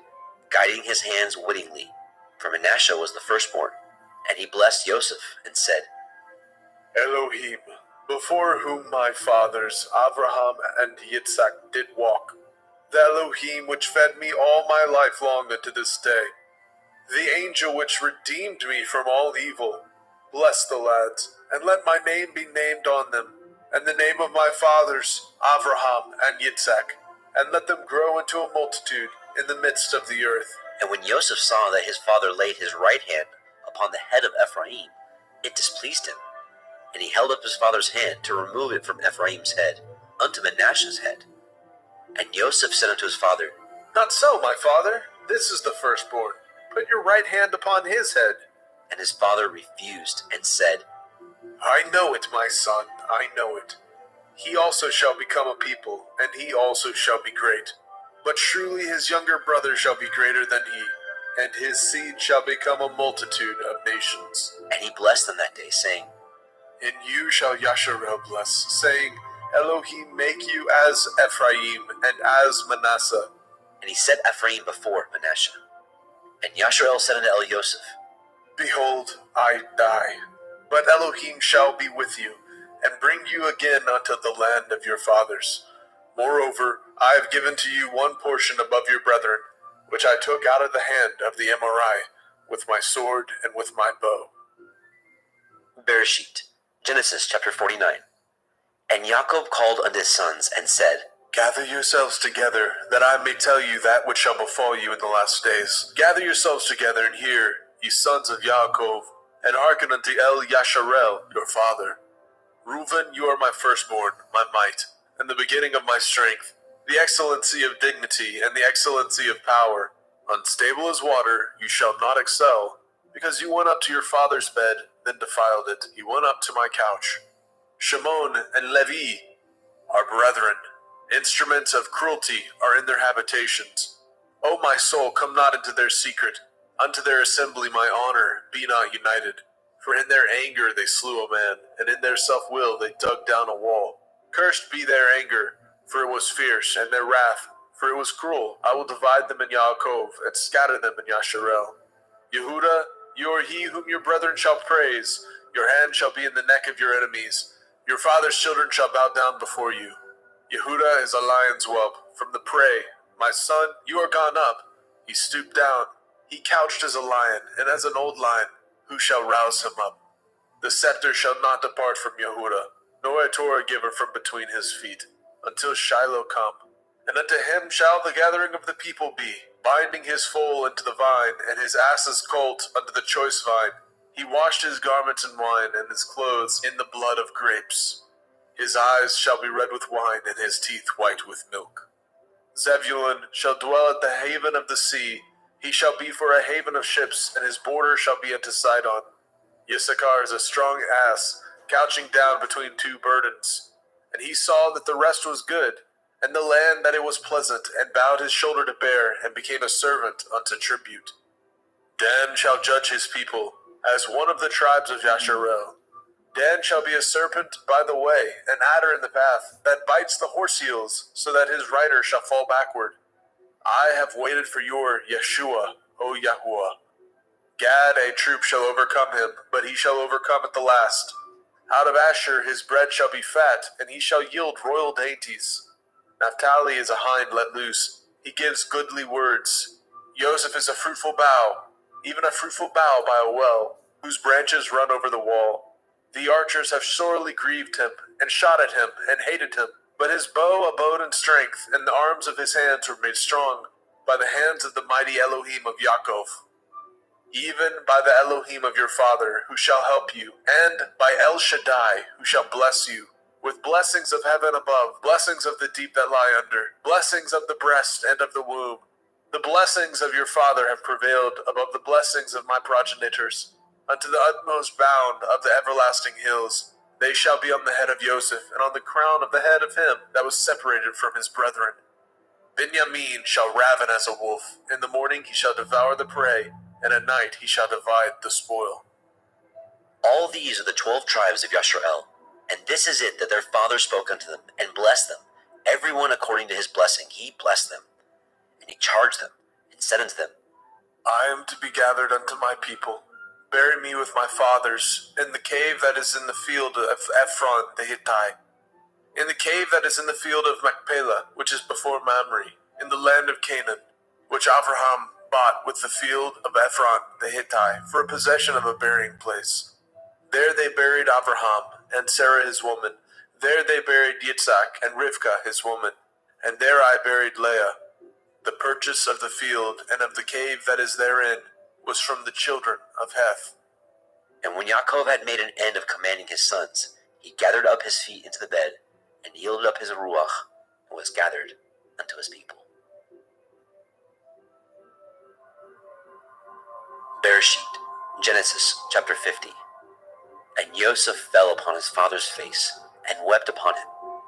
guiding his hands wittingly, for Manasseh was the firstborn. And he blessed Joseph, and said, Elohim, before whom my fathers Abraham and Yitzhak did walk, the Elohim which fed me all my life long unto this day, the angel which redeemed me from all evil, bless the lads, and let my name be named on them, and the name of my fathers Abraham and Yitzhak, and let them grow into a multitude, in the midst of the earth. And when Joseph saw that his father laid his right hand upon the head of Ephraim, it displeased him. And he held up his father's hand to remove it from Ephraim's head unto Manasseh's head. And Joseph said unto his father, Not so, my father. This is the firstborn. Put your right hand upon his head. And his father refused and said, I know it, my son, I know it. He also shall become a people, and he also shall be great. But truly his younger brother shall be greater than he, and his seed shall become a multitude of nations. And he blessed them that day, saying, In you shall Yasharel bless, saying, Elohim make you as Ephraim and as Manasseh. And he set Ephraim before Manasseh. And Yasharel said unto Elioseph, Behold, I die, but Elohim shall be with you, and bring you again unto the land of your fathers. Moreover, I have given to you one portion above your brethren, which I took out of the hand of the Amorite, with my sword and with my bow. Bereshit, Genesis chapter 49. And Jacob called unto his sons, and said, Gather yourselves together, that I may tell you that which shall befall you in the last days. Gather yourselves together, and hear, ye sons of Yaakov, and hearken unto Yasharel, your father. Reuben, you are my firstborn, my might, and the beginning of my strength, the excellency of dignity, and the excellency of power. Unstable as water, you shall not excel, because you went up to your father's bed, then defiled it. You went up to my couch. Shimon and Levi are brethren. Instruments of cruelty are in their habitations. O my soul, come not into their secret. Unto their assembly my honor be not united. For in their anger they slew a man, and in their self-will they dug down a wall. Cursed be their anger, for it was fierce, and their wrath, for it was cruel. I will divide them in Yaakov, and scatter them in Yasharel. Yehuda, you are he whom your brethren shall praise. Your hand shall be in the neck of your enemies. Your father's children shall bow down before you. Yehuda is a lion's whelp, from the prey. My son, you are gone up. He stooped down. He couched as a lion, and as an old lion. Who shall rouse him up? The scepter shall not depart from Yehuda, nor a Torah giver from between his feet, until Shiloh come. And unto him shall the gathering of the people be, binding his foal into the vine, and his ass's colt unto the choice vine. He washed his garments in wine, and his clothes in the blood of grapes. His eyes shall be red with wine, and his teeth white with milk. Zebulun shall dwell at the haven of the sea. He shall be for a haven of ships, and his border shall be unto Sidon. Issachar is a strong ass, couching down between two burdens. And he saw that the rest was good, and the land that it was pleasant, and bowed his shoulder to bear, and became a servant unto tribute. Dan shall judge his people, as one of the tribes of Yasharel. Dan shall be a serpent by the way, an adder in the path, that bites the horse heels, so that his rider shall fall backward. I have waited for your Yeshua, O Yahuwah. Gad, a troop shall overcome him, but he shall overcome at the last. Out of Asher his bread shall be fat, and he shall yield royal dainties. Naphtali is a hind let loose. He gives goodly words. Joseph is a fruitful bough, even a fruitful bough by a well, whose branches run over the wall. The archers have sorely grieved him, and shot at him, and hated him. But his bow abode in strength, and the arms of his hands were made strong, by the hands of the mighty Elohim of Yaakov. Even by the Elohim of your father, who shall help you, and by El Shaddai, who shall bless you, with blessings of heaven above, blessings of the deep that lie under, blessings of the breast and of the womb. The blessings of your father have prevailed above the blessings of my progenitors, unto the utmost bound of the everlasting hills. They shall be on the head of Joseph, and on the crown of the head of him that was separated from his brethren. Benjamin shall raven as a wolf. In the morning he shall devour the prey, and at night he shall divide the spoil. All these are the 12 tribes of Yasharel, and this is it that their father spoke unto them, and blessed them. Every one according to his blessing he blessed them. And he charged them, and said unto them, I am to be gathered unto my people. Bury me with my fathers in the cave that is in the field of Ephron the Hittite, in the cave that is in the field of Machpelah, which is before Mamre, in the land of Canaan, which Abraham bought with the field of Ephron the Hittite for a possession of a burying place. There they buried Abraham and Sarah his woman. There they buried Yitzhak and Rivkah his woman, and there I buried Leah. The purchase of the field and of the cave that is therein was from the children of Heth. And when Yaakov had made an end of commanding his sons, he gathered up his feet into the bed, and yielded up his ruach, and was gathered unto his people. Bereshit, Genesis chapter 50. And Joseph fell upon his father's face, and wept upon him,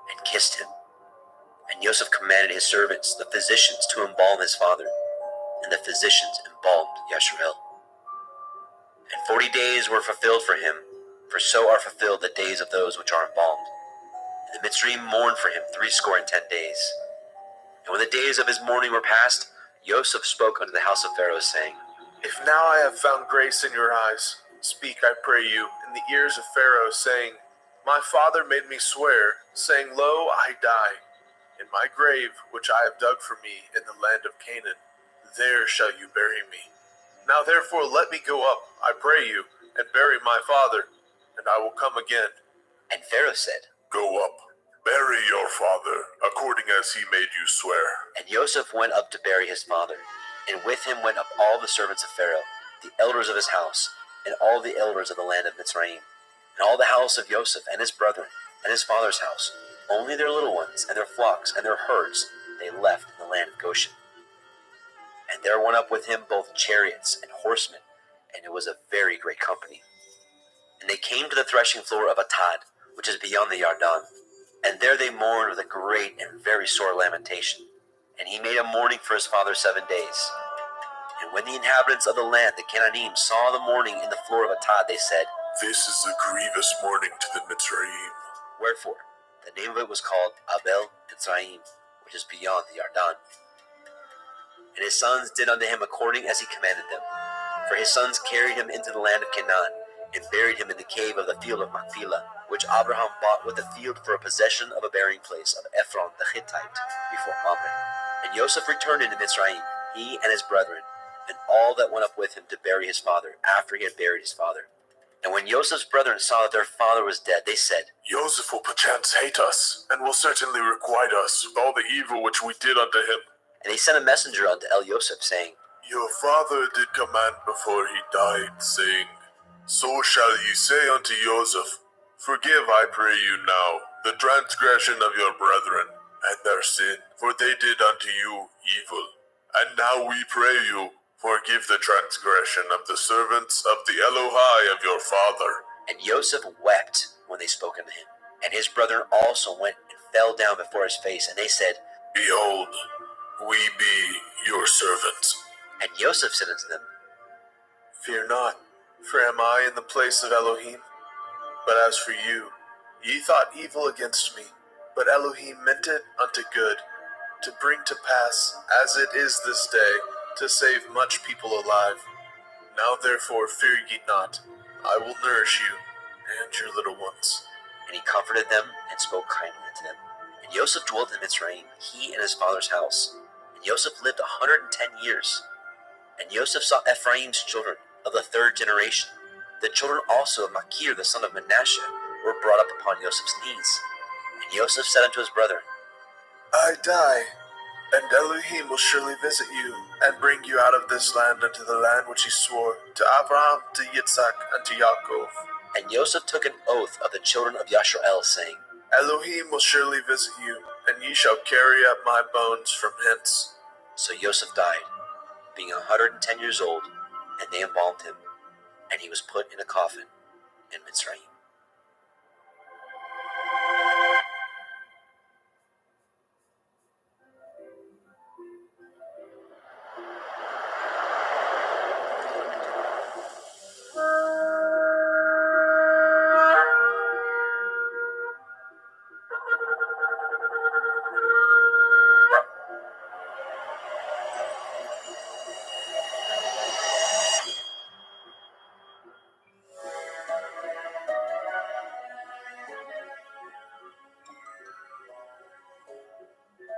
and kissed him. And Joseph commanded his servants, the physicians, to embalm his father, and the physicians embalmed Yasharel. And 40 days were fulfilled for him, for so are fulfilled the days of those which are embalmed. And the Mitzrayim mourned for him 60 days. And when the days of his mourning were past, Joseph spoke unto the house of Pharaoh, saying, If now I have found grace in your eyes, speak, I pray you, in the ears of Pharaoh, saying, My father made me swear, saying, Lo, I die. In my grave, which I have dug for me in the land of Canaan, there shall you bury me. Now therefore let me go up, I pray you, and bury my father, and I will come again. And Pharaoh said, Go up, bury your father, according as he made you swear. And Joseph went up to bury his father, and with him went up all the servants of Pharaoh, the elders of his house, and all the elders of the land of Mitzrayim, and all the house of Joseph and his brethren, and his father's house. Only their little ones, and their flocks, and their herds, they left in the land of Goshen. And there went up with him both chariots and horsemen, and it was a very great company. And they came to the threshing floor of Atad, which is beyond the Yarden. And there they mourned with a great and very sore lamentation. And he made a mourning for his father 7 days. And when the inhabitants of the land, the Canaanim, saw the mourning in the floor of Atad, they said, This is a grievous mourning to the Mitzrayim. Wherefore, the name of it was called Abel Mitzrayim, which is beyond the Yarden. And his sons did unto him according as he commanded them. For his sons carried him into the land of Canaan, and buried him in the cave of the field of Machpelah, which Abraham bought with the field for a possession of a burying place of Ephron the Hittite, before Mamre. And Joseph returned into Mitzrayim, he and his brethren, and all that went up with him to bury his father, after he had buried his father. And when Joseph's brethren saw that their father was dead, they said, Joseph will perchance hate us, and will certainly requite us with all the evil which we did unto him. And they sent a messenger unto El-Joseph, saying, Your father did command before he died, saying, So shall ye say unto Joseph, Forgive, I pray you now, the transgression of your brethren, and their sin, for they did unto you evil. And now we pray you, forgive the transgression of the servants of the Elohai of your father. And Joseph wept when they spoke unto him. And his brethren also went and fell down before his face, and they said, Behold, we be your servants. And Joseph said unto them, Fear not, for am I in the place of Elohim? But as for you, ye thought evil against me, but Elohim meant it unto good, to bring to pass, as it is this day, to save much people alive. Now therefore fear ye not, I will nourish you, and your little ones. And he comforted them, and spoke kindly unto them. And Joseph dwelt in Mitzrayim, he and his father's house. And Joseph lived 110 years. And Joseph saw Ephraim's children, of the 3rd generation. The children also of Machir the son of Manasseh were brought up upon Joseph's knees. And Joseph said unto his brethren, I die, and Elohim will surely visit you, and bring you out of this land unto the land which he swore to Abraham, to Yitzhak, and to Yaakov. And Joseph took an oath of the children of Yasharel, saying, Elohim will surely visit you, and ye shall carry up my bones from hence. So Joseph died, being 110 years old, and they embalmed him, and he was put in a coffin in Mitzrayim.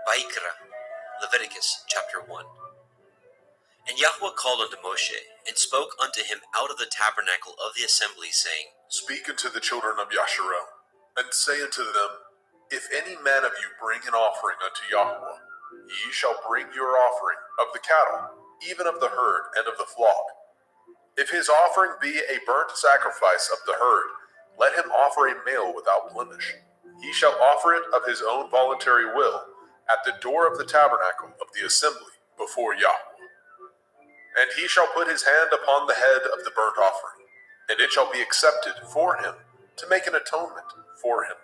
Vayikra, Leviticus chapter 1. And Yahweh called unto Moshe, and spoke unto him out of the tabernacle of the assembly, saying, Speak unto the children of Yasharel, and say unto them, If any man of you bring an offering unto Yahweh, Ye shall bring your offering of the cattle, even of the herd and of the flock. If his offering be a burnt sacrifice of the herd, let him offer a male without blemish. He shall offer it of his own voluntary will at the door of the tabernacle of the assembly before Yahweh. And he shall put his hand upon the head of the burnt offering, and it shall be accepted for him to make an atonement for him.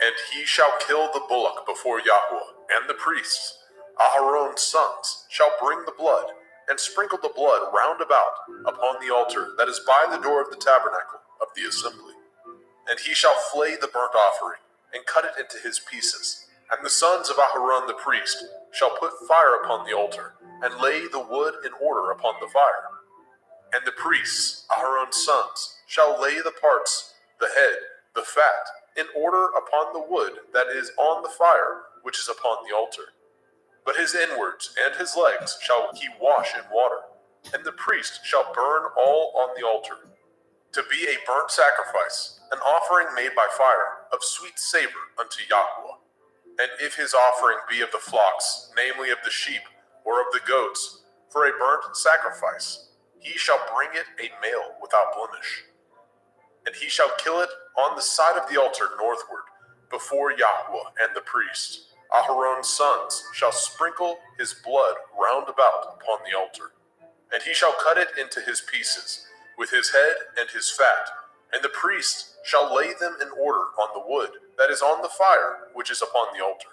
And he shall kill the bullock before Yahweh, and the priests, Aharon's sons, shall bring the blood, and sprinkle the blood round about upon the altar that is by the door of the tabernacle of the assembly. And he shall flay the burnt offering, and cut it into his pieces. And the sons of Aharon the priest shall put fire upon the altar, and lay the wood in order upon the fire. And the priests, Aharon's sons, shall lay the parts, the head, the fat, in order upon the wood that is on the fire, which is upon the altar. But his inwards and his legs shall he wash in water, and the priest shall burn all on the altar, to be a burnt sacrifice, an offering made by fire, of sweet savor unto Yahweh. And if his offering be of the flocks, namely of the sheep, or of the goats, for a burnt sacrifice, he shall bring it a male without blemish. And he shall kill it on the side of the altar northward, before Yahweh and the priest. Aharon's sons shall sprinkle his blood round about upon the altar. And he shall cut it into his pieces, with his head and his fat, and the priest shall lay them in order on the wood that is on the fire, which is upon the altar.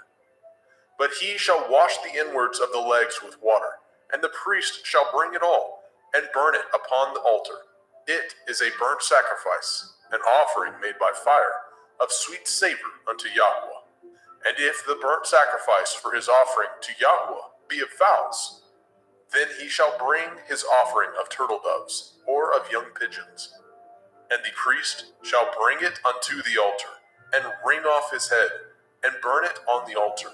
But he shall wash the inwards of the legs with water, and the priest shall bring it all, and burn it upon the altar. It is a burnt sacrifice, an offering made by fire, of sweet savor unto Yahweh. And if the burnt sacrifice for his offering to Yahweh be of fowls, then he shall bring his offering of turtle doves, or of young pigeons. And the priest shall bring it unto the altar, and wring off his head, and burn it on the altar,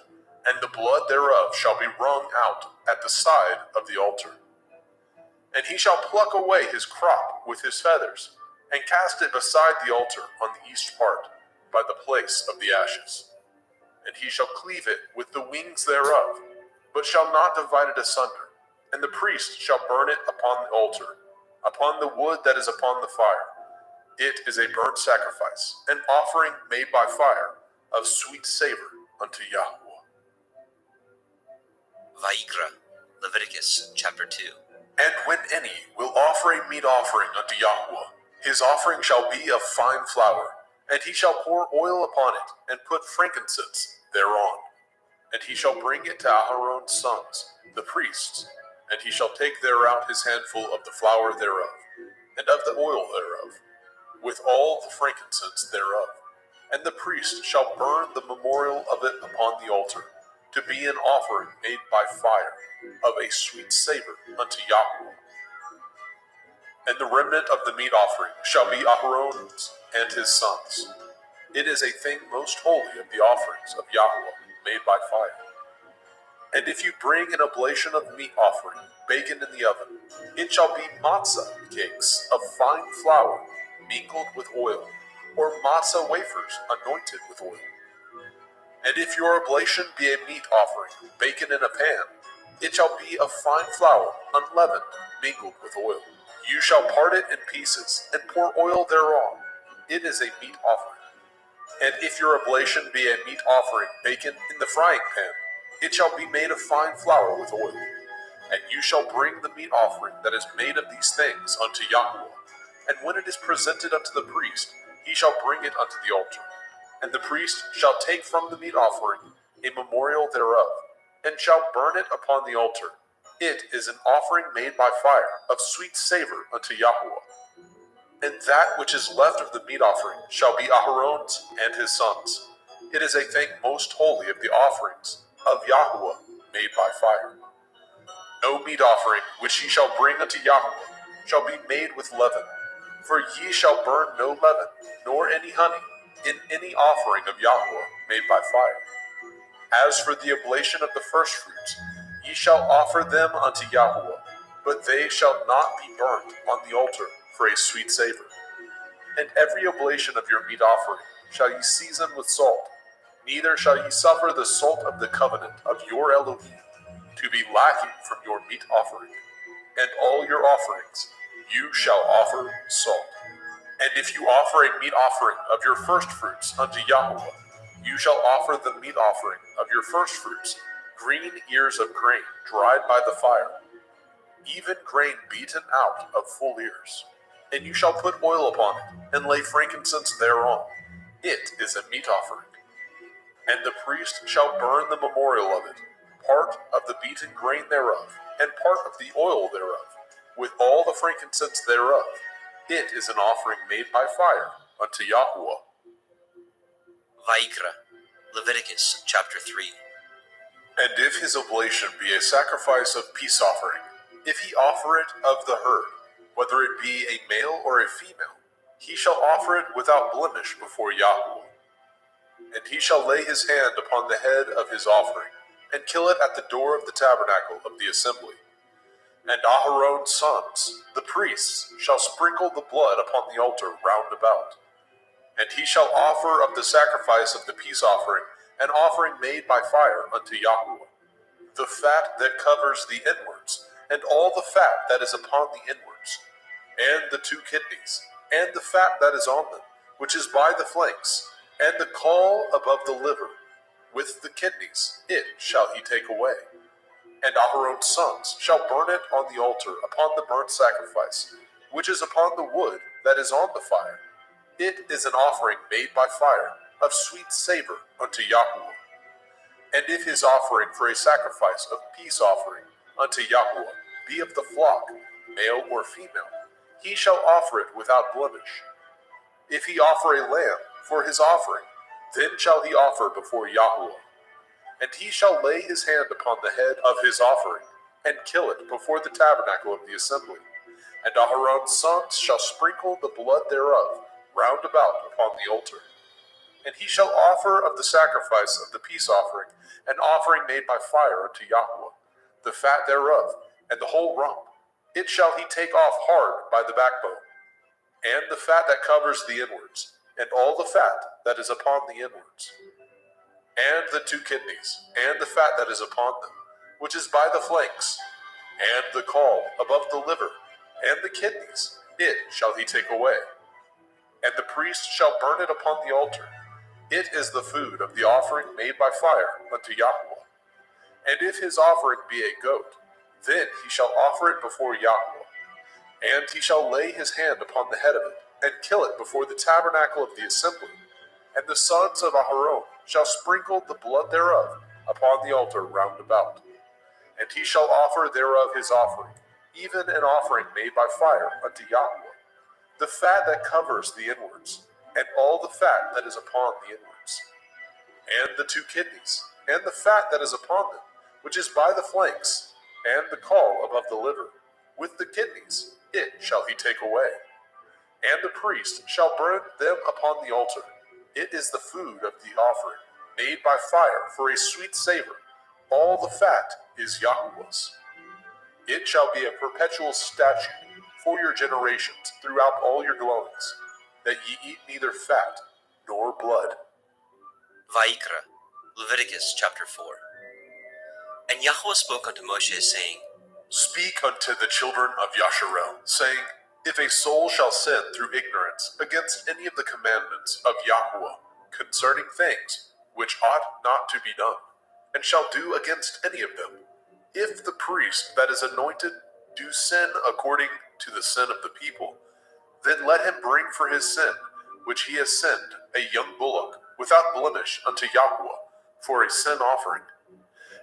and the blood thereof shall be wrung out at the side of the altar. And he shall pluck away his crop with his feathers, and cast it beside the altar on the east part, by the place of the ashes. And he shall cleave it with the wings thereof, but shall not divide it asunder. And the priest shall burn it upon the altar, upon the wood that is upon the fire. It is a burnt sacrifice, an offering made by fire, of sweet savor unto Yahweh. Vayikra, Leviticus chapter 2. And when any will offer a meat offering unto Yahweh, his offering shall be of fine flour, and he shall pour oil upon it, and put frankincense thereon. And he shall bring it to Aharon's sons, the priests, and he shall take thereout his handful of the flour thereof, and of the oil thereof, with all the frankincense thereof. And the priest shall burn the memorial of it upon the altar, to be an offering made by fire, of a sweet savor unto Yahweh. And the remnant of the meat offering shall be Aharon's and his sons. It is a thing most holy of the offerings of Yahweh made by fire. And if you bring an oblation of meat offering, baken in the oven, it shall be matzah cakes of fine flour, mingled with oil, or matzah wafers anointed with oil. And if your oblation be a meat offering, baken in a pan, it shall be of fine flour, unleavened, mingled with oil. You shall part it in pieces, and pour oil thereon. It is a meat offering. And if your oblation be a meat offering, baken in the frying pan, it shall be made of fine flour with oil. And you shall bring the meat offering that is made of these things unto Yahweh. And when it is presented unto the priest, he shall bring it unto the altar. And the priest shall take from the meat offering a memorial thereof, and shall burn it upon the altar. It is an offering made by fire, of sweet savor unto Yahweh. And that which is left of the meat offering shall be Aharon's and his sons. It is a thing most holy of the offerings of Yahweh made by fire. No meat offering which ye shall bring unto Yahweh shall be made with leaven, for ye shall burn no leaven, nor any honey, in any offering of Yahweh made by fire. As for the oblation of the firstfruits, ye shall offer them unto Yahweh, but they shall not be burnt on the altar for a sweet savor. And every oblation of your meat offering shall ye season with salt, Neither shall ye suffer the salt of the covenant of your Elohim to be lacking from your meat offering. And all your offerings you shall offer salt. And if you offer a meat offering of your firstfruits unto Yahweh, you shall offer the meat offering of your firstfruits, green ears of grain dried by the fire, even grain beaten out of full ears. And you shall put oil upon it, and lay frankincense thereon. It is a meat offering. And the priest shall burn the memorial of it, part of the beaten grain thereof, and part of the oil thereof, with all the frankincense thereof. It is an offering made by fire unto Yahweh. Vayikra, Leviticus chapter 3. And if his oblation be a sacrifice of peace offering, if he offer it of the herd, whether it be a male or a female, he shall offer it without blemish before Yahweh. And he shall lay his hand upon the head of his offering, and kill it at the door of the tabernacle of the assembly. And Aharon's sons, the priests, shall sprinkle the blood upon the altar round about. And he shall offer of the sacrifice of the peace offering an offering made by fire unto Yahweh, the fat that covers the inwards, and all the fat that is upon the inwards, and the 2 kidneys, and the fat that is on them, which is by the flanks, and the caul above the liver, with the kidneys, it shall he take away. And Aharon's sons shall burn it on the altar upon the burnt sacrifice, which is upon the wood that is on the fire. It is an offering made by fire, of sweet savor unto Yahweh. And if his offering for a sacrifice of peace offering unto Yahweh be of the flock, male or female, he shall offer it without blemish. If he offer a lamb for his offering, then shall he offer before Yahweh. And he shall lay his hand upon the head of his offering, and kill it before the tabernacle of the assembly. And Aharon's sons shall sprinkle the blood thereof round about upon the altar. And he shall offer of the sacrifice of the peace offering an offering made by fire unto Yahweh, the fat thereof, and the whole rump. It shall he take off hard by the backbone, and the fat that covers the inwards, and all the fat that is upon the inwards, and the 2 kidneys, and the fat that is upon them, which is by the flanks, and the caul above the liver, and the kidneys, it shall he take away. And the priest shall burn it upon the altar. It is the food of the offering made by fire unto Yahweh. And if his offering be a goat, then he shall offer it before Yahweh. And he shall lay his hand upon the head of it, and kill it before the tabernacle of the assembly. And the sons of Aharon shall sprinkle the blood thereof upon the altar round about. And he shall offer thereof his offering, even an offering made by fire unto Yahweh, the fat that covers the inwards, and all the fat that is upon the inwards, and the 2 kidneys, and the fat that is upon them, which is by the flanks, and the caul above the liver, with the kidneys, it shall he take away. And the priest shall burn them upon the altar. It is the food of the offering, made by fire for a sweet savor. All the fat is Yahweh's. It shall be a perpetual statute for your generations throughout all your dwellings, that ye eat neither fat nor blood. Vayikra, Leviticus chapter 4. And Yahweh spoke unto Moshe, saying, Speak unto the children of Yasharel, saying, If a soul shall sin through ignorance against any of the commandments of Yahweh concerning things which ought not to be done, and shall do against any of them, if the priest that is anointed do sin according to the sin of the people, then let him bring for his sin, which he has sinned, a young bullock, without blemish unto Yahweh, for a sin offering.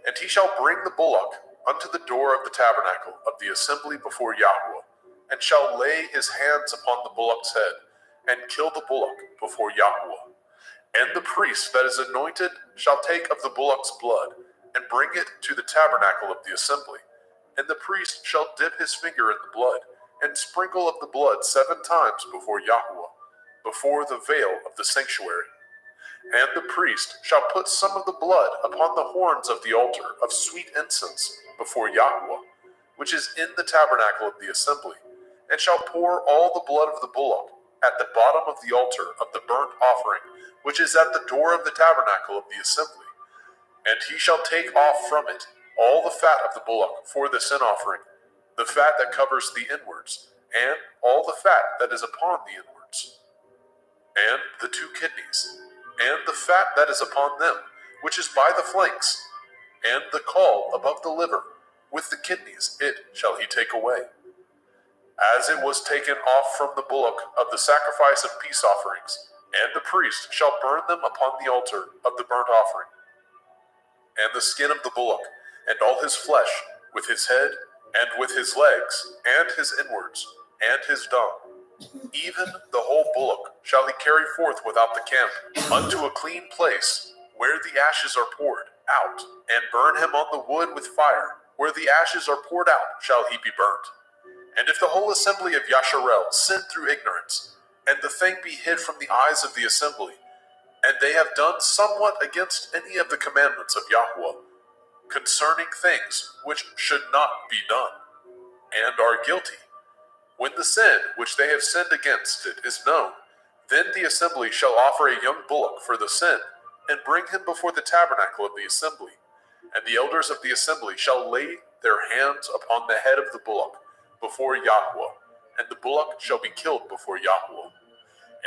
And he shall bring the bullock unto the door of the tabernacle of the assembly before Yahweh, and shall lay his hands upon the bullock's head, and kill the bullock before Yahweh. And the priest that is anointed shall take of the bullock's blood, and bring it to the tabernacle of the assembly. And the priest shall dip his finger in the blood, and sprinkle of the blood 7 times before Yahweh, before the veil of the sanctuary. And the priest shall put some of the blood upon the horns of the altar of sweet incense before Yahweh, which is in the tabernacle of the assembly, and shall pour all the blood of the bullock at the bottom of the altar of the burnt offering, which is at the door of the tabernacle of the assembly. And he shall take off from it all the fat of the bullock for the sin offering, the fat that covers the inwards, and all the fat that is upon the inwards, and the 2 kidneys, and the fat that is upon them, which is by the flanks, and the caul above the liver, with the kidneys, it shall he take away. As it was taken off from the bullock of the sacrifice of peace offerings, and the priest shall burn them upon the altar of the burnt offering. And the skin of the bullock, and all his flesh, with his head, and with his legs, and his inwards, and his dung, even the whole bullock shall he carry forth without the camp, unto a clean place, where the ashes are poured out, and burn him on the wood with fire. Where the ashes are poured out shall he be burnt. And if the whole assembly of Yasharel sin through ignorance, and the thing be hid from the eyes of the assembly, and they have done somewhat against any of the commandments of Yahweh, concerning things which should not be done, and are guilty, when the sin which they have sinned against it is known, then the assembly shall offer a young bullock for the sin, and bring him before the tabernacle of the assembly. And the elders of the assembly shall lay their hands upon the head of the bullock before Yahweh, and the bullock shall be killed before Yahweh.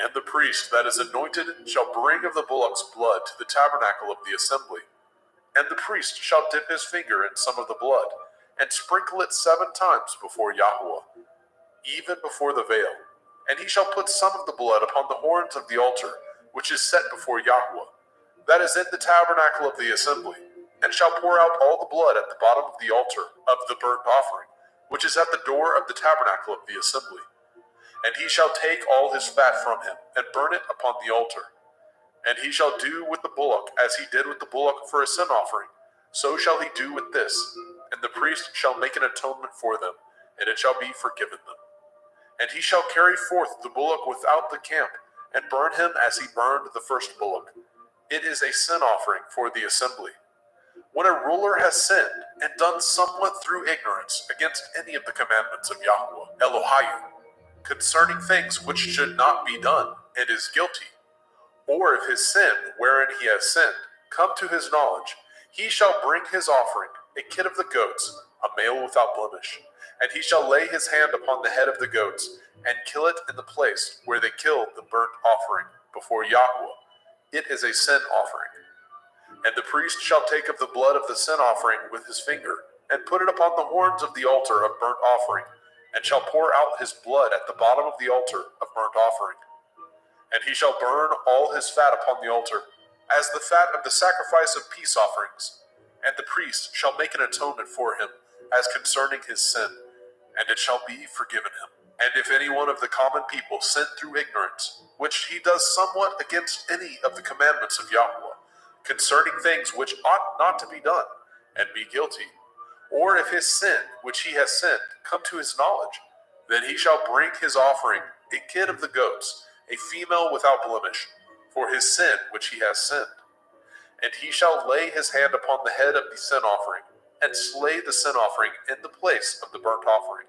And the priest that is anointed shall bring of the bullock's blood to the tabernacle of the assembly. And the priest shall dip his finger in some of the blood, and sprinkle it 7 times before Yahweh, even before the veil. And he shall put some of the blood upon the horns of the altar, which is set before Yahweh, that is in the tabernacle of the assembly, and shall pour out all the blood at the bottom of the altar of the burnt offering, which is at the door of the tabernacle of the assembly. And he shall take all his fat from him, and burn it upon the altar. And he shall do with the bullock as he did with the bullock for a sin offering, so shall he do with this. And the priest shall make an atonement for them, and it shall be forgiven them. And he shall carry forth the bullock without the camp, and burn him as he burned the first bullock. It is a sin offering for the assembly. When a ruler has sinned and done somewhat through ignorance against any of the commandments of Yahweh, Elohim, concerning things which should not be done, and is guilty, or if his sin, wherein he has sinned, come to his knowledge, he shall bring his offering, a kid of the goats, a male without blemish, and he shall lay his hand upon the head of the goats, and kill it in the place where they killed the burnt offering before Yahweh. It is a sin offering. And the priest shall take of the blood of the sin offering with his finger, and put it upon the horns of the altar of burnt offering, and shall pour out his blood at the bottom of the altar of burnt offering. And he shall burn all his fat upon the altar, as the fat of the sacrifice of peace offerings. And the priest shall make an atonement for him, as concerning his sin, and it shall be forgiven him. And if any one of the common people sin through ignorance, which he does somewhat against any of the commandments of Yahweh, concerning things which ought not to be done, and be guilty, or if his sin, which he has sinned, come to his knowledge, then he shall bring his offering, a kid of the goats, a female without blemish, for his sin which he has sinned. And he shall lay his hand upon the head of the sin offering, and slay the sin offering in the place of the burnt offering.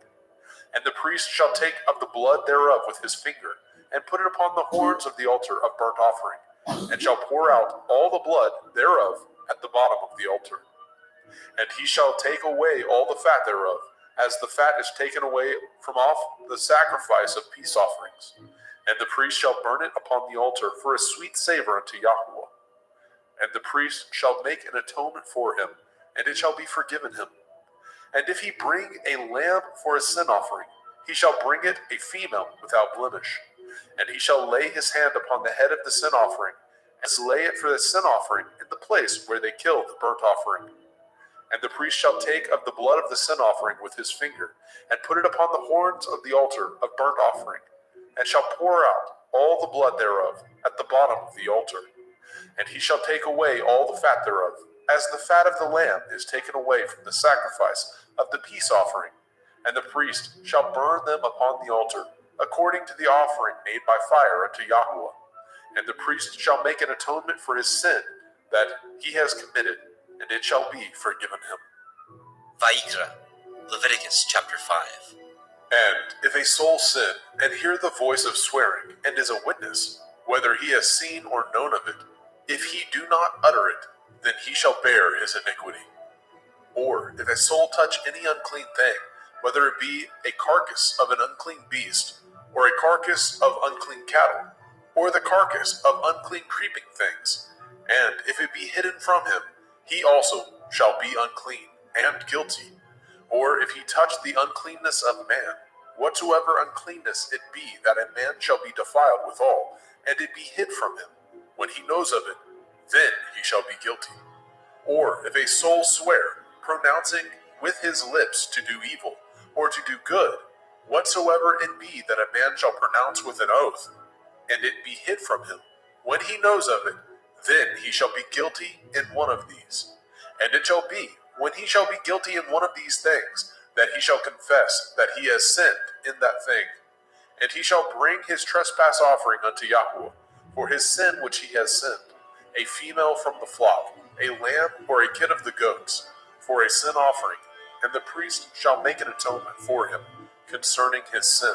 And the priest shall take of the blood thereof with his finger, and put it upon the horns of the altar of burnt offering, and shall pour out all the blood thereof at the bottom of the altar. And he shall take away all the fat thereof, as the fat is taken away from off the sacrifice of peace offerings. And the priest shall burn it upon the altar for a sweet savor unto Yahweh. And the priest shall make an atonement for him, and it shall be forgiven him. And if he bring a lamb for a sin offering, he shall bring it a female without blemish. And he shall lay his hand upon the head of the sin offering, and slay it for the sin offering in the place where they killed the burnt offering. And the priest shall take of the blood of the sin offering with his finger, and put it upon the horns of the altar of burnt offering, and shall pour out all the blood thereof at the bottom of the altar. And he shall take away all the fat thereof, as the fat of the lamb is taken away from the sacrifice of the peace offering. And the priest shall burn them upon the altar, according to the offering made by fire unto Yahweh. And the priest shall make an atonement for his sin that he has committed, and it shall be forgiven him. Vayikra, Leviticus chapter 5. And if a soul sin, and hear the voice of swearing, and is a witness, whether he has seen or known of it, if he do not utter it, then he shall bear his iniquity. Or if a soul touch any unclean thing, whether it be a carcass of an unclean beast, or a carcass of unclean cattle, or the carcass of unclean creeping things, and if it be hidden from him, he also shall be unclean and guilty. Or if he touch the uncleanness of man, whatsoever uncleanness it be, that a man shall be defiled withal, and it be hid from him, when he knows of it, then he shall be guilty. Or if a soul swear, pronouncing with his lips to do evil, or to do good, whatsoever it be that a man shall pronounce with an oath, and it be hid from him, when he knows of it, then he shall be guilty in one of these. And it shall be, when he shall be guilty in one of these things, that he shall confess that he has sinned in that thing. And he shall bring his trespass offering unto Yahweh, for his sin which he has sinned, a female from the flock, a lamb or a kid of the goats, for a sin offering, and the priest shall make an atonement for him concerning his sin.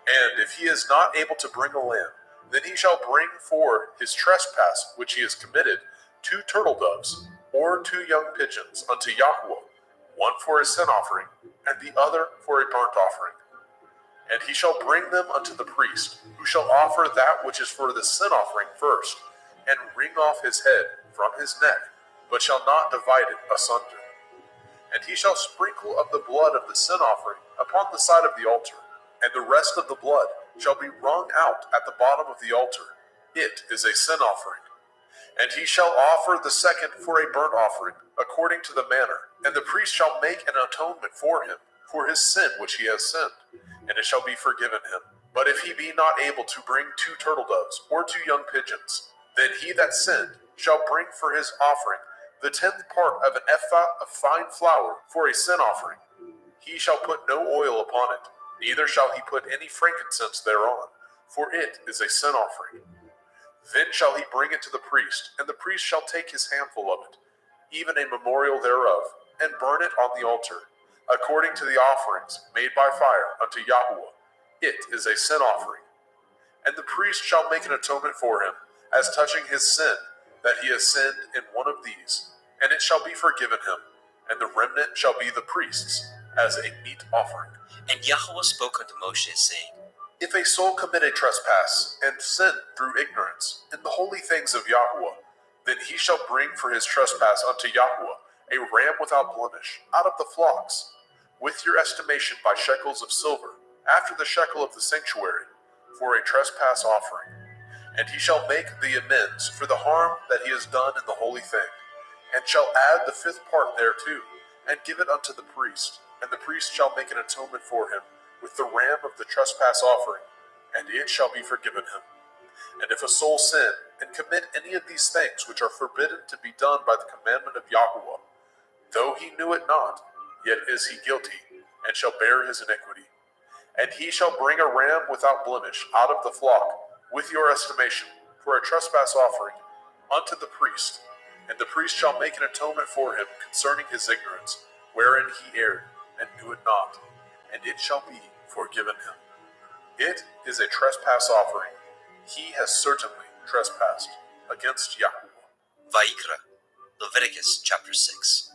And if he is not able to bring a lamb, then he shall bring for his trespass which he has committed 2 turtle doves, or 2 young pigeons unto Yahweh, one for a sin offering, and the other for a burnt offering. And he shall bring them unto the priest, who shall offer that which is for the sin offering first, and wring off his head from his neck, but shall not divide it asunder. And he shall sprinkle of the blood of the sin offering upon the side of the altar, and the rest of the blood shall be wrung out at the bottom of the altar. It is a sin offering. And he shall offer the second for a burnt offering, according to the manner, and the priest shall make an atonement for him, for his sin which he has sinned, and it shall be forgiven him. But if he be not able to bring 2 turtle doves, or 2 young pigeons, then he that sinned shall bring for his offering the 10th part of an ephah of fine flour for a sin offering. He shall put no oil upon it, neither shall he put any frankincense thereon, for it is a sin offering. Then shall he bring it to the priest, and the priest shall take his handful of it, even a memorial thereof, and burn it on the altar, according to the offerings made by fire unto Yahweh. It is a sin offering. And the priest shall make an atonement for him, as touching his sin, that he has sinned in one of these, and it shall be forgiven him, and the remnant shall be the priest's, as a meat offering. And Yahweh spoke unto Moshe, saying, If a soul commit a trespass, and sin through ignorance, in the holy things of Yahweh, then he shall bring for his trespass unto Yahweh a ram without blemish, out of the flocks, with your estimation by shekels of silver, after the shekel of the sanctuary, for a trespass offering. And he shall make the amends for the harm that he has done in the holy thing, and shall add the 5th part thereto, and give it unto the priest, and the priest shall make an atonement for him with the ram of the trespass offering, and it shall be forgiven him. And if a soul sin, and commit any of these things which are forbidden to be done by the commandment of Yahweh, though he knew it not, yet is he guilty, and shall bear his iniquity. And he shall bring a ram without blemish out of the flock, with your estimation, for a trespass offering, unto the priest, and the priest shall make an atonement for him concerning his ignorance, wherein he erred, and knew it not, and it shall be forgiven him. It is a trespass offering. He has certainly trespassed against Yahweh. Vayikra, Leviticus chapter 6.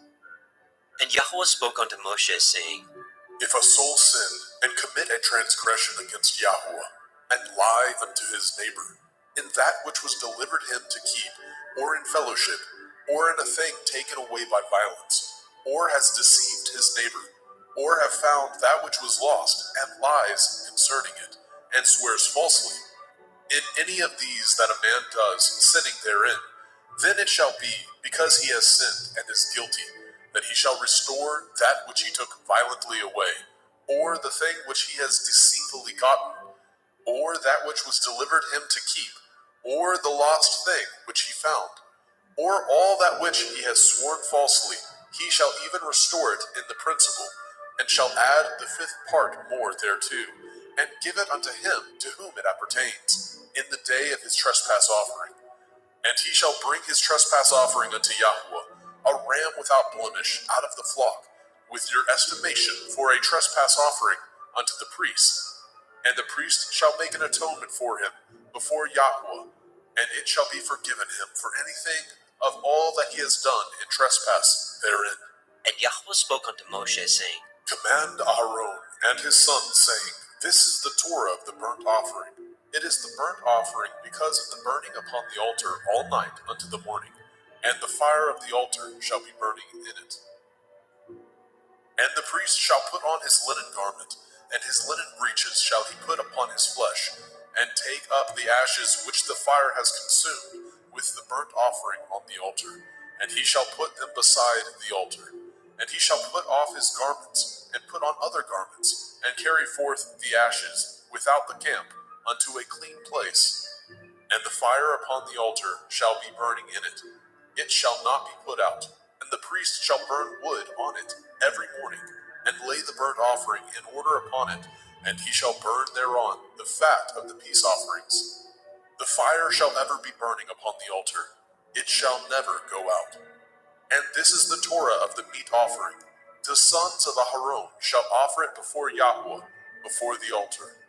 And Yahweh spoke unto Moshe, saying, If a soul sin, and commit a transgression against Yahweh, and lie unto his neighbor, in that which was delivered him to keep, or in fellowship, or in a thing taken away by violence, or has deceived his neighbor, or have found that which was lost, and lies concerning it, and swears falsely, in any of these that a man does, sinning therein, then it shall be, because he has sinned and is guilty, that he shall restore that which he took violently away, or the thing which he has deceitfully gotten, or that which was delivered him to keep, or the lost thing which he found, or all that which he has sworn falsely, he shall even restore it in the principal, and shall add the 5th part more thereto, and give it unto him to whom it appertains, in the day of his trespass offering. And he shall bring his trespass offering unto Yahweh, a ram without blemish out of the flock, with your estimation for a trespass offering unto the priest. And the priest shall make an atonement for him before Yahweh, and it shall be forgiven him for anything of all that he has done in trespass therein. And Yahweh spoke unto Moshe, saying, Command Aaron and his sons, saying, This is the Torah of the burnt offering. It is the burnt offering because of the burning upon the altar all night unto the morning, and the fire of the altar shall be burning in it. And the priest shall put on his linen garment, and his linen breeches shall he put upon his flesh, and take up the ashes which the fire has consumed with the burnt offering on the altar, and he shall put them beside the altar. And he shall put off his garments, and put on other garments, and carry forth the ashes without the camp unto a clean place. And the fire upon the altar shall be burning in it. It shall not be put out. And the priest shall burn wood on it every morning, and lay the burnt offering in order upon it, and he shall burn thereon the fat of the peace offerings. The fire shall ever be burning upon the altar, it shall never go out. And this is the Torah of the meat offering. The sons of Aharon shall offer it before Yahweh, before the altar.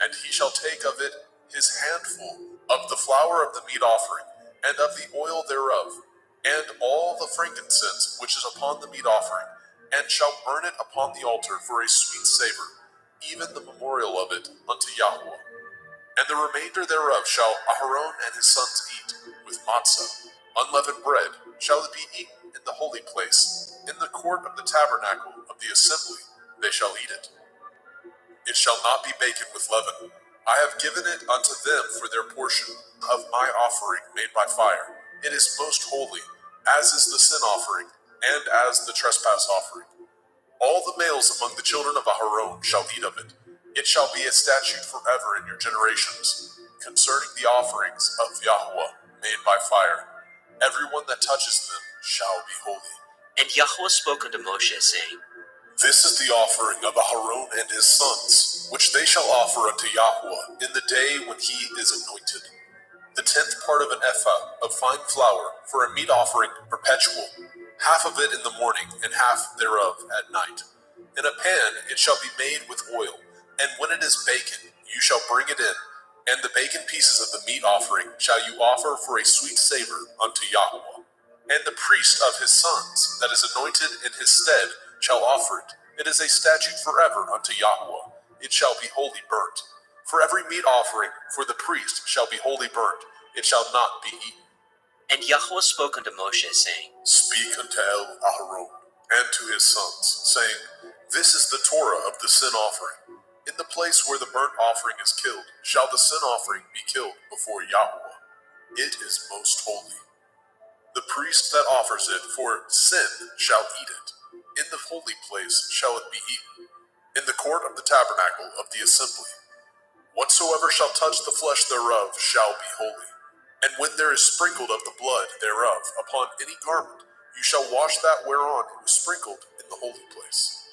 And he shall take of it his handful of the flour of the meat offering, and of the oil thereof, and all the frankincense which is upon the meat offering, and shall burn it upon the altar for a sweet savor, even the memorial of it unto Yahweh. And the remainder thereof shall Aharon and his sons eat, with matzah, unleavened bread, shall it be eaten in the holy place, in the court of the tabernacle of the assembly they shall eat it. It shall not be baken with leaven. I have given it unto them for their portion of my offering made by fire. It is most holy, as is the sin offering, and as the trespass offering. All the males among the children of Aharon shall eat of it. It shall be a statute forever in your generations, concerning the offerings of Yahweh made by fire. Everyone that touches them shall be holy. And Yahweh spoke unto Moshe, saying, This is the offering of Aharon and his sons, which they shall offer unto Yahweh in the day when he is anointed. The 10th part of an ephah of fine flour for a meat offering perpetual, half of it in the morning, and half thereof at night. In a pan it shall be made with oil, and when it is baken, you shall bring it in, and the baken pieces of the meat offering shall you offer for a sweet savor unto Yahweh. And the priest of his sons, that is anointed in his stead, shall offer it. It is a statute forever unto Yahweh. It shall be wholly burnt. For every meat offering for the priest shall be wholly burnt. It shall not be eaten. And Yahweh spoke unto Moshe, saying, Speak unto Aharon and to his sons, saying, This is the Torah of the sin offering. In the place where the burnt offering is killed, shall the sin offering be killed before Yahweh. It is most holy. The priest that offers it for sin shall eat it. In the holy place shall it be eaten, in the court of the tabernacle of the assembly. Whatsoever shall touch the flesh thereof shall be holy. And when there is sprinkled of the blood thereof upon any garment, you shall wash that whereon it was sprinkled in the holy place.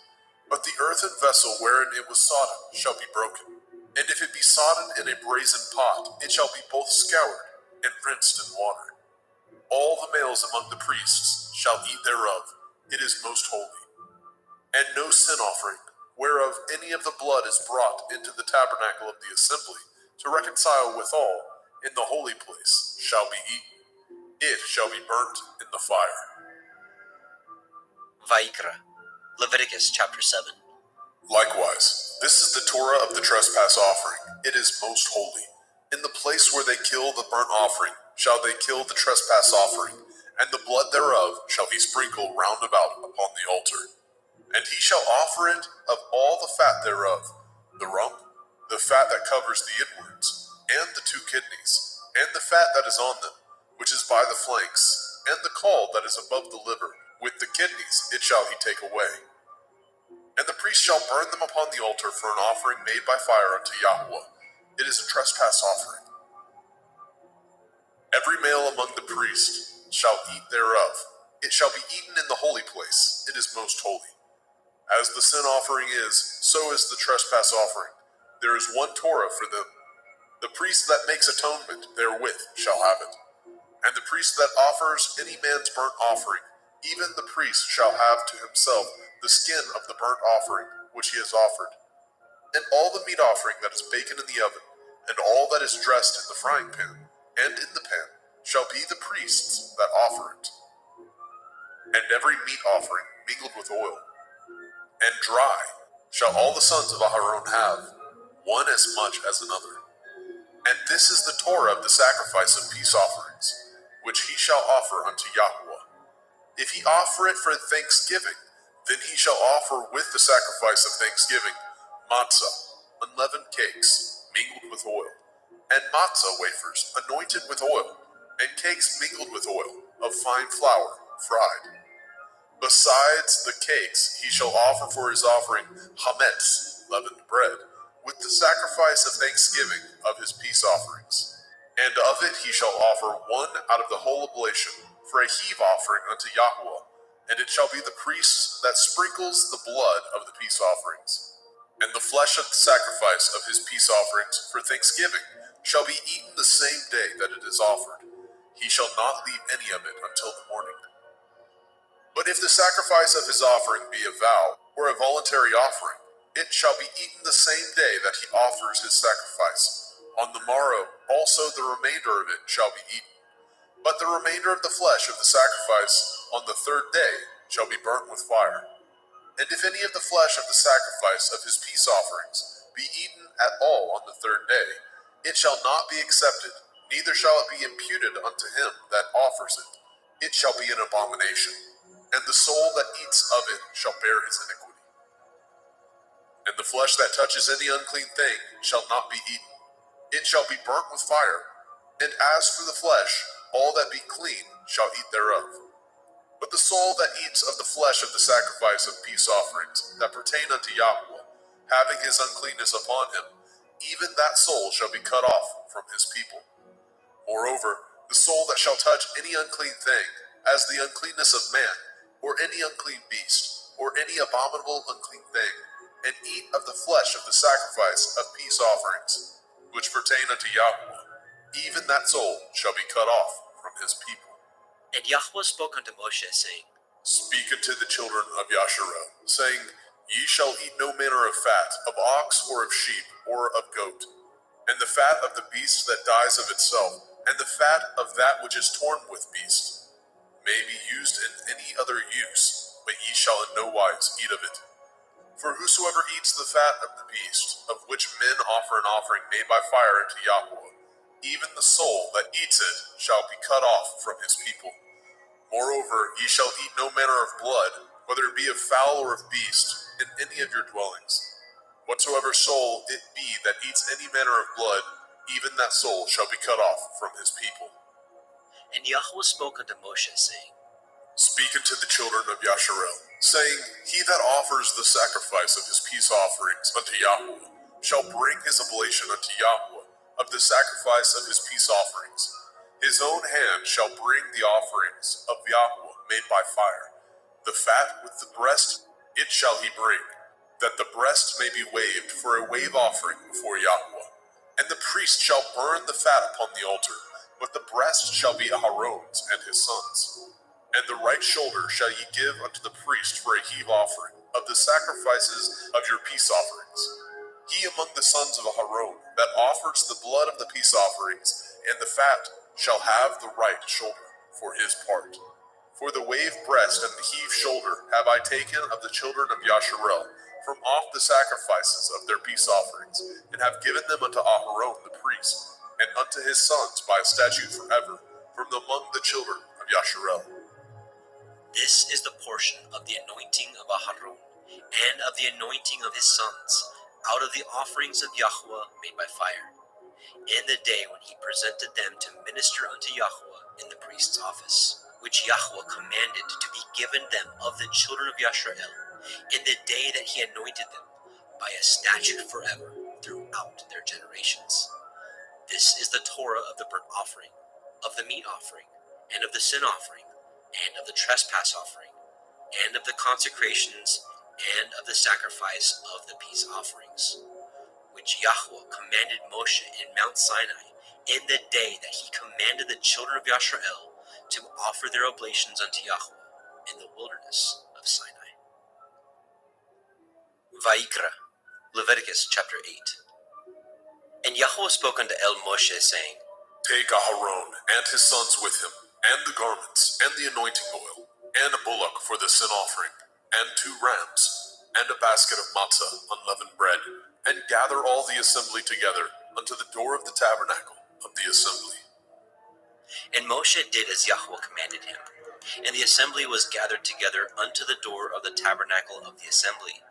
But the earthen vessel wherein it was sodden shall be broken. And if it be sodden in a brazen pot, it shall be both scoured and rinsed in water. All the males among the priests shall eat thereof. It is most holy. And no sin offering, whereof any of the blood is brought into the tabernacle of the assembly, to reconcile withal in the holy place, shall be eaten. It shall be burnt in the fire. Vayikra, Leviticus chapter 7. Likewise, this is the Torah of the trespass offering. It is most holy. In the place where they kill the burnt offering, shall they kill the trespass offering, and the blood thereof shall he sprinkle round about upon the altar. And he shall offer it of all the fat thereof, the rump, the fat that covers the inwards, and the 2 kidneys, and the fat that is on them, which is by the flanks, and the caul that is above the liver. With the kidneys it shall he take away. And the priest shall burn them upon the altar for an offering made by fire unto Yahweh. It is a trespass offering. Every male among the priests shall eat thereof. It shall be eaten in the holy place. It is most holy. As the sin offering is, so is the trespass offering. There is one Torah for them. The priest that makes atonement therewith shall have it. And the priest that offers any man's burnt offering, even the priest shall have to himself the skin of the burnt offering which he has offered. And all the meat offering that is baken in the oven, and all that is dressed in the frying pan, and in the pan, shall be the priest's that offer it. And every meat offering mingled with oil, and dry, shall all the sons of Aharon have, one as much as another. And this is the Torah of the sacrifice of peace offerings, which he shall offer unto Yahweh. If he offer it for thanksgiving, then he shall offer with the sacrifice of thanksgiving matzah, unleavened cakes, mingled with oil, and matzah wafers, anointed with oil, and cakes mingled with oil, of fine flour, fried. Besides the cakes, he shall offer for his offering hametz, leavened bread, with the sacrifice of thanksgiving of his peace offerings. And of it he shall offer one out of the whole oblation, for a heave offering unto Yahweh, and it shall be the priest that sprinkles the blood of the peace offerings. And the flesh of the sacrifice of his peace offerings for thanksgiving shall be eaten the same day that it is offered. He shall not leave any of it until the morning. But if the sacrifice of his offering be a vow, or a voluntary offering, it shall be eaten the same day that he offers his sacrifice. On the morrow also the remainder of it shall be eaten. But the remainder of the flesh of the sacrifice on the third day shall be burnt with fire. And if any of the flesh of the sacrifice of his peace offerings be eaten at all on the third day, it shall not be accepted, neither shall it be imputed unto him that offers it. It shall be an abomination, and the soul that eats of it shall bear his iniquity. And the flesh that touches any unclean thing shall not be eaten. It shall be burnt with fire. And as for the flesh, all that be clean shall eat thereof. But the soul that eats of the flesh of the sacrifice of peace offerings that pertain unto Yahweh, having his uncleanness upon him, even that soul shall be cut off from his people. Moreover, the soul that shall touch any unclean thing, as the uncleanness of man, or any unclean beast, or any abominable unclean thing, and eat of the flesh of the sacrifice of peace offerings, which pertain unto Yahweh, even that soul shall be cut off from his people. And Yahweh spoke unto Moshe, saying, Speak unto the children of Yasharel, saying, Ye shall eat no manner of fat, of ox, or of sheep, or of goat, and the fat of the beast that dies of itself, and the fat of that which is torn with beast, may be used in any other use, but ye shall in no wise eat of it. For whosoever eats the fat of the beast, of which men offer an offering made by fire unto Yahweh, even the soul that eats it shall be cut off from his people. Moreover, ye shall eat no manner of blood, whether it be of fowl or of beast, in any of your dwellings. Whatsoever soul it be that eats any manner of blood, even that soul shall be cut off from his people. And Yahweh spoke unto Moshe, saying, Speak unto the children of Yasharel, saying, He that offers the sacrifice of his peace offerings unto Yahweh shall bring his oblation unto Yahweh of the sacrifice of his peace offerings. His own hand shall bring the offerings of Yahweh made by fire. The fat with the breast it shall he bring, that the breast may be waved for a wave offering before Yahweh. And the priest shall burn the fat upon the altar, but the breast shall be Aharon's and his sons'. And the right shoulder shall ye give unto the priest for a heave offering of the sacrifices of your peace offerings. He among the sons of Aharon that offers the blood of the peace offerings and the fat shall have the right shoulder for his part. For the wave breast and the heave shoulder have I taken of the children of Yasharel from off the sacrifices of their peace offerings, and have given them unto Aharon the priest, and unto his sons by a statute forever, from among the children of Yasharel. This is the portion of the anointing of Aharon, and of the anointing of his sons, out of the offerings of Yahweh made by fire, in the day when he presented them to minister unto Yahweh in the priest's office, which Yahweh commanded to be given them of the children of Yasharel, in the day that he anointed them, by a statute forever throughout their generations. This is the Torah of the burnt offering, of the meat offering, and of the sin offering, and of the trespass offering, and of the consecrations, and of the sacrifice of the peace offerings, which Yahweh commanded Moshe in Mount Sinai, in the day that he commanded the children of Yasharel to offer their oblations unto Yahweh in the wilderness of Sinai. Vayikra, Leviticus chapter 8. And Yahweh spoke unto Moshe, saying, Take Aharon and his sons with him, and the garments, and the anointing oil, and a bullock for the sin offering, and 2 rams, and a basket of matzah, unleavened bread, and gather all the assembly together unto the door of the tabernacle of the assembly. And Moshe did as Yahweh commanded him. And the assembly was gathered together unto the door of the tabernacle of the assembly.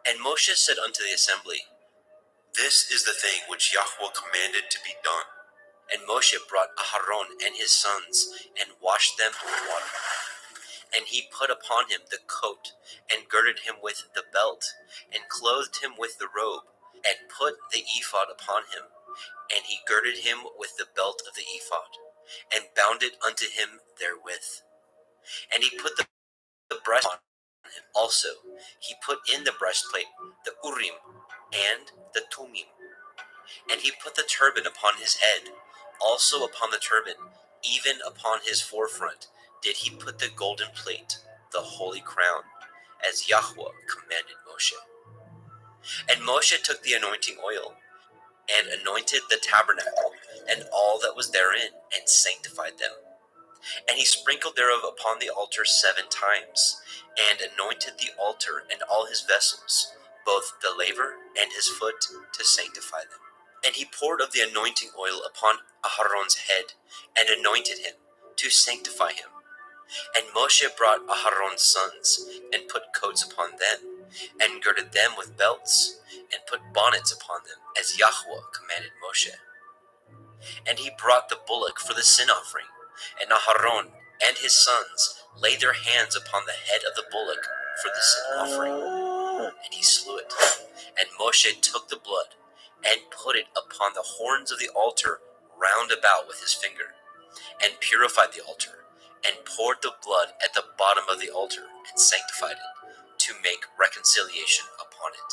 And Moshe said unto the assembly, This is the thing which Yahweh commanded to be done. And Moshe brought Aharon and his sons, and washed them with water. And he put upon him the coat, and girded him with the belt, and clothed him with the robe, and put the ephod upon him. And he girded him with the belt of the ephod, and bound it unto him therewith. And he put the breastplate on him also. He put in the breastplate the Urim and the Tumim. And he put the turban upon his head. Also upon the turban, even upon his forefront, did he put the golden plate, the holy crown, as Yahweh commanded Moshe. And Moshe took the anointing oil, and anointed the tabernacle, and all that was therein, and sanctified them. And he sprinkled thereof upon the altar 7 times, and anointed the altar and all his vessels, both the laver and his foot, to sanctify them. And he poured of the anointing oil upon Aharon's head, and anointed him, to sanctify him. And Moshe brought Aharon's sons, and put coats upon them, and girded them with belts, and put bonnets upon them, as Yahweh commanded Moshe. And he brought the bullock for the sin offering, and Aharon and his sons laid their hands upon the head of the bullock for the sin offering, and he slew it. And Moshe took the blood, and put it upon the horns of the altar round about with his finger, and purified the altar, and poured the blood at the bottom of the altar, and sanctified it, to make reconciliation upon it.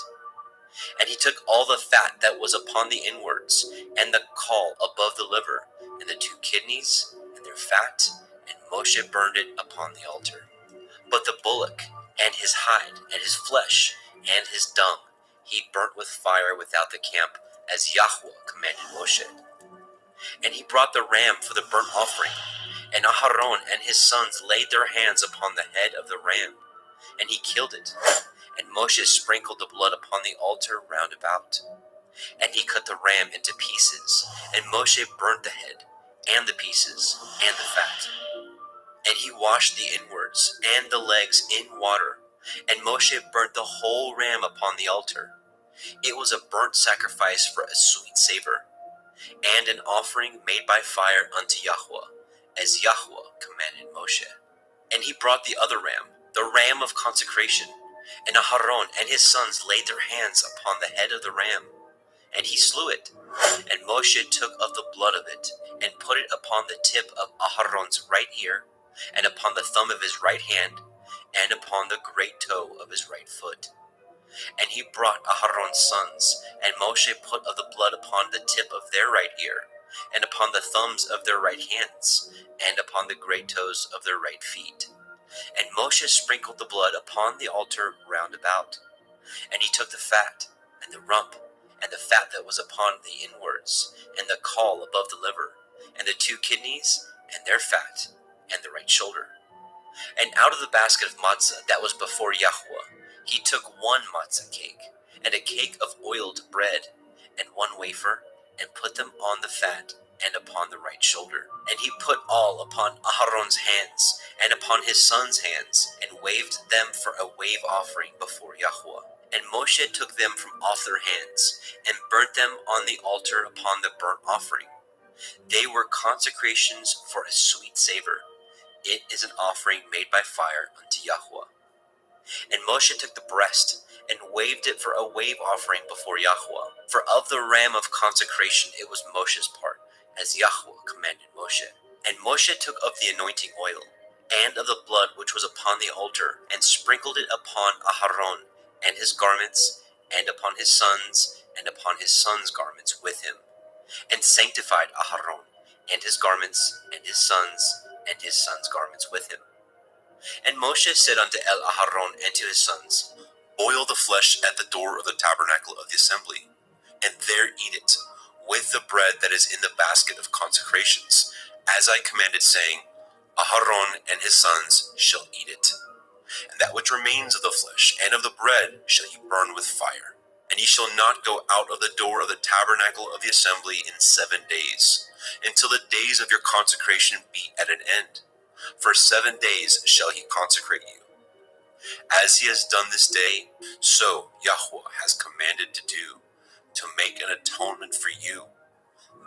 And he took all the fat that was upon the inwards, and the caul above the liver, and the 2 kidneys, and their fat, and Moshe burned it upon the altar. But the bullock, and his hide, and his flesh, and his dung, he burnt with fire without the camp, as Yahweh commanded Moshe. And he brought the ram for the burnt offering, and Aharon and his sons laid their hands upon the head of the ram, and he killed it. And Moshe sprinkled the blood upon the altar round about. And he cut the ram into pieces, and Moshe burnt the head, and the pieces, and the fat. And he washed the inwards and the legs in water, and Moshe burnt the whole ram upon the altar. It was a burnt sacrifice for a sweet savor, and an offering made by fire unto Yahweh, as Yahweh commanded Moshe. And he brought the other ram, the ram of consecration, and Aharon and his sons laid their hands upon the head of the ram, and he slew it. And Moshe took of the blood of it, and put it upon the tip of Aharon's right ear, and upon the thumb of his right hand, and upon the great toe of his right foot. And he brought Aharon's sons, and Moshe put of the blood upon the tip of their right ear, and upon the thumbs of their right hands, and upon the great toes of their right feet. And Moshe sprinkled the blood upon the altar round about. And he took the fat, and the rump, and the fat that was upon the inwards, and the caul above the liver, and the 2 kidneys, and their fat, and the right shoulder. And out of the basket of matzah that was before Yahweh, he took 1 matzah cake, and a cake of oiled bread, and 1 wafer, and put them on the fat, and upon the right shoulder. And he put all upon Aharon's hands, and upon his sons' hands, and waved them for a wave offering before Yahweh. And Moshe took them from off their hands, and burnt them on the altar upon the burnt offering. They were consecrations for a sweet savor. It is an offering made by fire unto Yahweh. And Moshe took the breast, and waved it for a wave offering before Yahweh. For of the ram of consecration it was Moshe's part, as Yahweh commanded Moshe. And Moshe took of the anointing oil, and of the blood which was upon the altar, and sprinkled it upon Aharon and his garments, and upon his sons, and upon his sons' garments with him, and sanctified Aharon and his garments, and his sons' garments with him. And Moshe said unto Aharon and to his sons, Boil the flesh at the door of the tabernacle of the assembly, and there eat it, with the bread that is in the basket of consecrations, as I commanded, saying, Aharon and his sons shall eat it. And that which remains of the flesh and of the bread shall ye burn with fire. And ye shall not go out of the door of the tabernacle of the assembly in 7 days, until the days of your consecration be at an end. For 7 days shall he consecrate you. As he has done this day, so Yahweh has commanded to do, to make an atonement for you.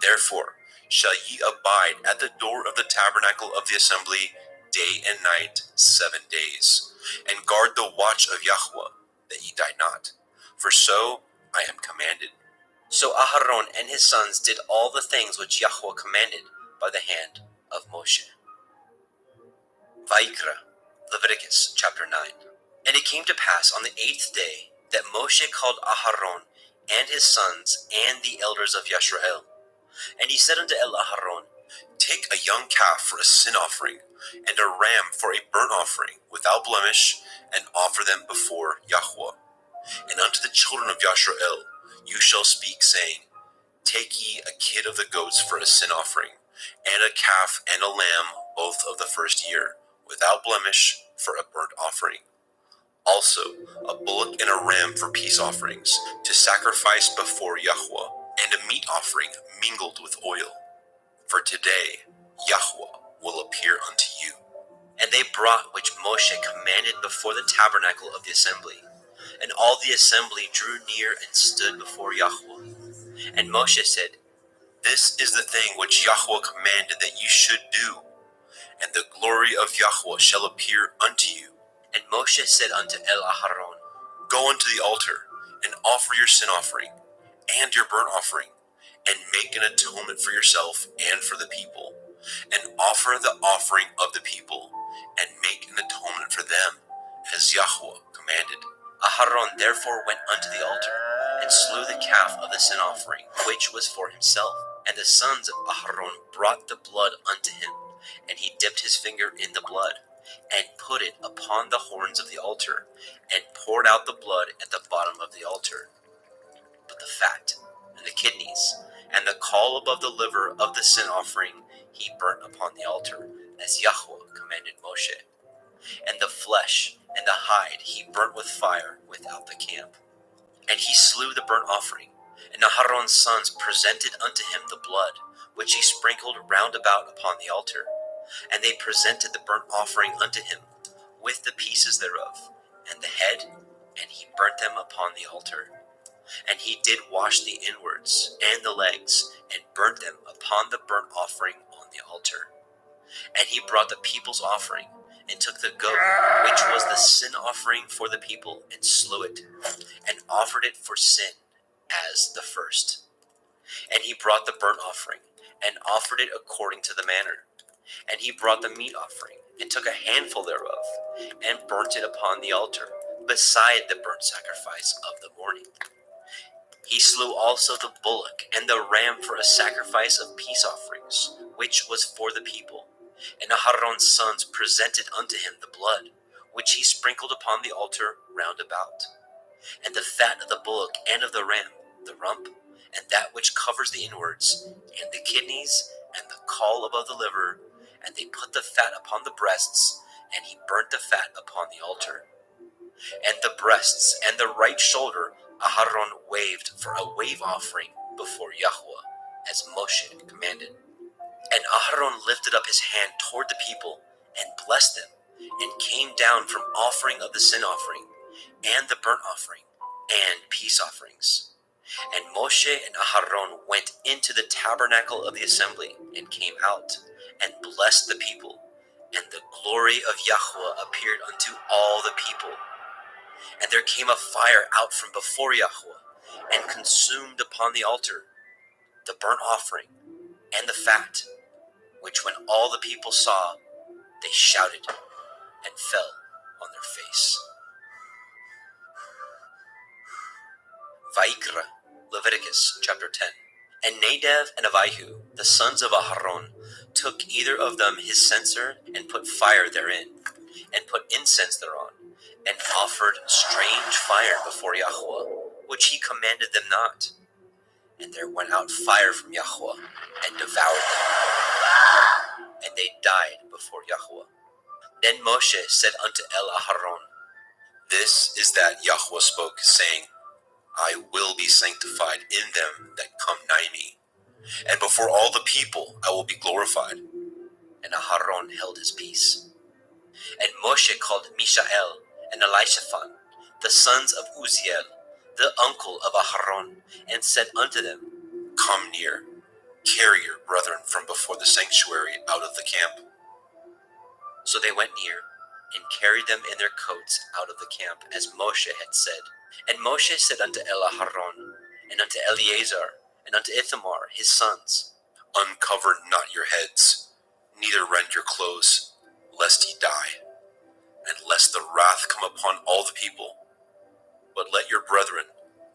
Therefore shall ye abide at the door of the tabernacle of the assembly day and night 7 days, and guard the watch of Yahweh, that ye die not. For so I am commanded. So Aharon and his sons did all the things which Yahweh commanded by the hand of Moshe. Vayikra, Leviticus chapter 9. And it came to pass on the 8th day that Moshe called Aharon and his sons and the elders of Yisrael. And he said unto Aharon, Take a young calf for a sin offering, and a ram for a burnt offering, without blemish, and offer them before Yahweh. And unto the children of Yisrael you shall speak, saying, Take ye a kid of the goats for a sin offering, and a calf and a lamb, both of the first year, without blemish, for a burnt offering. Also a bullock and a ram for peace offerings, to sacrifice before Yahweh, and a meat offering mingled with oil. For today Yahweh will appear unto you. And they brought which Moshe commanded before the tabernacle of the assembly. And all the assembly drew near and stood before Yahweh. And Moshe said, This is the thing which Yahweh commanded that ye should do, and the glory of Yahweh shall appear unto you. And Moshe said unto Aharon, Go unto the altar, and offer your sin offering, and your burnt offering, and make an atonement for yourself and for the people, and offer the offering of the people, and make an atonement for them, as Yahweh commanded. Aharon therefore went unto the altar, and slew the calf of the sin offering, which was for himself. And the sons of Aharon brought the blood unto him, and he dipped his finger in the blood, and put it upon the horns of the altar, and poured out the blood at the bottom of the altar. But the fat, and the kidneys, and the caul above the liver of the sin offering he burnt upon the altar, as Yahweh commanded Moshe. And the flesh and the hide he burnt with fire without the camp. And he slew the burnt offering, and Aharon's sons presented unto him the blood, which he sprinkled round about upon the altar. And they presented the burnt offering unto him, with the pieces thereof, and the head, and he burnt them upon the altar. And he did wash the inwards and the legs, and burnt them upon the burnt offering on the altar. And he brought the people's offering, and took the goat, which was the sin offering for the people, and slew it, and offered it for sin as the first. And he brought the burnt offering, and offered it according to the manner. And he brought the meat offering, and took a handful thereof, and burnt it upon the altar, beside the burnt sacrifice of the morning. He slew also the bullock and the ram for a sacrifice of peace offerings, which was for the people. And Aharon's sons presented unto him the blood, which he sprinkled upon the altar round about. And the fat of the bullock and of the ram, the rump, and that which covers the inwards, and the kidneys, and the caul above the liver, and they put the fat upon the breasts, and he burnt the fat upon the altar. And the breasts and the right shoulder Aharon waved for a wave offering before Yahweh, as Moshe commanded. And Aharon lifted up his hand toward the people, and blessed them, and came down from offering of the sin offering, and the burnt offering, and peace offerings. And Moshe and Aharon went into the tabernacle of the assembly, and came out, and blessed the people. And the glory of Yahweh appeared unto all the people. And there came a fire out from before Yahweh, and consumed upon the altar the burnt offering, and the fat, which when all the people saw, they shouted, and fell on their face. Vayikra, Leviticus chapter 10. And Nadab and Abihu, the sons of Aharon, took either of them his censer, and put fire therein, and put incense thereon, and offered strange fire before Yahweh, which he commanded them not. And there went out fire from Yahweh, and devoured them, and they died before Yahweh. Then Moshe said unto El Aharon, This is that Yahweh spoke, saying, I will be sanctified in them that come nigh me, and before all the people I will be glorified. And Aharon held his peace. And Moshe called Mishael and Elishaphan, the sons of Uziel, the uncle of Aharon, and said unto them, Come near, carry your brethren from before the sanctuary out of the camp. So they went near, and carried them in their coats out of the camp, as Moshe had said. And Moshe said unto Aharon, and unto Eleazar, and unto Ithamar his sons, Uncover not your heads, neither rend your clothes, lest ye die, and lest the wrath come upon all the people. But let your brethren,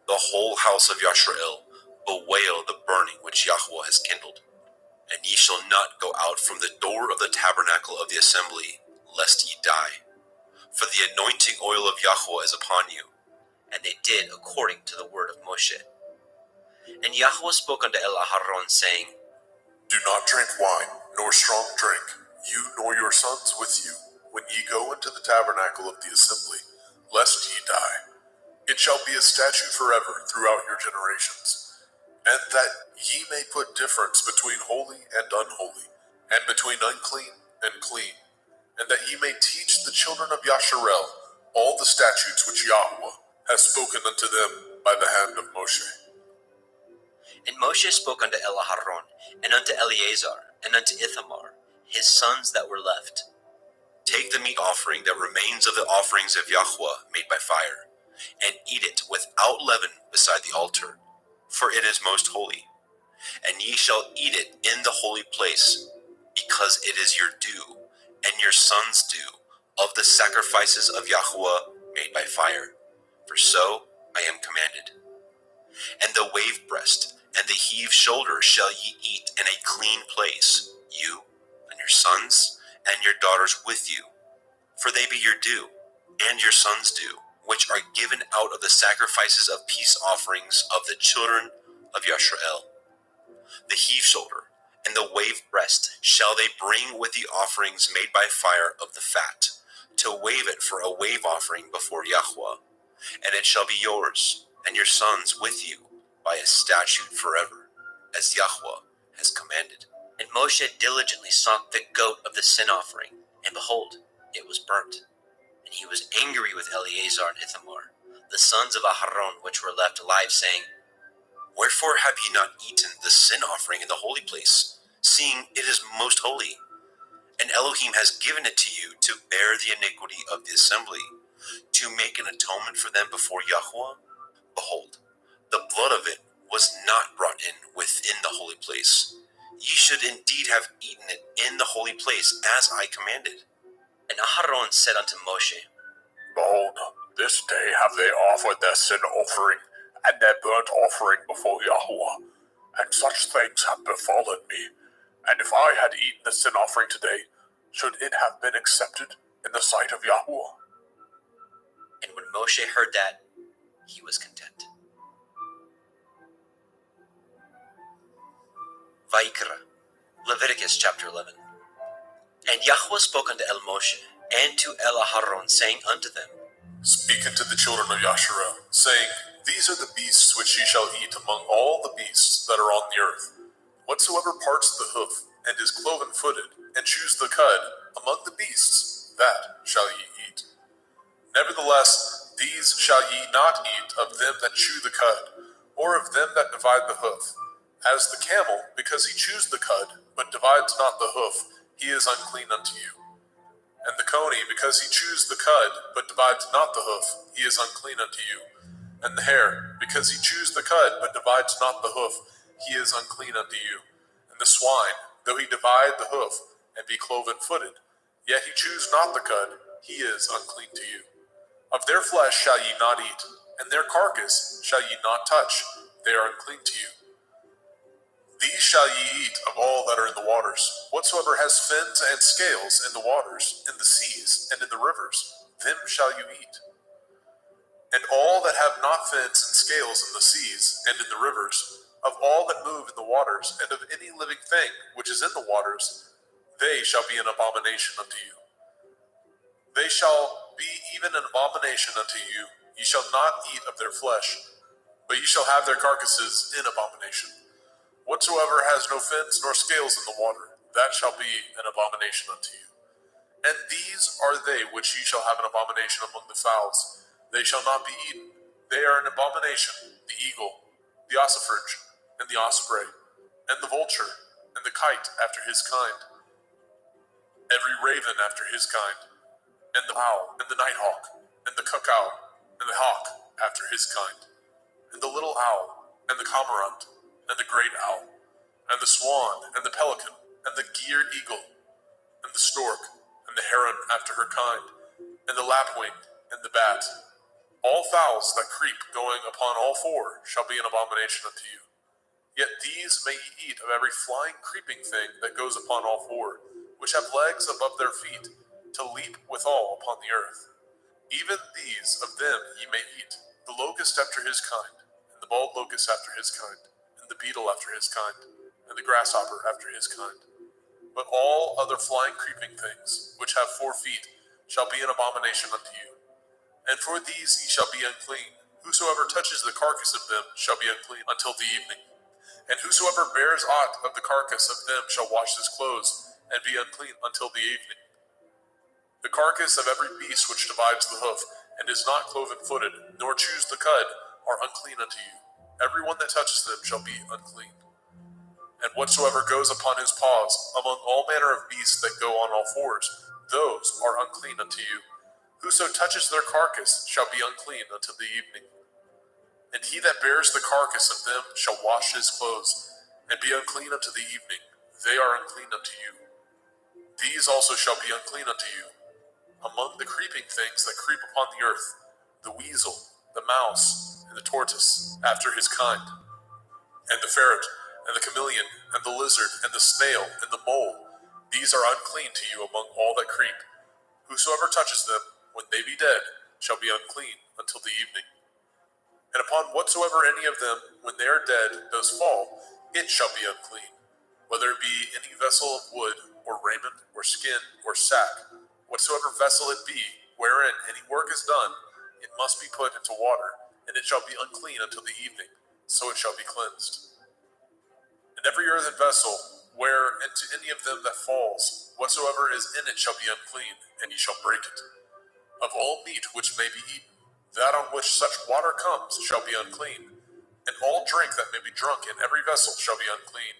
the whole house of Yashrael, bewail the burning which Yahweh has kindled. And ye shall not go out from the door of the tabernacle of the assembly, lest ye die. For the anointing oil of Yahweh is upon you. And they did according to the word of Moshe. And Yahweh spoke unto Aharon, saying, Do not drink wine, nor strong drink, you nor your sons with you, when ye go into the tabernacle of the assembly, lest ye die. It shall be a statute forever throughout your generations, and that ye may put difference between holy and unholy, and between unclean and clean, and that ye may teach the children of Yasharel all the statutes which Yahweh has spoken unto them by the hand of Moshe. And Moshe spoke unto Aharon, and unto Eleazar, and unto Ithamar, his sons that were left, Take the meat offering that remains of the offerings of Yahweh made by fire, and eat it without leaven beside the altar, for it is most holy. And ye shall eat it in the holy place, because it is your due, and your sons' due, of the sacrifices of Yahweh made by fire, for so I am commanded. And the wave breast and the heave shoulder shall ye eat in a clean place, you and your sons and your daughters with you, for they be your due, and your sons' due, which are given out of the sacrifices of peace offerings of the children of Yashrael. The heave shoulder and the wave breast shall they bring with the offerings made by fire of the fat, to wave it for a wave offering before Yahweh, and it shall be yours and your sons with you by a statute forever, as Yahweh has commanded. And Moshe diligently sought the goat of the sin offering, and behold, it was burnt. And he was angry with Eleazar and Ithamar, the sons of Aharon, which were left alive, saying, Wherefore have ye not eaten the sin offering in the holy place, seeing it is most holy? And Elohim has given it to you to bear the iniquity of the assembly, to make an atonement for them before Yahweh. Behold, the blood of it was not brought in within the holy place. Ye should indeed have eaten it in the holy place, as I commanded. And Aharon said unto Moshe, Behold, this day have they offered their sin offering and their burnt offering before Yahweh, and such things have befallen me. And if I had eaten the sin offering today, should it have been accepted in the sight of Yahweh? And when Moshe heard that, he was content. Vayikra, Leviticus chapter 11. And Yahweh spoke unto El Moshe, and to El Aharon, saying unto them, Speak unto the children of Yasharel, saying, These are the beasts which ye shall eat among all the beasts that are on the earth. Whatsoever parts the hoof, and is cloven-footed, and chews the cud, among the beasts, that shall ye eat. Nevertheless, these shall ye not eat of them that chew the cud, or of them that divide the hoof. As the camel, because he chews the cud, but divides not the hoof, he is unclean unto you. And the coney, because he chews the cud, but divides not the hoof, he is unclean unto you. And the hare, because he chews the cud, but divides not the hoof, he is unclean unto you. And the swine, though he divide the hoof, and be cloven-footed, yet he chews not the cud, he is unclean to you. Of their flesh shall ye not eat, and their carcass shall ye not touch, they are unclean to you. These shall ye eat of all that are in the waters. Whatsoever has fins and scales in the waters, in the seas, and in the rivers, them shall you eat. And all that have not fins and scales in the seas and in the rivers, of all that move in the waters, and of any living thing which is in the waters, they shall be an abomination unto you. They shall be even an abomination unto you. Ye shall not eat of their flesh, but ye shall have their carcasses in abomination. Whatsoever has no fins nor scales in the water, that shall be an abomination unto you. And these are they which ye shall have an abomination among the fowls. They shall not be eaten. They are an abomination: the eagle, the ossifrage, and the osprey, and the vulture, and the kite after his kind, every raven after his kind, and the owl, and the nighthawk, and the cuckow, and the hawk after his kind, and the little owl, and the cormorant, and the great owl, and the swan, and the pelican, and the geared eagle, and the stork, and the heron after her kind, and the lapwing, and the bat. All fowls that creep going upon all four shall be an abomination unto you. Yet these may ye eat of every flying creeping thing that goes upon all four, which have legs above their feet, to leap withal upon the earth. Even these of them ye may eat, the locust after his kind, and the bald locust after his kind, and the beetle after his kind, and the grasshopper after his kind. But all other flying creeping things, which have 4 feet, shall be an abomination unto you. And for these ye shall be unclean. Whosoever touches the carcass of them shall be unclean until the evening. And whosoever bears aught of the carcass of them shall wash his clothes, and be unclean until the evening. The carcass of every beast which divides the hoof, and is not cloven-footed, nor chews the cud, are unclean unto you. Every one that touches them shall be unclean. And whatsoever goes upon his paws, among all manner of beasts that go on all fours, those are unclean unto you. Whoso touches their carcass shall be unclean until the evening. And he that bears the carcass of them shall wash his clothes, and be unclean unto the evening. They are unclean unto you. These also shall be unclean unto you. Among the creeping things that creep upon the earth, the weasel, the mouse, and the tortoise, after his kind, and the ferret, and the chameleon, and the lizard, and the snail, and the mole, these are unclean to you among all that creep. Whosoever touches them, when they be dead, shall be unclean until the evening. And upon whatsoever any of them, when they are dead, does fall, it shall be unclean, whether it be any vessel of wood, or raiment, or skin, or sack, whatsoever vessel it be, wherein any work is done, it must be put into water, and it shall be unclean until the evening, so it shall be cleansed. And every earthen vessel, where into any of them that falls, whatsoever is in it shall be unclean, and ye shall break it. Of all meat which may be eaten, that on which such water comes shall be unclean, and all drink that may be drunk in every vessel shall be unclean,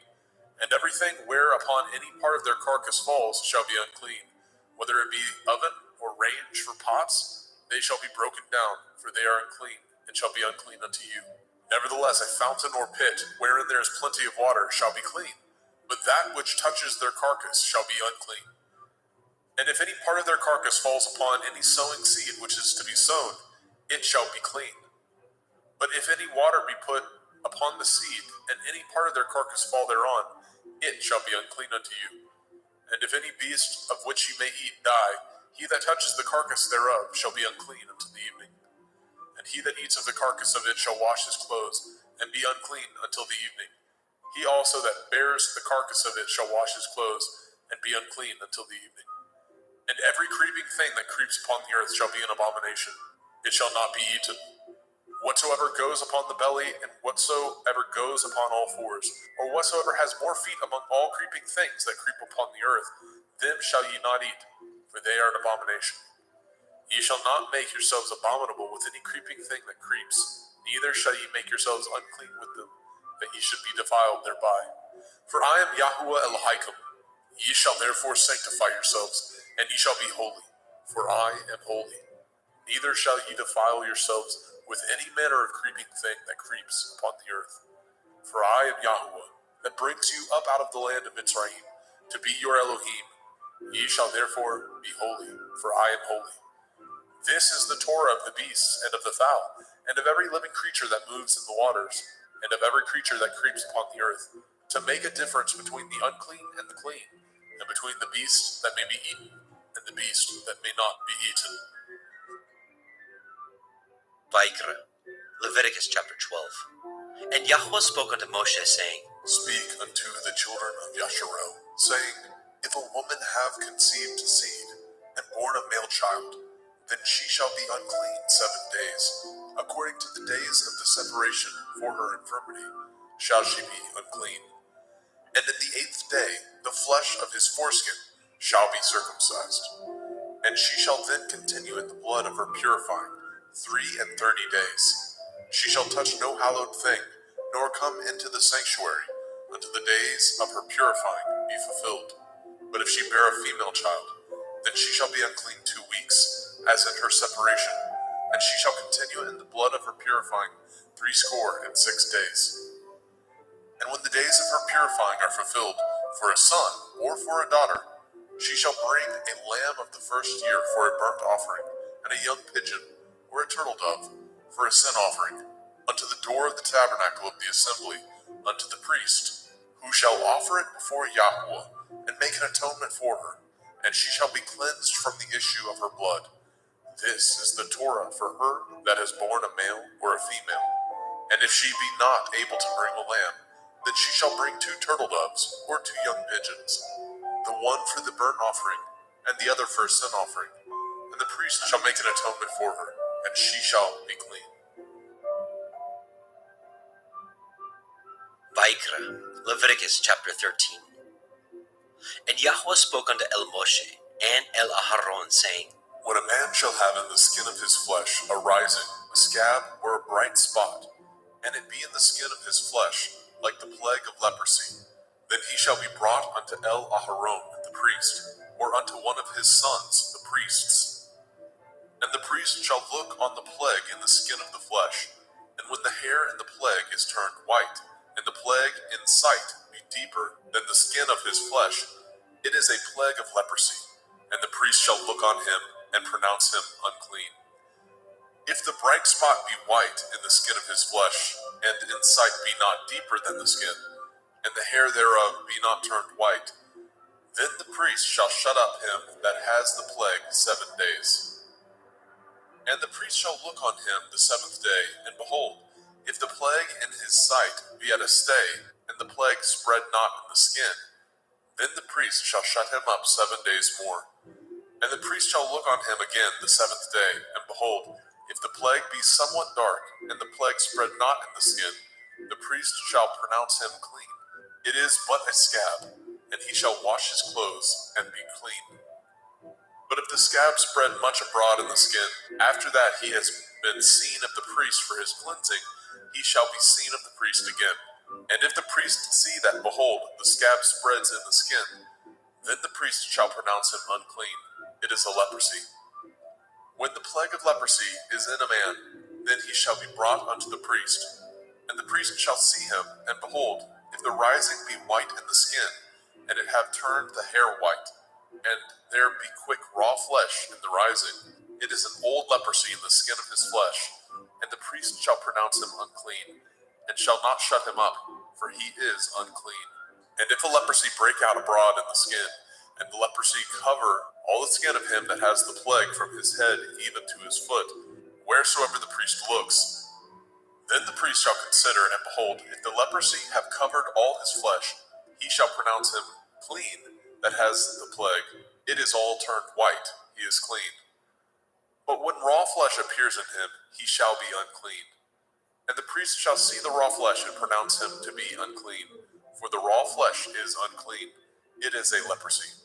and everything whereupon any part of their carcass falls shall be unclean, whether it be oven or range for pots, they shall be broken down, for they are unclean, and shall be unclean unto you. Nevertheless, a fountain or pit, wherein there is plenty of water, shall be clean, but that which touches their carcass shall be unclean. And if any part of their carcass falls upon any sowing seed which is to be sown, it shall be clean. But if any water be put upon the seed, and any part of their carcass fall thereon, it shall be unclean unto you. And if any beast of which ye may eat die, he that touches the carcass thereof shall be unclean until the evening. And he that eats of the carcass of it shall wash his clothes, and be unclean until the evening. He also that bears the carcass of it shall wash his clothes, and be unclean until the evening. And every creeping thing that creeps upon the earth shall be an abomination. It shall not be eaten. Whatsoever goes upon the belly, and whatsoever goes upon all fours, or whatsoever has more feet among all creeping things that creep upon the earth, them shall ye not eat, for they are an abomination. Ye shall not make yourselves abominable with any creeping thing that creeps, neither shall ye make yourselves unclean with them, that ye should be defiled thereby. For I am Yahuwah Elohim. Ye shall therefore sanctify yourselves, and ye shall be holy, for I am holy. Neither shall ye defile yourselves with any manner of creeping thing that creeps upon the earth. For I am Yahuwah, that brings you up out of the land of Mitzrayim, to be your Elohim. Ye shall therefore be holy, for I am holy. This is the Torah of the beasts, and of the fowl, and of every living creature that moves in the waters, and of every creature that creeps upon the earth, to make a difference between the unclean and the clean, and between the beast that may be eaten and the beast that may not be eaten. Vaikra, Leviticus chapter 12. And Yahweh spoke unto Moshe, saying, Speak unto the children of Yasharel, saying, If a woman have conceived seed, and born a male child, then she shall be unclean 7 days. According to the days of the separation for her infirmity, shall she be unclean. And in the 8th day, the flesh of his foreskin shall be circumcised. And she shall then continue in the blood of her purifying 33 days. She shall touch no hallowed thing, nor come into the sanctuary, until the days of her purifying be fulfilled. But if she bear a female child, then she shall be unclean 2 weeks, as in her separation, and she shall continue in the blood of her purifying 66 days. And when the days of her purifying are fulfilled, for a son or for a daughter, she shall bring a lamb of the first year for a burnt offering, and a young pigeon or a turtle dove for a sin offering, unto the door of the tabernacle of the assembly, unto the priest, who shall offer it before Yahweh, and make an atonement for her, and she shall be cleansed from the issue of her blood. This is the Torah for her that has borne a male or a female. And if she be not able to bring a lamb, then she shall bring 2 turtle doves or 2 young pigeons, the one for the burnt offering, and the other for a sin offering. And the priest shall make an atonement for her, and she shall be clean. Vaikra, Leviticus chapter 13. And Yahweh spoke unto El Moshe and El Aharon, saying, When a man shall have in the skin of his flesh a rising, a scab, or a bright spot, and it be in the skin of his flesh, like the plague of leprosy, then he shall be brought unto El Aharon the priest, or unto one of his sons the priests. And the priest shall look on the plague in the skin of the flesh, and when the hair in the plague is turned white, and the plague in sight be deeper than the skin of his flesh, it is a plague of leprosy, and the priest shall look on him and pronounce him unclean. If the bright spot be white in the skin of his flesh, and in sight be not deeper than the skin, and the hair thereof be not turned white, then the priest shall shut up him that has the plague 7 days. And the priest shall look on him the 7th day, and behold, if the plague in his sight be at a stay, and the plague spread not in the skin, then the priest shall shut him up 7 days more. And the priest shall look on him again the 7th day, and behold, if the plague be somewhat dark, and the plague spread not in the skin, the priest shall pronounce him clean. It is but a scab, and he shall wash his clothes and be clean. But if the scab spread much abroad in the skin, after that he has been seen of the priest for his cleansing, he shall be seen of the priest again. And if the priest see that, behold, the scab spreads in the skin, then the priest shall pronounce him unclean. It is a leprosy. When the plague of leprosy is in a man, then he shall be brought unto the priest. And the priest shall see him, and behold, if the rising be white in the skin, and it have turned the hair white, and there be quick raw flesh in the rising, it is an old leprosy in the skin of his flesh, and the priest shall pronounce him unclean, and shall not shut him up, for he is unclean. And if a leprosy break out abroad in the skin, and the leprosy cover all the skin of him that has the plague from his head even to his foot, wheresoever the priest looks, then the priest shall consider, and behold, if the leprosy have covered all his flesh, he shall pronounce him clean that has the plague. It is all turned white, he is clean. But when raw flesh appears in him, he shall be unclean. And the priest shall see the raw flesh and pronounce him to be unclean, for the raw flesh is unclean. It is a leprosy.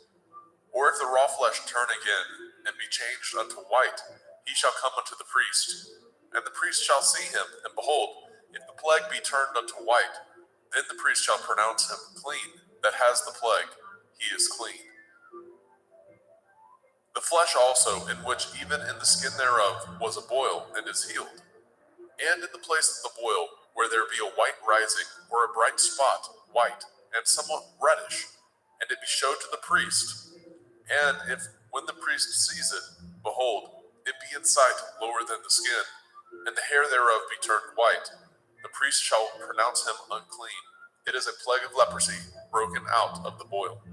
Or if the raw flesh turn again, and be changed unto white, he shall come unto the priest. And the priest shall see him, and behold, if the plague be turned unto white, then the priest shall pronounce him clean that has the plague. He is clean. The flesh also, in which even in the skin thereof was a boil, and is healed. And in the place of the boil, where there be a white rising, or a bright spot, white, and somewhat reddish, and it be showed to the priest. And if, when the priest sees it, behold, it be in sight lower than the skin, and the hair thereof be turned white, the priest shall pronounce him unclean. It is a plague of leprosy, broken out of the boil.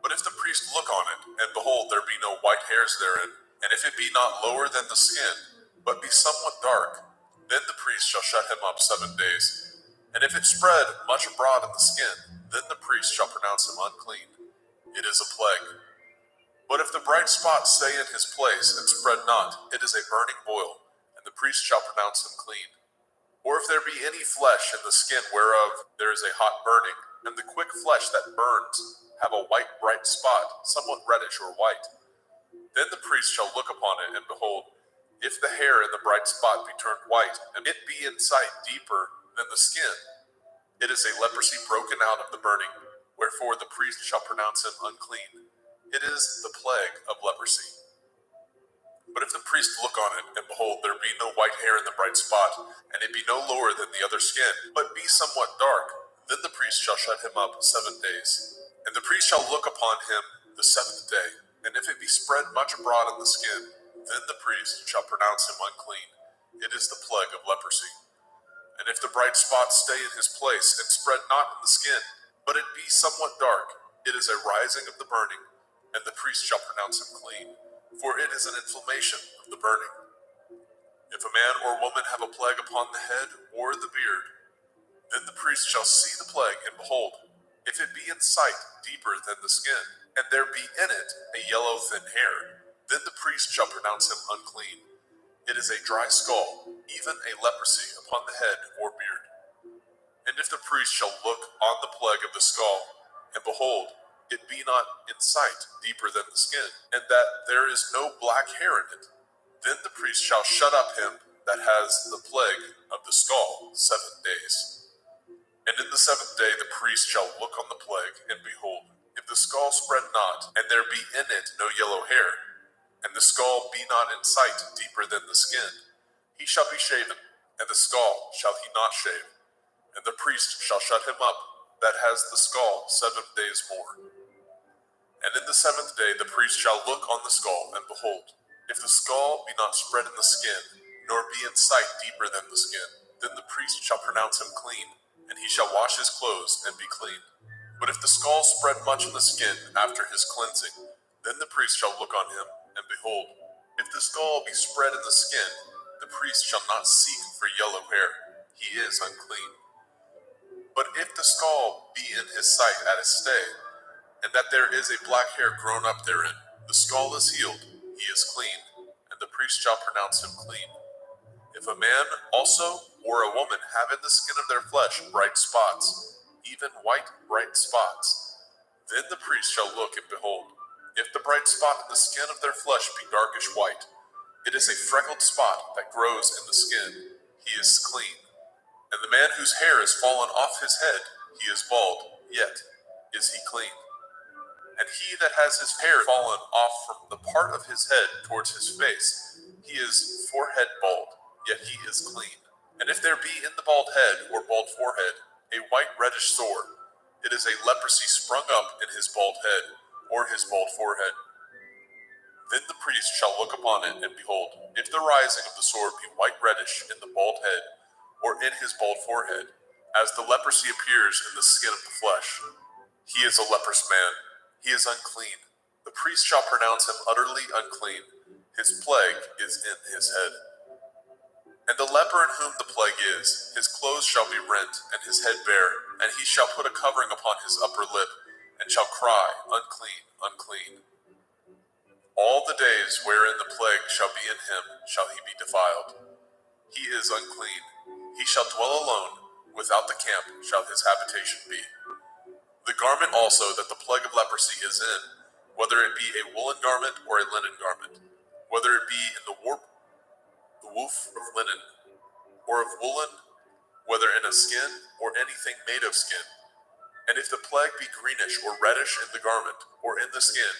But if the priest look on it, and behold, there be no white hairs therein, and if it be not lower than the skin, but be somewhat dark. Then the priest shall shut him up 7 days. And if it spread much abroad in the skin, then the priest shall pronounce him unclean. It is a plague. But if the bright spot stay in his place and spread not, it is a burning boil, and the priest shall pronounce him clean. Or if there be any flesh in the skin whereof there is a hot burning, and the quick flesh that burns have a white bright spot, somewhat reddish or white, then the priest shall look upon it, and behold, if the hair in the bright spot be turned white, and it be in sight deeper than the skin, it is a leprosy broken out of the burning, wherefore the priest shall pronounce him unclean. It is the plague of leprosy. But if the priest look on it, and behold, there be no white hair in the bright spot, and it be no lower than the other skin, but be somewhat dark, then the priest shall shut him up 7 days. And the priest shall look upon him the 7th day, and if it be spread much abroad in the skin, then the priest shall pronounce him unclean. It is the plague of leprosy. And if the bright spot stay in his place, and spread not in the skin, but it be somewhat dark, it is a rising of the burning, and the priest shall pronounce him clean, for it is an inflammation of the burning. If a man or woman have a plague upon the head or the beard, then the priest shall see the plague, and behold, if it be in sight deeper than the skin, and there be in it a yellow thin hair, then the priest shall pronounce him unclean. It is a dry skull, even a leprosy upon the head or beard. And if the priest shall look on the plague of the skull, and behold, it be not in sight deeper than the skin, and that there is no black hair in it, then the priest shall shut up him that has the plague of the skull 7 days. And in the 7th day the priest shall look on the plague, and behold, if the skull spread not, and there be in it no yellow hair, and the skull be not in sight deeper than the skin, he shall be shaven, and the skull shall he not shave, and the priest shall shut him up that has the skull 7 days more. And in the 7th day the priest shall look on the skull, and behold, if the skull be not spread in the skin, nor be in sight deeper than the skin, then the priest shall pronounce him clean, and he shall wash his clothes and be clean. But if the skull spread much in the skin after his cleansing, then the priest shall look on him, and behold, if the skull be spread in the skin, the priest shall not seek for yellow hair, he is unclean. But if the skull be in his sight at a stay, and that there is a black hair grown up therein, the skull is healed, he is clean, and the priest shall pronounce him clean. If a man also or a woman have in the skin of their flesh bright spots, even white bright spots, then the priest shall look, and behold, if the bright spot in the skin of their flesh be darkish white, it is a freckled spot that grows in the skin, he is clean. And the man whose hair is fallen off his head, he is bald, yet is he clean. And he that has his hair fallen off from the part of his head towards his face, he is forehead bald, yet he is clean. And if there be in the bald head or bald forehead a white reddish sore, it is a leprosy sprung up in his bald head or his bald forehead. Then the priest shall look upon it, and behold, if the rising of the sore be white reddish in the bald head or in his bald forehead, as the leprosy appears in the skin of the flesh, he is a leprous man, he is unclean. The priest shall pronounce him utterly unclean, his plague is in his head. And the leper in whom the plague is, his clothes shall be rent, and his head bare, and he shall put a covering upon his upper lip, and shall cry, unclean, unclean. All the days wherein the plague shall be in him shall he be defiled. He is unclean. He shall dwell alone, without the camp shall his habitation be. The garment also that the plague of leprosy is in, whether it be a woolen garment or a linen garment, whether it be in the warp, the woof of linen, or of woolen, whether in a skin or anything made of skin. And if the plague be greenish or reddish in the garment or in the skin,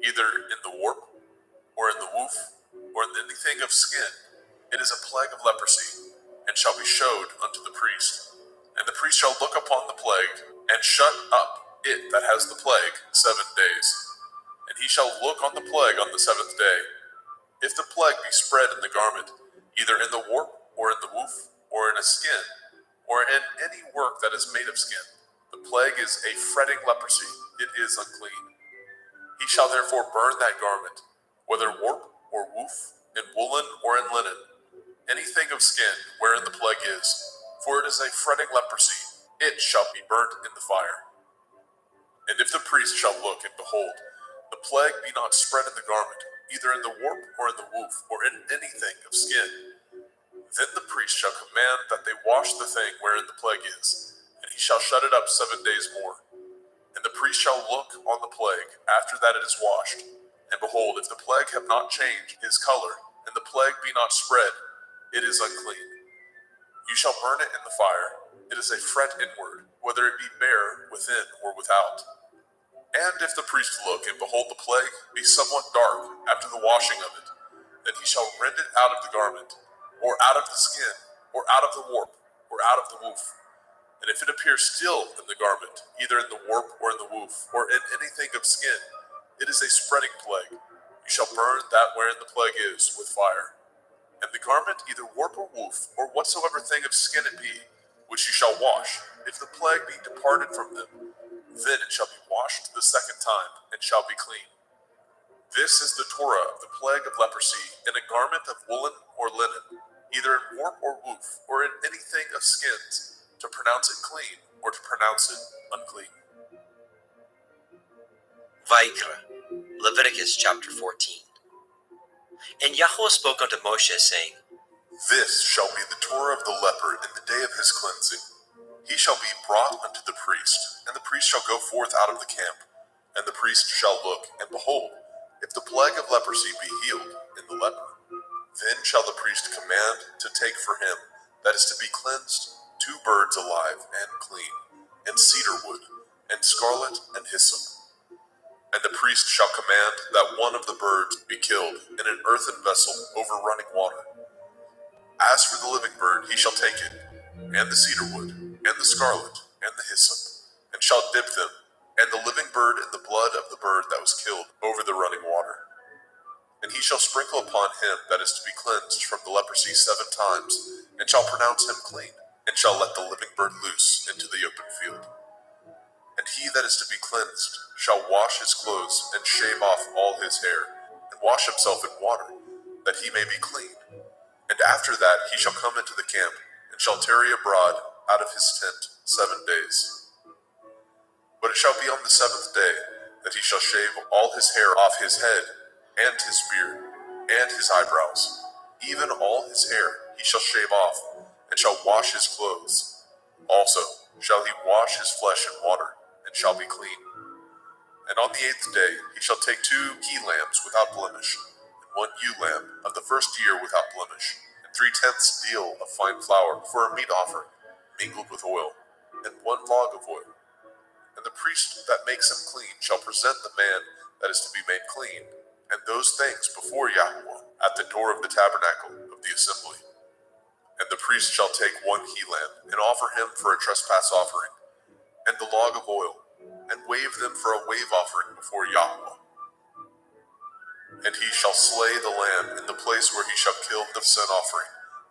either in the warp or in the woof or in anything of skin, it is a plague of leprosy, and shall be showed unto the priest. And the priest shall look upon the plague, and shut up it that has the plague 7 days. And he shall look on the plague on the 7th day. If the plague be spread in the garment, either in the warp or in the woof or in a skin, or in any work that is made of skin, the plague is a fretting leprosy, it is unclean. He shall therefore burn that garment, whether warp or woof, in woolen or in linen, anything of skin wherein the plague is, for it is a fretting leprosy, it shall be burnt in the fire. And if the priest shall look, and behold, the plague be not spread in the garment, either in the warp or in the woof, or in anything of skin, then the priest shall command that they wash the thing wherein the plague is, and he shall shut it up 7 days more. And the priest shall look on the plague after that it is washed, and behold, if the plague have not changed his color, and the plague be not spread, it is unclean. You shall burn it in the fire. It is a fret inward, whether it be bare within or without. And if the priest look, and behold the plague be somewhat dark after the washing of it, then he shall rend it out of the garment, or out of the skin, or out of the warp, or out of the woof. And if it appear still in the garment, either in the warp or in the woof, or in anything of skin, it is a spreading plague. You shall burn that wherein the plague is with fire. And the garment, either warp or woof, or whatsoever thing of skin it be, which you shall wash, if the plague be departed from them, then it shall be washed the second time, and shall be clean. This is the Torah of the plague of leprosy, in a garment of woolen or linen, either in warp or woof, or in anything of skins, to pronounce it clean, or to pronounce it unclean. Vayikra, Leviticus chapter 14. And Yahweh spoke unto Moshe, saying, This shall be the Torah of the leper in the day of his cleansing. He shall be brought unto the priest, and the priest shall go forth out of the camp. And the priest shall look, and behold, if the plague of leprosy be healed in the leper, then shall the priest command to take for him that is to be cleansed 2 birds alive and clean, and cedar wood, and scarlet, and hyssop. And the priest shall command that one of the birds be killed in an earthen vessel over running water. As for the living bird, he shall take it, and the cedar wood, and the scarlet, and the hyssop, and shall dip them, and the living bird in the blood of the bird that was killed over the running water. And he shall sprinkle upon him that is to be cleansed from the leprosy 7 times, and shall pronounce him clean, and shall let the living bird loose into the open field. And he that is to be cleansed shall wash his clothes, and shave off all his hair, and wash himself in water, that he may be clean. And after that he shall come into the camp, and shall tarry abroad out of his tent 7 days. But it shall be on the 7th day that he shall shave all his hair off his head, and his beard, and his eyebrows, even all his hair he shall shave off, and shall wash his clothes. Also shall he wash his flesh in water, and shall be clean. And on the 8th day he shall take 2 he-lambs without blemish, and 1 ewe lamb of the first year without blemish, and 3/10 deal of fine flour for a meat offering, mingled with oil, and 1 log of oil. And the priest that makes him clean shall present the man that is to be made clean, and those things before Yahweh at the door of the tabernacle of the assembly. And the priest shall take 1 he-lamb, and offer him for a trespass offering, and the log of oil, and wave them for a wave offering before Yahweh. And he shall slay the lamb in the place where he shall kill the sin offering,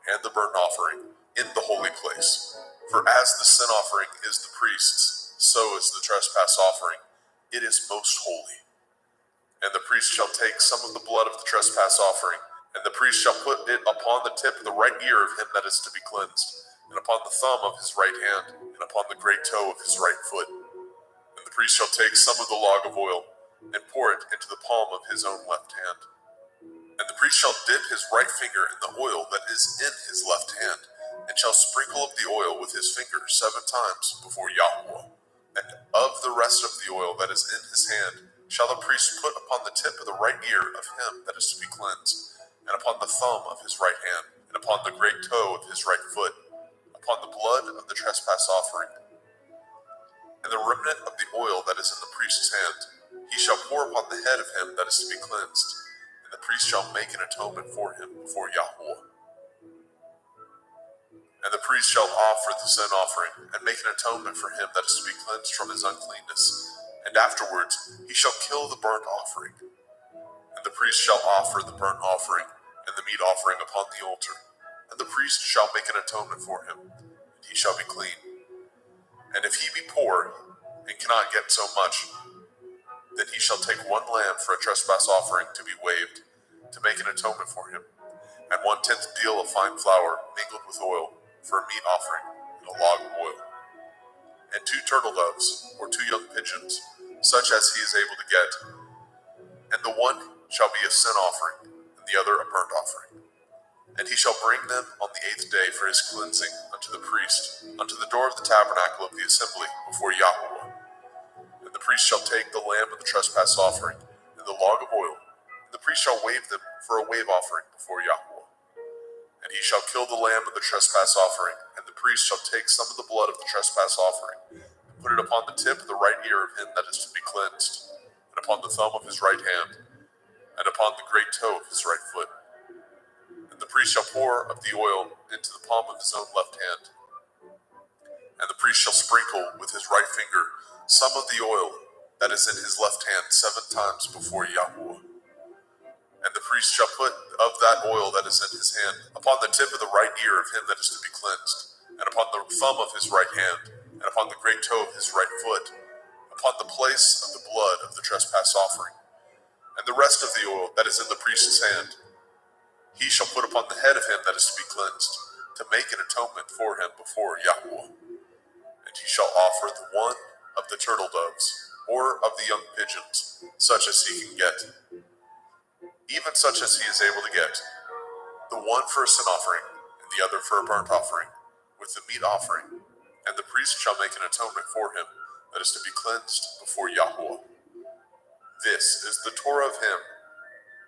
and the burnt offering, in the holy place. For as the sin offering is the priest's, so is the trespass offering. It is most holy. And the priest shall take some of the blood of the trespass offering, and the priest shall put it upon the tip of the right ear of him that is to be cleansed, and upon the thumb of his right hand, and upon the great toe of his right foot. And the priest shall take some of the log of oil, and pour it into the palm of his own left hand. And the priest shall dip his right finger in the oil that is in his left hand, and shall sprinkle of the oil with his finger 7 times before Yahweh. And of the rest of the oil that is in his hand shall the priest put upon the tip of the right ear of him that is to be cleansed, and upon the thumb of his right hand, and upon the great toe of his right foot, upon the blood of the trespass offering. And the remnant of the oil that is in the priest's hand he shall pour upon the head of him that is to be cleansed, and the priest shall make an atonement for him before Yahweh. And the priest shall offer the sin offering, and make an atonement for him that is to be cleansed from his uncleanness, and afterwards he shall kill the burnt offering. And the priest shall offer the burnt offering and the meat offering upon the altar, and the priest shall make an atonement for him, and he shall be clean. And if he be poor, and cannot get so much, then he shall take 1 lamb for a trespass offering to be waved, to make an atonement for him. and 1/10 deal of fine flour mingled with oil for a meat offering in a log of oil, and 2 turtle doves or 2 young pigeons, such as he is able to get, and the one shall be a sin offering, and the other a burnt offering. And he shall bring them on the 8th day for his cleansing unto the priest, unto the door of the tabernacle of the assembly before Yahweh. And the priest shall take the lamb of the trespass offering and the log of oil, and the priest shall wave them for a wave offering before Yahweh. And he shall kill the lamb of the trespass offering, and the priest shall take some of the blood of the trespass offering, and put it upon the tip of the right ear of him that is to be cleansed, and upon the thumb of his right hand, and upon the great toe of his right foot. And the priest shall pour of the oil into the palm of his own left hand. And the priest shall sprinkle with his right finger some of the oil that is in his left hand 7 times before Yahweh. And the priest shall put of that oil that is in his hand upon the tip of the right ear of him that is to be cleansed, and upon the thumb of his right hand, and upon the great toe of his right foot, upon the place of the blood of the trespass offering. And the rest of the oil that is in the priest's hand he shall put upon the head of him that is to be cleansed, to make an atonement for him before Yahweh. And he shall offer the one of the turtle doves, or of the young pigeons, such as he can get, even such as he is able to get, the one for a sin offering, and the other for a burnt offering, with the meat offering. And the priest shall make an atonement for him that is to be cleansed before Yahweh. This is the Torah of him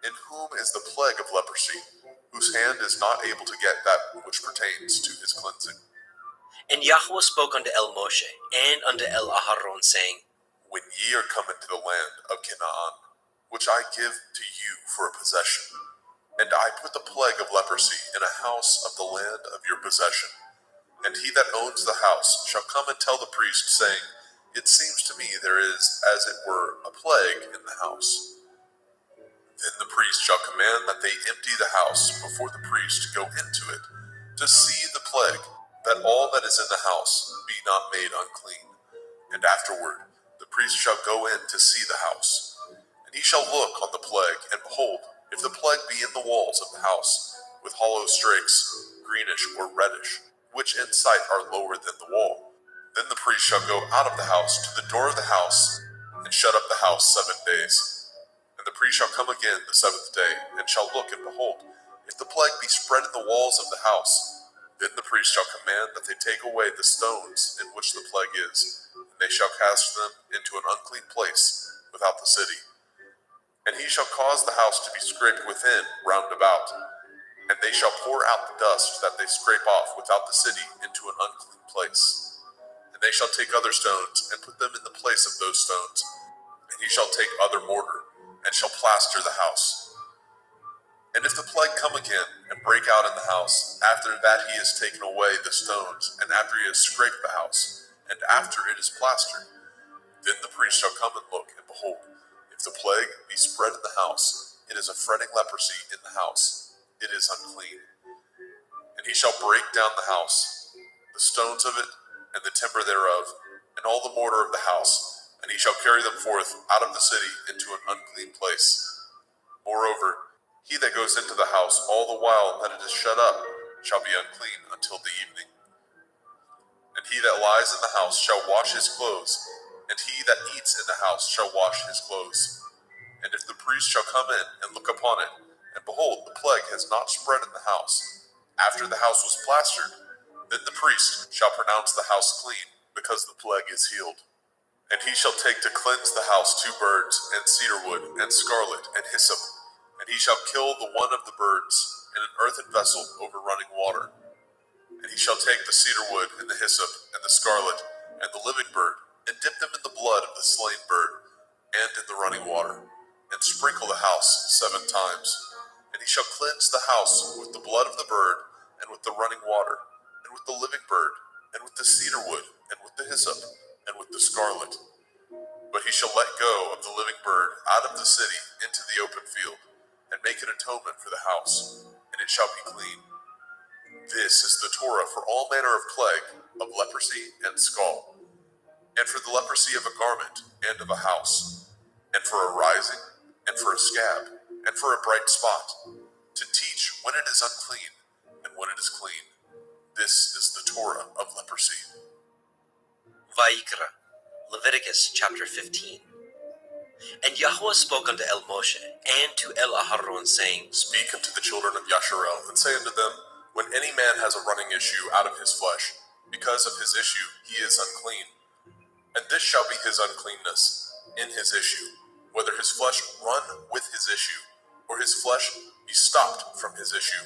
in whom is the plague of leprosy, whose hand is not able to get that which pertains to his cleansing. And Yahweh spoke unto El Moshe and unto El Aharon, saying, When ye are come into the land of Canaan, which I give to you for a possession, and I put the plague of leprosy in a house of the land of your possession, and he that owns the house shall come and tell the priest, saying, It seems to me there is, as it were, a plague in the house. Then the priest shall command that they empty the house before the priest go into it, to see the plague, that all that is in the house be not made unclean. And afterward the priest shall go in to see the house. And he shall look on the plague, and behold, if the plague be in the walls of the house, with hollow strakes, greenish or reddish, which in sight are lower than the wall, then the priest shall go out of the house to the door of the house, and shut up the house 7 days. And the priest shall come again the 7th day, and shall look, and behold, if the plague be spread in the walls of the house, then the priest shall command that they take away the stones in which the plague is, and they shall cast them into an unclean place without the city. And he shall cause the house to be scraped within round about, and they shall pour out the dust that they scrape off without the city into an unclean place. And they shall take other stones, and put them in the place of those stones, and he shall take other mortar, and shall plaster the house. And if the plague come again, and break out in the house, after that he has taken away the stones, and after he has scraped the house, and after it is plastered, then the priest shall come and look, and behold, if the plague be spread in the house, it is a fretting leprosy in the house, it is unclean. And he shall break down the house, the stones of it, and the timber thereof, and all the mortar of the house, and he shall carry them forth out of the city into an unclean place. Moreover, he that goes into the house all the while that it is shut up shall be unclean until the evening. And he that lies in the house shall wash his clothes, and he that eats in the house shall wash his clothes. And if the priest shall come in and look upon it, and behold, the plague has not spread in the house, after the house was plastered, then the priest shall pronounce the house clean, because the plague is healed. And he shall take to cleanse the house 2 birds, and cedar wood, and scarlet, and hyssop. And he shall kill the one of the birds in an earthen vessel over running water. And he shall take the cedar wood, and the hyssop, and the scarlet, and the living bird, and dip them in the blood of the slain bird, and in the running water, and sprinkle the house 7 times. And he shall cleanse the house with the blood of the bird, and with the running water, and with the living bird, and with the cedar wood, and with the hyssop, and with the scarlet. But he shall let go of the living bird out of the city into the open field, and make an atonement for the house, and it shall be clean. This is the Torah for all manner of plague, of leprosy and scald, and for the leprosy of a garment and of a house, and for a rising, and for a scab, and for a bright spot, to teach when it is unclean, and when it is clean. This is the Torah of leprosy. Vayikra, Leviticus chapter 15. And Yahweh spoke unto El Moshe and to El Aharon, saying, Speak unto the children of Yasharel, and say unto them, when any man has a running issue out of his flesh, because of his issue he is unclean. And this shall be his uncleanness in his issue, whether his flesh run with his issue, or his flesh be stopped from his issue.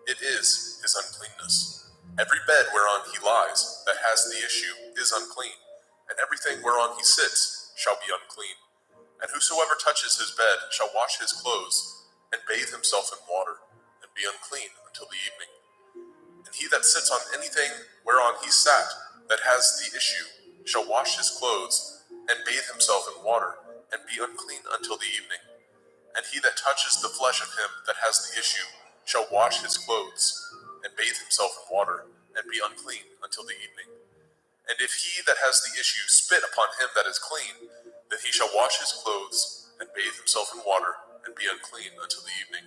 It is his uncleanness. Every bed whereon he lies that has the issue is unclean, and everything whereon he sits shall be unclean. And whosoever touches his bed shall wash his clothes, and bathe himself in water, and be unclean until the evening. And he that sits on anything whereon he sat that has the issue shall wash his clothes, and bathe himself in water, and be unclean until the evening. And he that touches the flesh of him that has the issue shall wash his clothes, and bathe himself in water, and be unclean until the evening. And if he that has the issue spit upon him that is clean, then he shall wash his clothes, and bathe himself in water, and be unclean until the evening.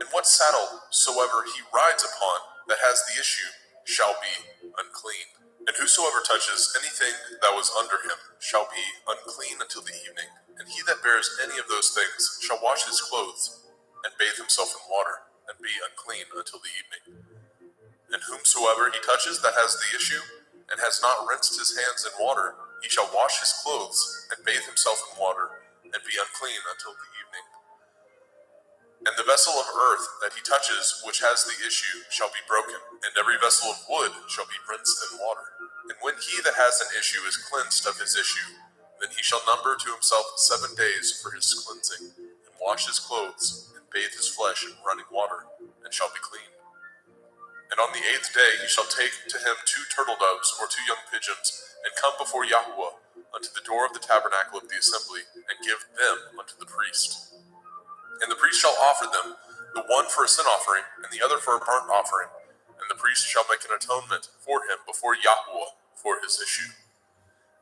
And what saddle soever he rides upon that has the issue shall be unclean. And whosoever touches anything that was under him shall be unclean until the evening. And he that bears any of those things shall wash his clothes, and bathe himself in water, and be unclean until the evening. And whomsoever he touches that has the issue, and has not rinsed his hands in water, he shall wash his clothes, and bathe himself in water, and be unclean until the evening. And the vessel of earth that he touches, which has the issue, shall be broken, and every vessel of wood shall be rinsed in water. And when he that has an issue is cleansed of his issue, then he shall number to himself 7 days for his cleansing, and wash his clothes, and bathe his flesh in running water, and shall be clean. And on the 8th day he shall take to him 2 turtle doves or 2 young pigeons, and come before Yahuwah unto the door of the tabernacle of the assembly, and give them unto the priest. And the priest shall offer them, the one for a sin offering, and the other for a burnt offering. And the priest shall make an atonement for him before Yahuwah for his issue.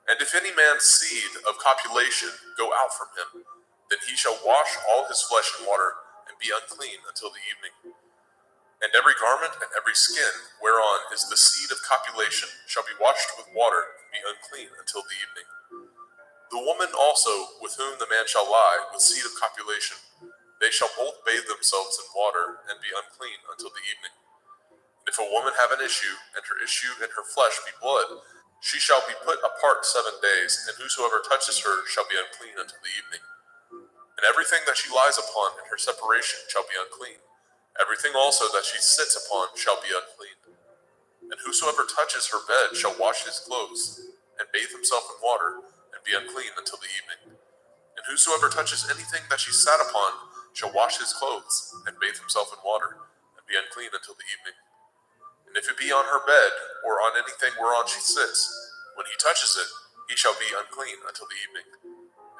And if any man's seed of copulation go out from him, then he shall wash all his flesh in water, and be unclean until the evening. And every garment and every skin whereon is the seed of copulation shall be washed with water, and be unclean until the evening. The woman also with whom the man shall lie with seed of copulation, they shall both bathe themselves in water, and be unclean until the evening. And if a woman have an issue, and her issue in her flesh be blood, she shall be put apart 7 days, and whosoever touches her shall be unclean until the evening. And everything that she lies upon in her separation shall be unclean. Everything also that she sits upon shall be unclean. And whosoever touches her bed shall wash his clothes, and bathe himself in water, and be unclean until the evening. And whosoever touches anything that she sat upon shall wash his clothes, and bathe himself in water, and be unclean until the evening. And if it be on her bed, or on anything whereon she sits, when he touches it, he shall be unclean until the evening.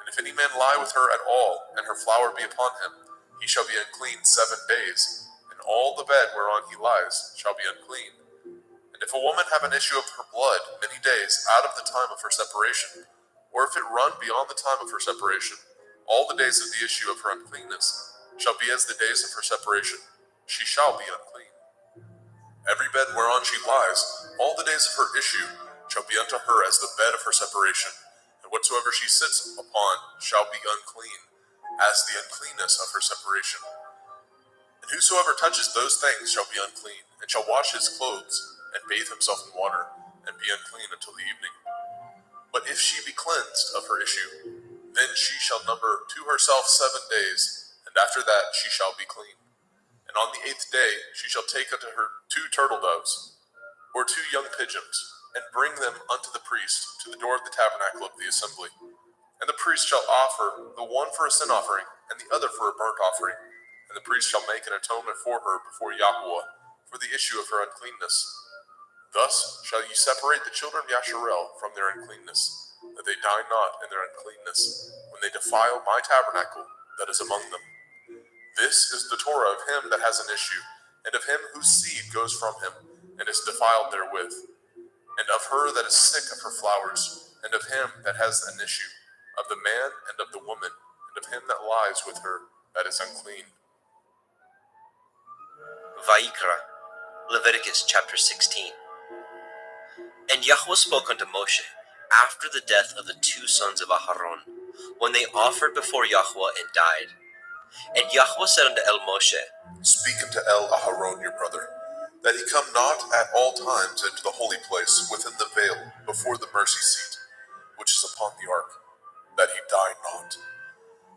And if any man lie with her at all, and her flower be upon him, he shall be unclean 7 days, and all the bed whereon he lies shall be unclean. And if a woman have an issue of her blood many days out of the time of her separation, or if it run beyond the time of her separation, all the days of the issue of her uncleanness shall be as the days of her separation. She shall be unclean. Every bed whereon she lies, all the days of her issue shall be unto her as the bed of her separation, and whatsoever she sits upon shall be unclean, as the uncleanness of her separation. And whosoever touches those things shall be unclean, and shall wash his clothes, and bathe himself in water, and be unclean until the evening. But if she be cleansed of her issue, then she shall number to herself 7 days, and after that she shall be clean. And on the 8th day she shall take unto her 2 turtle doves, or 2 young pigeons, and bring them unto the priest to the door of the tabernacle of the assembly. And the priest shall offer the one for a sin offering, and the other for a burnt offering. And the priest shall make an atonement for her before Yahuwah for the issue of her uncleanness. Thus shall ye separate the children of Yasharel from their uncleanness, that they die not in their uncleanness, when they defile my tabernacle that is among them. This is the Torah of him that has an issue, and of him whose seed goes from him, and is defiled therewith, and of her that is sick of her flowers, and of him that has an issue, of the man and of the woman, and of him that lies with her that is unclean. Vayikra, Leviticus chapter 16. And Yahweh spoke unto Moshe after the death of the two sons of Aharon, when they offered before Yahweh and died. And Yahweh said unto El Moshe, Speak unto El Aharon your brother, that he come not at all times into the holy place within the veil before the mercy seat, which is upon the ark, that he die not.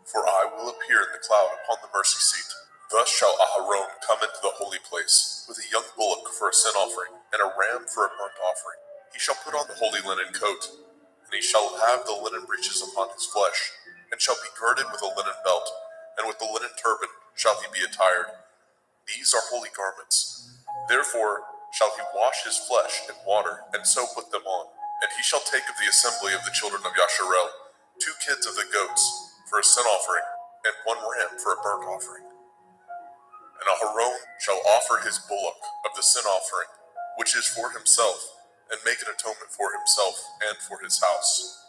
For I will appear in the cloud upon the mercy seat. Thus shall Aharon come into the holy place with a young bullock for a sin offering, and a ram for a burnt offering. He shall put on the holy linen coat, and he shall have the linen breeches upon his flesh, and shall be girded with a linen belt, and with the linen turban shall he be attired. These are holy garments. Therefore shall he wash his flesh in water, and so put them on. And he shall take of the assembly of the children of Yasharel 2 kids of the goats for a sin offering, and 1 ram for a burnt offering. And Aharon shall offer his bullock of the sin offering, which is for himself, and make an atonement for himself and for his house.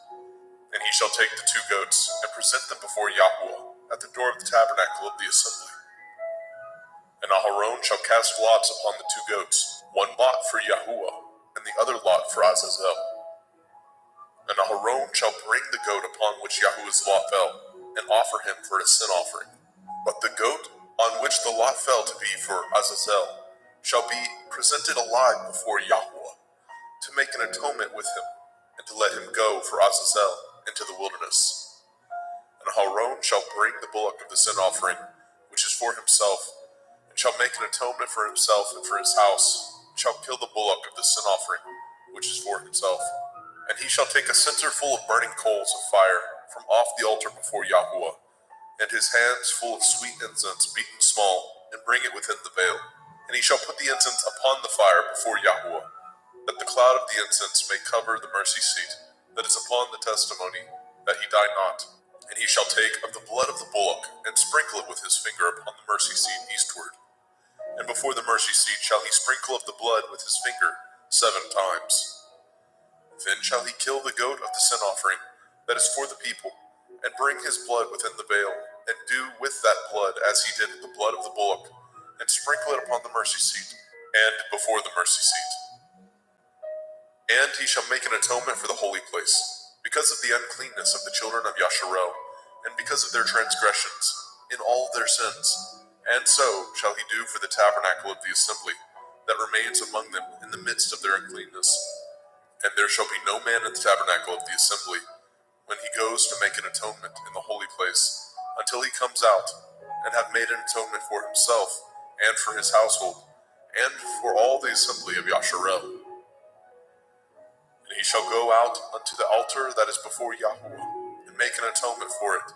And he shall take the 2 goats, and present them before Yahweh at the door of the tabernacle of the assembly. And Aharon shall cast lots upon the 2 goats, 1 lot for Yahuwah, and the other lot for Azazel. And Aharon shall bring the goat upon which Yahuwah's lot fell, and offer him for a sin offering. But the goat on which the lot fell to be for Azazel shall be presented alive before Yahuwah, to make an atonement with him, and to let him go for Azazel into the wilderness. And Aharon shall bring the bullock of the sin offering, which is for himself, and shall make an atonement for himself and for his house, and shall kill the bullock of the sin offering, which is for himself. And he shall take a censer full of burning coals of fire from off the altar before Yahuwah, and his hands full of sweet incense beaten small, and bring it within the veil. And he shall put the incense upon the fire before Yahuwah, that the cloud of the incense may cover the mercy seat that is upon the testimony, that he die not. And he shall take of the blood of the bullock, and sprinkle it with his finger upon the mercy seat eastward. And before the mercy seat shall he sprinkle of the blood with his finger 7 times. Then shall he kill the goat of the sin offering that is for the people, and bring his blood within the veil, and do with that blood as he did with the blood of the bullock, and sprinkle it upon the mercy seat, and before the mercy seat. And he shall make an atonement for the holy place, because of the uncleanness of the children of Yasharel, and because of their transgressions, in all their sins. And so shall he do for the tabernacle of the assembly, that remains among them in the midst of their uncleanness. And there shall be no man in the tabernacle of the assembly, when he goes to make an atonement in the holy place, until he comes out, and have made an atonement for himself, and for his household, and for all the assembly of Yasharel. And he shall go out unto the altar that is before Yahuwah, and make an atonement for it,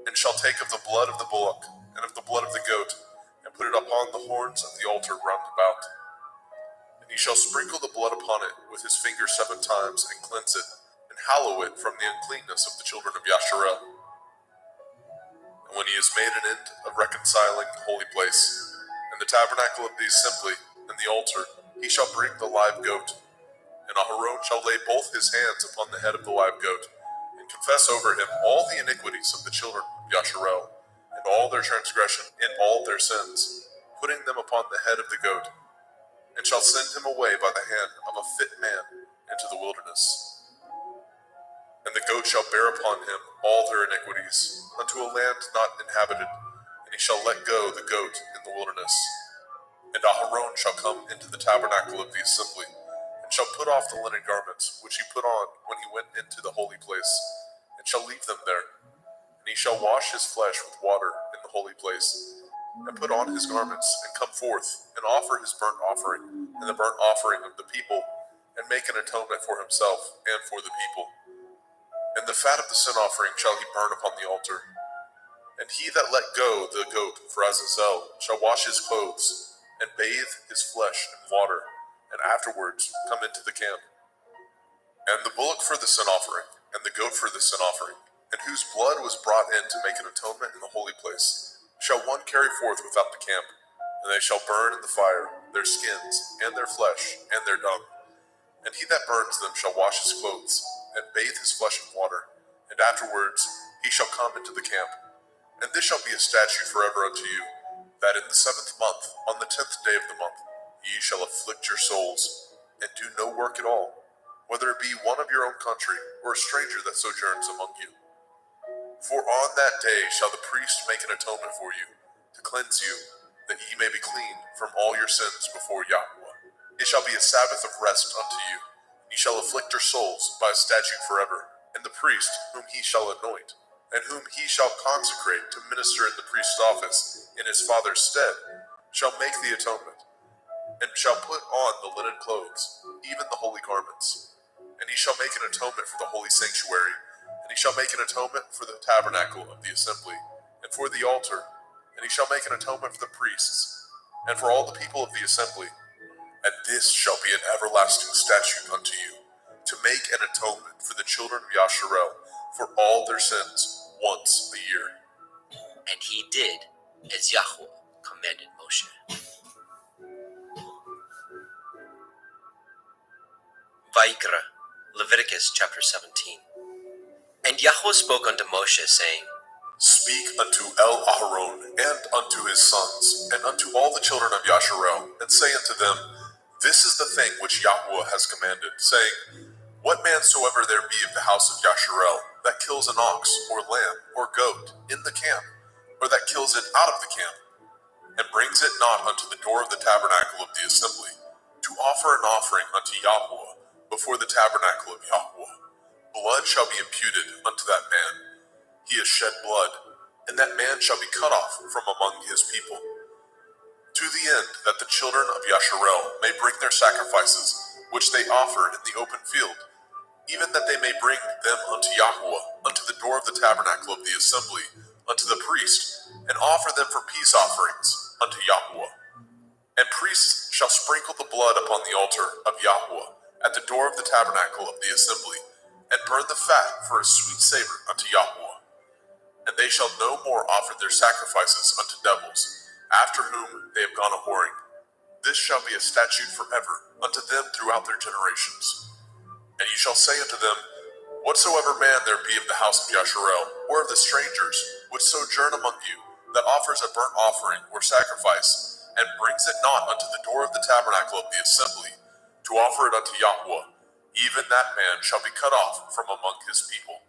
and shall take of the blood of the bullock, and of the blood of the goat, and put it upon the horns of the altar round about. And he shall sprinkle the blood upon it with his finger 7 times, and cleanse it, and hallow it from the uncleanness of the children of Yasharel. And when he has made an end of reconciling the holy place, and the tabernacle of the assembly, and the altar, he shall bring the live goat. And Aharon shall lay both his hands upon the head of the live goat, and confess over him all the iniquities of the children of Yasharel, and all their transgression in all their sins, putting them upon the head of the goat, and shall send him away by the hand of a fit man into the wilderness. And the goat shall bear upon him all their iniquities, unto a land not inhabited, and he shall let go the goat in the wilderness. And Aharon shall come into the tabernacle of the assembly, and shall put off the linen garments which he put on when he went into the holy place, and shall leave them there. And he shall wash his flesh with water in the holy place, and put on his garments, and come forth, and offer his burnt offering, and the burnt offering of the people, and make an atonement for himself and for the people. And the fat of the sin offering shall he burn upon the altar. And he that let go the goat for Azazel shall wash his clothes, and bathe his flesh in water, and afterwards come into the camp. And the bullock for the sin offering, and the goat for the sin offering, and whose blood was brought in to make an atonement in the holy place, shall one carry forth without the camp, and they shall burn in the fire their skins, and their flesh, and their dung. And he that burns them shall wash his clothes, and bathe his flesh in water, and afterwards he shall come into the camp. And this shall be a statute forever unto you, that in the 7th month, on the 10th day of the month, ye shall afflict your souls, and do no work at all, whether it be one of your own country, or a stranger that sojourns among you. For on that day shall the priest make an atonement for you, to cleanse you, that ye may be clean from all your sins before Yahweh. It shall be a Sabbath of rest unto you. Ye shall afflict your souls by a statute forever, and the priest whom he shall anoint, and whom he shall consecrate to minister in the priest's office in his father's stead, shall make the atonement, and shall put on the linen clothes, even the holy garments. And he shall make an atonement for the holy sanctuary, and he shall make an atonement for the tabernacle of the assembly, and for the altar, and he shall make an atonement for the priests, and for all the people of the assembly. And this shall be an everlasting statute unto you, to make an atonement for the children of Yasharel for all their sins once a year. And he did as Yahweh commanded Moshe. Vayikra, Leviticus chapter 17. And Yahweh spoke unto Moshe, saying, Speak unto El-Aharon and unto his sons, and unto all the children of Yasharel, and say unto them, This is the thing which Yahweh has commanded, saying, What man soever there be of the house of Yasharel, that kills an ox, or lamb, or goat, in the camp, or that kills it out of the camp, and brings it not unto the door of the tabernacle of the assembly, to offer an offering unto Yahweh before the tabernacle of Yahweh, blood shall be imputed unto that man. He has shed blood, and that man shall be cut off from among his people, to the end that the children of Yasharel may bring their sacrifices, which they offer in the open field, even that they may bring them unto Yahweh, unto the door of the tabernacle of the assembly, unto the priest, and offer them for peace offerings unto Yahweh. And priests shall sprinkle the blood upon the altar of Yahweh at the door of the tabernacle of the assembly, and burn the fat for a sweet savor unto Yahweh. And they shall no more offer their sacrifices unto devils, after whom they have gone a whoring. This shall be a statute forever unto them throughout their generations. And ye shall say unto them, Whatsoever man there be of the house of Yasharel, or of the strangers which sojourn among you, that offers a burnt offering or sacrifice, and brings it not unto the door of the tabernacle of the assembly, to offer it unto Yahweh, even that man shall be cut off from among his people.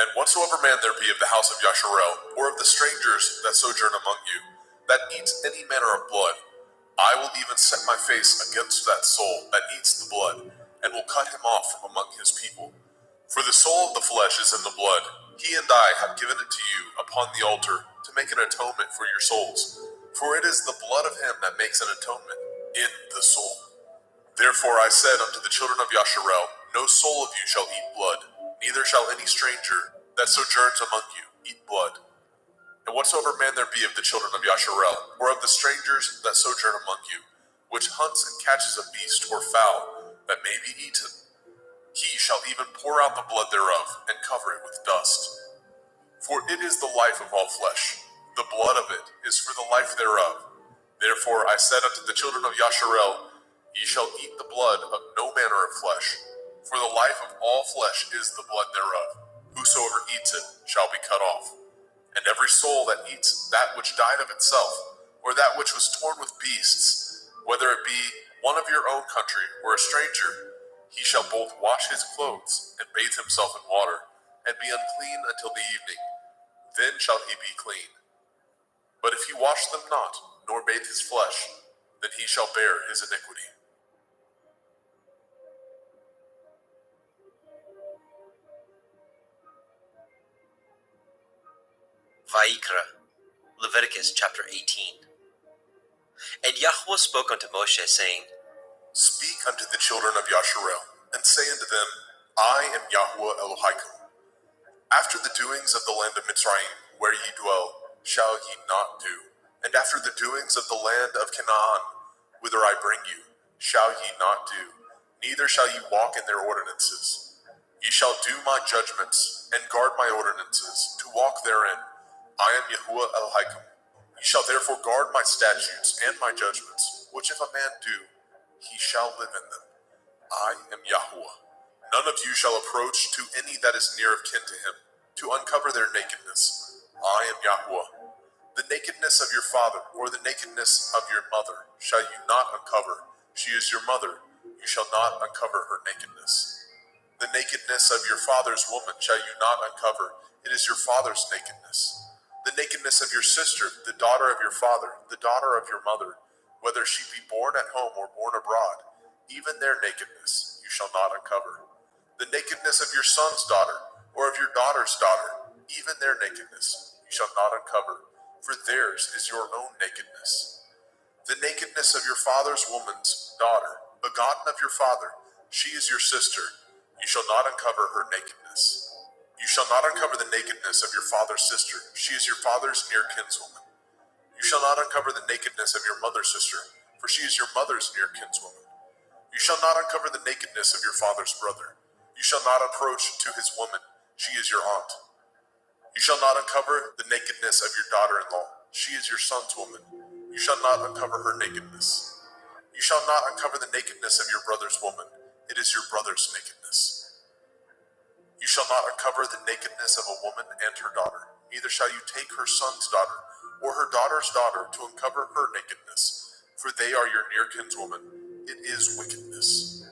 And whatsoever man there be of the house of Yasharel, or of the strangers that sojourn among you, that eats any manner of blood, I will even set my face against that soul that eats the blood, and will cut him off from among his people. For the soul of the flesh is in the blood. He and I have given it to you upon the altar to make an atonement for your souls. For it is the blood of him that makes an atonement in the soul. Therefore I said unto the children of Yasharel, No soul of you shall eat blood, neither shall any stranger that sojourns among you eat blood. And whatsoever man there be of the children of Yasharel, or of the strangers that sojourn among you, which hunts and catches a beast or fowl that may be eaten, he shall even pour out the blood thereof, and cover it with dust. For it is the life of all flesh, the blood of it is for the life thereof. Therefore I said unto the children of Yasharel, Ye shall eat the blood of no manner of flesh, for the life of all flesh is the blood thereof. Whosoever eats it shall be cut off. And every soul that eats that which died of itself, or that which was torn with beasts, whether it be one of your own country or a stranger, he shall both wash his clothes and bathe himself in water, and be unclean until the evening. Then shall he be clean. But if he wash them not, nor bathe his flesh, then he shall bear his iniquity. Vayikra, Leviticus chapter 18. And Yahweh spoke unto Moshe, saying, Speak unto the children of Yasharel, and say unto them, I am Yahweh Elohaikum. After the doings of the land of Mitzrayim, where ye dwell, shall ye not do. And after the doings of the land of Canaan, whither I bring you, shall ye not do. Neither shall ye walk in their ordinances. Ye shall do my judgments, and guard my ordinances, to walk therein. I am Yahuwah Elohaikum. Ye shall therefore guard my statutes and my judgments, which if a man do, he shall live in them. I am Yahuwah. None of you shall approach to any that is near of kin to him, to uncover their nakedness. I am Yahuwah. The nakedness of your father, or the nakedness of your mother, shall you not uncover. She is your mother. You shall not uncover her nakedness. The nakedness of your father's woman shall you not uncover. It is your father's nakedness. The nakedness of your sister, the daughter of your father, the daughter of your mother, whether she be born at home or born abroad, even their nakedness you shall not uncover. The nakedness of your son's daughter, or of your daughter's daughter, even their nakedness you shall not uncover, for theirs is your own nakedness. The nakedness of your father's woman's daughter, begotten of your father, she is your sister, you shall not uncover her nakedness. You shall not uncover the nakedness of your father's sister, she is your father's near kinswoman. You shall not uncover the nakedness of your mother's sister, for she is your mother's near kinswoman. You shall not uncover the nakedness of your father's brother. You shall not approach to his woman, she is your aunt. You shall not uncover the nakedness of your daughter-in-law, she is your son's woman. You shall not uncover her nakedness. You shall not uncover the nakedness of your brother's woman, it is your brother's nakedness. You shall not uncover the nakedness of a woman and her daughter, neither shall you take her son's daughter, or her daughter's daughter, to uncover her nakedness, for they are your near kinswoman, it is wickedness.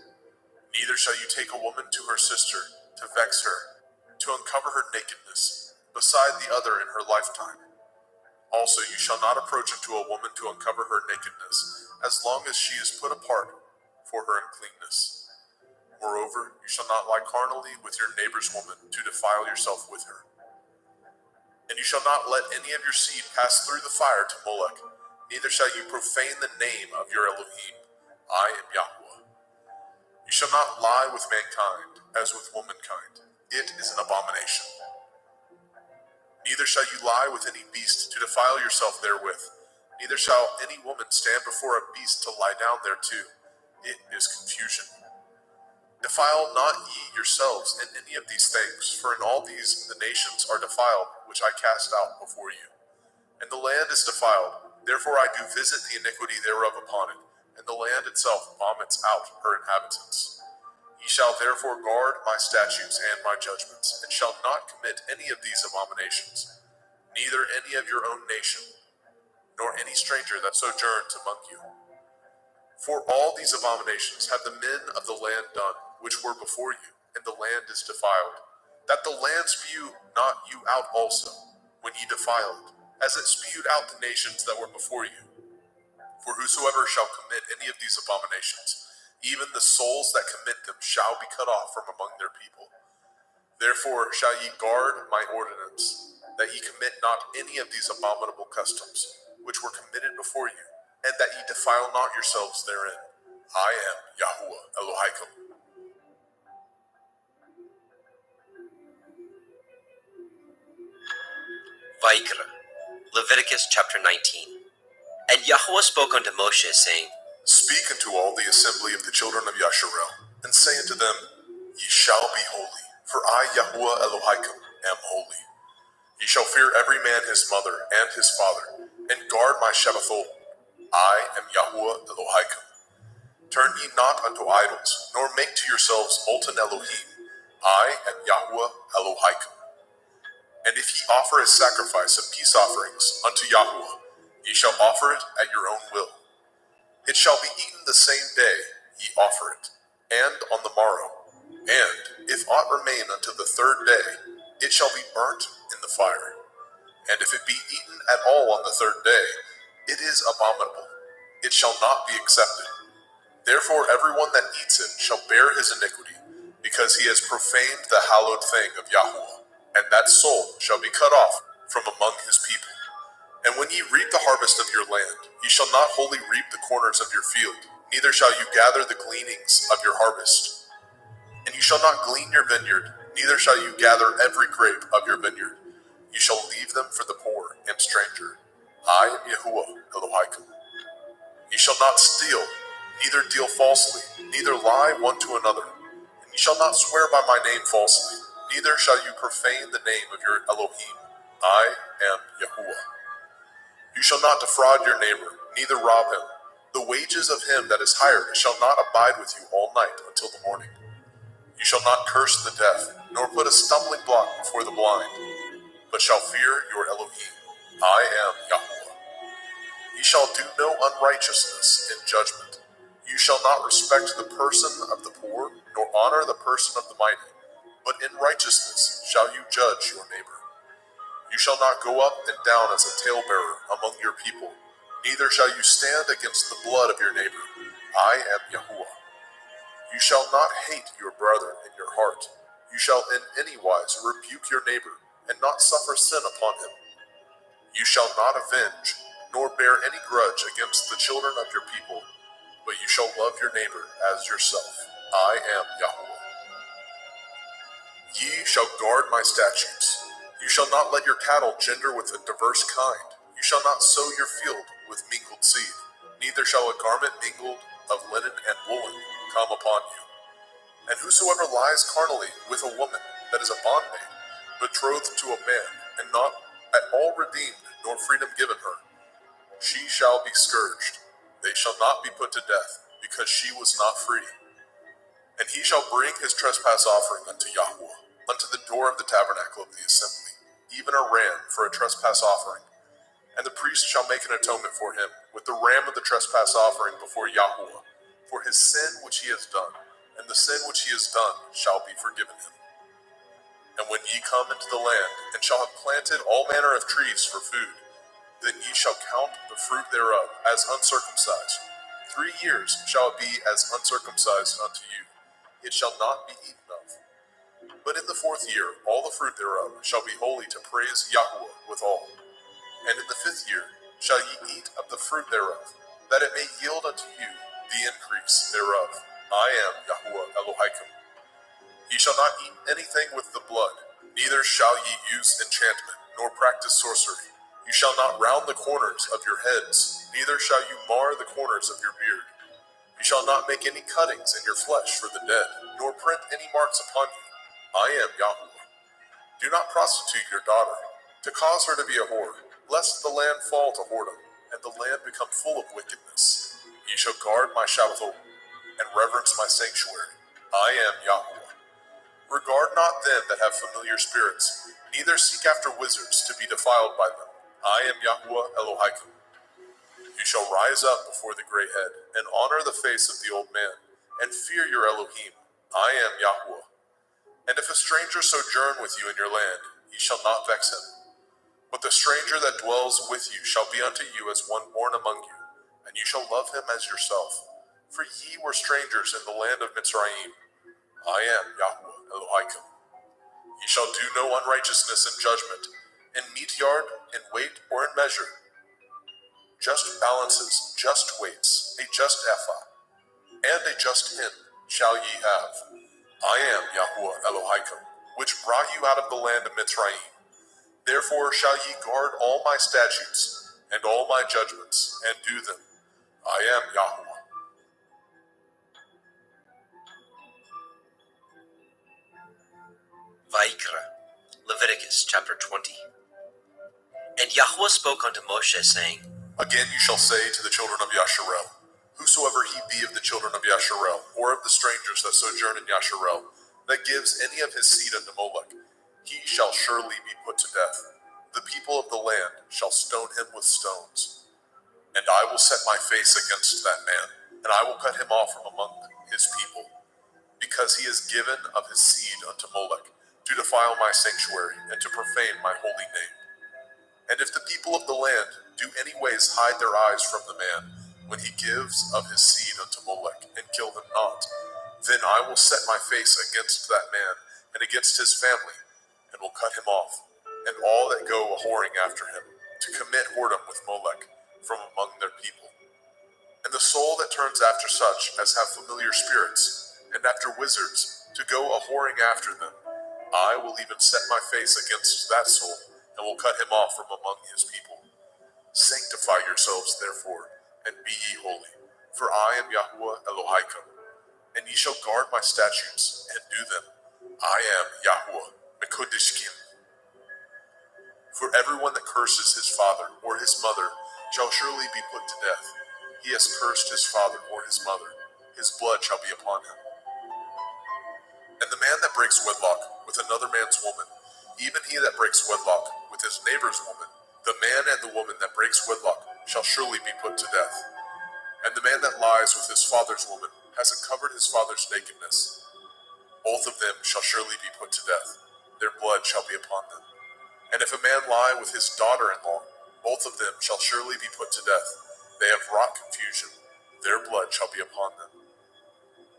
Neither shall you take a woman to her sister, to vex her, to uncover her nakedness, beside the other in her lifetime. Also you shall not approach unto a woman to uncover her nakedness, as long as she is put apart for her uncleanness. Moreover, you shall not lie carnally with your neighbor's woman, to defile yourself with her. And you shall not let any of your seed pass through the fire to Molech, neither shall you profane the name of your Elohim. I am Yahweh. You shall not lie with mankind, as with womankind. It is an abomination. Neither shall you lie with any beast, to defile yourself therewith. Neither shall any woman stand before a beast to lie down thereto. It is confusion. Defile not ye yourselves in any of these things, for in all these the nations are defiled, which I cast out before you. And the land is defiled, therefore I do visit the iniquity thereof upon it, and the land itself vomits out her inhabitants. Ye shall therefore guard my statutes and my judgments, and shall not commit any of these abominations, neither any of your own nation, nor any stranger that sojourns among you. For all these abominations have the men of the land done, which were before you, and the land is defiled, that the land spew not you out also, when ye defile it, as it spewed out the nations that were before you. For whosoever shall commit any of these abominations, even the souls that commit them shall be cut off from among their people. Therefore shall ye guard my ordinance, that ye commit not any of these abominable customs, which were committed before you, and that ye defile not yourselves therein. I am Yahuwah Elohaikum. Vayikra, Leviticus chapter 19. And Yahweh spoke unto Moshe, saying, Speak unto all the assembly of the children of Yasharel, and say unto them, Ye shall be holy, for I, Yahuwah Elohaikum, am holy. Ye shall fear every man his mother and his father, and guard my Shabbathot. I am Yahuwah Elohaikum. Turn ye not unto idols, nor make to yourselves molten Elohim. I am Yahuwah Elohaikum. And if ye offer a sacrifice of peace offerings unto Yahuwah, ye shall offer it at your own will. It shall be eaten the same day ye offer it, and on the morrow. And if aught remain unto the third day, it shall be burnt in the fire. And if it be eaten at all on the third day, it is abominable. It shall not be accepted. Therefore everyone that eats it shall bear his iniquity, because he has profaned the hallowed thing of Yahuwah, and that soul shall be cut off from among his people. And when ye reap the harvest of your land, ye shall not wholly reap the corners of your field, neither shall you gather the gleanings of your harvest. And you shall not glean your vineyard, neither shall you gather every grape of your vineyard. You shall leave them for the poor and stranger. I am Yahuwah Elohaikum. Ye shall not steal, neither deal falsely, neither lie one to another. And ye shall not swear by my name falsely, neither shall you profane the name of your Elohim. I am Yahuwah. You shall not defraud your neighbor, neither rob him. The wages of him that is hired shall not abide with you all night until the morning. You shall not curse the deaf, nor put a stumbling block before the blind, but shall fear your Elohim. I am Yahuwah. Ye shall do no unrighteousness in judgment. You shall not respect the person of the poor, nor honor the person of the mighty, but in righteousness shall you judge your neighbor. You shall not go up and down as a talebearer among your people, neither shall you stand against the blood of your neighbor. I am Yahuwah. You shall not hate your brother in your heart. You shall in any wise rebuke your neighbor, and not suffer sin upon him. You shall not avenge, nor bear any grudge against the children of your people, but you shall love your neighbor as yourself. I am Yahuwah. Ye shall guard my statutes. You shall not let your cattle gender with a diverse kind. You shall not sow your field with mingled seed, neither shall a garment mingled of linen and woolen come upon you. And whosoever lies carnally with a woman that is a bondmaid, betrothed to a man, and not at all redeemed, nor freedom given her, she shall be scourged. They shall not be put to death, because she was not free. And he shall bring his trespass offering unto Yahuwah, unto the door of the tabernacle of the assembly, even a ram for a trespass offering. And the priest shall make an atonement for him with the ram of the trespass offering before Yahuwah, for his sin which he has done, and the sin which he has done shall be forgiven him. And when ye come into the land, and shall have planted all manner of trees for food, then ye shall count the fruit thereof as uncircumcised. 3 years shall it be as uncircumcised unto you. It shall not be eaten of. But in the 4th year all the fruit thereof shall be holy to praise Yahuwah withal. And in the 5th year shall ye eat of the fruit thereof, that it may yield unto you the increase thereof. I am Yahuwah Elohim. Ye shall not eat anything with the blood, neither shall ye use enchantment, nor practice sorcery. You shall not round the corners of your heads, neither shall you mar the corners of your beard. You shall not make any cuttings in your flesh for the dead, nor print any marks upon you. I am Yahuwah. Do not prostitute your daughter, to cause her to be a whore, lest the land fall to whoredom, and the land become full of wickedness. Ye shall guard my Shabbathot, and reverence my sanctuary. I am Yahuwah. Regard not them that have familiar spirits, neither seek after wizards to be defiled by them. I am Yahuwah Elohim. You shall rise up before the gray head, and honor the face of the old man, and fear your Elohim. I am Yahuwah. And if a stranger sojourn with you in your land, ye shall not vex him. But the stranger that dwells with you shall be unto you as one born among you, and you shall love him as yourself. For ye were strangers in the land of Mitzrayim. I am Yahuwah Elohim. Ye shall do no unrighteousness in judgment, in meat yard, in weight, or in measure. Just balances, just weights, a just ephah, and a just hin shall ye have. I am Yahuwah Elohim, which brought you out of the land of Mitzrayim. Therefore shall ye guard all my statutes, and all my judgments, and do them. I am Yahuwah. Vayikra, Leviticus chapter 20. And Yahuwah spoke unto Moshe, saying, Again you shall say to the children of Yasharel, Whosoever he be of the children of Yasharel, or of the strangers that sojourn in Yasharel, that gives any of his seed unto Molech, he shall surely be put to death. The people of the land shall stone him with stones. And I will set my face against that man, and I will cut him off from among his people, because he has given of his seed unto Molech, to defile my sanctuary, and to profane my holy name. And if the people of the land do any ways hide their eyes from the man, when he gives of his seed unto Molech, and kill him not, then I will set my face against that man, and against his family, and will cut him off, and all that go a-whoring after him, to commit whoredom with Molech, from among their people. And the soul that turns after such as have familiar spirits, and after wizards, to go a-whoring after them, I will even set my face against that soul, and will cut him off from among his people. Sanctify yourselves, therefore, and be ye holy, for I am Yahuwah Elohim, and ye shall guard my statutes, and do them. I am Yahuwah Mekodishkim. For everyone that curses his father or his mother shall surely be put to death. He has cursed his father or his mother, his blood shall be upon him. And the man that breaks wedlock with another man's woman, even he that breaks wedlock with his neighbor's woman, The man and the woman that breaks wedlock shall surely be put to death. And the man that lies with his father's woman has uncovered his father's nakedness. Both of them shall surely be put to death. Their blood shall be upon them. And if a man lie with his daughter-in-law, both of them shall surely be put to death. They have wrought confusion. Their blood shall be upon them.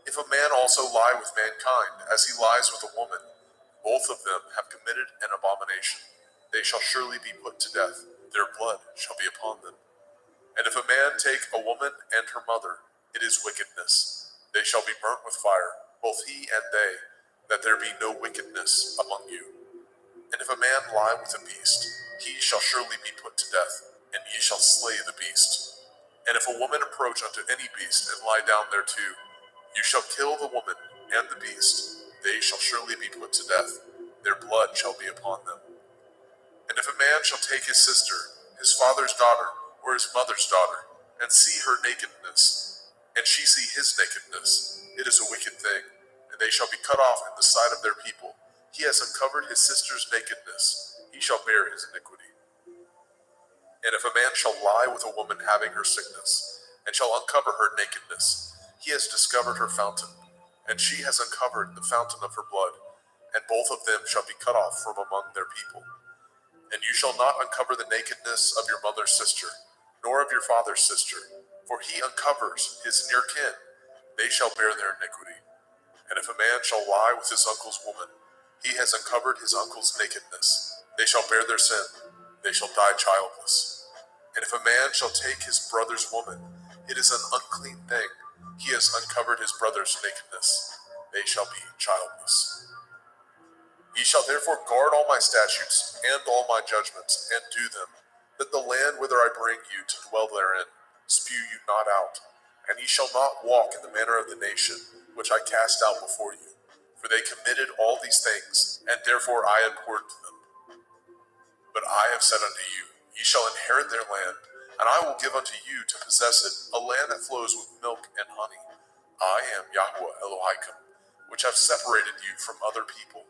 If a man also lie with mankind, as he lies with a woman, both of them have committed an abomination. They shall surely be put to death. Their blood shall be upon them. And if a man take a woman and her mother, it is wickedness. They shall be burnt with fire, both he and they, that there be no wickedness among you. And if a man lie with a beast, he shall surely be put to death, and ye shall slay the beast. And if a woman approach unto any beast and lie down thereto, you shall kill the woman and the beast. They shall surely be put to death. Their blood shall be upon them. And if a man shall take his sister, his father's daughter, or his mother's daughter, and see her nakedness, and she see his nakedness, it is a wicked thing, and they shall be cut off in the sight of their people. He has uncovered his sister's nakedness, he shall bear his iniquity. And if a man shall lie with a woman having her sickness, and shall uncover her nakedness, he has discovered her fountain, and she has uncovered the fountain of her blood, and both of them shall be cut off from among their people. And you shall not uncover the nakedness of your mother's sister, nor of your father's sister, for he uncovers his near kin. They shall bear their iniquity. And if a man shall lie with his uncle's woman, he has uncovered his uncle's nakedness. They shall bear their sin. They shall die childless. And if a man shall take his brother's woman, it is an unclean thing. He has uncovered his brother's nakedness. They shall be childless. Ye shall therefore guard all my statutes and all my judgments, and do them, that the land whither I bring you to dwell therein spew you not out. And ye shall not walk in the manner of the nation which I cast out before you. For they committed all these things, and therefore I abhorred them. But I have said unto you, ye shall inherit their land, and I will give unto you to possess it, a land that flows with milk and honey. I am Yahweh Elohim, which have separated you from other people.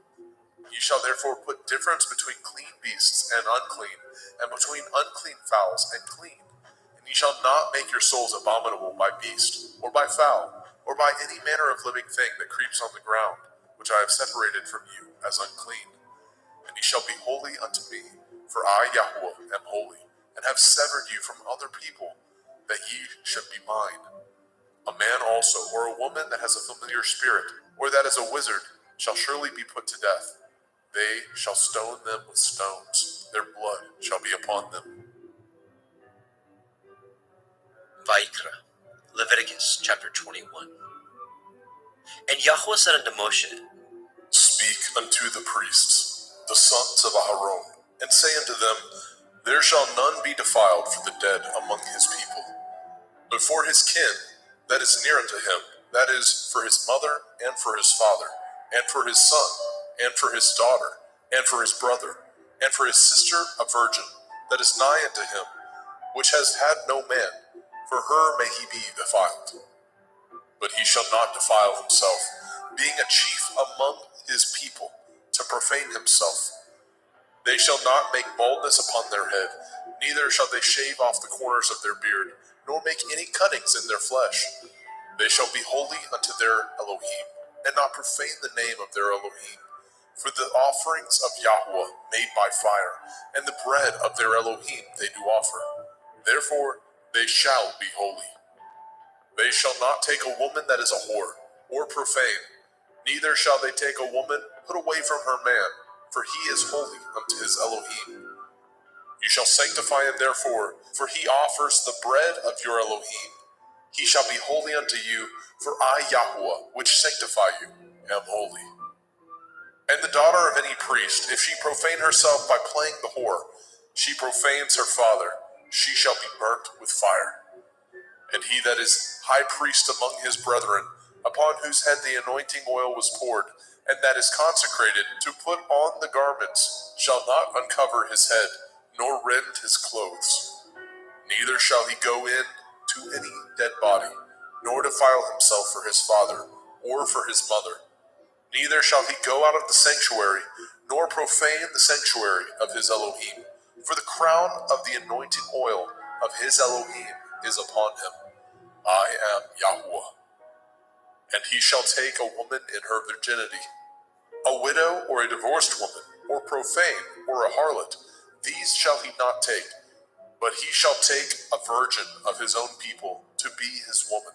Ye shall therefore put difference between clean beasts and unclean, and between unclean fowls and clean. And ye shall not make your souls abominable by beast, or by fowl, or by any manner of living thing that creeps on the ground, which I have separated from you as unclean. And ye shall be holy unto me, for I, Yahweh, am holy, and have severed you from other people, that ye should be mine. A man also, or a woman that has a familiar spirit, or that is a wizard, shall surely be put to death. They shall stone them with stones. Their blood shall be upon them. Vayikra, Leviticus chapter 21. And Yahweh said unto Moshe, Speak unto the priests, the sons of Aharon, and say unto them, There shall none be defiled for the dead among his people. But for his kin that is near unto him, that is, for his mother, and for his father, and for his son, and for his daughter, and for his brother, and for his sister a virgin, that is nigh unto him, which has had no man, for her may he be defiled. But he shall not defile himself, being a chief among his people, to profane himself. They shall not make baldness upon their head, neither shall they shave off the corners of their beard, nor make any cuttings in their flesh. They shall be holy unto their Elohim, and not profane the name of their Elohim. For the offerings of Yahweh made by fire, and the bread of their Elohim they do offer. Therefore they shall be holy. They shall not take a woman that is a whore, or profane, neither shall they take a woman put away from her man, for he is holy unto his Elohim. You shall sanctify him therefore, for he offers the bread of your Elohim. He shall be holy unto you, for I, Yahweh, which sanctify you, am holy. And the daughter of any priest, if she profane herself by playing the whore, she profanes her father, she shall be burnt with fire. And he that is high priest among his brethren, upon whose head the anointing oil was poured, and that is consecrated to put on the garments, shall not uncover his head, nor rend his clothes. Neither shall he go in to any dead body, nor defile himself for his father, or for his mother. Neither shall he go out of the sanctuary, nor profane the sanctuary of his Elohim, For the crown of the anointing oil of his Elohim is upon him. I am Yahweh. And he shall take a woman in her virginity, a widow or a divorced woman, or profane, or a harlot. These shall he not take, but he shall take a virgin of his own people to be his woman.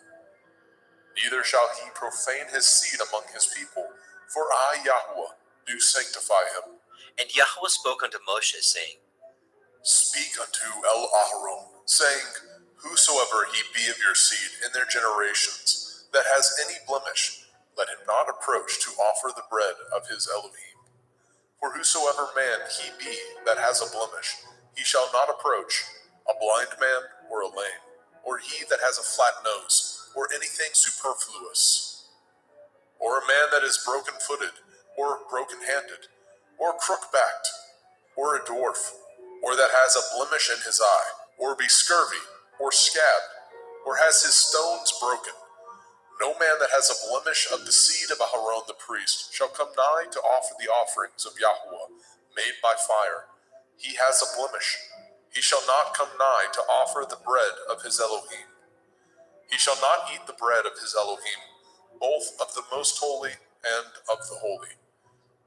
Neither shall he profane his seed among his people, for I, Yahweh, do sanctify him. And Yahweh spoke unto Moshe, saying, Speak unto El-Aharon, saying, Whosoever he be of your seed in their generations, that has any blemish, let him not approach to offer the bread of his Elohim. For whosoever man he be that has a blemish, he shall not approach, a blind man or a lame, or he that has a flat nose, or anything superfluous, or a man that is broken-footed, or broken-handed, or crook-backed, or a dwarf, or that has a blemish in his eye, or be scurvy, or scabbed, or has his stones broken. No man that has a blemish of the seed of Aharon the priest shall come nigh to offer the offerings of Yahweh, made by fire. He has a blemish. He shall not come nigh to offer the bread of his Elohim. He shall not eat the bread of his Elohim, both of the most holy and of the holy.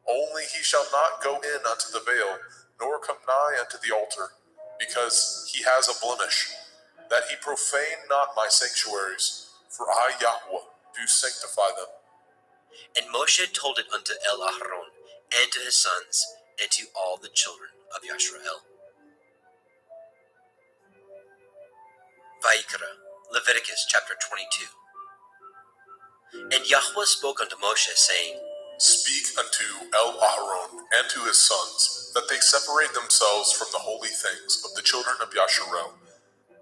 Only he shall not go in unto the veil, nor come nigh unto the altar, because he has a blemish, that he profane not my sanctuaries. For I, Yahweh, do sanctify them. And Moshe told it unto El-Aharon, and to his sons, and to all the children of Yasharel. Vayikra, Leviticus chapter 22. And Yahweh spoke unto Moshe, saying, Speak unto El-Aharon and to his sons, that they separate themselves from the holy things of the children of Yasharel,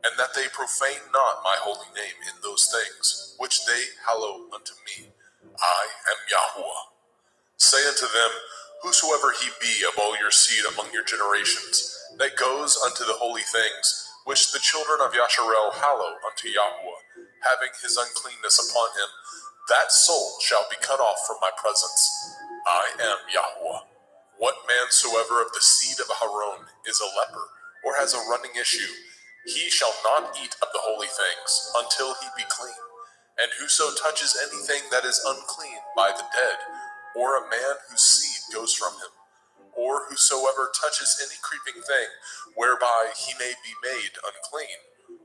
and that they profane not my holy name in those things which they hallow unto me. I am Yahweh. Say unto them, Whosoever he be of all your seed among your generations, that goes unto the holy things which the children of Yasharel hallow unto Yahweh, having his uncleanness upon him, that soul shall be cut off from my presence. I am Yahweh. What man soever of the seed of Aharon is a leper, or has a running issue, he shall not eat of the holy things until he be clean. And whoso touches anything that is unclean by the dead, or a man whose seed goes from him, or whosoever touches any creeping thing whereby he may be made unclean,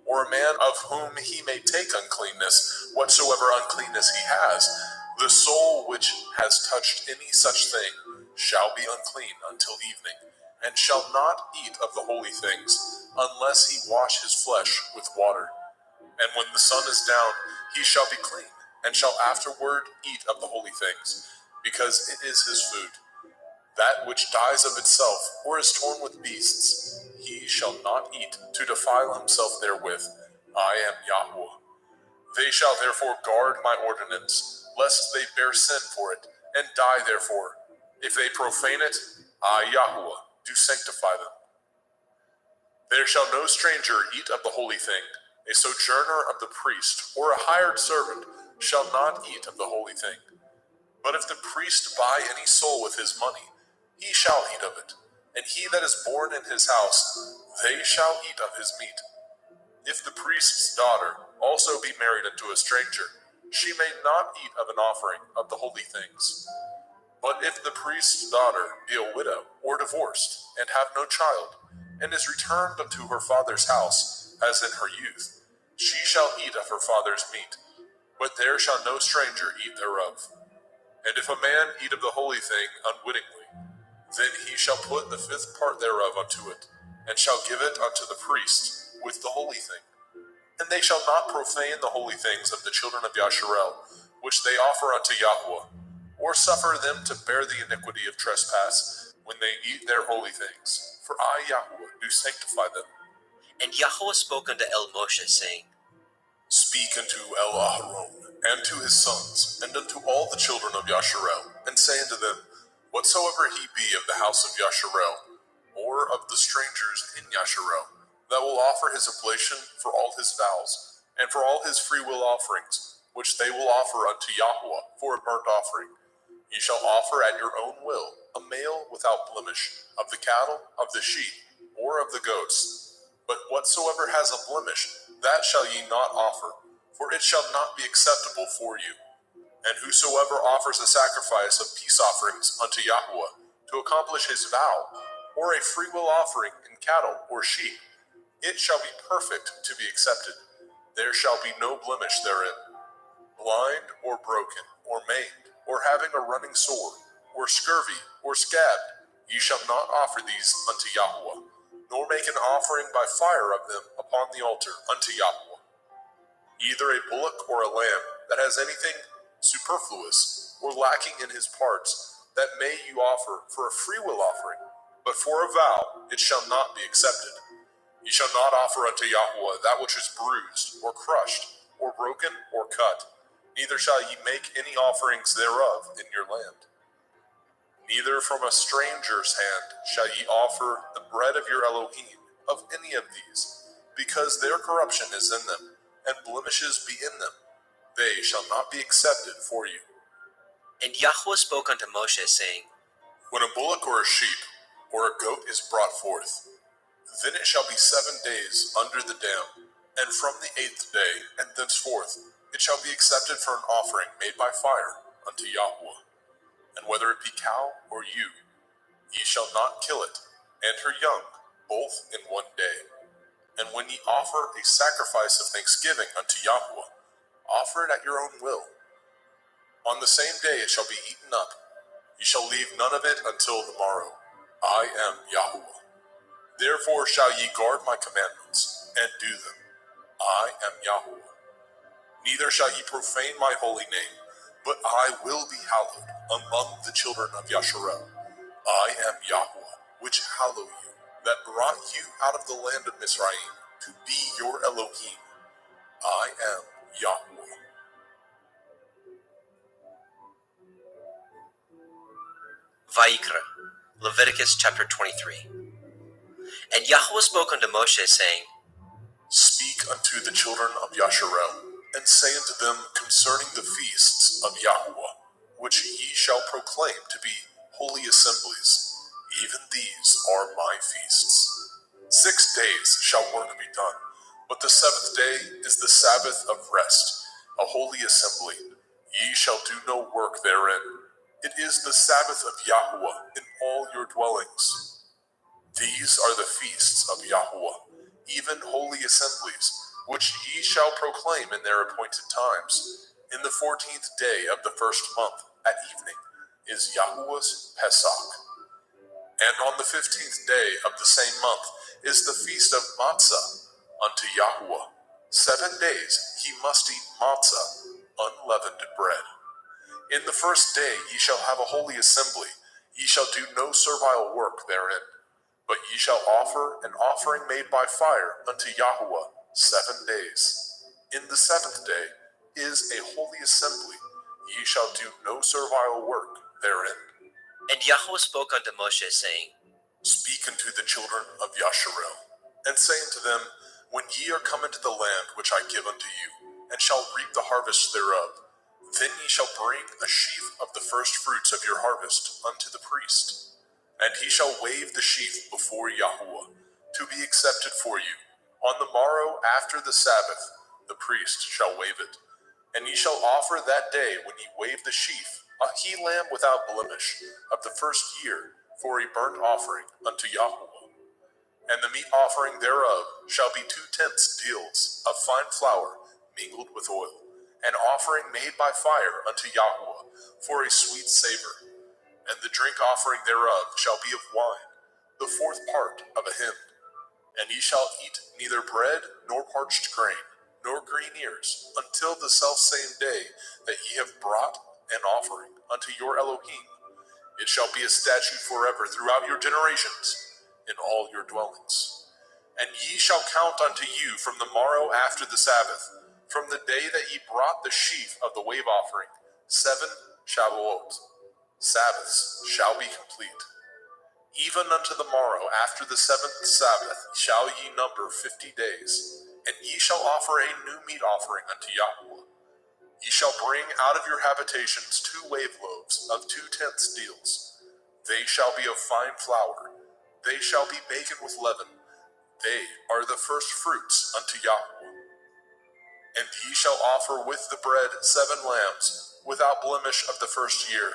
or a man of whom he may take uncleanness, whatsoever uncleanness he has, the soul which has touched any such thing shall be unclean until evening, and shall not eat of the holy things, unless he wash his flesh with water. And when the sun is down, he shall be clean, and shall afterward eat of the holy things, because it is his food. That which dies of itself, or is torn with beasts, he shall not eat, to defile himself therewith. I am Yahweh. They shall therefore guard my ordinance, lest they bear sin for it, and die therefore. If they profane it, I, Yahweh, do sanctify them. There shall no stranger eat of the holy thing. A sojourner of the priest, or a hired servant, shall not eat of the holy thing. But if the priest buy any soul with his money, he shall eat of it. And he that is born in his house, they shall eat of his meat. If the priest's daughter also be married unto a stranger, she may not eat of an offering of the holy things. But if the priest's daughter be a widow or divorced, and have no child, and is returned unto her father's house, as in her youth, she shall eat of her father's meat, but there shall no stranger eat thereof. And if a man eat of the holy thing unwittingly, then he shall put the fifth part thereof unto it, and shall give it unto the priest with the holy thing. And they shall not profane the holy things of the children of Yasharel, which they offer unto Yahweh, or suffer them to bear the iniquity of trespass when they eat their holy things. For I, Yahweh, do sanctify them. And Yahweh spoke unto El-Moshe, saying, Speak unto El-Aharon, and to his sons, and unto all the children of Yasharel, and say unto them, Whatsoever he be of the house of Yasharel, or of the strangers in Yasharel, that will offer his oblation for all his vows, and for all his freewill offerings, which they will offer unto Yahweh for a burnt offering, ye shall offer at your own will a male without blemish, of the cattle, of the sheep, or or of the goats. But whatsoever has a blemish, that shall ye not offer, for it shall not be acceptable for you. And whosoever offers a sacrifice of peace offerings unto Yahweh to accomplish his vow, or a freewill offering in cattle or sheep, it shall be perfect to be accepted. There shall be no blemish therein. Blind or broken or maimed, or having a running sore, or scurvy, or scabbed, ye shall not offer these unto Yahweh, nor make an offering by fire of them upon the altar unto Yahweh. Either a bullock or a lamb that has anything superfluous or lacking in his parts, that may you offer for a freewill offering, but for a vow it shall not be accepted. Ye shall not offer unto Yahweh that which is bruised, or crushed, or broken, or cut, neither shall ye make any offerings thereof in your land. Neither from a stranger's hand shall ye offer the bread of your Elohim of any of these, because their corruption is in them, and blemishes be in them. They shall not be accepted for you. And Yahweh spoke unto Moshe, saying, When a bullock or a sheep or a goat is brought forth, then it shall be 7 days under the dam, and from the 8th day and thenceforth it shall be accepted for an offering made by fire unto Yahweh. And whether it be cow or ewe, ye shall not kill it, and her young, both in 1 day. And when ye offer a sacrifice of thanksgiving unto Yahweh, offer it at your own will. On the same day it shall be eaten up. Ye shall leave none of it until the morrow. I am Yahweh. Therefore shall ye guard my commandments, and do them. I am Yahweh. Neither shall ye profane my holy name, but I will be hallowed among the children of Yasharel. I am Yahweh, which hallow you, that brought you out of the land of Mizraim, to be your Elohim. I am Yahweh. Vayikra, Leviticus chapter 23. And Yahweh spoke unto Moshe, saying, Speak unto the children of Yasharel, and say unto them concerning the feasts of Yahweh, which ye shall proclaim to be holy assemblies. Even these are my feasts. 6 days shall work be done, but the 7th day is the Sabbath of rest, a holy assembly. Ye shall do no work therein. It is the Sabbath of Yahweh in all your dwellings. These are the feasts of Yahweh, even holy assemblies, which ye shall proclaim in their appointed times. In the 14th day of the 1st month at evening is Yahweh's Pesach. And on the 15th day of the same month is the feast of Matzah unto Yahweh. 7 days ye must eat matzah, unleavened bread. In the 1st day ye shall have a holy assembly. Ye shall do no servile work therein, but ye shall offer an offering made by fire unto Yahweh 7 days. In the 7th day is a holy assembly. Ye shall do no servile work therein. And Yahweh spoke unto Moshe, saying, Speak unto the children of Yasharel, and say unto them, When ye are come into the land which I give unto you, and shall reap the harvest thereof, then ye shall bring a sheaf of the first fruits of your harvest unto the priest. And he shall wave the sheaf before Yahweh, to be accepted for you. On the morrow after the Sabbath, the priest shall wave it. And ye shall offer that day when ye wave the sheaf, a he-lamb without blemish, of the 1st year, for a burnt offering unto Yahweh. And the meat offering thereof shall be 2/10 deals of fine flour mingled with oil, an offering made by fire unto Yahweh, for a sweet savor. And the drink offering thereof shall be of wine, the 4th part of a hin. And ye shall eat neither bread nor parched grain, nor green ears, until the selfsame day that ye have brought an offering unto your Elohim. It shall be a statute forever throughout your generations, in all your dwellings. And ye shall count unto you from the morrow after the Sabbath, from the day that ye brought the sheaf of the wave offering, 7 Shavuot. Sabbaths shall be complete. Even unto the morrow after the 7th Sabbath shall ye number 50 days, and ye shall offer a new meat offering unto Yahweh. Ye shall bring out of your habitations 2 wave loaves of 2/10 deals. They shall be of fine flour. They shall be baken with leaven, They are the first fruits unto Yahweh. And ye shall offer with the bread 7 lambs, without blemish of the first year,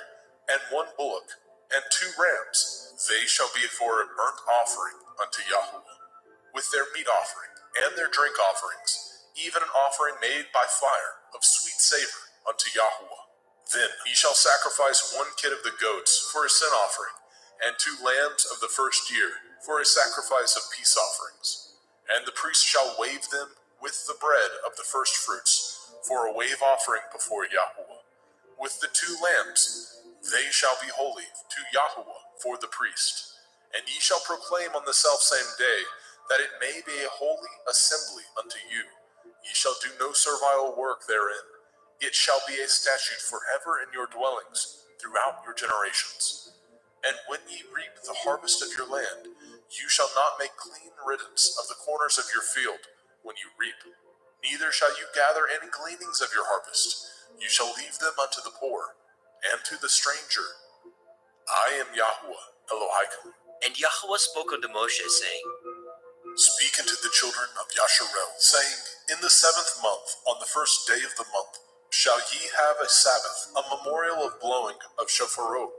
and 1 bullock, and 2 rams. They shall be for a burnt offering unto Yahweh, with their meat offering, and their drink offerings, even an offering made by fire of sweet savor unto Yahweh. Then ye shall sacrifice 1 kid of the goats for a sin offering, and 2 lambs of the first year for a sacrifice of peace offerings. And the priest shall wave them with the bread of the first fruits for a wave offering before Yahweh. With the 2 lambs, they shall be holy to Yahweh for the priest. And ye shall proclaim on the selfsame day that it may be a holy assembly unto you. Ye shall do no servile work therein. It shall be a statute forever in your dwellings throughout your generations. And when ye reap the harvest of your land, you shall not make clean riddance of the corners of your field when you reap. Neither shall you gather any gleanings of your harvest. You shall leave them unto the poor, and to the stranger. I am Yahweh Elohim. And Yahweh spoke unto Moshe, saying, Speak unto the children of Yasharel, saying, In the 7th month, on the 1st day of the month, shall ye have a Sabbath, a memorial of blowing of shofarot,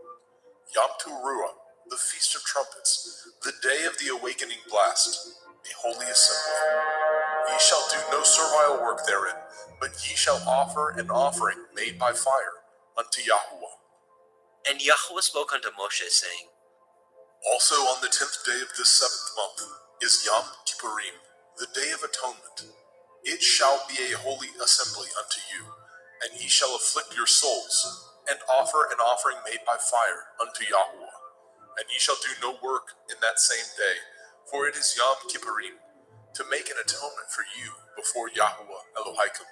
Yom Teruah, the feast of trumpets, the day of the awakening blast, a holy assembly. Ye shall do no servile work therein, but ye shall offer an offering made by fire unto Yahweh. And Yahweh spoke unto Moshe, saying, Also on the 10th day of this 7th month is Yom Kippurim, the day of atonement. It shall be a holy assembly unto you, and ye shall afflict your souls, and offer an offering made by fire unto Yahweh. And ye shall do no work in that same day, for it is Yom Kippurim, to make an atonement for you before Yahweh Elohim.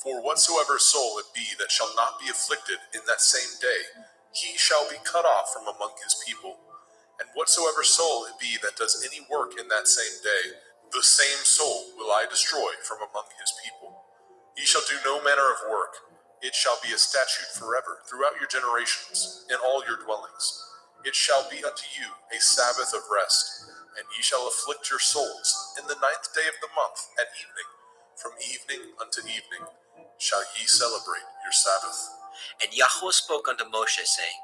For whatsoever soul it be that shall not be afflicted in that same day, he shall be cut off from among his people. And whatsoever soul it be that does any work in that same day, the same soul will I destroy from among his people. Ye shall do no manner of work. It shall be a statute forever throughout your generations, in all your dwellings. It shall be unto you a Sabbath of rest, and ye shall afflict your souls in the 9th day of the month at evening. From evening unto evening shall ye celebrate your Sabbath. And Yahweh spoke unto Moshe, saying,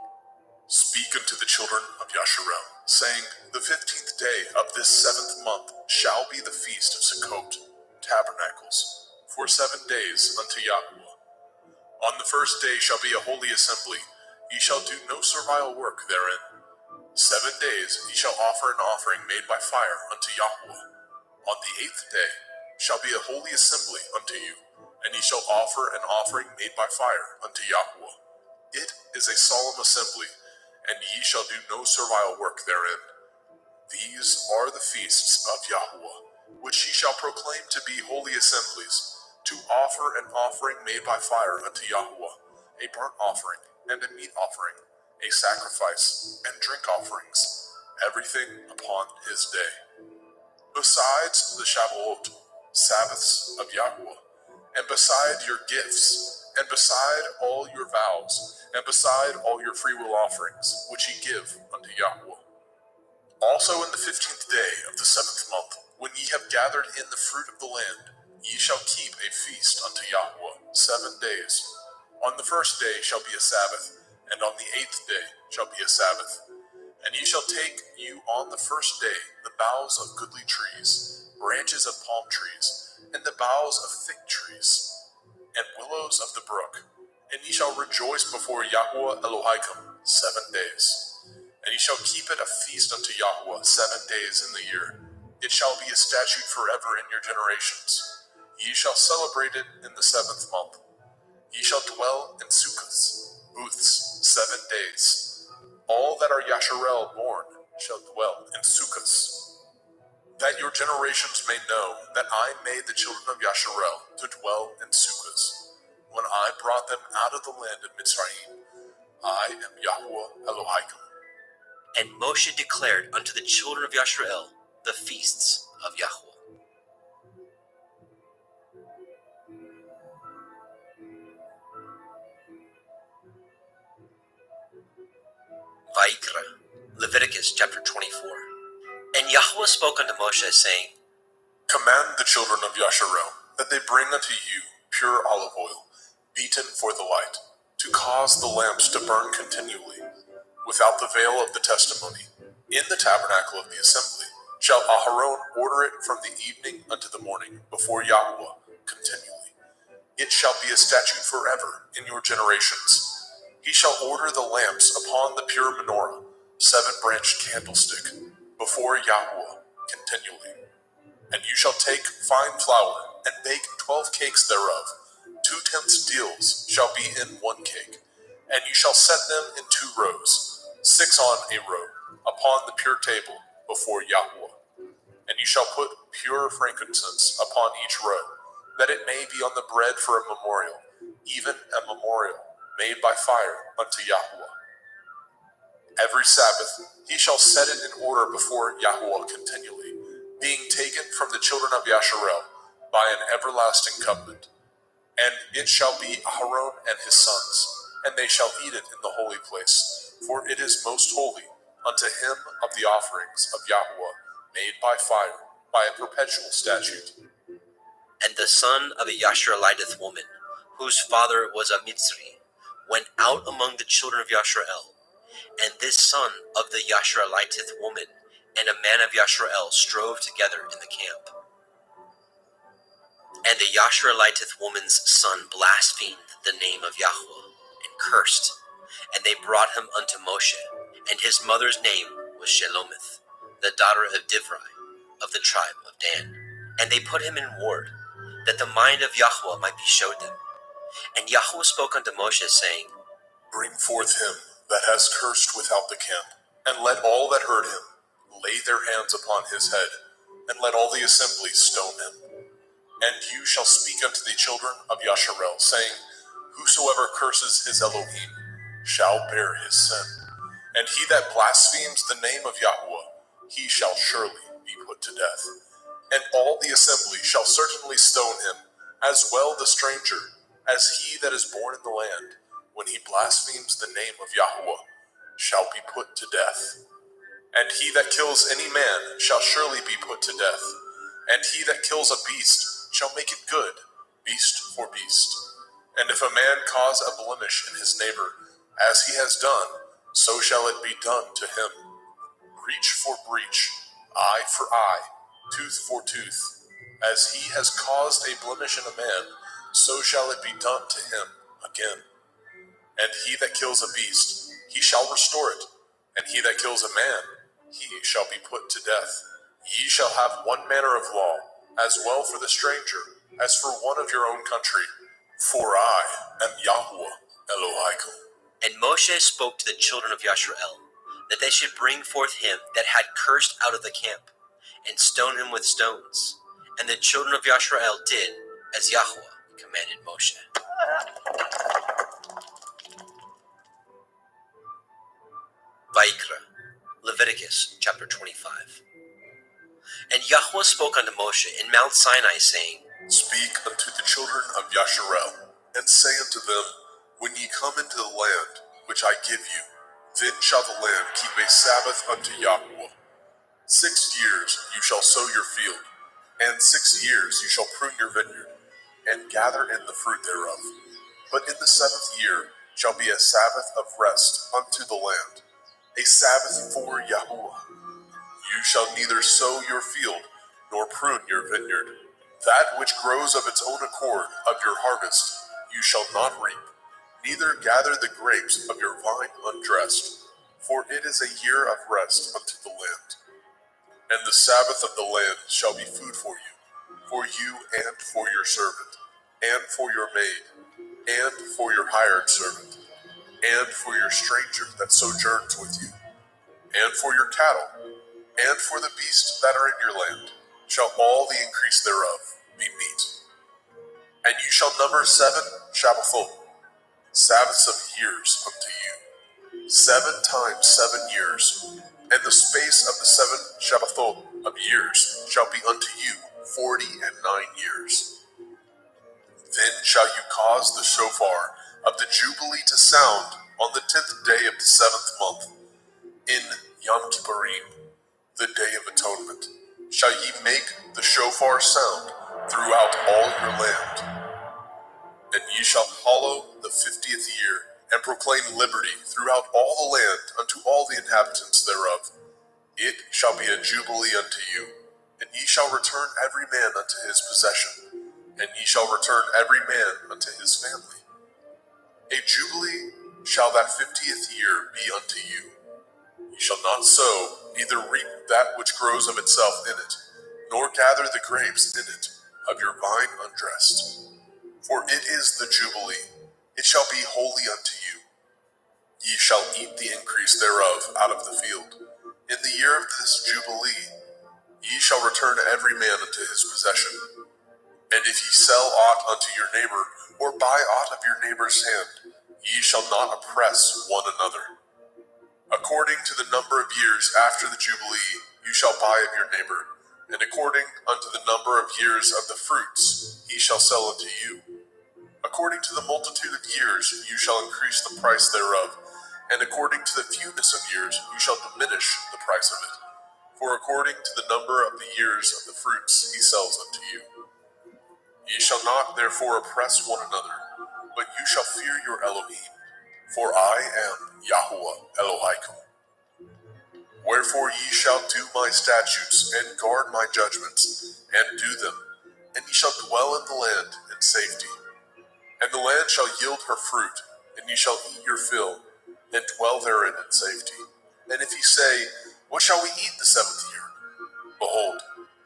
Speak unto the children of Yasharel, saying, The 15th day of this 7th month shall be the feast of Sukkot, tabernacles, for 7 days unto Yahweh. On the 1st day shall be a holy assembly. Ye shall do no servile work therein. 7 days ye shall offer an offering made by fire unto Yahweh. On the 8th day shall be a holy assembly unto you, and ye shall offer an offering made by fire unto Yahweh. It is a solemn assembly, and ye shall do no servile work therein. These are the feasts of Yahweh, which ye shall proclaim to be holy assemblies, to offer an offering made by fire unto Yahweh, a burnt offering and a meat offering, a sacrifice and drink offerings, everything upon his day. Besides the Shavuot, Sabbaths of Yahweh, and beside your gifts, and beside all your vows, and beside all your freewill offerings, which ye give unto Yahweh. Also in the 15th day of the 7th month, when ye have gathered in the fruit of the land, ye shall keep a feast unto Yahweh 7 days. On the 1st day shall be a Sabbath, and on the 8th day shall be a Sabbath. And ye shall take you on the 1st day the boughs of goodly trees, branches of palm trees, and the boughs of thick trees, and willows of the brook. And ye shall rejoice before Yahweh Elohim 7 days. And ye shall keep it a feast unto Yahweh 7 days in the year. It shall be a statute forever in your generations. Ye shall celebrate it in the 7th month. Ye shall dwell in sukkahs, booths, 7 days. All that are Yasharel born shall dwell in sukkahs. That your generations may know that I made the children of Yasharel to dwell in sukkahs, when I brought them out of the land of Mitzrayim. I am Yahweh Elohim. And Moshe declared unto the children of Yasharel the feasts of Yahweh. Vayikra, Leviticus chapter 24. And Yahweh spoke unto Moshe, saying, Command the children of Yasharel that they bring unto you pure olive oil, beaten for the light, to cause the lamps to burn continually, without the veil of the testimony. In the tabernacle of the assembly shall Aharon order it from the evening unto the morning before Yahweh continually. It shall be a statute forever in your generations. He shall order the lamps upon the pure menorah, 7-branched candlestick, before Yahweh continually. And you shall take fine flour, and bake 12 cakes thereof. 2/10 deals shall be in 1 cake. And you shall set them in 2 rows, 6 on a row, upon the pure table before Yahweh. And you shall put pure frankincense upon each row, that it may be on the bread for a memorial, even a memorial made by fire unto Yahweh. Every Sabbath he shall set it in order before Yahweh continually, being taken from the children of Yasharel by an everlasting covenant. And it shall be Aharon and his sons, and they shall eat it in the holy place, for it is most holy unto him of the offerings of Yahweh made by fire, by a perpetual statute. And the son of a Yashareliteth woman, whose father was a Mitzri, went out among the children of Yasharel. And this son of the Yashareliteth woman and a man of Yasharel strove together in the camp. And the Yashareliteth woman's son blasphemed the name of Yahweh and cursed. And they brought him unto Moshe, and his mother's name was Shelomith, the daughter of Divri, of the tribe of Dan. And they put him in ward, that the mind of Yahweh might be showed them. And Yahweh spoke unto Moshe, saying, Bring forth him that has cursed without the camp, and let all that heard him lay their hands upon his head, and let all the assembly stone him. And you shall speak unto the children of Yasharel, saying, Whosoever curses his Elohim shall bear his sin. And he that blasphemes the name of Yahweh, he shall surely be put to death. And all the assembly shall certainly stone him, as well the stranger, as he that is born in the land, when he blasphemes the name of Yahweh, shall be put to death. And he that kills any man shall surely be put to death. And he that kills a beast shall make it good, beast for beast. And if a man cause a blemish in his neighbor, as he has done, so shall it be done to him. Breach for breach, eye for eye, tooth for tooth. As he has caused a blemish in a man, so shall it be done to him again. And he that kills a beast, he shall restore it. And he that kills a man, he shall be put to death. Ye shall have one manner of law, as well for the stranger, as for one of your own country. For I am Yahweh Elohaikum. And Moshe spoke to the children of Yasharel, that they should bring forth him that had cursed out of the camp, and stone him with stones. And the children of Yasharel did as Yahweh commanded Moshe. Vayikra, Leviticus chapter 25. And Yahweh spoke unto Moshe in Mount Sinai, saying, Speak unto the children of Yasharel, and say unto them, When ye come into the land which I give you, then shall the land keep a Sabbath unto Yahweh. 6 years you shall sow your field, and 6 years you shall prune your vineyard, and gather in the fruit thereof. But in the 7th year shall be a Sabbath of rest unto the land, a Sabbath for Yahweh. You shall neither sow your field, nor prune your vineyard. That which grows of its own accord of your harvest you shall not reap, neither gather the grapes of your vine undressed, for it is a year of rest unto the land. And the Sabbath of the land shall be food for you and for your servant, and for your maid, and for your hired servant, and for your stranger that sojourns with you, and for your cattle, and for the beasts that are in your land, shall all the increase thereof be meat. And you shall number 7 Shabbathot, Sabbaths of years unto you, 7 times 7 years, and the space of the 7 Shabbathot of years shall be unto you 49 years. Then shall you cause the shofar of the Jubilee to sound on the 10th day of the 7th month, in Yom Kippurim. the Day of Atonement, shall ye make the shofar sound throughout all your land. And ye shall hallow the 50th year, and proclaim liberty throughout all the land unto all the inhabitants thereof. It shall be a jubilee unto you, and ye shall return every man unto his possession, and ye shall return every man unto his family. A jubilee shall that 50th year be unto you. Ye shall not sow, neither reap that which grows of itself in it, nor gather the grapes in it of your vine undressed. For it is the jubilee, it shall be holy unto you. Ye shall eat the increase thereof out of the field. In the year of this jubilee, ye shall return every man unto his possession. And if ye sell aught unto your neighbor, or buy aught of your neighbor's hand, ye shall not oppress one another. According to the number of years after the jubilee, you shall buy of your neighbor, and according unto the number of years of the fruits, he shall sell unto you. According to the multitude of years, you shall increase the price thereof, and according to the fewness of years, you shall diminish the price of it. For according to the number of the years of the fruits, he sells unto you. Ye shall not therefore oppress one another, but you shall fear your Elohim, for I am Yahuwah Elohaikum. Wherefore ye shall do my statutes, and guard my judgments, and do them, and ye shall dwell in the land in safety. And the land shall yield her fruit, and ye shall eat your fill, and dwell therein in safety. And if ye say, what shall we eat the 7th year? Behold,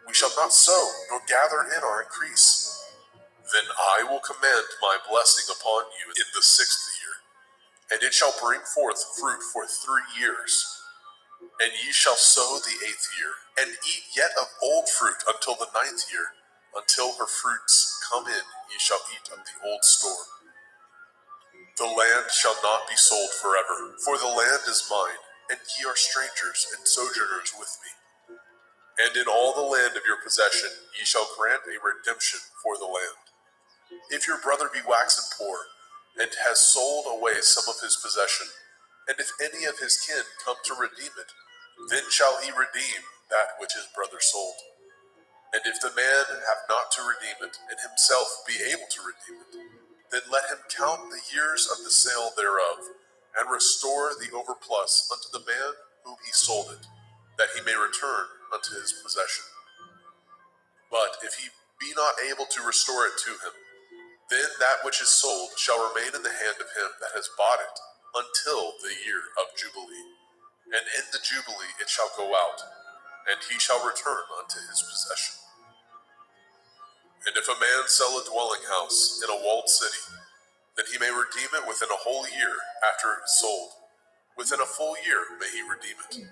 we shall not sow, nor gather in our increase. Then I will command my blessing upon you in the 6th year, and it shall bring forth fruit for 3 years. And ye shall sow the 8th year, and eat yet of old fruit until the 9th year. Until her fruits come in, ye shall eat of the old store. The land shall not be sold forever, for the land is mine, and ye are strangers and sojourners with me. And in all the land of your possession ye shall grant a redemption for the land. If your brother be waxen poor, and has sold away some of his possession, and if any of his kin come to redeem it, then shall he redeem that which his brother sold. And if the man have not to redeem it, and himself be able to redeem it, then let him count the years of the sale thereof, and restore the overplus unto the man whom he sold it, that he may return unto his possession. But if he be not able to restore it to him, then that which is sold shall remain in the hand of him that has bought it until the year of Jubilee. And in the Jubilee it shall go out, and he shall return unto his possession. And if a man sell a dwelling house in a walled city, then he may redeem it within a whole year after it is sold. Within a full year may he redeem it.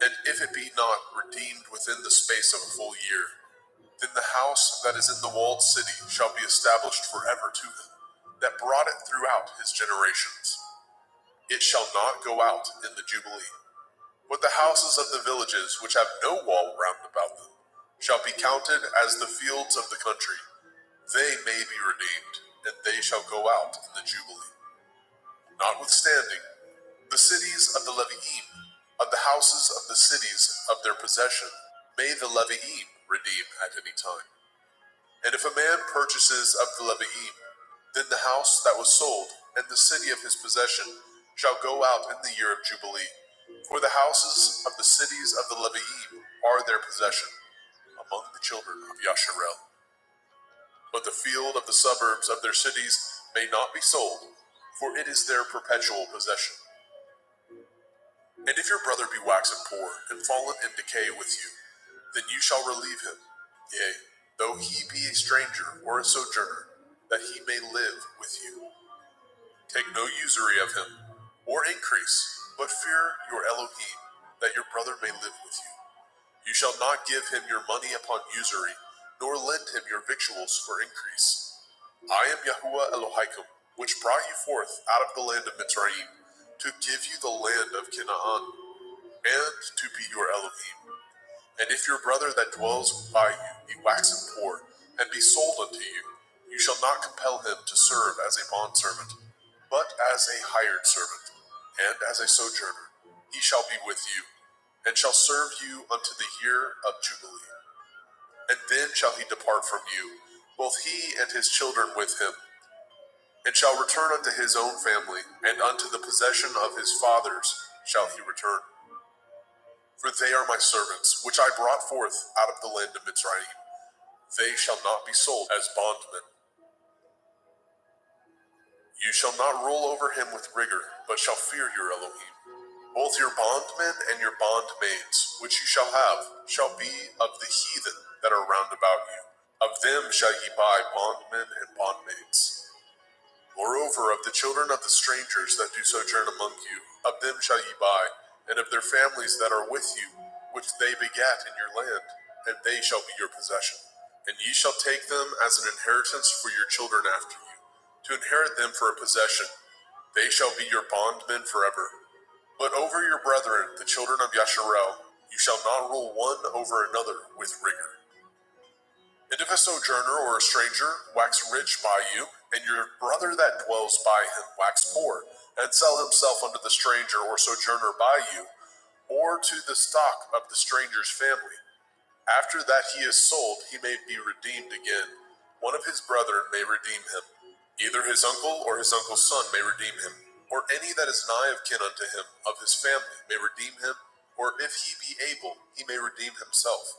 And if it be not redeemed within the space of a full year, then the house that is in the walled city shall be established forever to him, that brought it throughout his generations. It shall not go out in the Jubilee. But the houses of the villages which have no wall round about them shall be counted as the fields of the country. They may be redeemed, and they shall go out in the Jubilee. Notwithstanding, the cities of the Leviim, of the houses of the cities of their possession, may the Leviim redeem at any time. And if a man purchases of the Leviim, then the house that was sold and the city of his possession shall go out in the year of Jubilee. For the houses of the cities of the Leviim are their possession among the children of Yasharel. But the field of the suburbs of their cities may not be sold, for it is their perpetual possession. And if your brother be waxen poor and fallen in decay with you, then you shall relieve him, yea, though he be a stranger or a sojourner, that he may live with you. Take no usury of him, or increase, but fear your Elohim, that your brother may live with you. You shall not give him your money upon usury, nor lend him your victuals for increase. I am Yahuwah Elohaikum, which brought you forth out of the land of Mitzrayim, to give you the land of Canaan, and to be your Elohim. And if your brother that dwells by you be waxen poor, and be sold unto you, you shall not compel him to serve as a bondservant, but as a hired servant, and as a sojourner. He shall be with you. and shall serve you unto the year of Jubilee. And then shall he depart from you, both he and his children with him, and shall return unto his own family, and unto the possession of his fathers shall he return. For they are my servants, which I brought forth out of the land of Mitzrayim. They shall not be sold as bondmen. You shall not rule over him with rigor, but shall fear your Elohim. Both your bondmen and your bondmaids, which you shall have, shall be of the heathen that are round about you. Of them shall ye buy bondmen and bondmaids. Moreover, of the children of the strangers that do sojourn among you, of them shall ye buy, and of their families that are with you, which they begat in your land, and they shall be your possession. And ye shall take them as an inheritance for your children after you, to inherit them for a possession. They shall be your bondmen forever. But over your brethren, the children of Yasharel, you shall not rule one over another with rigor. And if a sojourner or a stranger wax rich by you, and your brother that dwells by him wax poor, and sell himself unto the stranger or sojourner by you, or to the stock of the stranger's family, after that he is sold, he may be redeemed again. One of his brethren may redeem him. Either his uncle or his uncle's son may redeem him, or any that is nigh of kin unto him of his family may redeem him, or if he be able, he may redeem himself.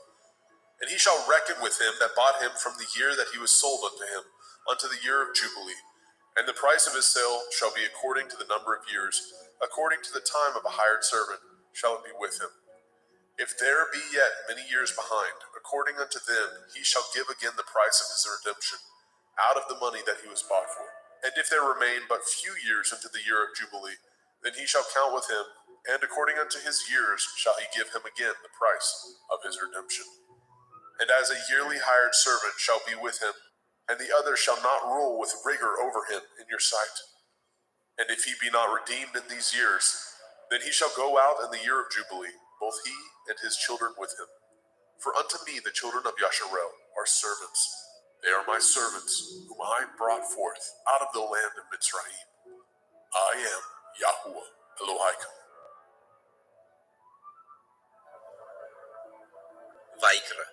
And he shall reckon with him that bought him from the year that he was sold unto him, unto the year of Jubilee. And the price of his sale shall be according to the number of years, according to the time of a hired servant shall it be with him. If there be yet many years behind, according unto them he shall give again the price of his redemption, out of the money that he was bought for. And if there remain but few years unto the year of Jubilee, then he shall count with him, and according unto his years shall he give him again the price of his redemption. And as a yearly hired servant shall be with him, and the other shall not rule with rigor over him in your sight. And if he be not redeemed in these years, then he shall go out in the year of Jubilee, both he and his children with him. For unto me the children of Yasharel are servants. They are my servants, whom I brought forth out of the land of Mitzrayim. I am Yahuwah Elohim. Vayikra,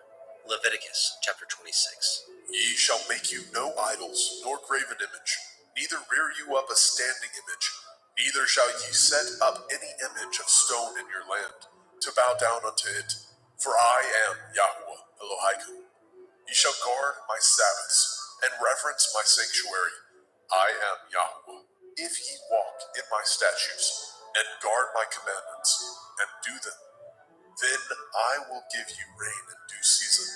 Leviticus chapter 26. Ye shall make you no idols, nor graven image, neither rear you up a standing image, neither shall ye set up any image of stone in your land, to bow down unto it. For I am Yahuwah Elohim. Ye shall guard my Sabbaths, and reverence my sanctuary. I am Yahuwah. If ye walk in my statutes, and guard my commandments, and do them, then I will give you rain in due season,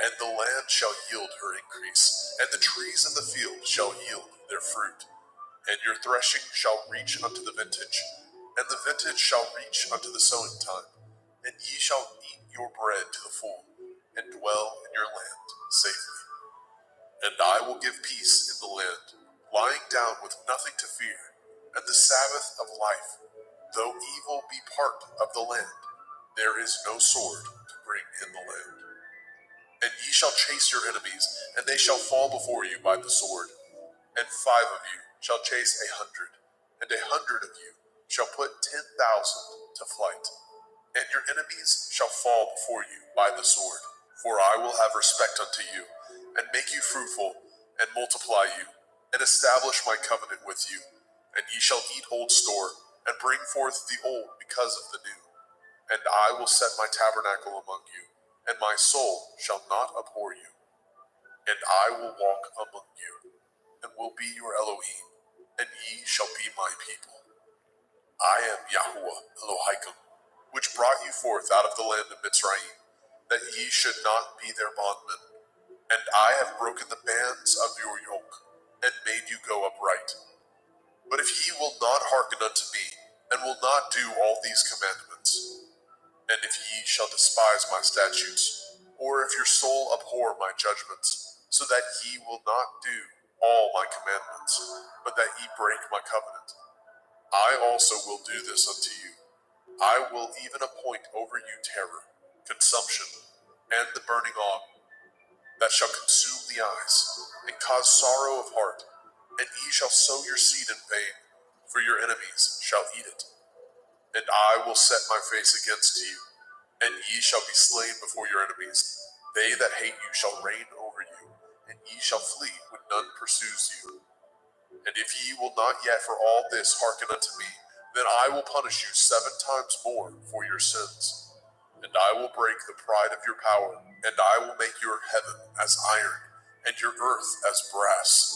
and the land shall yield her increase, and the trees in the field shall yield their fruit. And your threshing shall reach unto the vintage, and the vintage shall reach unto the sowing time, and ye shall eat your bread to the full, and dwell in your land safely. And I will give peace in the land, lying down with nothing to fear, and the Sabbath of life. Though evil be part of the land, there is no sword to bring in the land. And ye shall chase your enemies, and they shall fall before you by the sword. And 5 of you shall chase 100, and 100 of you shall put 10,000 to flight. And your enemies shall fall before you by the sword. For I will have respect unto you, and make you fruitful, and multiply you, and establish my covenant with you. And ye shall eat old store, and bring forth the old because of the new. And I will set my tabernacle among you, and my soul shall not abhor you. And I will walk among you, and will be your Elohim, and ye shall be my people. I am Yahuwah Elohim, which brought you forth out of the land of Mitzrayim, that ye should not be their bondmen. And I have broken the bands of your yoke, and made you go upright. But if ye will not hearken unto me, and will not do all these commandments, and if ye shall despise my statutes, or if your soul abhor my judgments, so that ye will not do all my commandments, but that ye break my covenant, I also will do this unto you. I will even appoint over you terror, consumption, and the burning ague, that shall consume the eyes, and cause sorrow of heart, and ye shall sow your seed in vain, for your enemies shall eat it. And I will set my face against you, and ye shall be slain before your enemies. They that hate you shall reign over you, and ye shall flee when none pursues you. And if ye will not yet for all this hearken unto me, then I will punish you 7 times more for your sins. And I will break the pride of your power, and I will make your heaven as iron, and your earth as brass.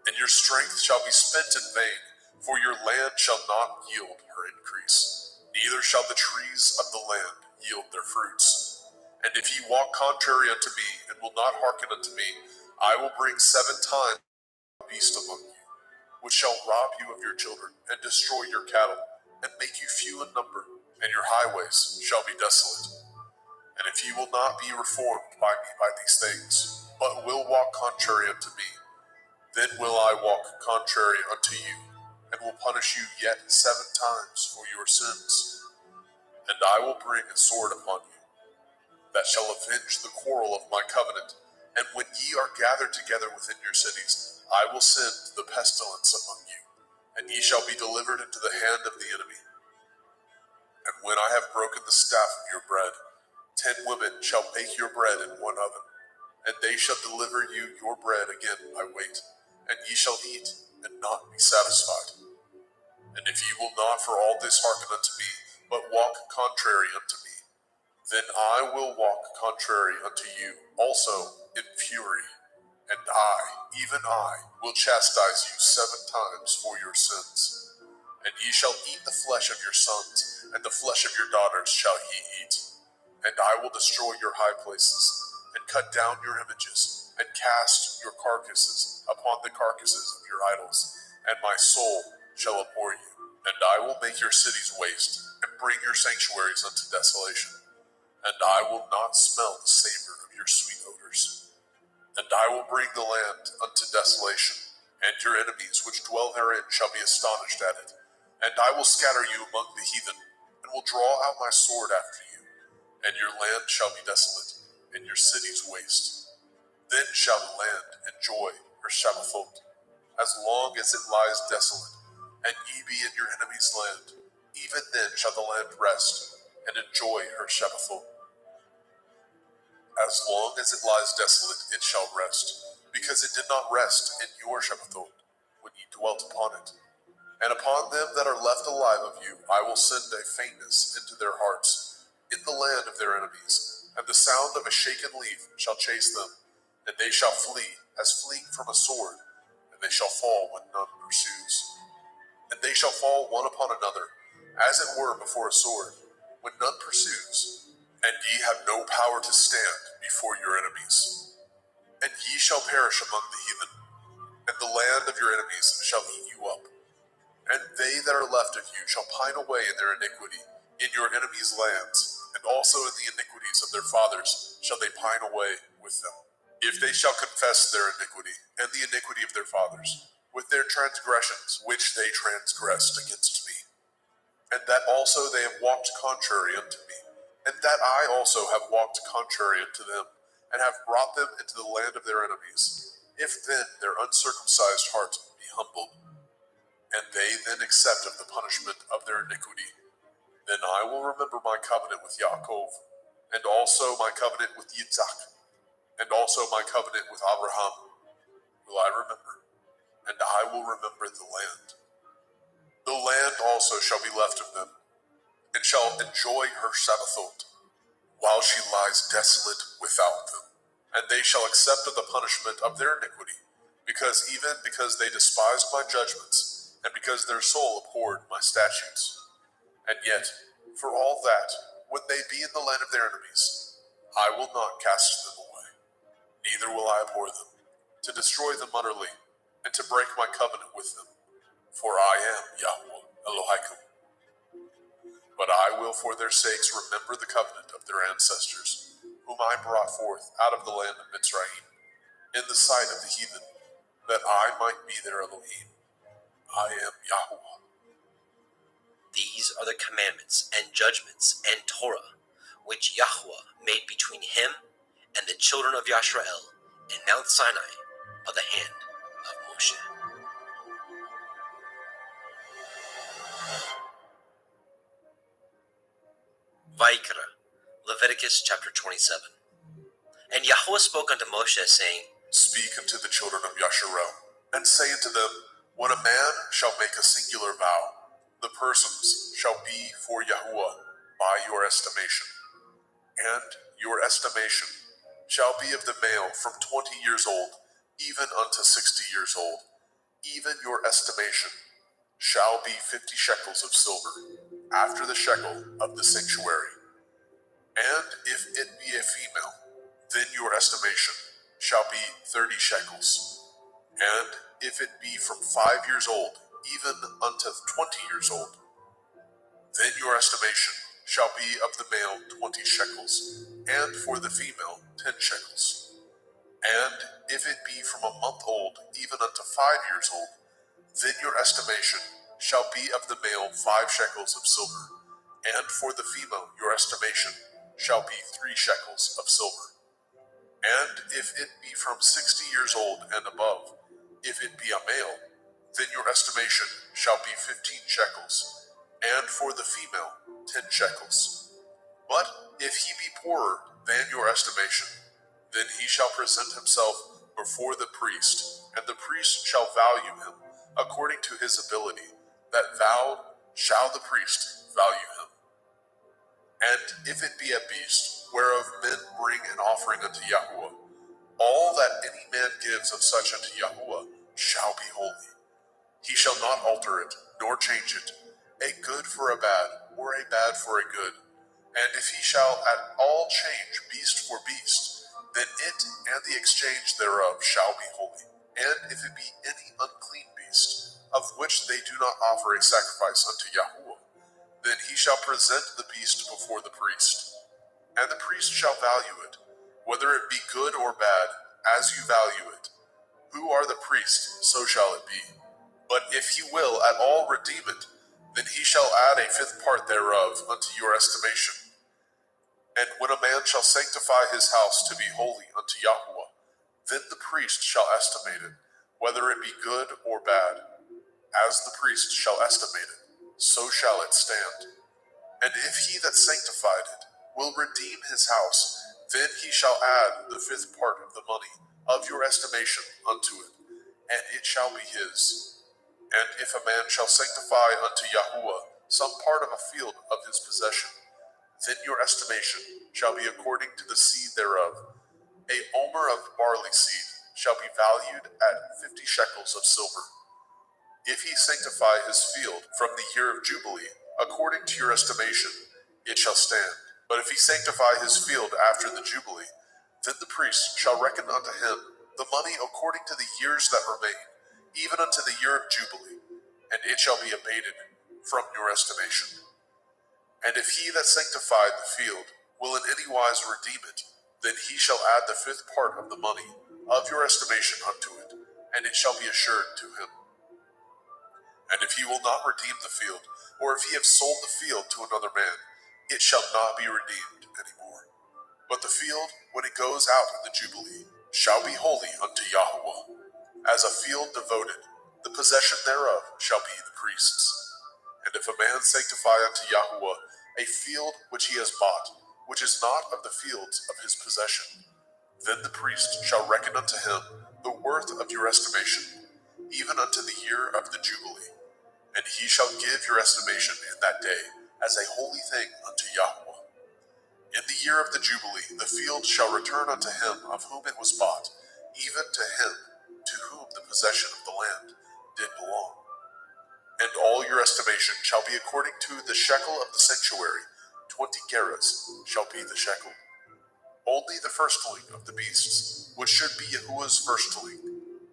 And your strength shall be spent in vain, for your land shall not yield her increase, neither shall the trees of the land yield their fruits. And if ye walk contrary unto me, and will not hearken unto me, I will bring 7 times a beast among you, which shall rob you of your children, and destroy your cattle, and make you few in number, and your highways shall be desolate. And if ye will not be reformed by me by these things, but will walk contrary unto me, then will I walk contrary unto you, and will punish you yet 7 times for your sins. And I will bring a sword upon you, that shall avenge the quarrel of my covenant. And when ye are gathered together within your cities, I will send the pestilence among you, and ye shall be delivered into the hand of the enemy. And when I have broken the staff of your bread, 10 women shall bake your bread in one oven, and they shall deliver you your bread again by weight, and ye shall eat and not be satisfied. And if ye will not for all this hearken unto me, but walk contrary unto me, then I will walk contrary unto you also in fury, and I, even I, will chastise you 7 times for your sins. And ye shall eat the flesh of your sons, and the flesh of your daughters shall ye eat. And I will destroy your high places, and cut down your images, and cast your carcasses upon the carcasses of your idols, and my soul shall abhor you. And I will make your cities waste, and bring your sanctuaries unto desolation. And I will not smell the savor of your sweet odors. And I will bring the land unto desolation, and your enemies which dwell therein shall be astonished at it. And I will scatter you among the heathen, and will draw out my sword after you. And your land shall be desolate, and your cities waste. Then shall the land enjoy her Shabbathot, as long as it lies desolate, and ye be in your enemy's land. Even then shall the land rest, and enjoy her Shabbathot. As long as it lies desolate, it shall rest, because it did not rest in your Shabbathot, when ye dwelt upon it. And upon them that are left alive of you, I will send a faintness into their hearts, in the land of their enemies, and the sound of a shaken leaf shall chase them, and they shall flee as fleeing from a sword, and they shall fall when none pursues. And they shall fall one upon another, as it were before a sword, when none pursues, and ye have no power to stand before your enemies. And ye shall perish among the heathen, and the land of your enemies shall eat you up. And they that are left of you shall pine away in their iniquity, in your enemies' lands, and also in the iniquities of their fathers shall they pine away with them. If they shall confess their iniquity, and the iniquity of their fathers, with their transgressions which they transgressed against me, and that also they have walked contrary unto me, and that I also have walked contrary unto them, and have brought them into the land of their enemies, if then their uncircumcised heart be humbled, and they then accept of the punishment of their iniquity, then I will remember my covenant with Yaakov, and also my covenant with Yitzhak, and also my covenant with Abraham will I remember, and I will remember the land. The land also shall be left of them, and shall enjoy her Shabbathot, while she lies desolate without them. And they shall accept of the punishment of their iniquity, because they despised my judgments, and because their soul abhorred my statutes. And yet, for all that, when they be in the land of their enemies, I will not cast them away, neither will I abhor them, to destroy them utterly, and to break my covenant with them. For I am Yahweh Elohim. But I will for their sakes remember the covenant of their ancestors, whom I brought forth out of the land of Mitzrayim, in the sight of the heathen, that I might be their Elohim. I am Yahweh. These are the commandments and judgments and Torah, which Yahweh made between him and the children of Yisrael in Mount Sinai by the hand of Moshe. Vaikra, Leviticus chapter 27. And Yahweh spoke unto Moshe, saying, Speak unto the children of Yasharel, and say unto them, When a man shall make a singular vow, the persons shall be for Yahuwah by your estimation. And your estimation shall be of the male from 20 years old, even unto 60 years old. Even your estimation shall be 50 shekels of silver, after the shekel of the sanctuary. And if it be a female, then your estimation shall be 30 shekels. And if it be from 5 years old, even unto 20 years old, then your estimation shall be of the male 20 shekels, and for the female 10 shekels. And if it be from a month old, even unto 5 years old, then your estimation shall be of the male 5 shekels of silver, and for the female your estimation shall be 3 shekels of silver. And if it be from 60 years old and above, if it be a male, then your estimation shall be 15 shekels, and for the female 10 shekels. But if he be poorer than your estimation, then he shall present himself before the priest, and the priest shall value him according to his ability. That vowed shall the priest value him. And if it be a beast, whereof men bring an offering unto Yahuwah, all that any man gives of such unto Yahuwah shall be holy. He shall not alter it, nor change it, a good for a bad, or a bad for a good. And if he shall at all change beast for beast, then it and the exchange thereof shall be holy. And if it be any unclean beast, of which they do not offer a sacrifice unto Yahuwah, then he shall present the beast before the priest. And the priest shall value it, whether it be good or bad, as you value it. Who are the priest, so shall it be. But if he will at all redeem it, then he shall add a 5th part thereof unto your estimation. And when a man shall sanctify his house to be holy unto Yahuwah, then the priest shall estimate it, whether it be good or bad. As the priest shall estimate it, so shall it stand. And if he that sanctified it will redeem his house, then he shall add the 5th part of the money of your estimation unto it, and it shall be his. And if a man shall sanctify unto Yahuwah some part of a field of his possession, then your estimation shall be according to the seed thereof. A omer of barley seed shall be valued at 50 shekels of silver. If he sanctify his field from the year of Jubilee, according to your estimation, it shall stand. But if he sanctify his field after the Jubilee, then the priest shall reckon unto him the money according to the years that remain, even unto the year of Jubilee, and it shall be abated from your estimation. And if he that sanctified the field will in any wise redeem it, then he shall add the 5th part of the money of your estimation unto it, and it shall be assured to him. And if he will not redeem the field, or if he have sold the field to another man, it shall not be redeemed any more. But the field, when it goes out in the Jubilee, shall be holy unto Yahuwah. As a field devoted, the possession thereof shall be the priest's. And if a man sanctify unto Yahuwah a field which he has bought, which is not of the fields of his possession, then the priest shall reckon unto him the worth of your estimation, even unto the year of the Jubilee. And he shall give your estimation in that day as a holy thing unto Yahuwah. In the year of the Jubilee, the field shall return unto him of whom it was bought, even to him to whom the possession of the land did belong. And all your estimation shall be according to the shekel of the sanctuary. 20 gerahs shall be the shekel. Only the firstling of the beasts, which should be Yahuwah's firstling,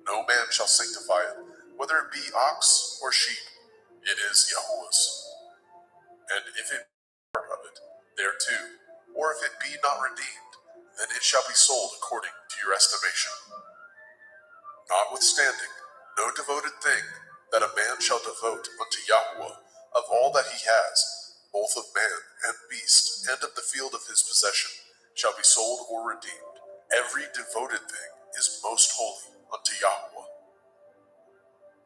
no man shall sanctify it, whether it be ox or sheep. It is Yahuwah's. And if it be part of it, thereto, or if it be not redeemed, then it shall be sold according to your estimation. Notwithstanding, no devoted thing that a man shall devote unto Yahuwah of all that he has, both of man and beast, and of the field of his possession, shall be sold or redeemed. Every devoted thing is most holy unto Yahuwah.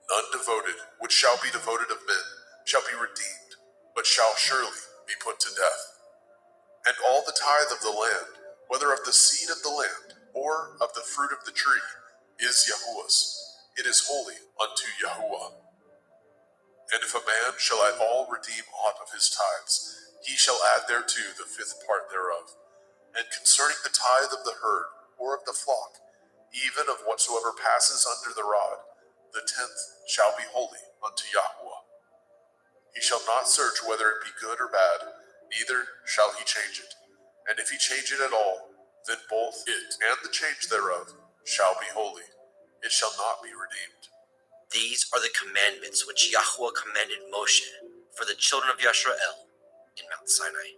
None devoted, which shall be devoted of men, shall be redeemed, but shall surely be put to death. And all the tithe of the land, whether of the seed of the land, or of the fruit of the tree, is Yahuwah's. It is holy unto Yahuwah. And if a man shall at all redeem aught of his tithes, he shall add thereto the fifth part thereof. And concerning the tithe of the herd, or of the flock, even of whatsoever passes under the rod, the 10th shall be holy unto Yahuwah. He shall not search whether it be good or bad, neither shall he change it. And if he change it at all, then both it and the change thereof shall be holy. It shall not be redeemed. These are the commandments which Yahuwah commanded Moshe for the children of Yisrael in Mount Sinai.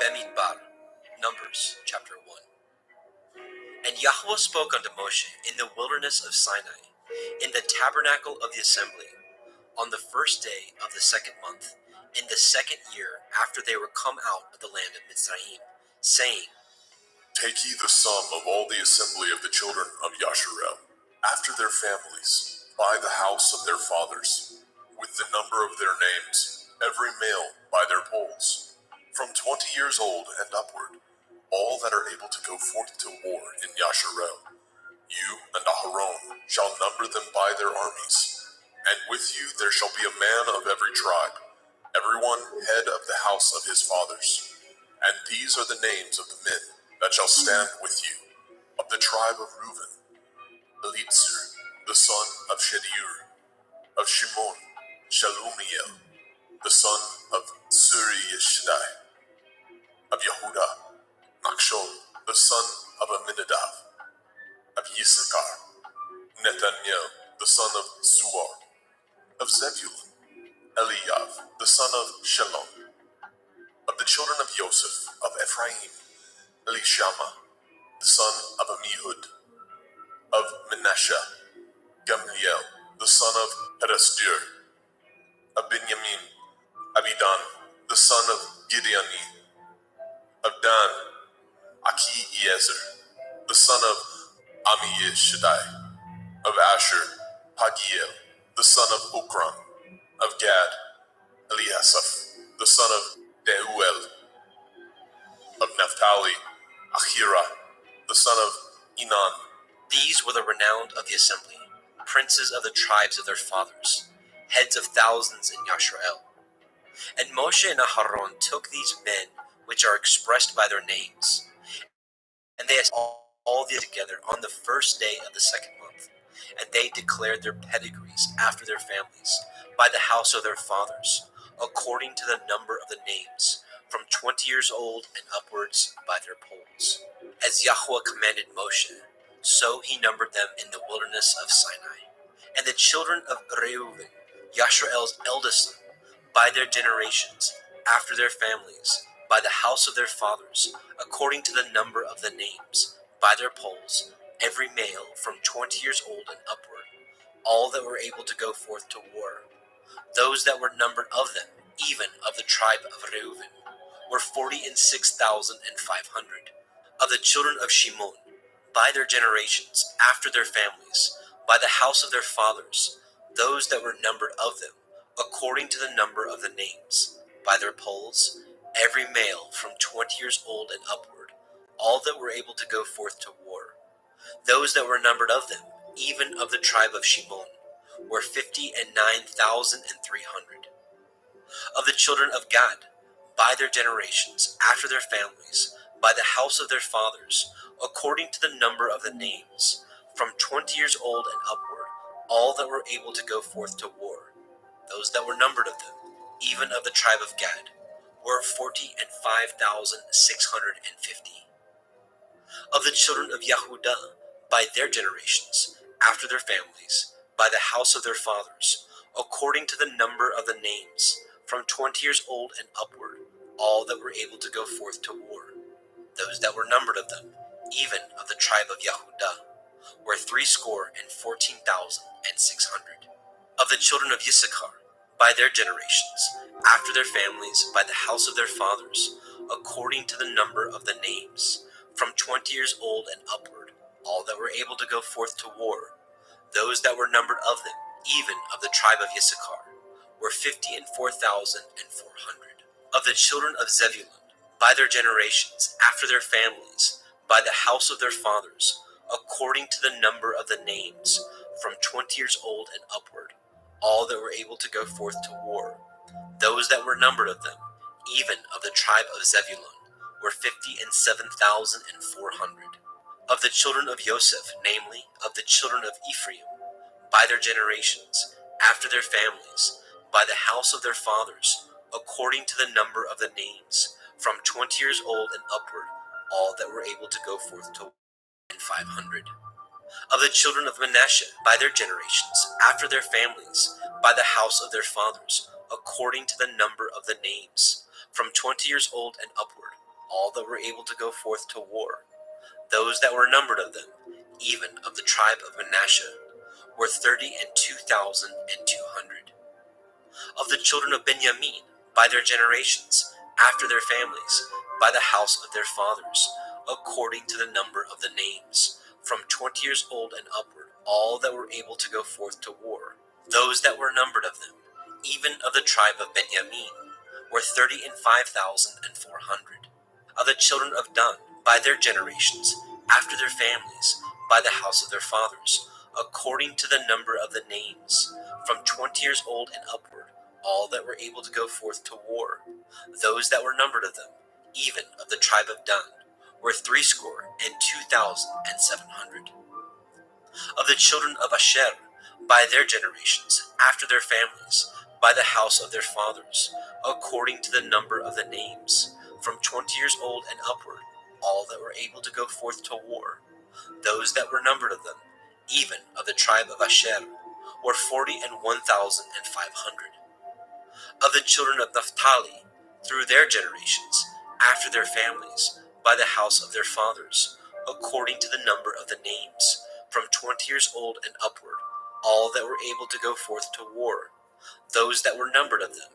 Bemidbar, Numbers chapter 1. And Yahuwah spoke unto Moshe in the wilderness of Sinai, in the tabernacle of the assembly, on the first day of the second month, in the second year after they were come out of the land of Mitzrayim, saying, Take ye the sum of all the assembly of the children of Yasharel, after their families, by the house of their fathers, with the number of their names, every male by their polls, from 20 years old and upward, all that are able to go forth to war in Yasharel. You and Aharon shall number them by their armies, and with you there shall be a man of every tribe, every one head of the house of his fathers. And these are the names of the men that shall stand with you. Of the tribe of Reuben, Elitzur, the son of Shedeur; of Shimon, Shalumiel, the son of Suri-Yeshdai; of Yehuda, Nachshon, the son of Aminadav; of Yisachar, Nethaniel, the son of Suar; of Zebulun, Eliav, the son of Shalom; of the children of Joseph, of Ephraim, Elishama, the son of Amihud; of Manasseh, Gamliel, the son of Pedasdur; of Benjamin, Abidan, the son of Gideoni; of Dan, Achiezer, the son of Amishadai; of Asher, Pagiel, the son of Okran; of Gad, Eliasaph, the son of Deuel; of Naphtali, Ahira, the son of Enan. These were the renowned of the assembly, princes of the tribes of their fathers, heads of thousands in Yasharel. And Moshe and Aharon took these men which are expressed by their names, and they all these together on the first day of the second month, and they declared their pedigrees after their families, by the house of their fathers, according to the number of the names, from 20 years old and upwards by their polls. As Yahuwah commanded Moshe, so he numbered them in the wilderness of Sinai. And the children of Reuben, Yasharel's eldest son, by their generations, after their families, by the house of their fathers, according to the number of the names, by their polls, every male from 20 years old and upward, all that were able to go forth to war. Those that were numbered of them, even of the tribe of Reuben, were 46,500. Of the children of Shimon, by their generations, after their families, by the house of their fathers, those that were numbered of them, according to the number of the names, by their polls, every male from 20 years old and upward, all that were able to go forth to war. Those that were numbered of them, even of the tribe of Shimon, were 59,300. Of the children of Gad, by their generations, after their families, by the house of their fathers, according to the number of the names, from 20 years old and upward, all that were able to go forth to war. Those that were numbered of them, even of the tribe of Gad, were 45,650. Of the children of Yehuda, by their generations, after their families, by the house of their fathers, according to the number of the names, from 20 years old and upward, all that were able to go forth to war. Those that were numbered of them, even of the tribe of Yehudah, were 314,600. Of the children of Issachar, by their generations, after their families, by the house of their fathers, according to the number of the names, from 20 years old and upward, all that were able to go forth to war. Those that were numbered of them, even of the tribe of Issachar, were 54,400. Of the children of Zebulun, by their generations, after their families, by the house of their fathers, according to the number of the names, from 20 years old and upward, all that were able to go forth to war. Those that were numbered of them, even of the tribe of Zebulun, were 57,400. Of the children of Joseph, namely, of the children of Ephraim, by their generations, after their families, by the house of their fathers, according to the number of the names, from 20 years old and upward, all that were able to go forth to war, 500. Of the children of Manasseh, by their generations, after their families, by the house of their fathers, according to the number of the names, from 20 years old and upward, all that were able to go forth to war. Those that were numbered of them, even of the tribe of Manasseh, were 32,200. Of the children of Benjamin, by their generations, after their families, by the house of their fathers, according to the number of the names, from 20 years old and upward, all that were able to go forth to war. Those that were numbered of them, even of the tribe of Benjamin, were 35,400. Of the children of Dan, by their generations, after their families, by the house of their fathers, according to the number of the names, from 20 years old and upward, all that were able to go forth to war. Those that were numbered of them, even of the tribe of Dan, were 62,700. Of the children of Asher, by their generations, after their families, by the house of their fathers, according to the number of the names, from 20 years old and upward, all that were able to go forth to war. Those that were numbered of them, even of the tribe of Asher, were 41,500. Of the children of Naphtali, through their generations, after their families, by the house of their fathers, according to the number of the names, from 20 years old and upward, all that were able to go forth to war. Those that were numbered of them,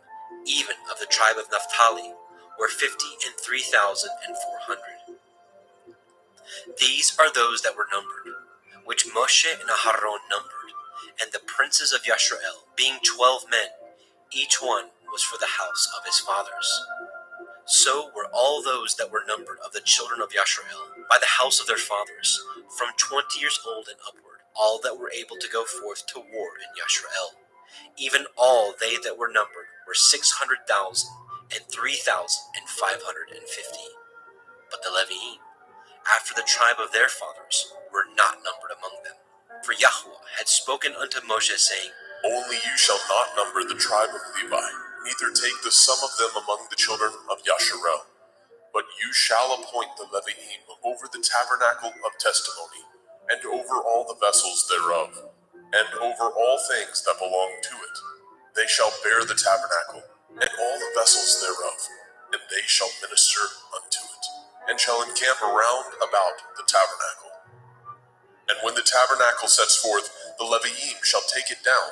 even of the tribe of Naphtali, were 53,400. These are those that were numbered, which Moshe and Aharon numbered, and the princes of Yashrael, being 12 men, each one was for the house of his fathers. So were all those that were numbered of the children of Yashrael, by the house of their fathers, from 20 years old and upward, all that were able to go forth to war in Yashrael. Even all they that were numbered were 600,000 and 3,550. But the Leviim, after the tribe of their fathers, were not numbered among them. For Yahuwah had spoken unto Moshe, saying, Only you shall not number the tribe of Levi, neither take the sum of them among the children of Yasharel. But you shall appoint the Leviim over the tabernacle of testimony, and over all the vessels thereof, and over all things that belong to it. They shall bear the tabernacle, and all the vessels thereof, and they shall minister unto it, and shall encamp around about the tabernacle. And when the tabernacle sets forth, the Leviim shall take it down,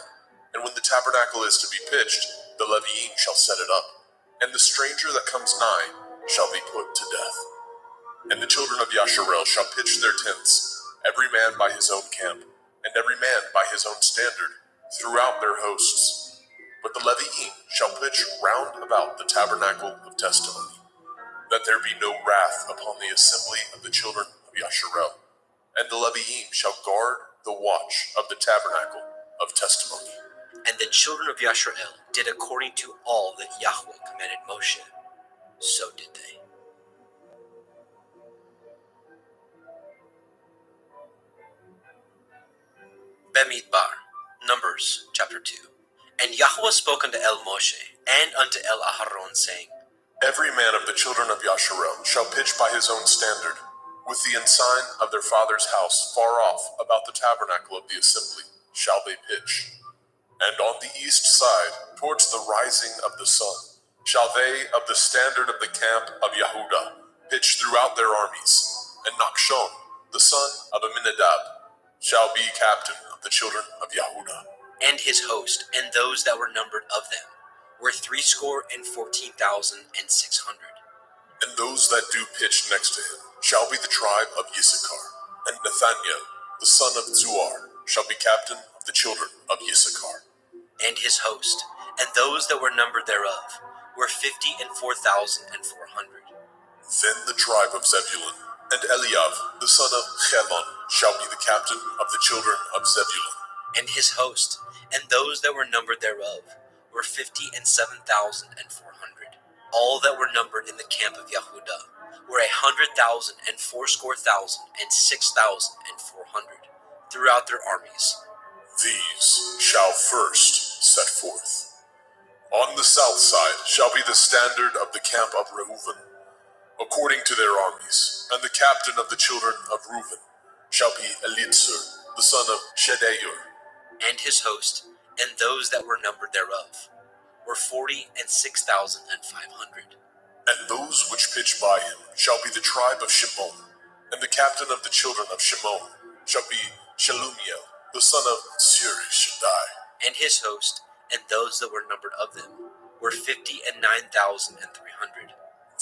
and when the tabernacle is to be pitched, the Leviim shall set it up, and the stranger that comes nigh shall be put to death. And the children of Yasharel shall pitch their tents, every man by his own camp, and every man by his own standard, throughout their hosts. But the Leviim shall pitch round about the tabernacle of testimony, that there be no wrath upon the assembly of the children of Yasharel. And the Leviim shall guard the watch of the tabernacle of testimony. And the children of Yashrael did according to all that Yahweh commanded Moshe. So did they. Bemidbar, Numbers, chapter 2. And Yahweh spoke unto El Moshe, and unto El Aharon, saying, Every man of the children of Yasharel shall pitch by his own standard, with the ensign of their father's house far off about the tabernacle of the assembly shall they pitch. And on the east side, towards the rising of the sun, shall they of the standard of the camp of Yehuda pitch throughout their armies, and Nachshon, the son of Aminadab, shall be captain of the children of Yehuda. And his host, and those that were numbered of them, were 314,600. And those that do pitch next to him shall be the tribe of Issachar. And Nathaniel, the son of Zuar, shall be captain of the children of Issachar. And his host, and those that were numbered thereof, were 54,400. Then the tribe of Zebulun, and Eliav, the son of Chelon, shall be the captain of the children of Zebulun. And his host, and those that were numbered thereof, were 57,400. All that were numbered in the camp of Yehuda were 100,000,000,006,400 throughout their armies. These shall first set forth. On the south side shall be the standard of the camp of Reuven, according to their armies, and the captain of the children of Reuven shall be Elitzur, the son of Shedeur. And his host, and those that were numbered thereof, were 46,500. And those which pitch by him shall be the tribe of Shimon, and the captain of the children of Shimon shall be Shelumiel, the son of Surishadai. And his host, and those that were numbered of them, were 59,300.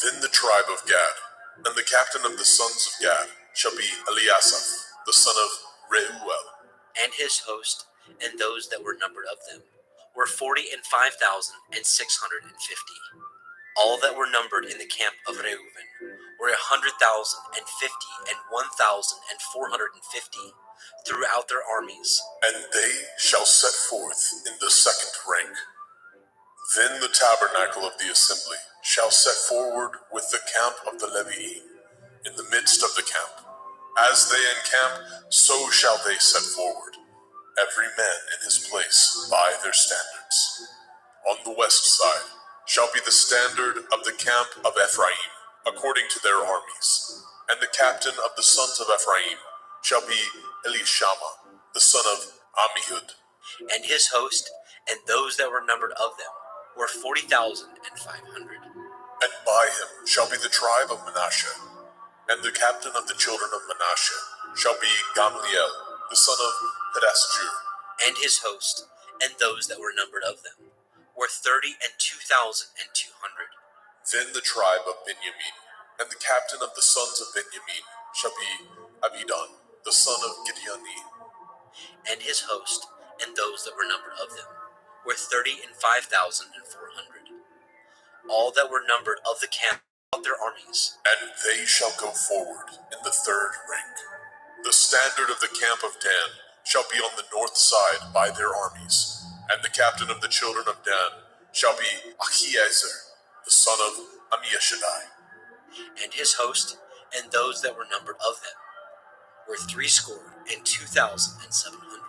Then the tribe of Gad, and the captain of the sons of Gad shall be Eliasaph, the son of Reuel. And his host, and those that were numbered of them, were 45,650. All that were numbered in the camp of Reuven were 100,050 and 1,450 throughout their armies. And they shall set forth in the second rank. Then the tabernacle of the assembly shall set forward with the camp of the Leviim in the midst of the camp. As they encamp, so shall they set forward, every man in his place by their standards. On the west side shall be the standard of the camp of Ephraim, according to their armies. And the captain of the sons of Ephraim shall be Elishama, the son of Ammihud. And his host, and those that were numbered of them, were 40,500. And by him shall be the tribe of Manasseh. And the captain of the children of Manasseh shall be Gamliel, the son of Pedasjur. And his host, and those that were numbered of them, were 32,200. Then the tribe of Benjamin, and the captain of the sons of Benjamin shall be Abidan, the son of Gideoni. And his host, and those that were numbered of them, were 35,400. All that were numbered of the camp of their armies. And they shall go forward in the third rank. The standard of the camp of Dan shall be on the north side by their armies. And the captain of the children of Dan shall be Ahiezer, the son of Ammishaddai. And his host, and those that were numbered of them, were 62,700.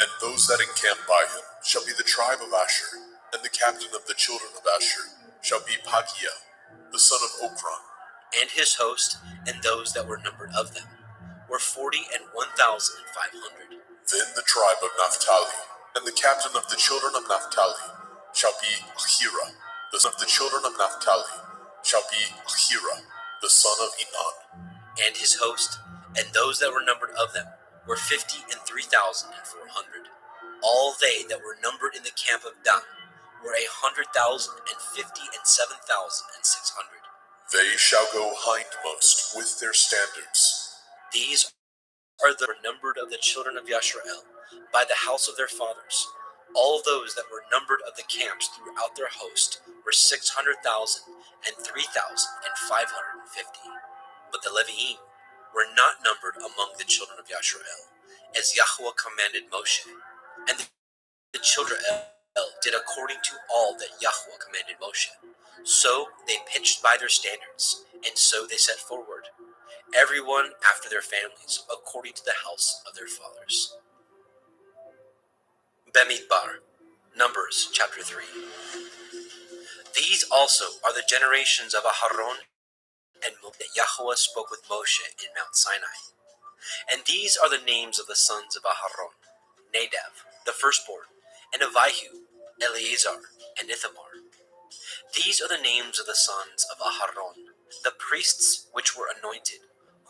And those that encamp by him shall be the tribe of Asher. And the captain of the children of Asher shall be Pagiel, the son of Okran. And his host, and those that were numbered of them, were 41,500. Then the tribe of Naphtali, and the captain of the children of Naphtali shall be Ahira. The son of the children of Naphtali shall be Ahira, the son of Enan. And his host, and those that were numbered of them, were 53,400. All they that were numbered in the camp of Dan were 100,050 and 7,600. They shall go hindmost with their standards. These are the numbered of the children of Yashrael by the house of their fathers. All those that were numbered of the camps throughout their host were 600,000 and 3,550. But the Leviim were not numbered among the children of Yashrael, as Yahweh commanded Moshe. And the children of Israel did according to all that Yahweh commanded Moshe. So they pitched by their standards, and so they set forward, everyone after their families, according to the house of their fathers. Bemidbar, Numbers chapter 3. These also are the generations of Aharon and that Yahweh spoke with Moshe in Mount Sinai. And these are the names of the sons of Aharon: Nadav, the firstborn, and Avihu, Eleazar, and Ithamar. These are the names of the sons of Aharon, the priests which were anointed,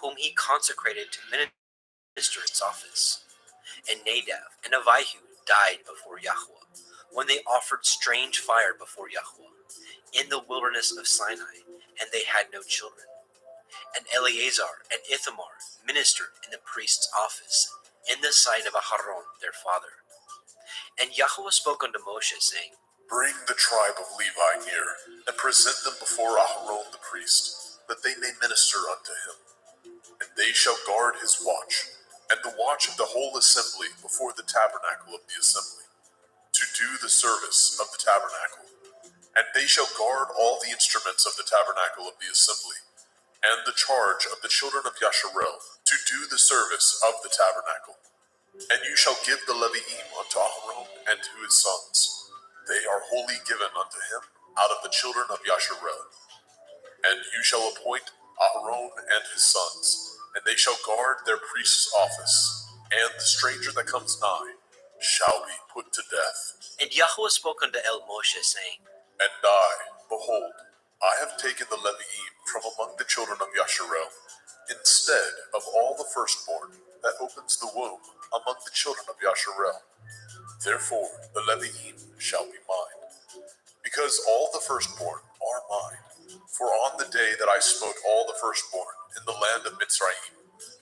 whom he consecrated to minister its office. And Nadab and Abihu died before Yahweh, when they offered strange fire before Yahweh, in the wilderness of Sinai, and they had no children. And Eleazar and Ithamar ministered in the priest's office, in the sight of Aharon their father. And Yahweh spoke unto Moshe, saying, Bring the tribe of Levi near, and present them before Aharon the priest, that they may minister unto him. And they shall guard his watch, and the watch of the whole assembly before the tabernacle of the assembly, to do the service of the tabernacle. And they shall guard all the instruments of the tabernacle of the assembly, and the charge of the children of Yasharel, to do the service of the tabernacle. And you shall give the Leviim unto Aharon and to his sons. They are wholly given unto him out of the children of Yasharel. And you shall appoint Aharon and his sons, and they shall guard their priest's office, and the stranger that comes nigh shall be put to death. And Yahweh spoke unto Moshe, saying, And I, behold, I have taken the Leviim from among the children of Yasharel, instead of all the firstborn that opens the womb among the children of Yasharel. Therefore the Leviim shall be mine, because all the firstborn are mine. For on the day that I smote all the firstborn in the land of Mitzrayim,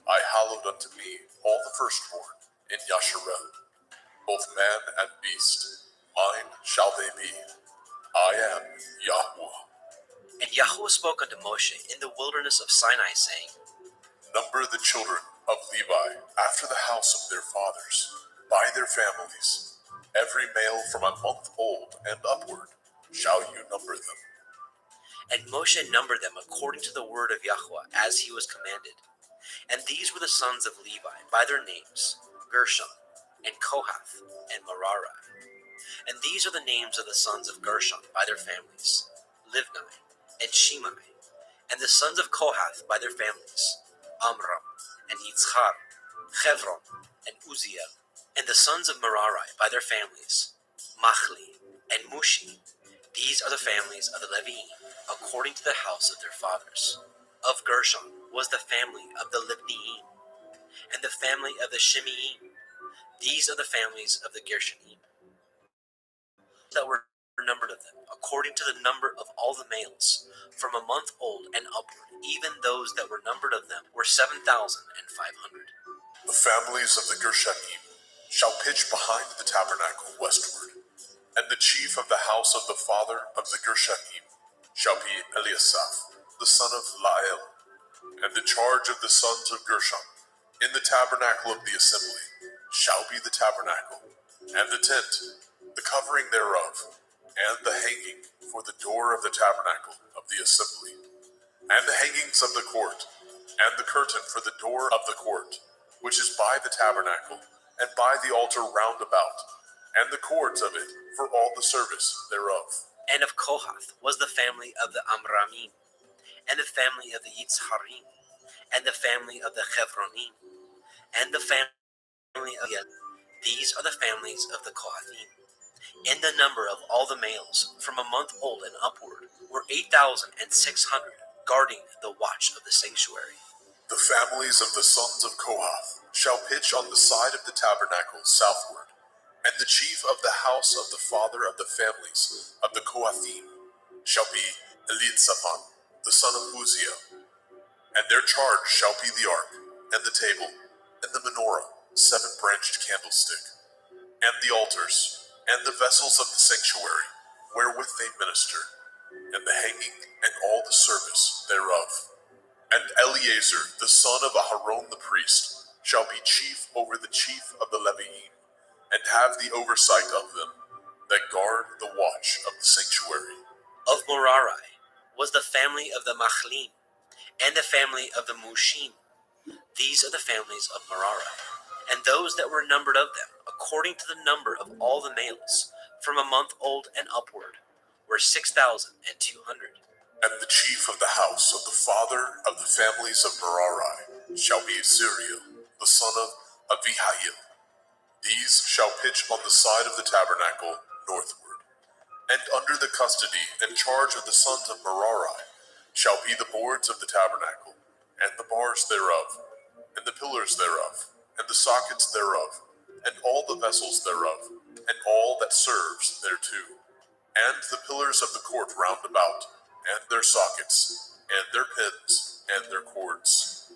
I hallowed unto me all the firstborn in Yasharel, both man and beast. Mine shall they be. I am Yahweh. And Yahweh spoke unto Moshe in the wilderness of Sinai, saying, Number the children of Levi after the house of their fathers, by their families. Every male from a month old and upward shall you number them. And Moshe numbered them according to the word of Yahweh, as he was commanded. And these were the sons of Levi by their names, Gershon, and Kohath, and Merari. And these are the names of the sons of Gershon by their families, Livni, and Shimei. And the sons of Kohath by their families, Amram, and Yitzchar, Chevron, and Uzziel. And the sons of Merari by their families, Machli, and Mushi. These are the families of the Leviim, according to the house of their fathers. Of Gershon was the family of the Libniim, and the family of the Shimeim. These are the families of the Gershonim, that were numbered of them, according to the number of all the males, from a month old and upward. Even those that were numbered of them were 7,500. The families of the Gershonim shall pitch behind the tabernacle westward, and the chief of the house of the father of the Gershonim shall be Eliasaph, the son of Lael. And the charge of the sons of Gershon in the tabernacle of the assembly shall be the tabernacle, and the tent, the covering thereof, and the hanging for the door of the tabernacle of the assembly, and the hangings of the court, and the curtain for the door of the court, which is by the tabernacle, and by the altar round about, and the cords of it for all the service thereof. And of Kohath was the family of the Amramim, and the family of the Yitzharim, and the family of the Chevronim, and the family of Yed. These are the families of the Kohathim. In the number of all the males, from a month old and upward, were 8,600, guarding the watch of the sanctuary. The families of the sons of Kohath shall pitch on the side of the tabernacle southward, and the chief of the house of the father of the families of the Kohathim shall be Elitzaphan, the son of Uzziel. And their charge shall be the ark, and the table, and the menorah, 7-branched candlestick, and the altars, and the vessels of the sanctuary, wherewith they minister, and the hanging, and all the service thereof. And Eleazar, the son of Aharon the priest, shall be chief over the chief of the Leviim, and have the oversight of them, that guard the watch of the sanctuary. Of Merari was the family of the Machlim, and the family of the Mushim. These are the families of Merari, and those that were numbered of them, according to the number of all the males, from a month old and upward, were 6,200. And the chief of the house of the father of the families of Merari shall be Zuriel, the son of Abihail. These shall pitch on the side of the tabernacle northward. And under the custody and charge of the sons of Merari shall be the boards of the tabernacle, and the bars thereof, and the pillars thereof, and the sockets thereof, and all the vessels thereof, and all that serves thereto, and the pillars of the court round about, and their sockets, and their pins, and their cords.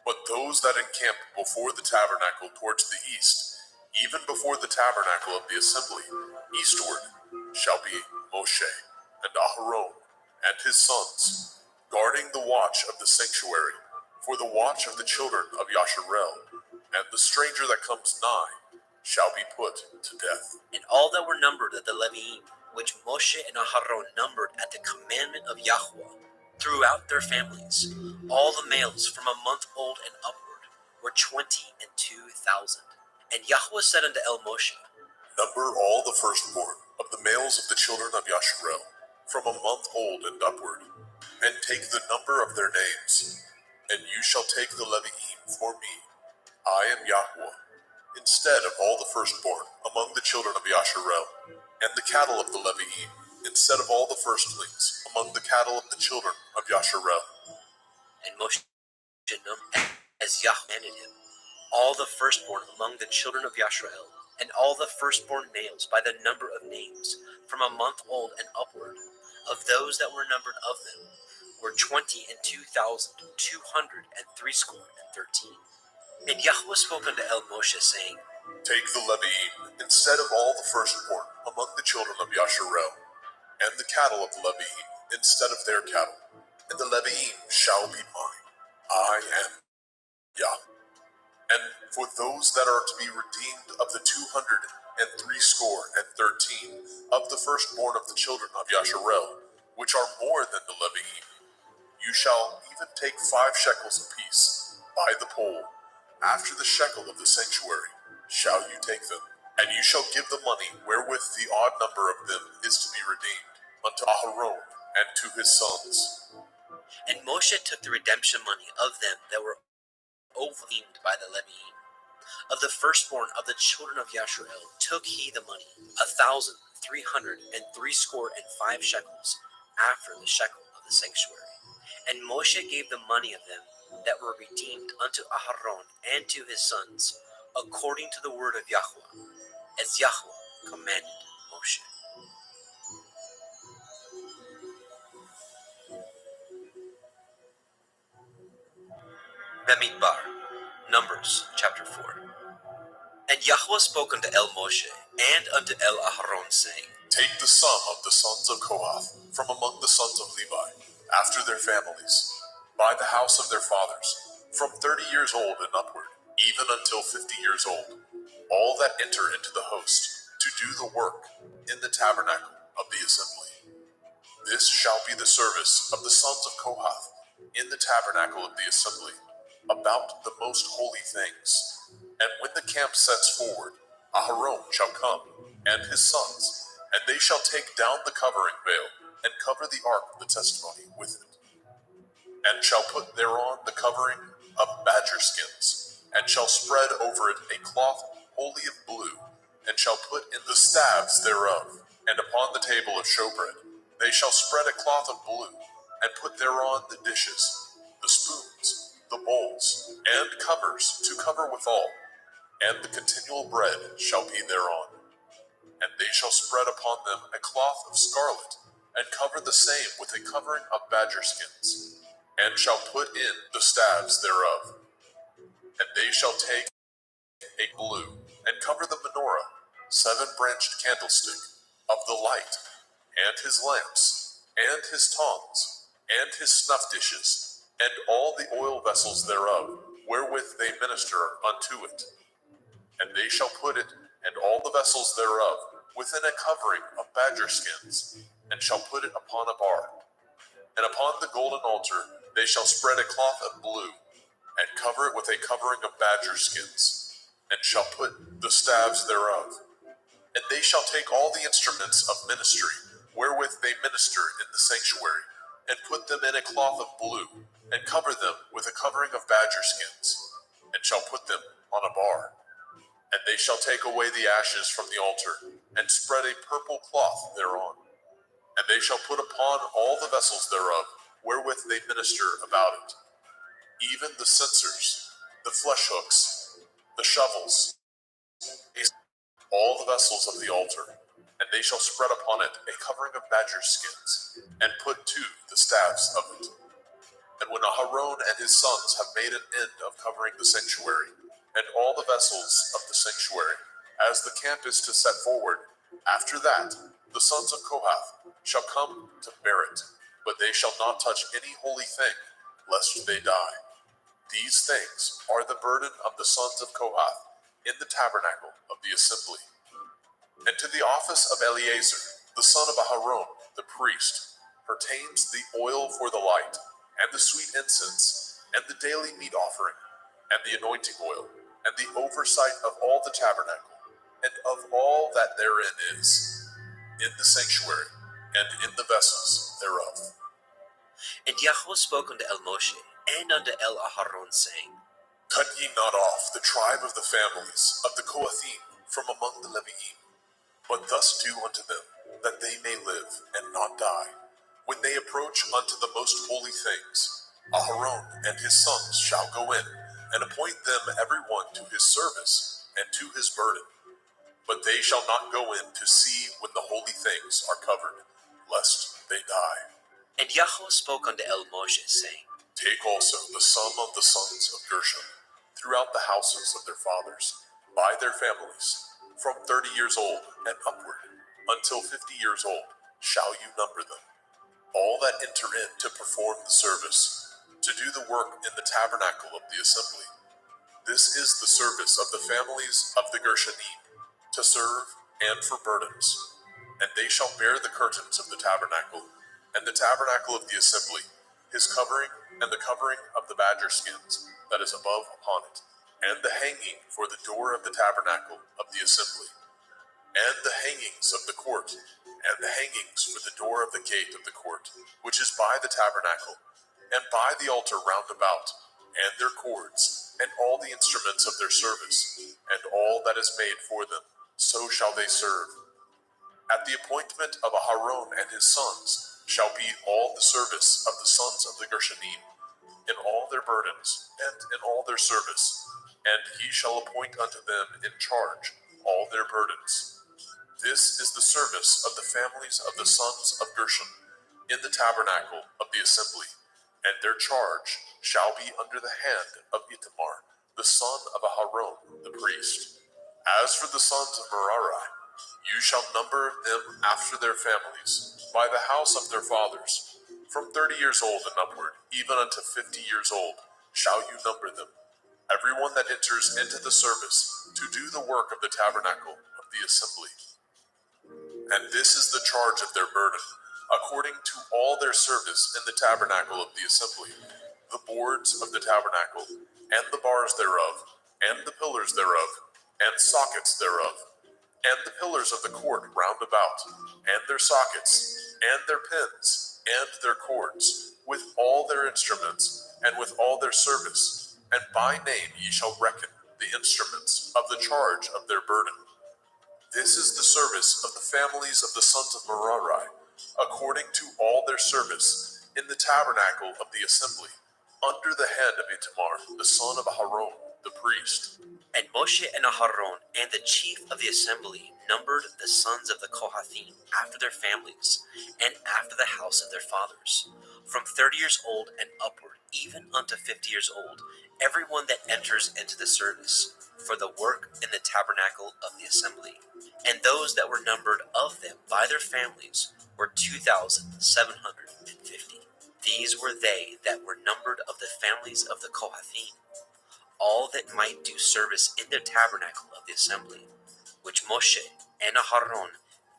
But those that encamp before the tabernacle towards the east, even before the tabernacle of the assembly, eastward, shall be Moshe, and Aharon, and his sons, guarding the watch of the sanctuary, for the watch of the children of Yasharel, and the stranger that comes nigh shall be put to death. And all that were numbered of the Leviim, which Moshe and Aharon numbered at the commandment of Yahweh, throughout their families, all the males from a month old and upward were 22,000. And Yahweh said unto El Moshe, Number all the firstborn of the males of the children of Yasharel, from a month old and upward, and take the number of their names, and you shall take the Leviim for me. I am Yahweh, instead of all the firstborn among the children of Yasharel, and the cattle of the Leviim, instead of all the firstlings among the cattle of the children of Yasharel. and Moshe numbered, as Yahweh commanded him, all the firstborn among the children of Yasharel, and all the firstborn males by the number of names, from a month old and upward, of those that were numbered of them, were 22,213. And Yahweh spoke unto El Moshe, saying, Take the Leviim, instead of all the firstborn among the children of Yasharel, and the cattle of the Leviim, instead of their cattle, and the Leviim shall be mine. I am Yahweh. And for those that are to be redeemed of the 213 of the firstborn of the children of Yasharel, which are more than the Leviim, you shall even take 5 shekels apiece by the pole. After the shekel of the sanctuary shall you take them, and you shall give the money wherewith the odd number of them is to be redeemed unto Aharon and to his sons. And Moshe took the redemption money of them that were overredeemed by the Leviim. Of the firstborn of the children of Yasharel took he the money, 1,365 shekels, after the shekel of the sanctuary. And Moshe gave the money of them that were redeemed unto Aharon and to his sons, according to the word of Yahweh, as Yahweh commanded Moshe. Bamidbar, Numbers, chapter 4. And Yahweh spoke unto El Moshe and unto El Aharon, saying, Take the sum of the sons of Kohath from among the sons of Levi, after their families, by the house of their fathers, from 30 years old and upward, even until 50 years old, all that enter into the host, to do the work in the tabernacle of the assembly. This shall be the service of the sons of Kohath in the tabernacle of the assembly, about the most holy things. And when the camp sets forward, Aharon shall come, and his sons, and they shall take down the covering veil, and cover the ark of the testimony with it, and shall put thereon the covering of badger skins, and shall spread over it a cloth wholly of blue, and shall put in the staves thereof, and upon the table of showbread they shall spread a cloth of blue, and put thereon the dishes, the spoons, the bowls, and covers to cover withal, and the continual bread shall be thereon. And they shall spread upon them a cloth of scarlet, and cover the same with a covering of badger skins, and shall put in the staves thereof. And they shall take a blue, and cover the menorah, 7-branched candlestick, of the light, and his lamps, and his tongs, and his snuff dishes, and all the oil vessels thereof, wherewith they minister unto it. And they shall put it, and all the vessels thereof, within a covering of badger skins, and shall put it upon a bar. And upon the golden altar they shall spread a cloth of blue, and cover it with a covering of badger skins, and shall put the staves thereof. And they shall take all the instruments of ministry, wherewith they minister in the sanctuary, and put them in a cloth of blue, and cover them with a covering of badger skins, and shall put them on a bar. And they shall take away the ashes from the altar, and spread a purple cloth thereon. And they shall put upon all the vessels thereof, wherewith they minister about it, even the censers, the flesh hooks, the shovels, all the vessels of the altar. And they shall spread upon it a covering of badger skins, and put to the staves of it. And when Aharon and his sons have made an end of covering the sanctuary, and all the vessels of the sanctuary, as the camp is to set forward, after that the sons of Kohath shall come to bear it, but they shall not touch any holy thing, lest they die. These things are the burden of the sons of Kohath in the tabernacle of the assembly. And to the office of Eleazar, the son of Aharon, the priest, pertains the oil for the light, and the sweet incense, and the daily meat offering, and the anointing oil, and the oversight of all the tabernacle, and of all that therein is, in the sanctuary, and in the vessels thereof. And Yahweh spoke unto El Moshe and unto El Aharon, saying, Cut ye not off the tribe of the families of the Kohathim from among the Leviim, but thus do unto them, that they may live and not die. When they approach unto the most holy things, Aharon and his sons shall go in, and appoint them every one to his service and to his burden. But they shall not go in to see when the holy things are covered, lest they die. And Yahweh spoke unto El Moshe, saying, Take also the sum of the sons of Gershon throughout the houses of their fathers, by their families, from 30 years old and upward, until 50 years old, shall you number them. All that enter in to perform the service, to do the work in the tabernacle of the assembly. This is the service of the families of the Gershonim, to serve and for burdens. And they shall bear the curtains of the tabernacle, and the tabernacle of the assembly, his covering, and the covering of the badger skins that is above upon it, and the hanging for the door of the tabernacle of the assembly, and the hangings of the court, and the hangings for the door of the gate of the court, which is by the tabernacle, and by the altar round about, and their cords, and all the instruments of their service, and all that is made for them, so shall they serve. At the appointment of Aharon and his sons shall be all the service of the sons of the Gershonim, in all their burdens, and in all their service, and he shall appoint unto them in charge all their burdens. This is the service of the families of the sons of Gershon in the tabernacle of the assembly, and their charge shall be under the hand of Ithamar, the son of Aharon, the priest. As for the sons of Merari, you shall number them after their families, by the house of their fathers. From 30 years old and upward, even unto 50 years old, shall you number them. Every one that enters into the service to do the work of the tabernacle of the assembly. And this is the charge of their burden, according to all their service in the tabernacle of the assembly, the boards of the tabernacle, and the bars thereof, and the pillars thereof, and sockets thereof, and the pillars of the court round about, and their sockets, and their pins, and their cords, with all their instruments, and with all their service, and by name ye shall reckon the instruments of the charge of their burden. This is the service of the families of the sons of Merari, according to all their service in the tabernacle of the assembly, under the head of Ithamar, the son of Aharon, the priest. And Moshe and Aharon and the chief of the assembly numbered the sons of the Kohathim after their families, and after the house of their fathers, from 30 years old and upward, even unto 50 years old, every one that enters into the service, for the work in the tabernacle of the assembly. And those that were numbered of them by their families were 2,750. These were they that were numbered of the families of the Kohathim, all that might do service in the tabernacle of the assembly, which Moshe and Aharon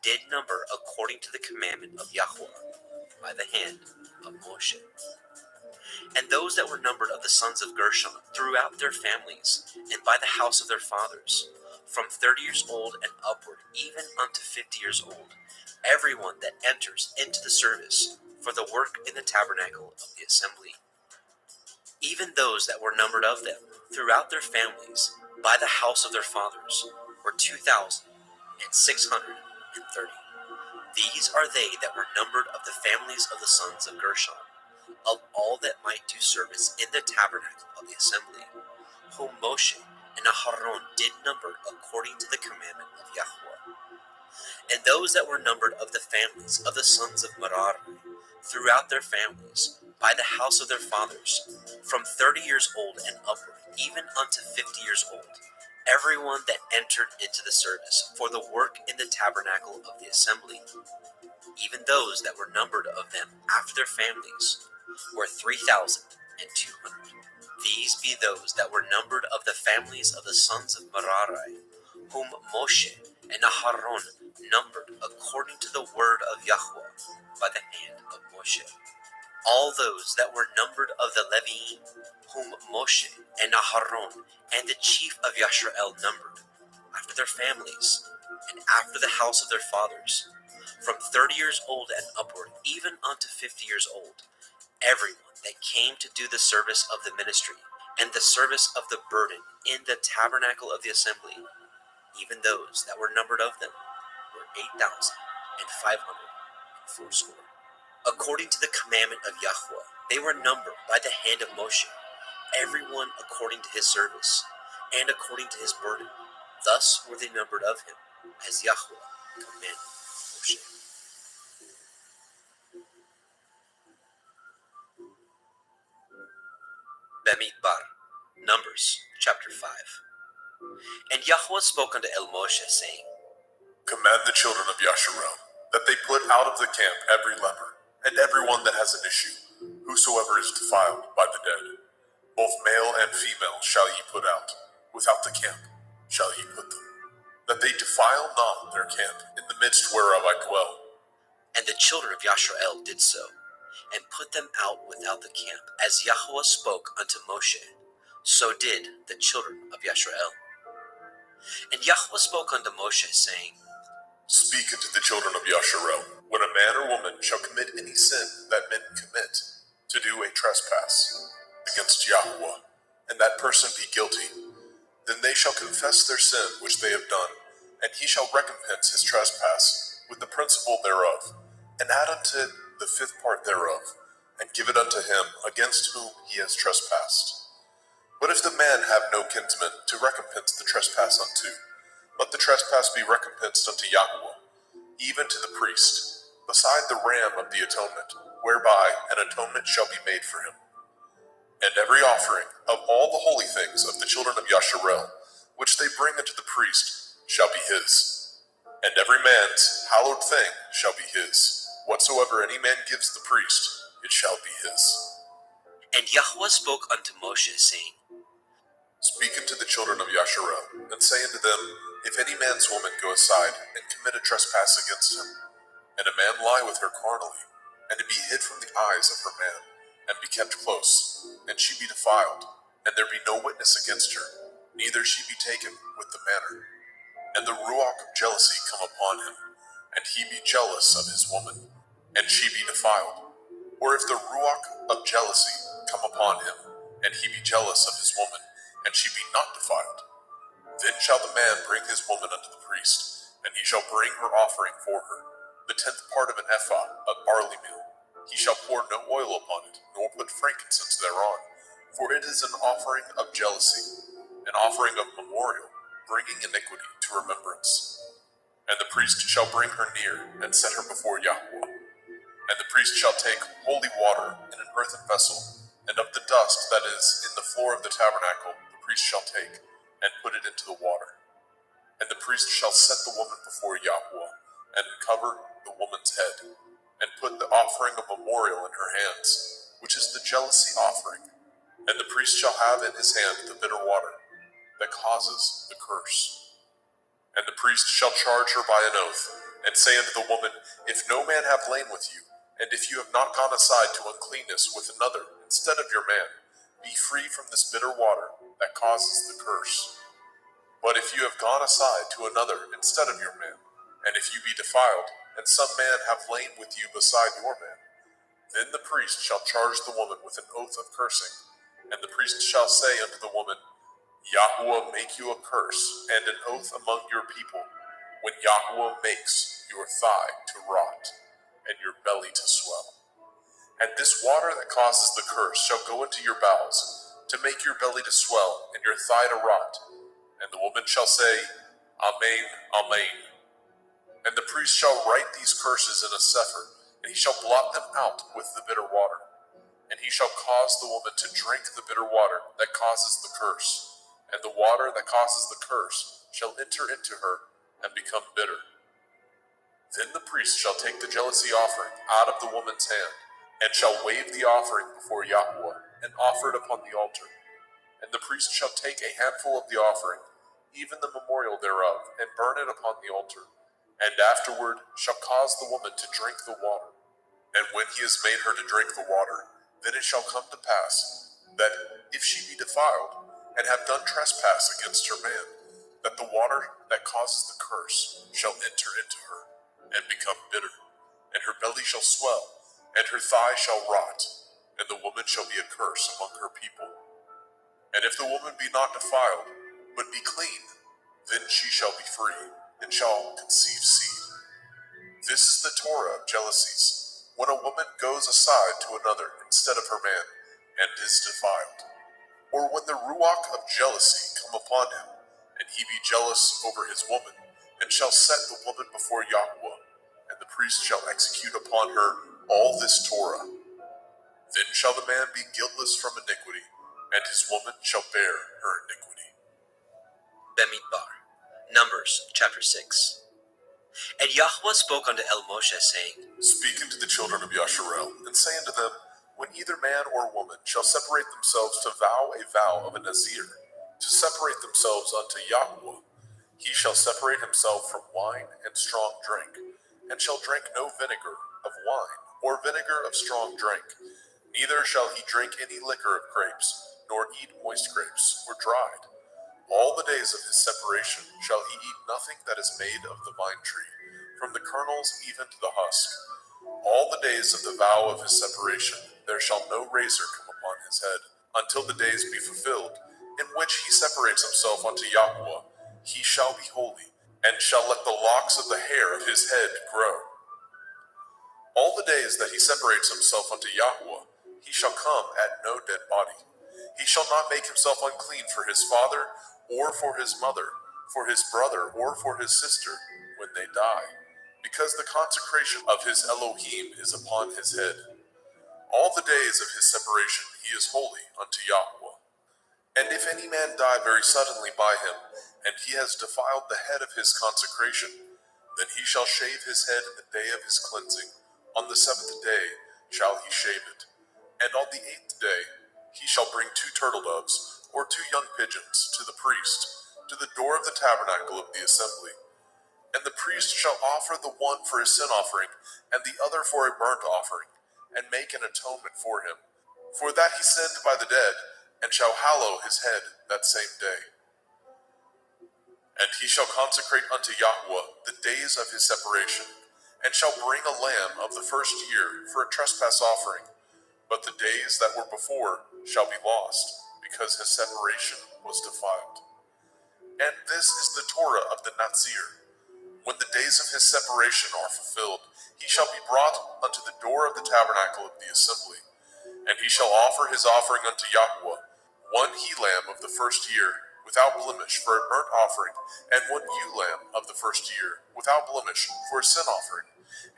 did number according to the commandment of Yahweh by the hand of Moshe. And those that were numbered of the sons of Gershon throughout their families, and by the house of their fathers, from 30 years old and upward, even unto 50 years old, every one that enters into the service for the work in the tabernacle of the assembly. Even those that were numbered of them throughout their families, by the house of their fathers, were 2,630. These are they that were numbered of the families of the sons of Gershon, of all that might do service in the tabernacle of the assembly, whom Moshe and Aharon did number according to the commandment of Yahweh. And those that were numbered of the families of the sons of Merari, throughout their families, by the house of their fathers, from 30 years old and upward, even unto 50 years old, everyone that entered into the service for the work in the tabernacle of the assembly, even those that were numbered of them after their families, were 3,200. These be those that were numbered of the families of the sons of Merari, whom Moshe and Aharon numbered according to the word of Yahweh by the hand of Moshe. All those that were numbered of the Leviim, whom Moshe and Aharon and the chief of Yashrael numbered, after their families, and after the house of their fathers, from 30 years old and upward, even unto 50 years old, everyone that came to do the service of the ministry, and the service of the burden in the tabernacle of the assembly, even those that were numbered of them, were 8,540. According to the commandment of Yahweh, they were numbered by the hand of Moshe, everyone according to his service, and according to his burden. Thus were they numbered of him, as Yahweh commanded Moshe. Bamidbar, Numbers, chapter 5. And Yahweh spoke unto El Moshe, saying, Command the children of Yasharel that they put out of the camp every leper, and every one that has an issue, whosoever is defiled by the dead. Both male and female shall ye put out, without the camp shall ye put them, that they defile not their camp, in the midst whereof I dwell. And the children of Yashrael did so, and put them out without the camp, as Yahweh spoke unto Moshe. So did the children of Yashrael. And Yahweh spoke unto Moshe, saying, Speak unto the children of Yasharel, when a man or woman shall commit any sin that men commit, to do a trespass against Yahweh, and that person be guilty, then they shall confess their sin which they have done, and he shall recompense his trespass with the principal thereof, and add unto it the fifth part thereof, and give it unto him against whom he has trespassed. But if the man have no kinsman to recompense the trespass unto, let the trespass be recompensed unto Yahweh, even to the priest, beside the ram of the atonement, whereby an atonement shall be made for him. And every offering of all the holy things of the children of Yasharel, which they bring unto the priest, shall be his. And every man's hallowed thing shall be his. Whatsoever any man gives the priest, it shall be his. And Yahweh spoke unto Moshe, saying, Speak unto the children of Yasharel, and say unto them, If any man's woman go aside, and commit a trespass against him, and a man lie with her carnally, and it be hid from the eyes of her man, and be kept close, and she be defiled, and there be no witness against her, neither she be taken with the manner, and the ruach of jealousy come upon him, and he be jealous of his woman, and she be defiled, or if the ruach of jealousy come upon him, and he be jealous of his woman, and she be not defiled, then shall the man bring his woman unto the priest, and he shall bring her offering for her, the 10th part of an ephah of barley meal. He shall pour no oil upon it, nor put frankincense thereon, for it is an offering of jealousy, an offering of memorial, bringing iniquity to remembrance. And the priest shall bring her near, and set her before Yahweh. And the priest shall take holy water in an earthen vessel, and of the dust that is in the floor of the tabernacle the priest shall take, and put it into the water. And the priest shall set the woman before Yahweh, and cover the woman's head, and put the offering of memorial in her hands, which is the jealousy offering. And the priest shall have in his hand the bitter water, that causes the curse. And the priest shall charge her by an oath, and say unto the woman, If no man have lain with you, and if you have not gone aside to uncleanness with another instead of your man, be free from this bitter water that causes the curse. But if you have gone aside to another instead of your man, and if you be defiled, and some man have lain with you beside your man, then the priest shall charge the woman with an oath of cursing, and the priest shall say unto the woman, Yahweh make you a curse and an oath among your people, when Yahweh makes your thigh to rot and your belly to swell. And this water that causes the curse shall go into your bowels, to make your belly to swell and your thigh to rot. And the woman shall say, Amen, Amen. And the priest shall write these curses in a sefer, and he shall blot them out with the bitter water. And he shall cause the woman to drink the bitter water that causes the curse, and the water that causes the curse shall enter into her and become bitter. Then the priest shall take the jealousy offering out of the woman's hand, and shall wave the offering before Yahweh, and offer it upon the altar. And the priest shall take a handful of the offering, even the memorial thereof, and burn it upon the altar, and afterward shall cause the woman to drink the water. And when he has made her to drink the water, then it shall come to pass, that if she be defiled, and have done trespass against her man, that the water that causes the curse shall enter into her, and become bitter, and her belly shall swell, and her thigh shall rot, and the woman shall be a curse among her people. And if the woman be not defiled, but be clean, then she shall be free, and shall conceive seed. This is the Torah of jealousies, when a woman goes aside to another instead of her man, and is defiled. Or when the ruach of jealousy come upon him, and he be jealous over his woman, and shall set the woman before Yahweh, and the priest shall execute upon her all this Torah. Then shall the man be guiltless from iniquity, and his woman shall bear her iniquity. Bemidbar, Numbers chapter 6. And Yahweh spoke unto El Moshe, saying, Speak unto the children of Yasharel, and say unto them, when either man or woman shall separate themselves to vow a vow of a Nazir, to separate themselves unto Yahweh, he shall separate himself from wine and strong drink, and shall drink no vinegar of wine, or vinegar of strong drink. Neither shall he drink any liquor of grapes, nor eat moist grapes, or dried. All the days of his separation shall he eat nothing that is made of the vine tree, from the kernels even to the husk. All the days of the vow of his separation there shall no razor come upon his head, until the days be fulfilled, in which he separates himself unto Yahweh. He shall be holy, and shall let the locks of the hair of his head grow. All the days that he separates himself unto Yahweh, he shall come at no dead body. He shall not make himself unclean for his father, or for his mother, for his brother, or for his sister, when they die, because the consecration of his Elohim is upon his head. All the days of his separation he is holy unto Yahweh. And if any man die very suddenly by him, and he has defiled the head of his consecration, then he shall shave his head in the day of his cleansing. On the 7th day shall he shave it. And on the 8th day he shall bring 2 turtle doves, or 2 young pigeons, to the priest, to the door of the tabernacle of the assembly. And the priest shall offer the one for his sin offering, and the other for a burnt offering, and make an atonement for him, for that he sinned by the dead, and shall hallow his head that same day. And he shall consecrate unto Yahweh the days of his separation, and shall bring a lamb of the first year for a trespass offering. But the days that were before shall be lost, because his separation was defiled. And this is the Torah of the Nazir. When the days of his separation are fulfilled, he shall be brought unto the door of the tabernacle of the assembly. And he shall offer his offering unto Yahweh, 1 he-lamb of the first year, without blemish, for a burnt offering, and 1 ewe lamb of the first year, without blemish, for a sin offering,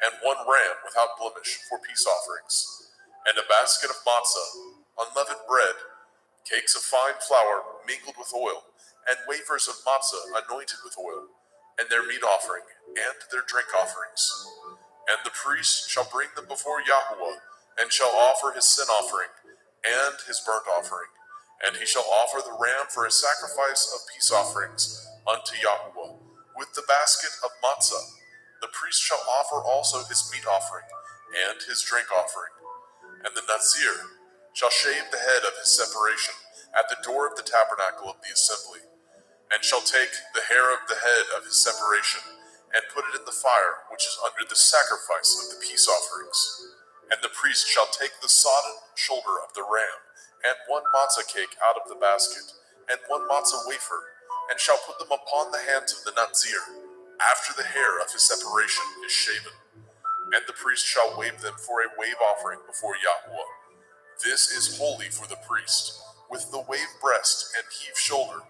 and 1 ram without blemish, for peace offerings, and a basket of matzah, unleavened bread, cakes of fine flour mingled with oil, and wafers of matzah anointed with oil, and their meat offering, and their drink offerings. And the priest shall bring them before Yahweh, and shall offer his sin offering, and his burnt offering. And he shall offer the ram for a sacrifice of peace offerings unto Yahweh, with the basket of matzah. The priest shall offer also his meat offering, and his drink offering. And the Nazir shall shave the head of his separation at the door of the tabernacle of the assembly, and shall take the hair of the head of his separation, and put it in the fire which is under the sacrifice of the peace offerings. And the priest shall take the sodden shoulder of the ram, and 1 matzah cake out of the basket, and 1 matzah wafer, and shall put them upon the hands of the Nazir, after the hair of his separation is shaven, and the priest shall wave them for a wave offering before Yahweh. This is holy for the priest, with the wave breast and heave shoulder,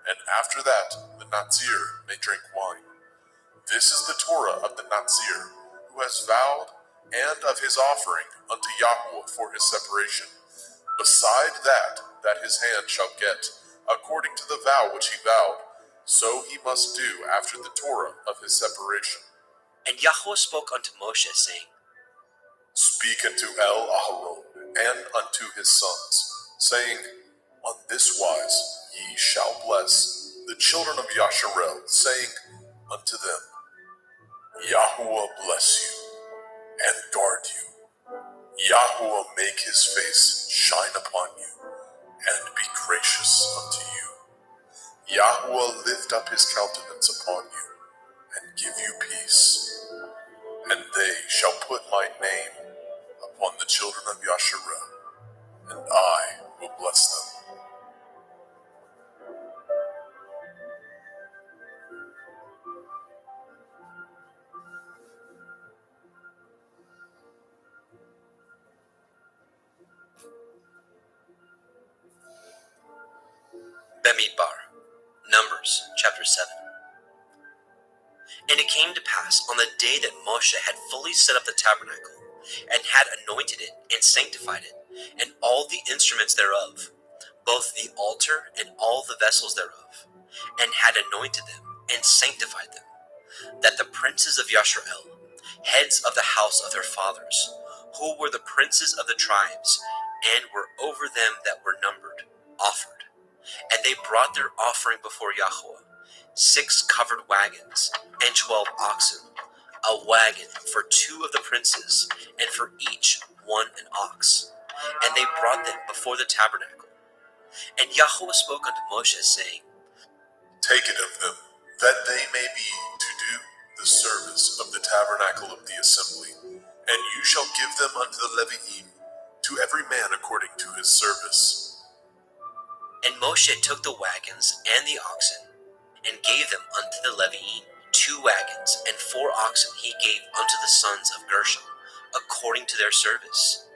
and after that the Nazir may drink wine. This is the Torah of the Nazir, who has vowed, and of his offering unto Yahweh for his separation. Beside that his hand shall get, according to the vow which he vowed, so he must do after the Torah of his separation. And Yahweh spoke unto Moshe, saying, Speak unto El Aharon and unto his sons, saying, On this wise ye shall bless the children of Yasharel, saying unto them, Yahuwah bless you and guard you. Yahuwah make his face shine upon you and be gracious unto you. Yahuwah lift up his countenance upon you and give you peace. And they shall put my name upon the children of Yasharel, and I will bless them. Bemidbar, Numbers chapter 7. And it came to pass on the day that Moshe had fully set up the tabernacle, and had anointed it, and sanctified it, and all the instruments thereof, both the altar and all the vessels thereof, and had anointed them, and sanctified them, that the princes of Yasharel, heads of the house of their fathers, who were the princes of the tribes, and were over them that were numbered, offered. And they brought their offering before Yahweh, 6 covered wagons, and 12 oxen, a wagon for 2 of the princes, and for each one an ox. And they brought them before the tabernacle. And Yahweh spoke unto Moshe, saying, Take it of them, that they may be to do the service of the tabernacle of the assembly, and you shall give them unto the Leviim, to every man according to his service. And Moshe took the wagons and the oxen, and gave them unto the Leviim. 2 wagons and 4 oxen he gave unto the sons of Gershon, according to their service.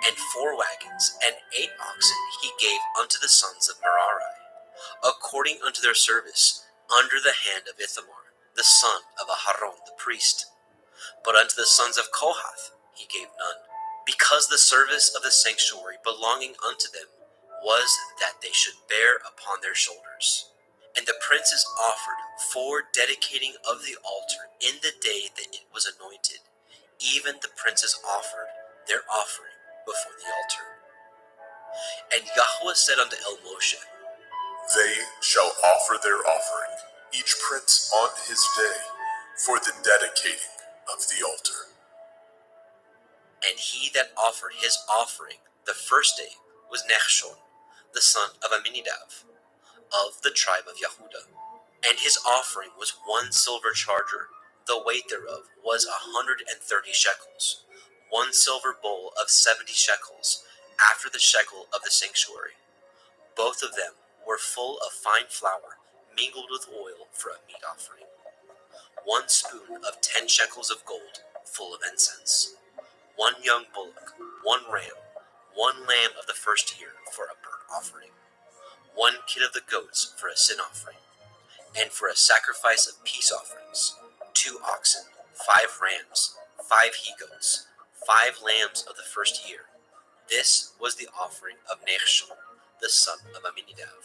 And 4 wagons and 8 oxen he gave unto the sons of Merari, according unto their service, under the hand of Ithamar, the son of Aharon the priest. But unto the sons of Kohath he gave none, because the service of the sanctuary belonging unto them was that they should bear upon their shoulders. And the princes offered for dedicating of the altar in the day that it was anointed. Even the princes offered their offering before the altar. And Yahweh said unto El Moshe, They shall offer their offering, each prince on his day, for the dedicating of the altar. And he that offered his offering the first day was Nechshon, the son of Amminadab, of the tribe of Yehudah. And his offering was 1 silver charger, the weight thereof was 130 shekels, 1 silver bowl of 70 shekels, after the shekel of the sanctuary. Both of them were full of fine flour, mingled with oil for a meat offering. 1 spoon of 10 shekels of gold, full of incense. 1 young bullock, 1 ram, 1 lamb of the first year for a burnt offering. 1 kid of the goats for a sin offering. And for a sacrifice of peace offerings, 2 oxen, 5 rams, 5 he-goats, 5 lambs of the first year. This was the offering of Nechshon, the son of Amminadab.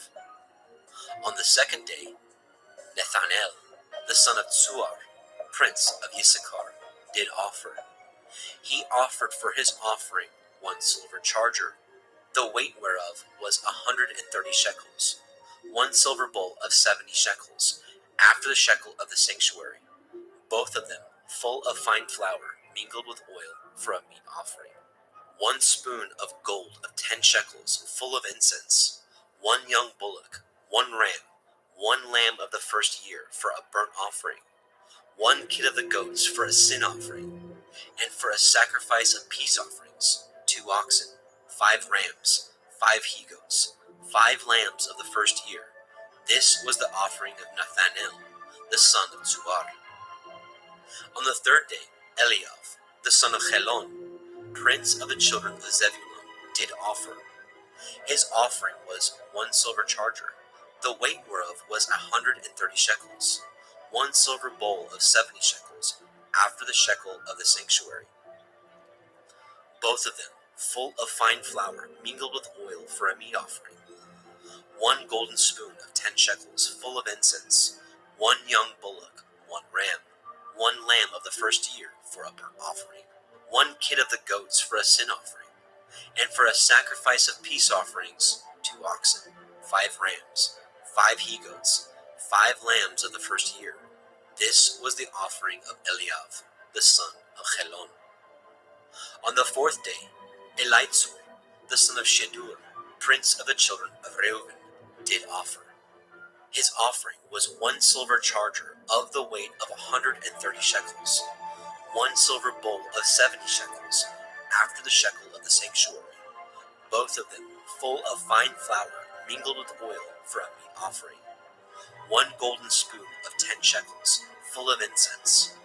On the second day, Nethanel, the son of Tzuar, prince of Issachar, did offer. He offered for his offering 1 silver charger, the weight whereof was 130 shekels, 1 silver bowl of 70 shekels, after the shekel of the sanctuary, both of them full of fine flour, mingled with oil for a meat offering. 1 spoon of gold of 10 shekels, full of incense. 1 young bullock, 1 ram, 1 lamb of the first year for a burnt offering. 1 kid of the goats for a sin offering. And for a sacrifice of peace offerings, 2 oxen, 5 rams, 5 he-goats, 5 lambs of the first year. This was the offering of Nethanel, the son of Zuar. On the third day, Eliav, the son of Helon, prince of the children of Zebulun, did offer. His offering was 1 silver charger, the weight whereof was 130 shekels, 1 silver bowl of 70 shekels, after the shekel of the sanctuary. Both of them full of fine flour mingled with oil for a meat offering. 1 golden spoon of 10 shekels full of incense, 1 young bullock, 1 ram, 1 lamb of the first year for a burnt offering, 1 kid of the goats for a sin offering, and for a sacrifice of peace offerings 2 oxen, 5 rams, 5 he-goats, 5 lambs of the first year. This was the offering of Eliav, the son of Helon. On the 4th day, Elitzur, the son of Shedur, prince of the children of Reuben, did offer. His offering was 1 silver charger of the weight of 130 shekels, 1 silver bowl of 70 shekels, after the shekel of the sanctuary, both of them full of fine flour mingled with oil for a meat offering. 1 golden spoon of 10 shekels, full of incense,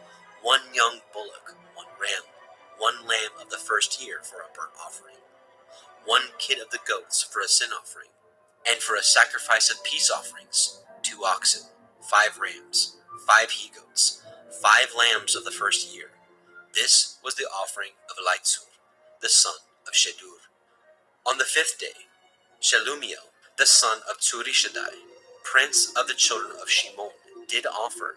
1 young bullock, 1 ram, 1 lamb of the first year for a burnt offering, 1 kid of the goats for a sin offering, and for a sacrifice of peace offerings 2 oxen, 5 rams, 5 he-goats, 5 lambs of the first year. This was the offering of Elitzur, the son of Shedur. On the 5th day, Shelumiel, the son of Tzurishaddai, prince of the children of Shimon, did offer.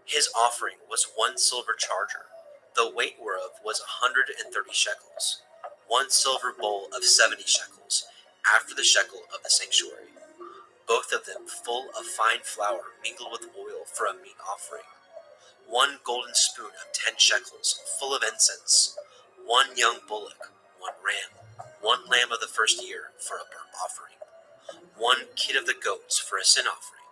His offering was 1 silver charger, the weight whereof was 130 shekels, 1 silver bowl of 70 shekels, after the shekel of the sanctuary, both of them full of fine flour mingled with oil for a meat offering. 1 golden spoon of 10 shekels, full of incense, 1 young bullock, 1 ram, 1 lamb of the first year for a burnt offering, 1 kid of the goats for a sin offering,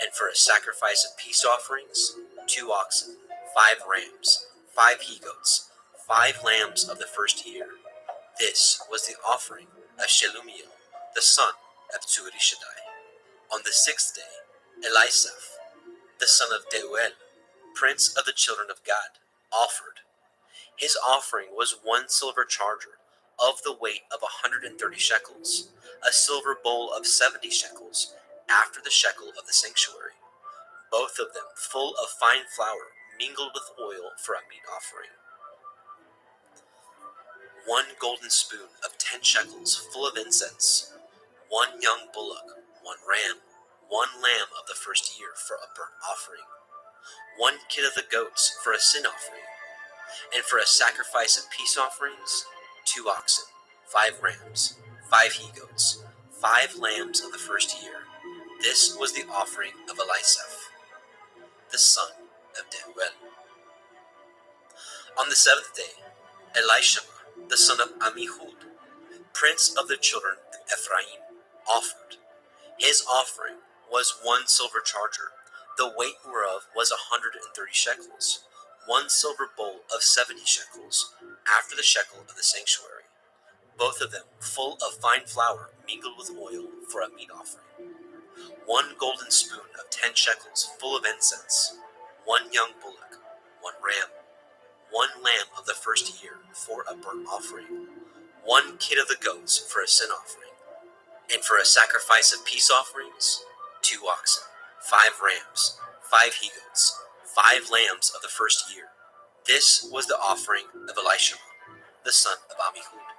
and for a sacrifice of peace offerings 2 oxen, 5 rams, 5 he-goats, 5 lambs of the first year. This was the offering of Shelumiel, the son of Tzurishaddai. On the 6th day, Elisaph, the son of Deuel, prince of the children of Gad, offered. His offering was 1 silver charger of the weight of 130 shekels, a silver bowl of 70 shekels, after the shekel of the sanctuary, both of them full of fine flour mingled with oil for a meat offering. 1 golden spoon of 10 shekels full of incense, 1 young bullock, 1 ram, 1 lamb of the first year for a burnt offering, 1 kid of the goats for a sin offering, and for a sacrifice of peace offerings 2 oxen, 5 rams, 5 he-goats, 5 lambs of the first year. This was the offering of Elisaph, the son of Deuel. On the 7th day, Elishama, the son of Ammihud, prince of the children of Ephraim, offered. His offering was 1 silver charger, the weight whereof was 130 shekels, 1 silver bowl of 70 shekels, after the shekel of the sanctuary, both of them full of fine flour mingled with oil for a meat offering. 1 golden spoon of 10 shekels full of incense, 1 young bullock, 1 ram, 1 lamb of the first year for a burnt offering, 1 kid of the goats for a sin offering, and for a sacrifice of peace offerings 2 oxen, 5 rams, 5 he-goats, 5 lambs of the first year. This was the offering of Elishama, the son of Ammihud.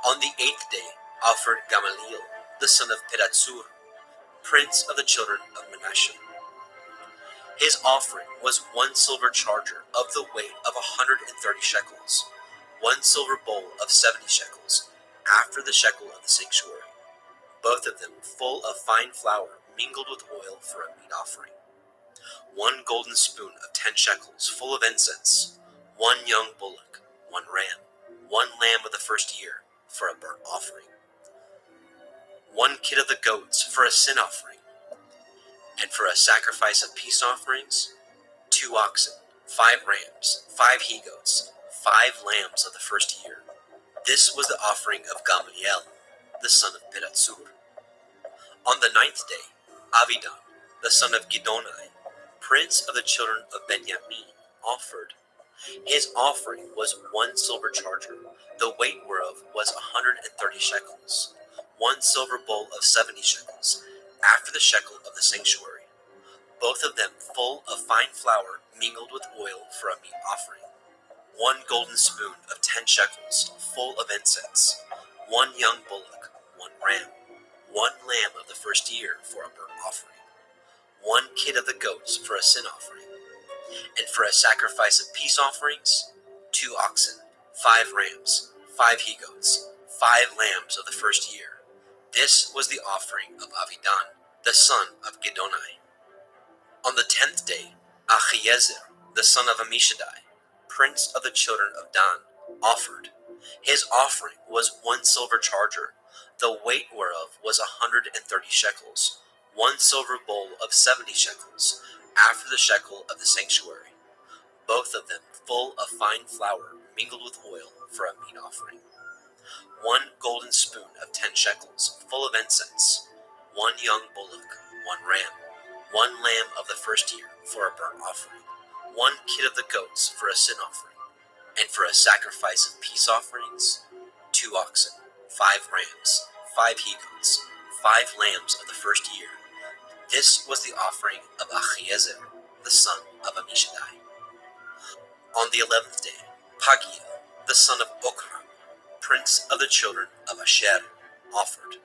On the 8th day offered Gamaliel, the son of Pedatsur, prince of the children of Menashe. His offering was 1 silver charger of the weight of 130 shekels, 1 silver bowl of 70 shekels, after the shekel of the sanctuary, both of them full of fine flour mingled with oil for a meat offering. 1 golden spoon of 10 shekels full of incense, 1 young bullock, 1 ram, 1 lamb of the first year for a burnt offering, 1 kid of the goats for a sin offering, and for a sacrifice of peace offerings 2 oxen, 5 rams, 5 he-goats, 5 lambs of the first year. This was the offering of Gamaliel, the son of Pedatsur. On the 9th day, Avidan, the son of Gidonai, prince of the children of Benjamin, offered. His offering was 1 silver charger, the weight whereof was 130 shekels, 1 silver bowl of 70 shekels, after the shekel of the sanctuary, both of them full of fine flour mingled with oil for a meat offering, 1 golden spoon of 10 shekels, full of incense, 1 young bullock, 1 ram, 1 lamb of the first year for a burnt offering, 1 kid of the goats for a sin offering, and for a sacrifice of peace offerings, 2 oxen, 5 rams, 5 he-goats, 5 lambs of the first year. This was the offering of Avidan, the son of Gidoni. On the 10th day, Achiezer, the son of Ammishaddai, prince of the children of Dan, offered. His offering was 1 silver charger, the weight whereof was 130 shekels, 1 silver bowl of 70 shekels, after the shekel of the sanctuary, both of them full of fine flour mingled with oil for a meat offering, 1 golden spoon of 10 shekels, full of incense, 1 young bullock, 1 ram, 1 lamb of the first year for a burnt offering, 1 kid of the goats for a sin offering, and for a sacrifice of peace offerings, 2 oxen, 5 rams, 5 he-goats, 5 lambs of the first year. This was the offering of Achiezer, the son of Ammishaddai. On the 11th day, Pagiel, the son of Okran, prince of the children of Asher, offered.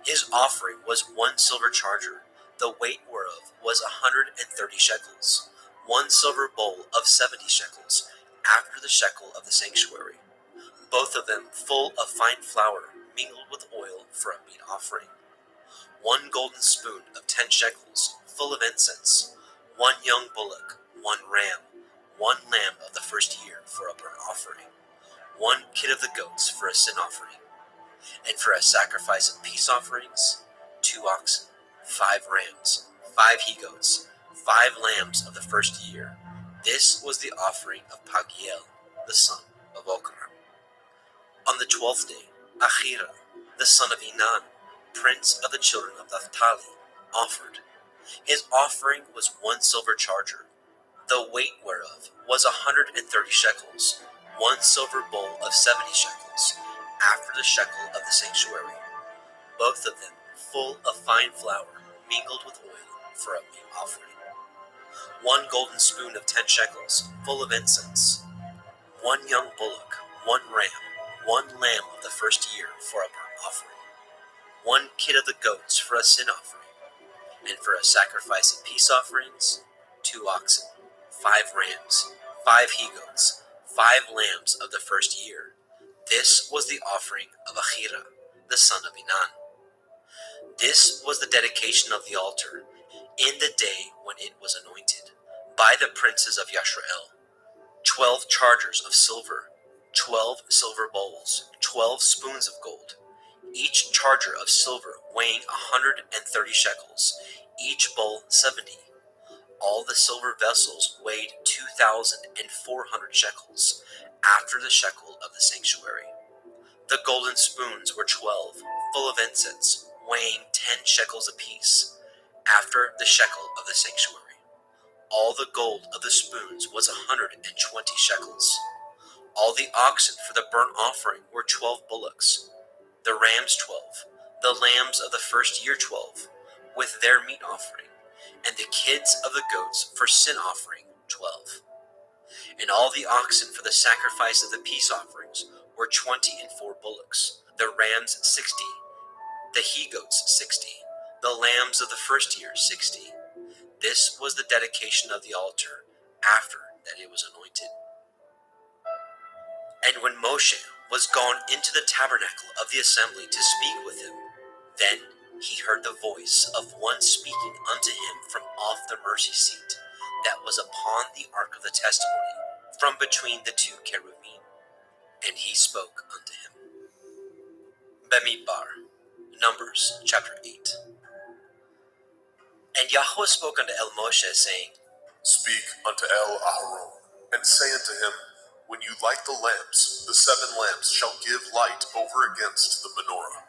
His offering was 1 silver charger, the weight whereof was 130 shekels, 1 silver bowl of 70 shekels, after the shekel of the sanctuary, both of them full of fine flour mingled with oil for a meat offering, 1 golden spoon of 10 shekels, full of incense, 1 young bullock, 1 ram, 1 lamb of the first year for a burnt offering, 1 kid of the goats for a sin offering, and for a sacrifice of peace offerings, 2 oxen, 5 rams, 5 he-goats, 5 lambs of the first year. This was the offering of Pagiel, the son of Okran. On the 12th day, Achira, the son of Enan, prince of the children of Naphtali, offered. His offering was 1 silver charger, the weight whereof was 130 shekels, 1 silver bowl of 70 shekels, after the shekel of the sanctuary, both of them full of fine flour mingled with oil for a meat offering, 1 golden spoon of 10 shekels, full of incense, 1 young bullock, 1 ram, 1 lamb of the first year for a burnt offering, 1 kid of the goats for a sin offering, and for a sacrifice of peace offerings, 2 oxen, 5 rams, 5 he-goats, 5 lambs of the first year. This was the offering of Achira, the son of Enan. This was the dedication of the altar, in the day when it was anointed, by the princes of Yashrael. 12 chargers of silver, 12 silver bowls, 12 spoons of gold, each charger of silver weighing 130 shekels, each bowl 70. All the silver vessels weighed 2,400 shekels, after the shekel of the sanctuary. The golden spoons were 12, full of incense, weighing 10 shekels apiece, after the shekel of the sanctuary. All the gold of the spoons was 120 shekels. All the oxen for the burnt offering were 12 bullocks, the rams 12, the lambs of the first year 12, with their meat offering, and the kids of the goats for sin offering 12. And all the oxen for the sacrifice of the peace offerings were 24 bullocks, the rams 60, the he-goats 60, the lambs of the first year 60. This was the dedication of the altar after that it was anointed. And when Moshe was gone into the tabernacle of the assembly to speak with him, then he heard the voice of one speaking unto him from off the mercy seat that was upon the ark of the testimony, from between the 2 cherubim. And he spoke unto him. Bemidbar, Numbers chapter 8. And Yahweh spoke unto El Moshe, saying, Speak unto El Aharon, and say unto him, When you light the lamps, the 7 lamps shall give light over against the menorah.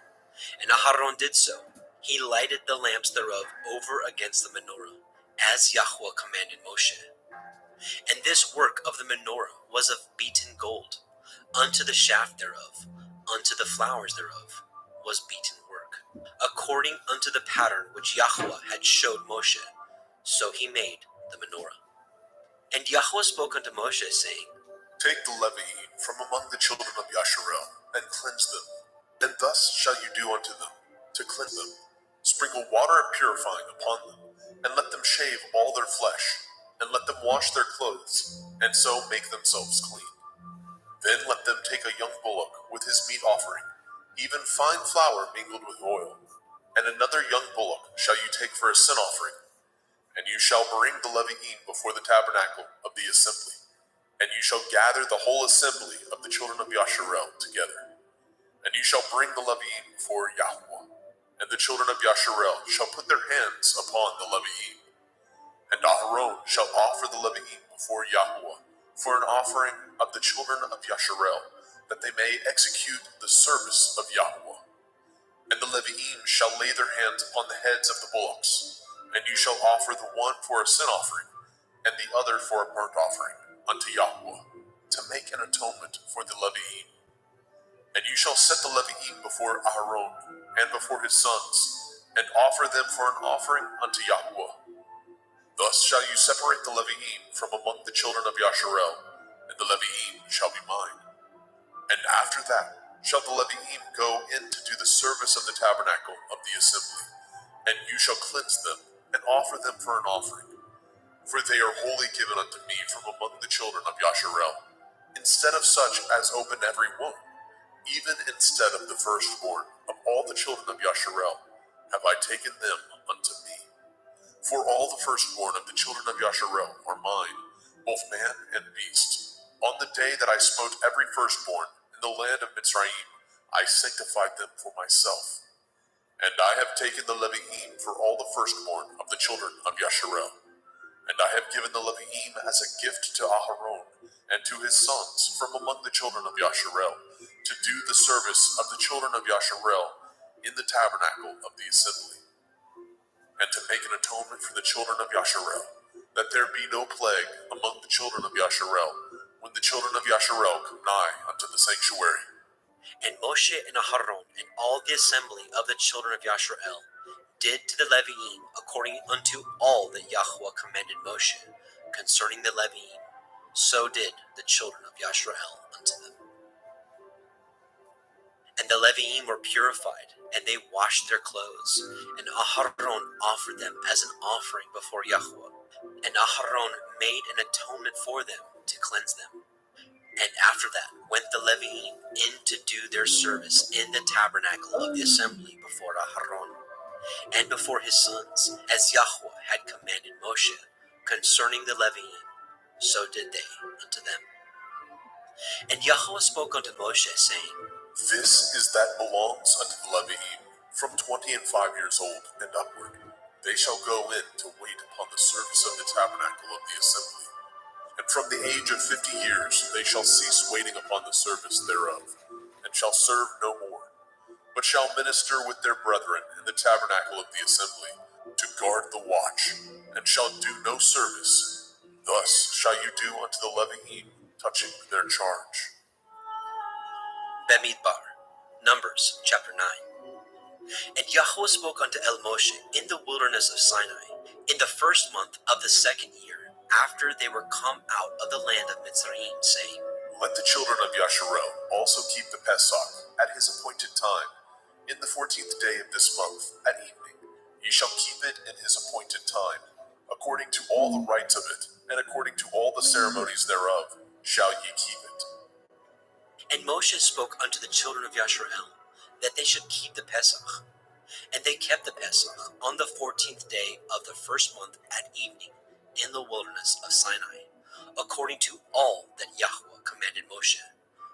And Aharon did so. He lighted the lamps thereof over against the menorah, as Yahweh commanded Moshe. And this work of the menorah was of beaten gold. Unto the shaft thereof, unto the flowers thereof, was beaten work, according unto the pattern which Yahweh had showed Moshe. So he made the menorah. And Yahweh spoke unto Moshe, saying, Take the Levi'im from among the children of Yasharel, and cleanse them. And thus shall you do unto them, to cleanse them. Sprinkle water purifying upon them, and let them shave all their flesh, and let them wash their clothes, and so make themselves clean. Then let them take a young bullock with his meat offering, even fine flour mingled with oil, and another young bullock shall you take for a sin offering. And you shall bring the Levi'im before the tabernacle of the assembly, and you shall gather the whole assembly of the children of Yasharel together. And you shall bring the Levi'im before Yahweh, and the children of Yasharel shall put their hands upon the Levi'im. And Aharon shall offer the Levi'im before Yahweh for an offering of the children of Yasharel, that they may execute the service of Yahweh. And the Levi'im shall lay their hands upon the heads of the bullocks, and you shall offer the one for a sin offering, and the other for a burnt offering unto Yahweh, to make an atonement for the Levi'im. And you shall set the Levi'im before Aharon and before his sons, and offer them for an offering unto Yahweh. Thus shall you separate the Levi'im from among the children of Yasharel, and the Levi'im shall be mine. And after that shall the Levi'im go in to do the service of the tabernacle of the assembly, and you shall cleanse them, and offer them for an offering. For they are wholly given unto me from among the children of Yasharel, instead of such as open every womb, even instead of the firstborn of all the children of Yasharel, have I taken them unto me. For all the firstborn of the children of Yasharel are mine, both man and beast. On the day that I smote every firstborn in the land of Mitzrayim, I sanctified them for myself. And I have taken the Levi'im for all the firstborn of the children of Yasharel. And I have given the Levi'im as a gift to Aharon and to his sons from among the children of Yasharel, to do the service of the children of Yasharel in the tabernacle of the assembly, and to make an atonement for the children of Yasharel, that there be no plague among the children of Yasharel, when the children of Yasharel come nigh unto the sanctuary. And Moshe and Aharon and all the assembly of the children of Yasharel did to the Levi'im according unto all that Yahweh commanded Moshe concerning the Levi'im. So did the children of Yasharel unto them. And the Levi'im were purified, and they washed their clothes, and Aharon offered them as an offering before Yahweh. And Aharon made an atonement for them to cleanse them. And after that went the Levi'im in to do their service in the tabernacle of the assembly before Aharon and before his sons, as Yahweh had commanded Moshe concerning the Levi'im. So did they unto them. And Yahweh spoke unto Moshe, saying, This is that belongs unto the Levi'im, from 25 years old and upward. They shall go in to wait upon the service of the tabernacle of the assembly. And from the age of 50 years they shall cease waiting upon the service thereof, and shall serve no more, but shall minister with their brethren in the tabernacle of the assembly, to guard the watch, and shall do no service. Thus shall you do unto the Levi'im touching their charge. Bemidbar, Numbers chapter 9. And Yahweh spoke unto El Moshe in the wilderness of Sinai, in the first month of the second year, after they were come out of the land of Mitzrayim, saying, Let the children of Yasharel also keep the Pesach at his appointed time, in the 14th day of this month at evening. Ye shall keep it in his appointed time, according to all the rites of it, and according to all the ceremonies thereof, shall ye keep it. And Moshe spoke unto the children of Yasharel, that they should keep the Pesach. And they kept the Pesach on the 14th day of the first month at evening, in the wilderness of Sinai, according to all that Yahweh commanded Moshe.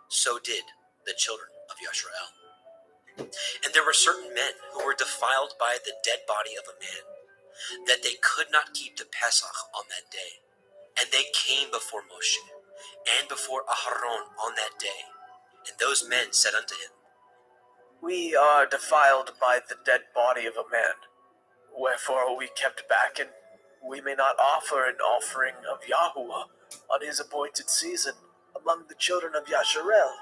So did the children of Yasharel. And there were certain men who were defiled by the dead body of a man, that they could not keep the Pesach on that day. And they came before Moshe, and before Aharon on that day. And those men said unto him, We are defiled by the dead body of a man. Wherefore are we kept back, and we may not offer an offering of Yahuwah on his appointed season among the children of Yasharel.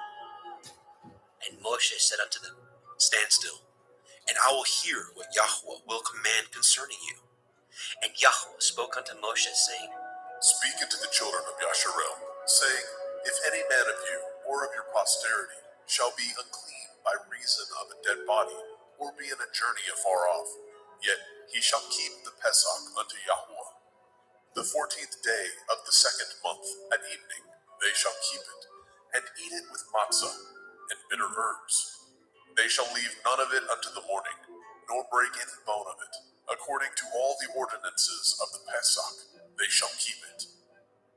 And Moshe said unto them, Stand still, and I will hear what Yahuwah will command concerning you. And Yahuwah spoke unto Moshe, saying, Speak unto the children of Yasharel, saying, If any man of you or of your posterity shall be unclean by reason of a dead body, or be in a journey afar off, yet he shall keep the Pesach unto Yahuwah. The 14th day of the 2nd month at evening they shall keep it, and eat it with matzah and bitter herbs. They shall leave none of it unto the morning, nor break any bone of it. According to all the ordinances of the Pesach, they shall keep it.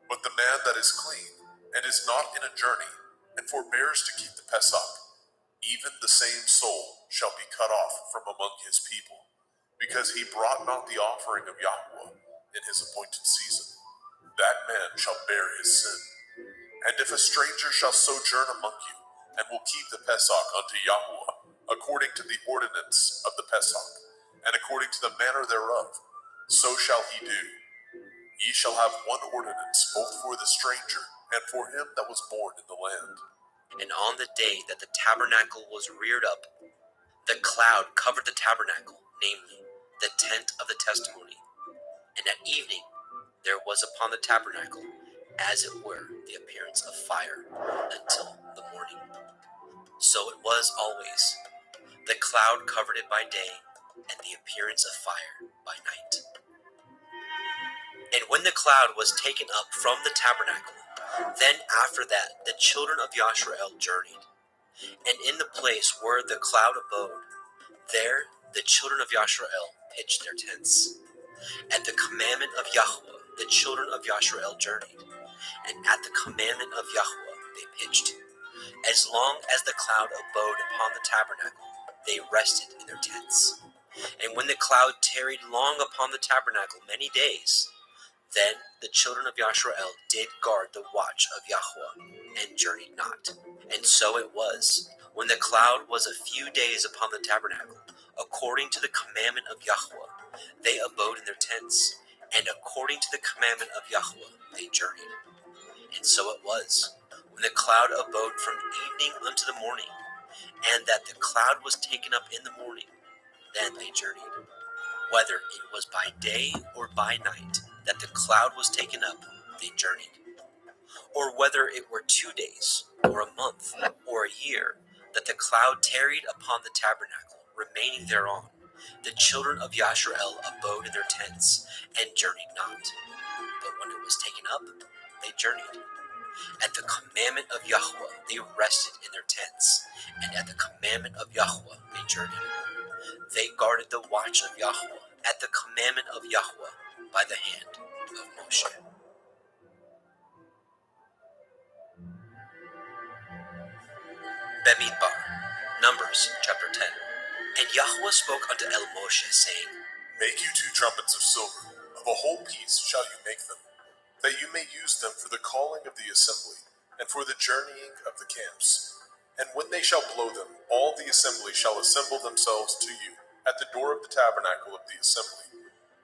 But the man that is clean, and is not in a journey, and forbears to keep the Pesach, even the same soul shall be cut off from among his people, because he brought not the offering of Yahuwah in his appointed season. That man shall bear his sin. And if a stranger shall sojourn among you, and will keep the Pesach unto Yahuwah, according to the ordinance of the Pesach, and according to the manner thereof, so shall he do. Ye shall have one ordinance, both for the stranger, and for him that was born in the land. And on the day that the tabernacle was reared up, the cloud covered the tabernacle, namely, the tent of the testimony. And at evening there was upon the tabernacle, as it were, the appearance of fire, until the morning. So it was always. The cloud covered it by day, and the appearance of fire by night. And when the cloud was taken up from the tabernacle, then after that the children of Yasharel journeyed. And in the place where the cloud abode, there the children of Yasharel pitched their tents. At the commandment of Yahuwah, the children of Yasharel journeyed, and at the commandment of Yahuwah they pitched. As long as the cloud abode upon the tabernacle, they rested in their tents. And when the cloud tarried long upon the tabernacle many days, then the children of Yasharel did guard the watch of Yahuwah, and journeyed not. And so it was, when the cloud was a few days upon the tabernacle, according to the commandment of Yahuwah, they abode in their tents, and according to the commandment of Yahuwah they journeyed. And so it was, when the cloud abode from evening unto the morning, and that the cloud was taken up in the morning, then they journeyed. Whether it was by day or by night that the cloud was taken up, they journeyed. Or whether it were 2 days, or a month, or a year, that the cloud tarried upon the tabernacle, remaining thereon, the children of Yasharel abode in their tents, and journeyed not. But when it was taken up, they journeyed. At the commandment of Yahuwah they rested in their tents, and at the commandment of Yahuwah they journeyed. They guarded the watch of Yahuwah at the commandment of Yahuwah by the hand of Moshe. Bemidbar, Numbers chapter 10. And Yahuwah spoke unto El Moshe, saying, Make you 2 trumpets of silver, of a whole piece shall you make them, that you may use them for the calling of the assembly, and for the journeying of the camps. And when they shall blow them, all the assembly shall assemble themselves to you, at the door of the tabernacle of the assembly.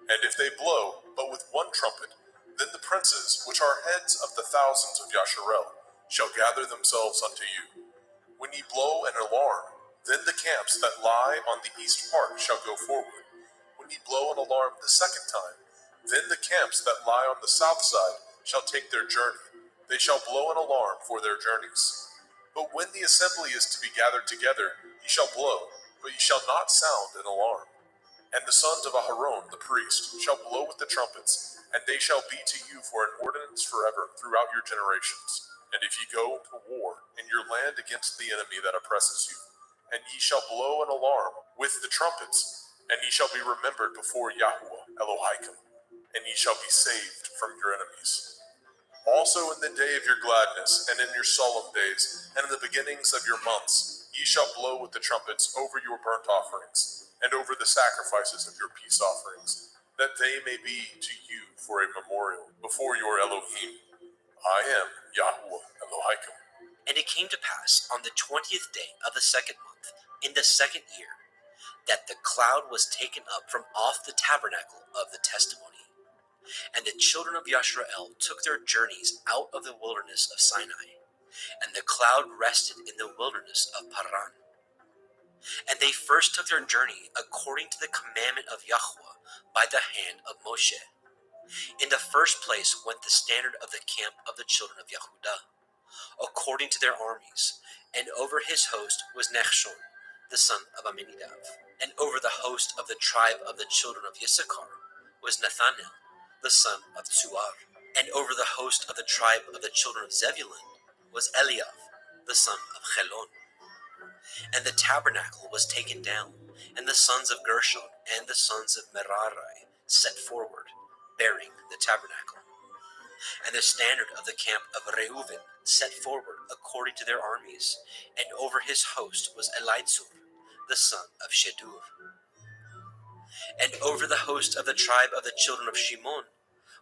And if they blow, but with one trumpet, then the princes, which are heads of the thousands of Yasharel, shall gather themselves unto you. When ye blow an alarm, then the camps that lie on the east part shall go forward. When ye blow an alarm the 2nd time, then the camps that lie on the south side shall take their journey. They shall blow an alarm for their journeys. But when the assembly is to be gathered together, ye shall blow, but ye shall not sound an alarm. And the sons of Aharon the priest shall blow with the trumpets, and they shall be to you for an ordinance forever throughout your generations. And if ye go to war in your land against the enemy that oppresses you, and ye shall blow an alarm with the trumpets, and ye shall be remembered before Yahuwah Elohim, and ye shall be saved from your enemies. Also in the day of your gladness, and in your solemn days, and in the beginnings of your months, ye shall blow with the trumpets over your burnt offerings, and over the sacrifices of your peace offerings, that they may be to you for a memorial before your Elohim. I am Yahuwah Elohim. And it came to pass on the 20th day of the 2nd month, in the 2nd year, that the cloud was taken up from off the tabernacle of the testimony. And the children of Yashrael took their journeys out of the wilderness of Sinai, and the cloud rested in the wilderness of Paran. And they first took their journey according to the commandment of Yahweh by the hand of Moshe. In the first place went the standard of the camp of the children of Yehudah, according to their armies, and over his host was Nechshon, the son of Amminadab. And over the host of the tribe of the children of Issachar was Nathanael, the son of Tzuar. And over the host of the tribe of the children of Zebulun was Eliav, the son of Chelon. And the tabernacle was taken down, and the sons of Gershon and the sons of Merari set forward, bearing the tabernacle. And the standard of the camp of Reuven set forward according to their armies, and over his host was Elitzur, the son of Shedur. And over the host of the tribe of the children of Shimon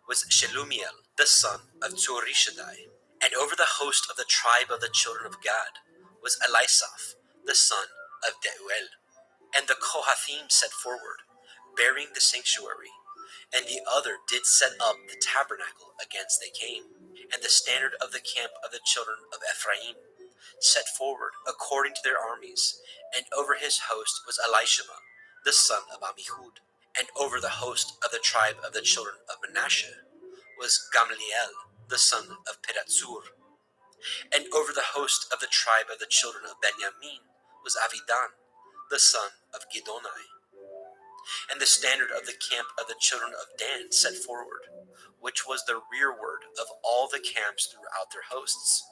was Shelumiel, the son of Tzurishaddai. And over the host of the tribe of the children of Gad was Elisaph, the son of Deuel. And the Kohathim set forward, bearing the sanctuary, and the other did set up the tabernacle against they came. And the standard of the camp of the children of Ephraim set forward according to their armies, and over his host was Elishama, the son of Ammihud. And over the host of the tribe of the children of Manasseh was Gamliel, the son of Pedatsur. And over the host of the tribe of the children of Benjamin was Avidan, the son of Gidonai. And the standard of the camp of the children of Dan set forward, which was the rearward of all the camps throughout their hosts.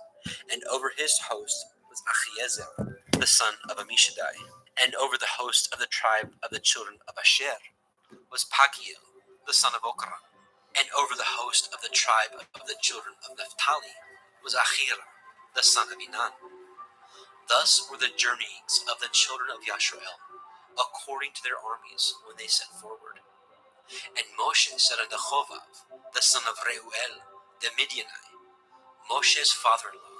And over his host was Achiezer, the son of Ammishaddai. And over the host of the tribe of the children of Asher was Pagiel, the son of Okran. And over the host of the tribe of the children of Naphtali was Achira, the son of Enan. Thus were the journeyings of the children of Yashrael, according to their armies, when they set forward. And Moshe said unto Chovav, the son of Reuel, the Midianite, Moshe's father-in-law,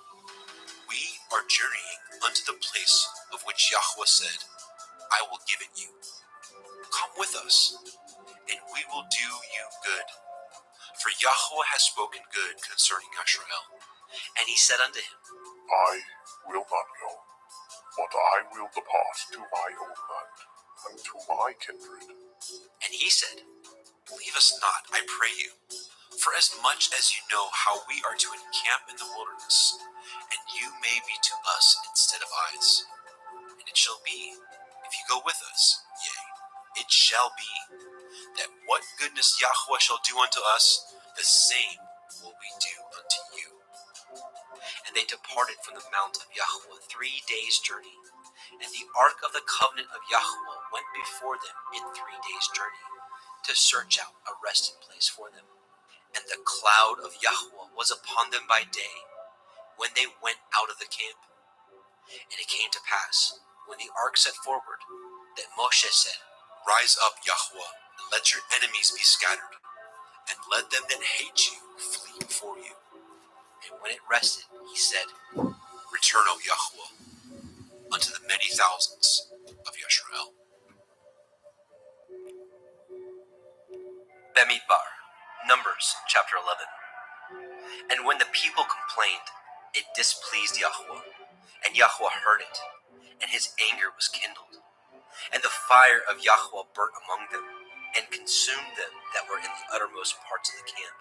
We are journeying unto the place of which Yahweh said, I will give it you. Come with us, and we will do you good. For Yahweh has spoken good concerning Yashrael. And he said unto him, I will not go, but I will depart to my own land, and to my kindred. And he said, Leave us not, I pray you, for as much as you know how we are to encamp in the wilderness, and you may be to us instead of eyes. And it shall be, if you go with us, yea, it shall be, that what goodness Yahweh shall do unto us, the same will we do unto you. And they departed from the mount of Yahweh 3 days' journey, and the ark of the covenant of Yahweh went before them in 3 days' journey, to search out a resting place for them. And the cloud of Yahweh was upon them by day, when they went out of the camp. And it came to pass, when the ark set forward, that Moshe said, Rise up, Yahweh, and let your enemies be scattered, and let them that hate you flee before you. And when it rested, he said, Return, O Yahweh, unto the many thousands of Yashrael. Bemidbar, Numbers chapter 11. And when the people complained, it displeased Yahweh, and Yahweh heard it, and his anger was kindled. And the fire of Yahweh burnt among them, and consumed them that were in the uttermost parts of the camp.